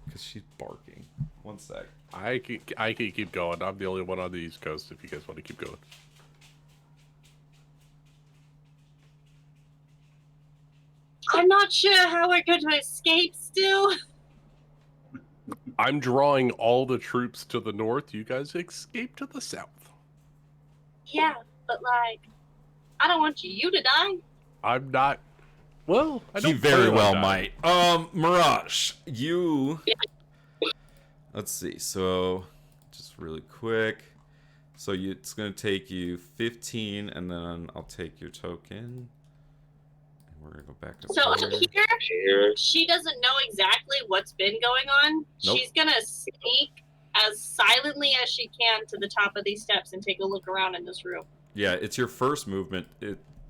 Speaker 1: Because she's barking. One sec.
Speaker 4: I can keep going. I'm the only one on the East Coast if you guys want to keep going.
Speaker 3: I'm not sure how we're going to escape still.
Speaker 4: I'm drawing all the troops to the north. You guys escape to the south.
Speaker 3: Yeah, but like, I don't want you to die.
Speaker 4: I'm not. Well, I don't
Speaker 1: He very
Speaker 4: plan on
Speaker 1: well
Speaker 4: dying.
Speaker 1: might. Mirage, you. Let's see. So, just really quick. So it's gonna take you 15, and then I'll take your token. And we're gonna go back up
Speaker 3: So
Speaker 1: here.
Speaker 3: here, she doesn't know exactly what's been going on.
Speaker 1: Nope.
Speaker 3: She's gonna sneak as silently as she can to the top of these steps and take a look around in this room.
Speaker 1: Yeah, it's your first movement.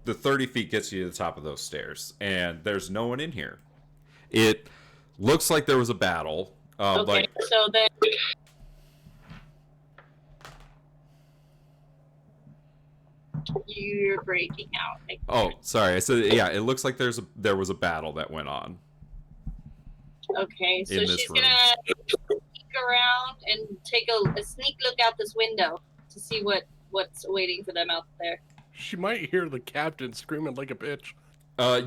Speaker 1: The 30 feet gets you to the top of those stairs, and there's no one in here. It looks like there was a battle.
Speaker 3: Okay, so then you're breaking out.
Speaker 1: Oh, sorry. I said yeah. It looks like there was a battle that went on.
Speaker 3: Okay, so
Speaker 1: in this
Speaker 3: she's
Speaker 1: room.
Speaker 3: gonna sneak around and take a sneak look out this window to see what's waiting for them out there.
Speaker 4: She might hear the captain screaming like a bitch.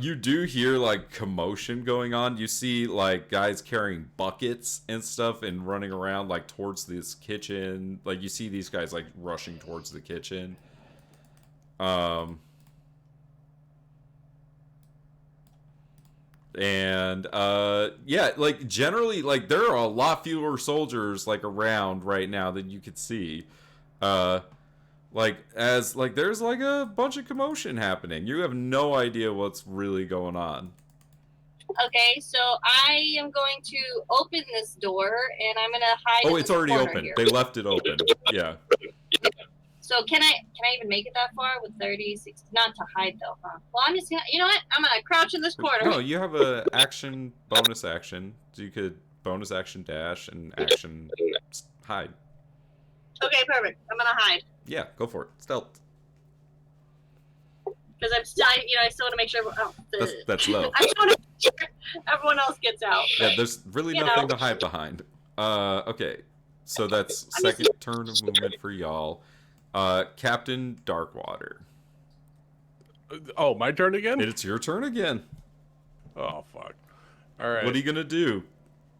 Speaker 1: You do hear like commotion going on. You see like guys carrying buckets and stuff and running around like towards this kitchen. Like you see these guys like rushing towards the kitchen. And yeah, like generally like there are a lot fewer soldiers like around right now than you could see. Like as like there's like a bunch of commotion happening. You have no idea what's really going on.
Speaker 3: Okay, so I am going to open this door and I'm gonna hide.
Speaker 1: Oh,
Speaker 3: in
Speaker 1: it's
Speaker 3: this
Speaker 1: already
Speaker 3: corner
Speaker 1: open.
Speaker 3: here.
Speaker 1: They left it open. Yeah.
Speaker 3: So can I even make it that far with 30, 60? Not to hide though, huh? Well, I'm just gonna, you know what? I'm gonna crouch in this corner.
Speaker 1: No, you have a action bonus action. So you could bonus action dash and action hide.
Speaker 3: Okay, perfect. I'm gonna hide
Speaker 1: Yeah, go for it. Stealth.
Speaker 3: because I still want to make sure.
Speaker 1: That's low.
Speaker 3: I just want to make sure everyone else gets out.
Speaker 1: Yeah,
Speaker 3: but,
Speaker 1: there's really
Speaker 3: you
Speaker 1: nothing
Speaker 3: know.
Speaker 1: to hide behind. Okay, so that's second turn of movement for y'all. Captain Darkwater.
Speaker 4: Oh, my turn again?
Speaker 1: It's your turn again.
Speaker 4: Oh, fuck. All right.
Speaker 1: What are you gonna do?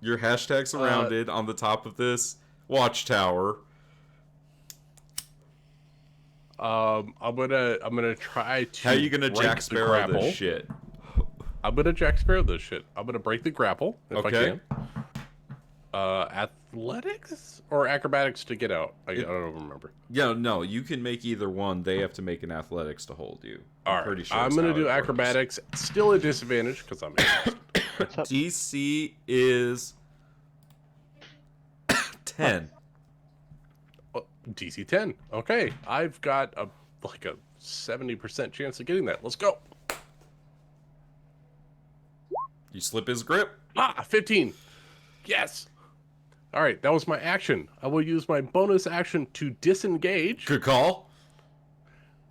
Speaker 1: Your hashtag surrounded on the top of this watchtower.
Speaker 4: I'm gonna try to.
Speaker 1: How are you gonna
Speaker 4: break
Speaker 1: Jack
Speaker 4: the
Speaker 1: Sparrow
Speaker 4: grapple.
Speaker 1: this shit?
Speaker 4: I'm gonna Jack Sparrow this shit. I'm gonna break the grapple if
Speaker 1: Okay.
Speaker 4: I can. Athletics or acrobatics to get out? I don't remember.
Speaker 1: Yeah, no, you can make either one. They have to make an athletics to hold you.
Speaker 4: All
Speaker 1: Pretty
Speaker 4: right,
Speaker 1: sure
Speaker 4: I'm
Speaker 1: is
Speaker 4: gonna
Speaker 1: how
Speaker 4: do
Speaker 1: it works.
Speaker 4: acrobatics. Still a disadvantage because I'm exhausted.
Speaker 2: What's up?
Speaker 1: DC is 10.
Speaker 4: DC 10. Okay, I've got a 70% chance of getting that. Let's go.
Speaker 1: You slip his grip.
Speaker 4: 15. Yes. All right, that was my action. I will use my bonus action to disengage,
Speaker 1: Good call.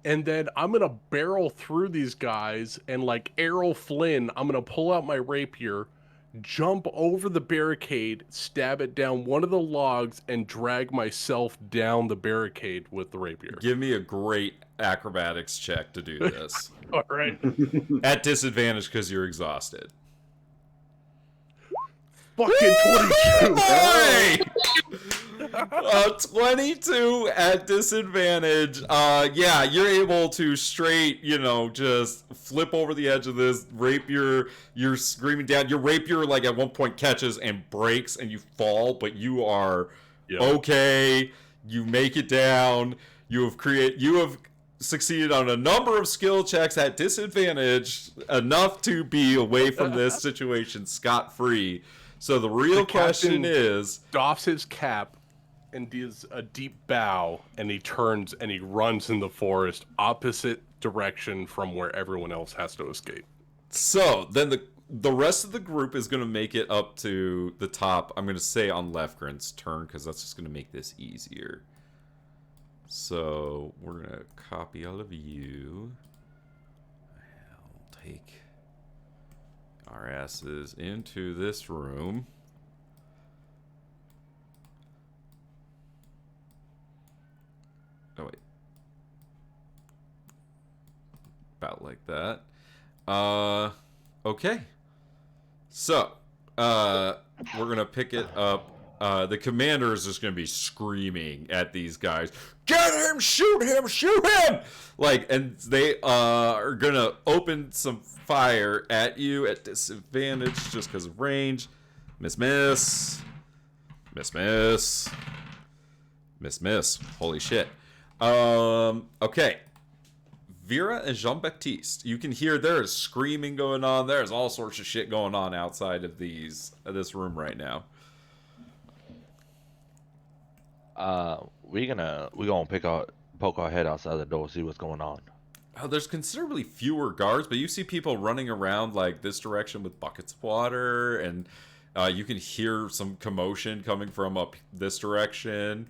Speaker 4: and then I'm gonna barrel through these guys, and like Errol Flynn, I'm gonna pull out my rapier, jump over the barricade, stab it down one of the logs, and drag myself down the barricade with the rapier.
Speaker 1: Give me a great acrobatics check to do this.
Speaker 4: All right.
Speaker 1: At disadvantage because you're exhausted.
Speaker 4: Fucking 22.
Speaker 1: Hey! 22 at disadvantage. Yeah, you're able to straight, just flip over the edge of this rapier. You're screaming down. Your rapier, at one point catches and breaks, and you fall, but you are okay. You make it down. You have succeeded on a number of skill checks at disadvantage, enough to be away from this situation scot-free. So the real question is...
Speaker 4: doffs his cap and does a deep bow, and he turns and he runs in the forest opposite direction from where everyone else has to escape.
Speaker 1: So then the rest of the group is going to make it up to the top. I'm going to say on Lefgren's turn because that's just going to make this easier. So we're going to copy all of you. I'll take our asses into this room. Oh, wait. About like that. Okay. So, we're going to pick it up. The commander is just going to be screaming at these guys. Get him! Shoot him! Shoot him! And they are going to open some fire at you at disadvantage just because of range. Miss. Holy shit. Okay. Vera and Jean-Baptiste. You can hear there is screaming going on. There's all sorts of shit going on outside of this room right now.
Speaker 2: We gonna poke our head outside the door, see what's going on.
Speaker 1: Oh, there's considerably fewer guards, but you see people running around this direction with buckets of water, and you can hear some commotion coming from up this direction.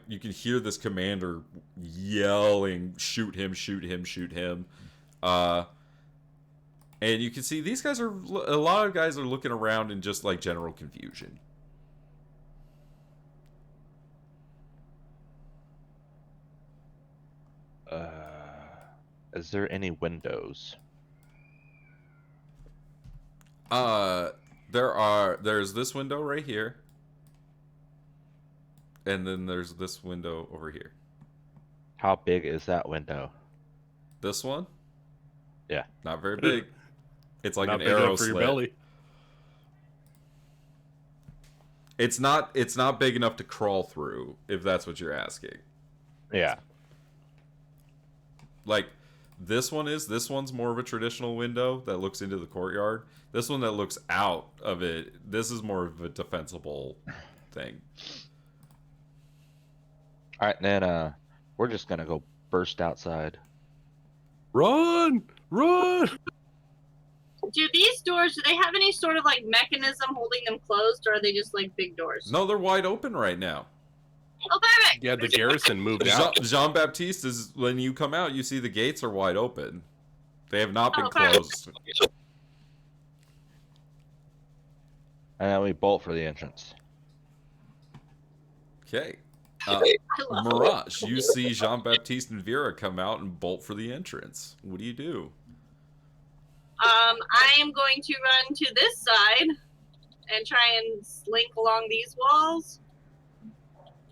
Speaker 1: You can hear this commander yelling, shoot him, shoot him, shoot him. And you can see a lot of guys are looking around in just general confusion.
Speaker 2: Is there any windows?
Speaker 1: There's this window right here. And then there's this window over here.
Speaker 2: How big is that window?
Speaker 1: This one?
Speaker 2: Yeah.
Speaker 1: Not very big. It's like
Speaker 4: Not
Speaker 1: an
Speaker 4: big
Speaker 1: arrow
Speaker 4: enough for
Speaker 1: slit.
Speaker 4: your belly.
Speaker 1: It's not big enough to crawl through, if that's what you're asking.
Speaker 2: Yeah.
Speaker 1: This one's more of a traditional window that looks into the courtyard. This one that looks out of it, this is more of a defensible thing.
Speaker 2: All right, then we're just gonna go burst outside.
Speaker 4: Run!
Speaker 3: Do these doors, do they have any sort of like mechanism holding them closed, or are they just like big doors?
Speaker 1: No, they're wide open right now.
Speaker 3: Oh, perfect!
Speaker 4: Yeah, the garrison moved out.
Speaker 1: Jean Baptiste is when you come out, you see the gates are wide open. They have not been
Speaker 3: perfect.
Speaker 1: closed.
Speaker 2: And then we bolt for the entrance.
Speaker 1: Okay.
Speaker 3: I love
Speaker 1: Mirage, you see Jean Baptiste and Vera come out and bolt for the entrance. What do you do?
Speaker 3: I am going to run to this side and try and slink along these walls.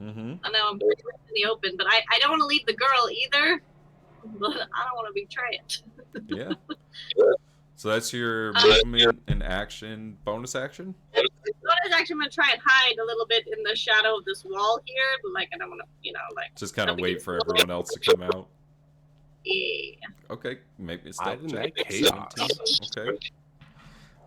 Speaker 1: Mm-hmm.
Speaker 3: I know I'm in the open, but I don't want to leave the girl either. But I don't want to betray it.
Speaker 1: Yeah. So that's your movement and action, bonus action?
Speaker 3: Bonus action, I'm going to try and hide a little bit in the shadow of this wall here. But, like, I don't want to,
Speaker 1: Just kind of wait for everyone else to come out.
Speaker 3: Yeah.
Speaker 1: Okay, maybe it's
Speaker 4: I
Speaker 1: still
Speaker 4: didn't
Speaker 1: check.
Speaker 4: like chaos.
Speaker 1: 17. Okay.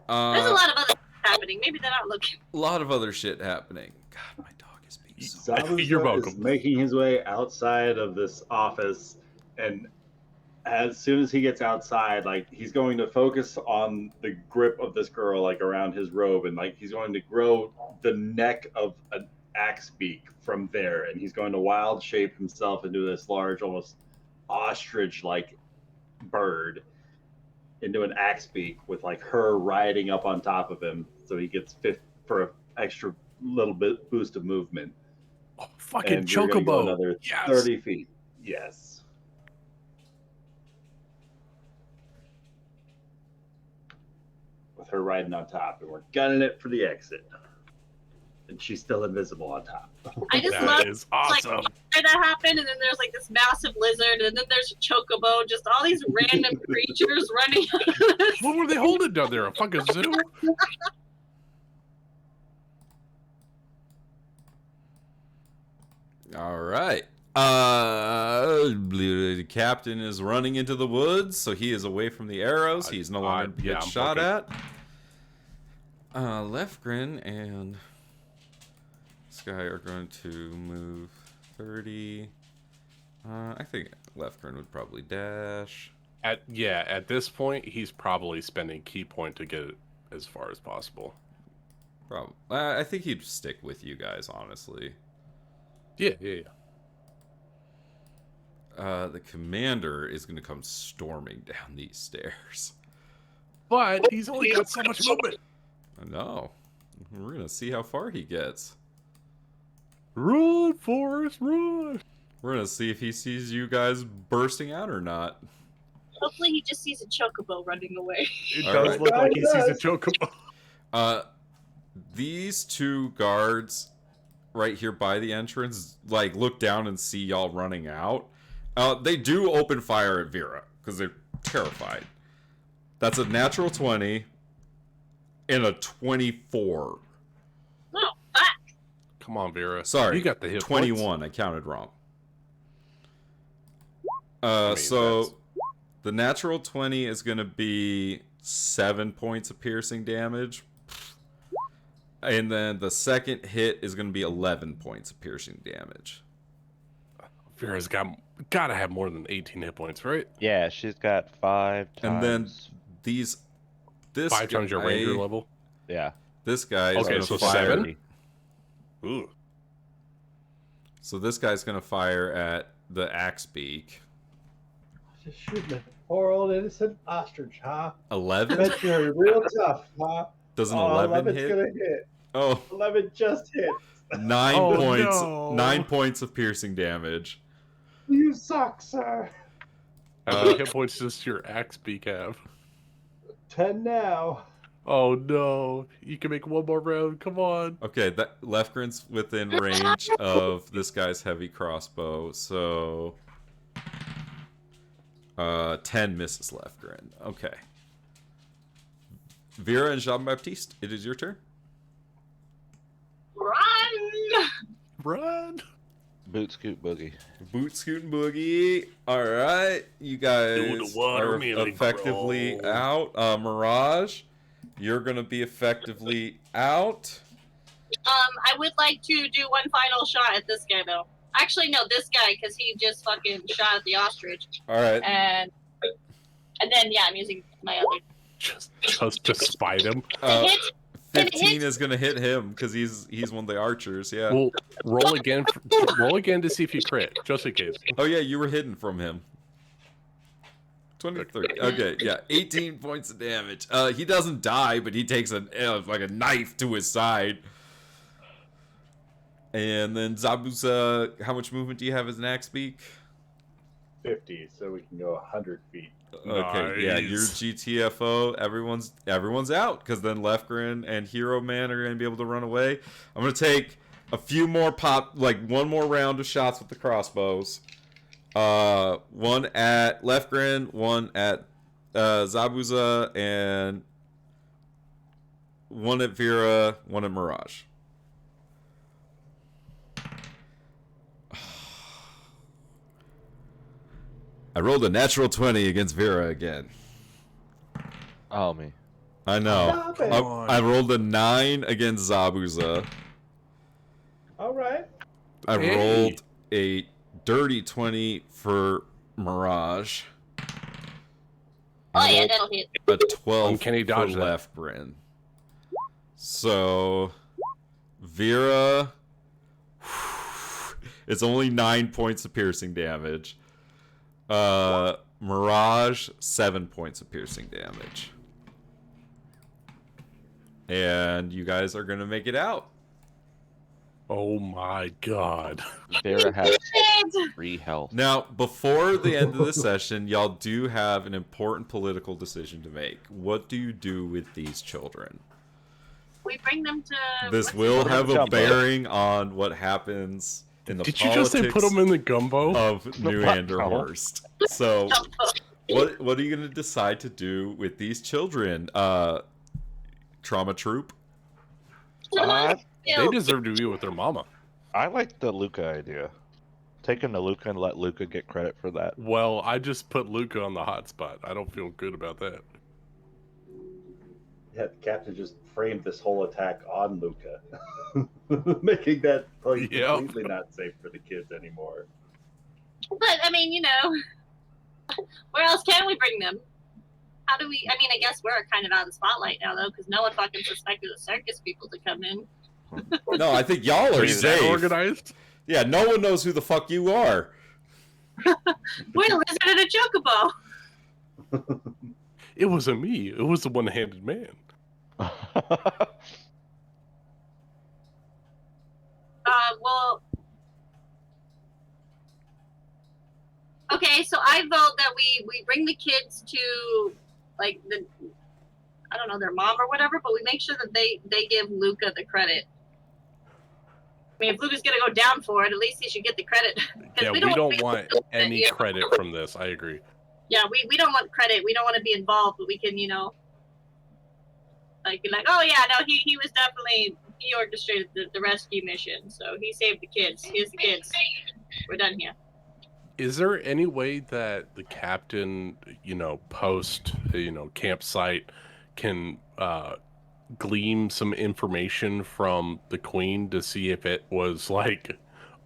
Speaker 3: There's a lot of other stuff happening. Maybe they're not looking.
Speaker 1: A lot of other shit happening. God, my dog is being so...
Speaker 4: You're
Speaker 6: Zabuza
Speaker 4: welcome.
Speaker 6: is making his way outside of this office, and as soon as he gets outside, like, he's going to focus on the grip of this girl, like, around his robe, and like he's going to grow the neck of an axe beak from there, and he's going to wild shape himself into this large, almost ostrich-like bird, into an axe beak with like her riding up on top of him, so he gets for an extra little bit boost of movement.
Speaker 4: Oh, fucking
Speaker 6: And we're gonna go
Speaker 4: chocobo.
Speaker 6: another
Speaker 4: Yes.
Speaker 6: 30 feet. Yes. With her riding on top, and we're gunning it for the exit. And she's still invisible on top.
Speaker 3: I just
Speaker 4: That
Speaker 3: love
Speaker 4: is awesome.
Speaker 3: like that happened, and then there's like this massive lizard, and then there's a chocobo, just all these random creatures running out of this.
Speaker 4: What were they holding down there? A fucking zoo?
Speaker 1: All right. The captain is running into the woods, so he is away from the arrows. He's no longer
Speaker 4: yeah,
Speaker 1: get
Speaker 4: I'm
Speaker 1: shot
Speaker 4: focused.
Speaker 1: at. Lefgren and this guy are going to move 30. I think Lefgren would probably dash.
Speaker 4: At this point, he's probably spending key point to get it as far as possible.
Speaker 1: Probably. I think he'd stick with you guys, honestly.
Speaker 4: Yeah.
Speaker 1: The commander is going to come storming down these stairs.
Speaker 4: But he's only got so much movement.
Speaker 1: I know. We're going to see how far he gets.
Speaker 4: Run, Forrest, run!
Speaker 1: We're going to see if he sees you guys bursting out or not.
Speaker 3: Hopefully, he just sees a chocobo running away.
Speaker 4: It
Speaker 1: All
Speaker 4: does
Speaker 1: right.
Speaker 4: look like he sees a chocobo.
Speaker 1: These two guards right here by the entrance, like, look down and see y'all running out. They do open fire at Vera because they're terrified. That's a natural 20 and a 24.
Speaker 3: Oh, fuck.
Speaker 4: Come on, Vera.
Speaker 1: Sorry,
Speaker 4: You got the hit
Speaker 1: 21.
Speaker 4: points.
Speaker 1: I counted wrong.
Speaker 4: mean,
Speaker 1: So
Speaker 4: that's-
Speaker 1: the natural 20 is going to be 7 points of piercing damage. And then the second hit is going to be 11 points of piercing damage.
Speaker 4: Vera's gotta have more than 18 hit points, right?
Speaker 2: Yeah, she's got 5 times.
Speaker 1: And then this
Speaker 4: 5 times your ranger
Speaker 1: guy-
Speaker 4: level.
Speaker 2: Yeah.
Speaker 1: This guy is
Speaker 4: Okay,
Speaker 1: going
Speaker 4: so
Speaker 1: to fire.
Speaker 4: 7? Ooh.
Speaker 1: So this guy's going to fire at the axe beak.
Speaker 8: Just shooting a poor old innocent ostrich, huh?
Speaker 1: 11?
Speaker 8: Bet you're real tough, huh?
Speaker 1: Does an
Speaker 8: Oh,
Speaker 1: 11
Speaker 8: 11's
Speaker 1: hit?
Speaker 8: gonna hit.
Speaker 1: Oh,
Speaker 8: 11 just hit.
Speaker 1: 9
Speaker 4: Oh,
Speaker 1: points.
Speaker 4: no.
Speaker 1: 9 points of piercing damage.
Speaker 8: You suck, sir.
Speaker 4: How many hit points does your axe beak have?
Speaker 8: 10 now.
Speaker 4: Oh no. You can make one more round. Come on.
Speaker 1: Okay, that Lefgren's within range of this guy's heavy crossbow, so 10 misses Lefgren. Okay. Vera and Jean-Baptiste, it is your turn.
Speaker 3: Run!
Speaker 4: Run.
Speaker 2: Boot scoot boogie.
Speaker 1: Boot scoot and boogie. All right, you guys
Speaker 4: Do the watermelon
Speaker 1: are effectively
Speaker 4: crawl.
Speaker 1: out. Mirage, you're gonna be effectively out.
Speaker 3: I would like to do one final shot at this guy, though. Actually, no, this guy, because he just fucking shot at the ostrich.
Speaker 1: All right.
Speaker 3: And then, yeah, I'm using my other
Speaker 4: just to spite him.
Speaker 1: Uh,
Speaker 3: It hits.
Speaker 1: 15 is gonna hit him because he's one of the archers. Yeah.
Speaker 4: Well, roll again. Roll again to see if you crit, just in case.
Speaker 1: Oh yeah, you were hidden from him. 23. Okay, yeah, 18 points of damage. He doesn't die, but he takes like a knife to his side. And then Zabuza, how much movement do you have as an axe beak?
Speaker 6: 50, so we can go 100 feet.
Speaker 1: Okay, yeah,
Speaker 4: Nice.
Speaker 1: you're GTFO. Everyone's out because then Lefgren and Hero Man are gonna be able to run away. I'm gonna take a few more one more round of shots with the crossbows. One at Lefgren, one at Zabuza, and one at Vera, one at Mirage. I rolled a natural 20 against Vera again.
Speaker 2: Oh, me.
Speaker 1: I know.
Speaker 8: Stop it.
Speaker 1: I rolled a 9 against Zabuza.
Speaker 8: All right.
Speaker 1: I
Speaker 4: Hey.
Speaker 1: rolled a dirty 20 for Mirage.
Speaker 3: Oh yeah,
Speaker 1: rolled
Speaker 3: that'll hit.
Speaker 1: a 12
Speaker 4: Uncanny
Speaker 1: for
Speaker 4: dodge that.
Speaker 1: Lefgren. So, Vera, it's only 9 points of piercing damage. Mirage, 7 points of piercing damage. And you guys are gonna make it out.
Speaker 4: Oh my god.
Speaker 2: Vera has
Speaker 3: It.
Speaker 2: 3 health.
Speaker 1: Now, before the end of the session, y'all do have an important political decision to make. What do you do with these children?
Speaker 3: We bring them to.
Speaker 1: This
Speaker 3: what's
Speaker 1: will
Speaker 3: it
Speaker 1: have a
Speaker 2: Jumbo.
Speaker 1: bearing on what happens in the
Speaker 4: Did you just say put him in the gumbo?
Speaker 1: of New
Speaker 2: What?
Speaker 1: Anderhorst. So,
Speaker 3: called?
Speaker 1: what are you going to decide to do with these children? Trauma troop?
Speaker 4: They deserve to be with their mama.
Speaker 2: I like the Luca idea. Take him to Luca and let Luca get credit for that.
Speaker 4: Well, I just put Luca on the hot spot. I don't feel good about that.
Speaker 6: Yeah, the captain just framed this whole attack on Luca, making that place
Speaker 4: Yep.
Speaker 6: completely not safe for the kids anymore.
Speaker 3: But I mean, where else can we bring them? How do we? I mean, I guess we're kind of out of the spotlight now, though, because no one fucking suspected the circus people to come in.
Speaker 1: No, I think y'all are
Speaker 4: Is that
Speaker 1: safe.
Speaker 4: organized?
Speaker 1: Yeah, no one knows who the fuck you are.
Speaker 3: We're a lizard and a chocobo.
Speaker 4: It wasn't me. It was the one-handed man.
Speaker 3: Well. Okay, so I vote that we bring the kids to like I don't know, their mom or whatever, but we make sure that they give Luca the credit. I mean, if Luca's gonna go down for it, at least he should get the credit. 'Cause
Speaker 4: Yeah, we don't want any credit from this. I agree.
Speaker 3: Yeah, we don't want credit. We don't want to be involved, but we can, be like, oh yeah, no, he was definitely, he orchestrated the rescue mission, so he saved the kids. Here's the kids. We're done here.
Speaker 4: Is there any way that the captain, post, campsite can glean some information from the queen to see if it was like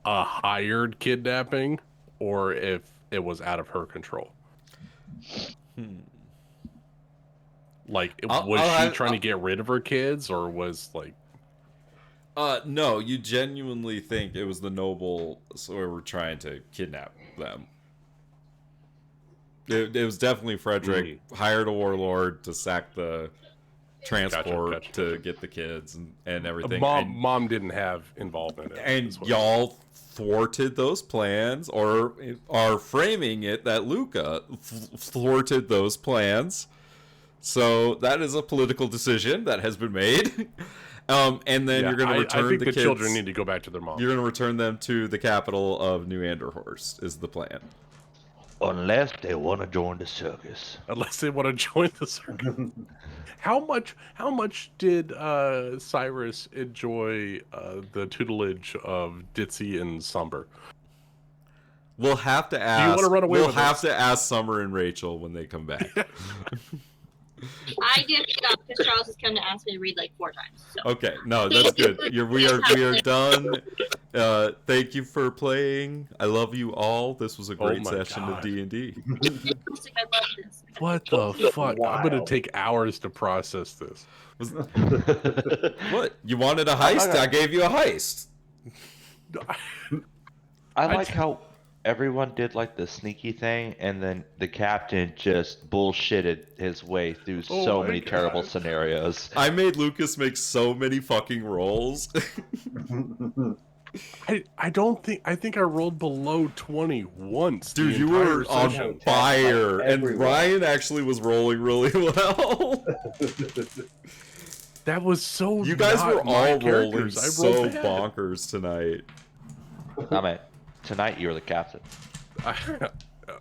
Speaker 4: a hired kidnapping or if it was out of her control? Like, was she trying to get rid of her kids, or was like...
Speaker 1: No, you genuinely think it was the nobles who were trying to kidnap them. It was definitely Frederick hired a warlord to sack the transport
Speaker 4: Gotcha.
Speaker 1: to get the kids and everything.
Speaker 4: Mom didn't have involvement in it.
Speaker 1: And
Speaker 4: is what-
Speaker 1: y'all thwarted those plans, or are framing it that Luca thwarted those plans. So that is a political decision that has been made. And then
Speaker 4: Yeah,
Speaker 1: you're going to return
Speaker 4: I think the
Speaker 1: kids.
Speaker 4: children need to go back to their mom.
Speaker 1: You're going to return them to the capital of New Anderhorst, is the plan.
Speaker 2: Unless they want to join the circus.
Speaker 4: Unless they want to join the circus. How much did Cyrus enjoy the tutelage of Ditzy and Somber?
Speaker 1: We'll have to ask.
Speaker 4: wanna run away
Speaker 1: we'll
Speaker 4: with
Speaker 1: have
Speaker 4: us?
Speaker 1: to ask Summer and Rachel when they come back.
Speaker 3: I did it up because Charles has come to ask me to read like 4 times. So.
Speaker 1: Okay, no, that's good. We are done. Thank you for playing. I love you all. This was a great
Speaker 4: my
Speaker 1: session of
Speaker 4: God.
Speaker 1: D&D.
Speaker 3: I love this.
Speaker 4: What the
Speaker 8: Just
Speaker 4: fuck? I'm gonna
Speaker 8: wild.
Speaker 4: take hours to process this.
Speaker 1: What? You wanted a
Speaker 2: I'm not
Speaker 1: heist?
Speaker 2: gonna-
Speaker 1: I gave you a heist.
Speaker 2: I like how everyone did like the sneaky thing, and then the captain just bullshitted his way through
Speaker 4: Oh
Speaker 2: so
Speaker 4: my
Speaker 2: many terrible
Speaker 4: God.
Speaker 2: scenarios.
Speaker 1: I made Lucas make so many fucking rolls.
Speaker 4: I don't think I rolled below 20 once.
Speaker 1: Dude,
Speaker 4: the
Speaker 1: you
Speaker 4: entire
Speaker 1: were on
Speaker 4: session.
Speaker 1: fire, and
Speaker 8: everywhere.
Speaker 1: Ryan actually was rolling really well.
Speaker 4: That was so.
Speaker 1: You guys
Speaker 4: not
Speaker 1: were
Speaker 4: my
Speaker 1: all rolling
Speaker 4: characters. I
Speaker 1: so
Speaker 4: rolled bad.
Speaker 1: bonkers tonight.
Speaker 2: I mean, tonight you're the captain.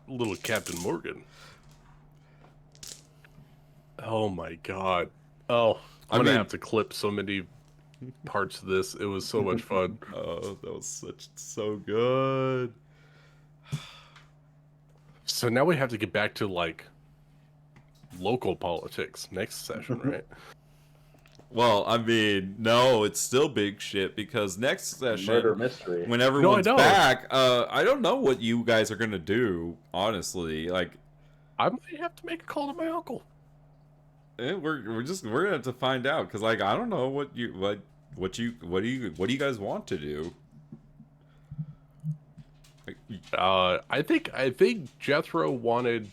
Speaker 4: Little Captain Morgan. Oh my God. Oh, I'm gonna have to clip so many parts of this. It was so much fun.
Speaker 1: Oh, that was so good.
Speaker 4: So now we have to get back to like local politics next session, right?
Speaker 1: Well, I mean, no, it's still big shit because next session,
Speaker 8: Murder mystery.
Speaker 1: when everyone's
Speaker 4: know.
Speaker 1: back, I don't know what you guys are gonna do. Honestly, like,
Speaker 4: I might have to make a call to my uncle.
Speaker 1: we're gonna have to find out because, like, I don't know what do you guys want to do? Like,
Speaker 4: I think Jethro wanted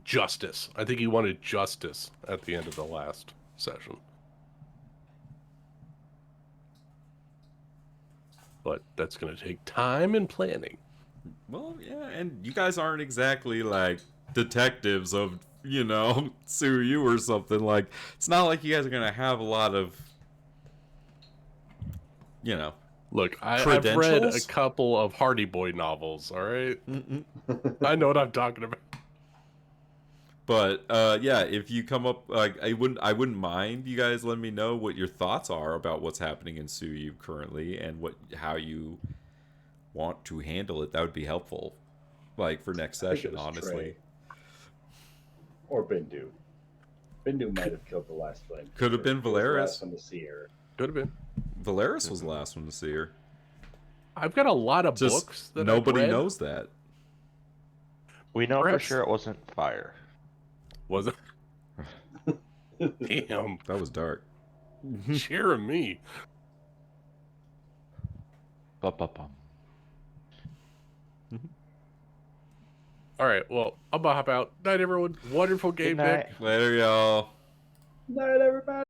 Speaker 4: justice. I think he wanted justice at the end of the last session. But that's going to take time and planning.
Speaker 1: well, yeah, and you guys aren't exactly like detectives of, sue you or something. Like, it's not like you guys are gonna have a lot of,
Speaker 4: Look, I've read a
Speaker 1: credentials?
Speaker 4: couple of Hardy Boy novels, all right? I know what I'm talking about.
Speaker 1: But yeah, if you come up, like, I wouldn't mind you guys letting me know what your thoughts are about what's happening in Suyu currently and how you want to handle it. That would be helpful, like, for next
Speaker 8: I think it
Speaker 1: session,
Speaker 8: was
Speaker 1: honestly.
Speaker 8: Trey. Or Bindu. Bindu might have killed the last flame.
Speaker 1: Could have been
Speaker 8: He was the
Speaker 1: Valeris.
Speaker 8: last one to see her.
Speaker 4: Could have been.
Speaker 1: Valeris was the last one to see her.
Speaker 4: I've got a lot of
Speaker 1: Just
Speaker 4: books that
Speaker 1: nobody
Speaker 4: I've read.
Speaker 1: knows that.
Speaker 2: We know
Speaker 4: Perhaps-
Speaker 2: for sure it wasn't fire.
Speaker 4: Was it? Damn,
Speaker 1: That was dark.
Speaker 4: Jeremy.
Speaker 2: Ba-ba-bum.
Speaker 4: All right, well, I'm gonna hop out. Night, everyone. Wonderful game,
Speaker 2: Good night.
Speaker 4: Nick.
Speaker 1: Later, y'all.
Speaker 8: Night, everybody.